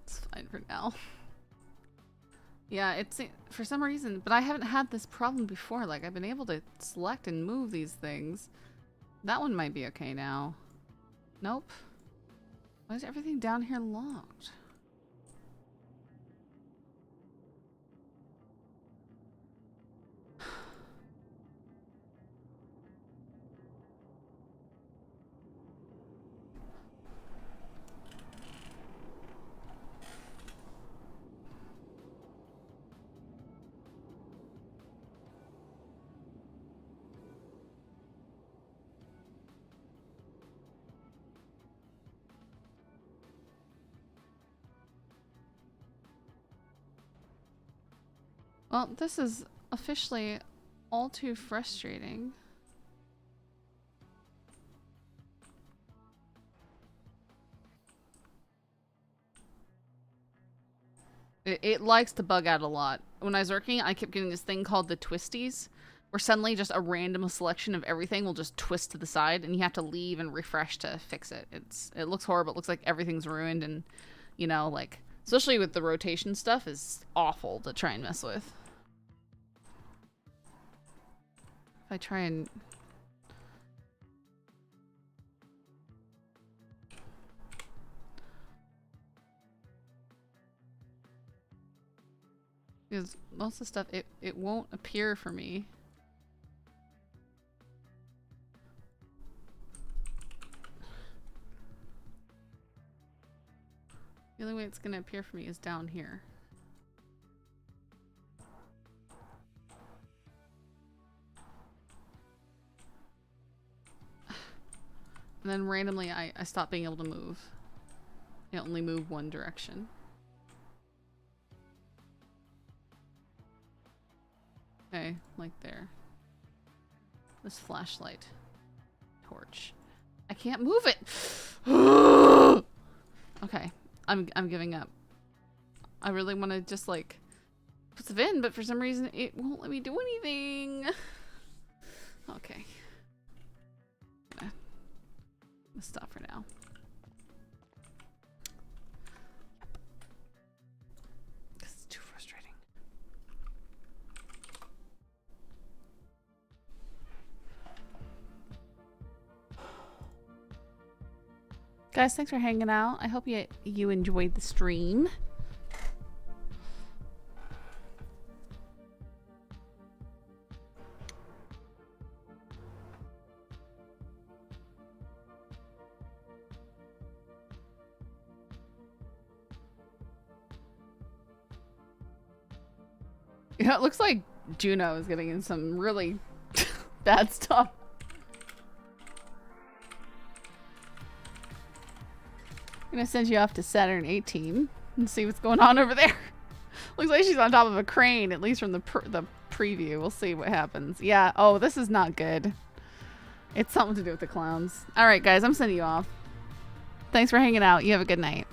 It's fine for now. Yeah, it's for some reason, but I haven't had this problem before. Like, I've been able to select and move these things. That one might be okay now. Nope. Why is everything down here locked? Well, this is officially all too frustrating. It likes to bug out a lot. When I was working, I kept getting this thing called the twisties, where suddenly just a random selection of everything will just twist to the side, and you have to leave and refresh to fix it. It looks horrible. It looks like everything's ruined, and you know, like especially with the rotation stuff, is awful to try and mess with. If I try and because most of the stuff it won't appear for me. The only way it's gonna appear for me is down here. And then randomly I stop being able to move. I only move one direction. Okay, like there. This flashlight. Torch. I can't move it! Okay, I'm giving up. I really want to just like put stuff in, but for some reason it won't let me do anything. Okay. Let's stop for now. This is too frustrating. Guys, thanks for hanging out. I hope you enjoyed the stream. Yeah, it looks like Juno is getting in some really bad stuff. I'm gonna send you off to Saturn 18 and see what's going on over there. Looks like she's on top of a crane, at least from the preview. We'll see what happens. Yeah, oh, this is not good. It's something to do with the clowns. Alright, guys, I'm sending you off. Thanks for hanging out. You have a good night.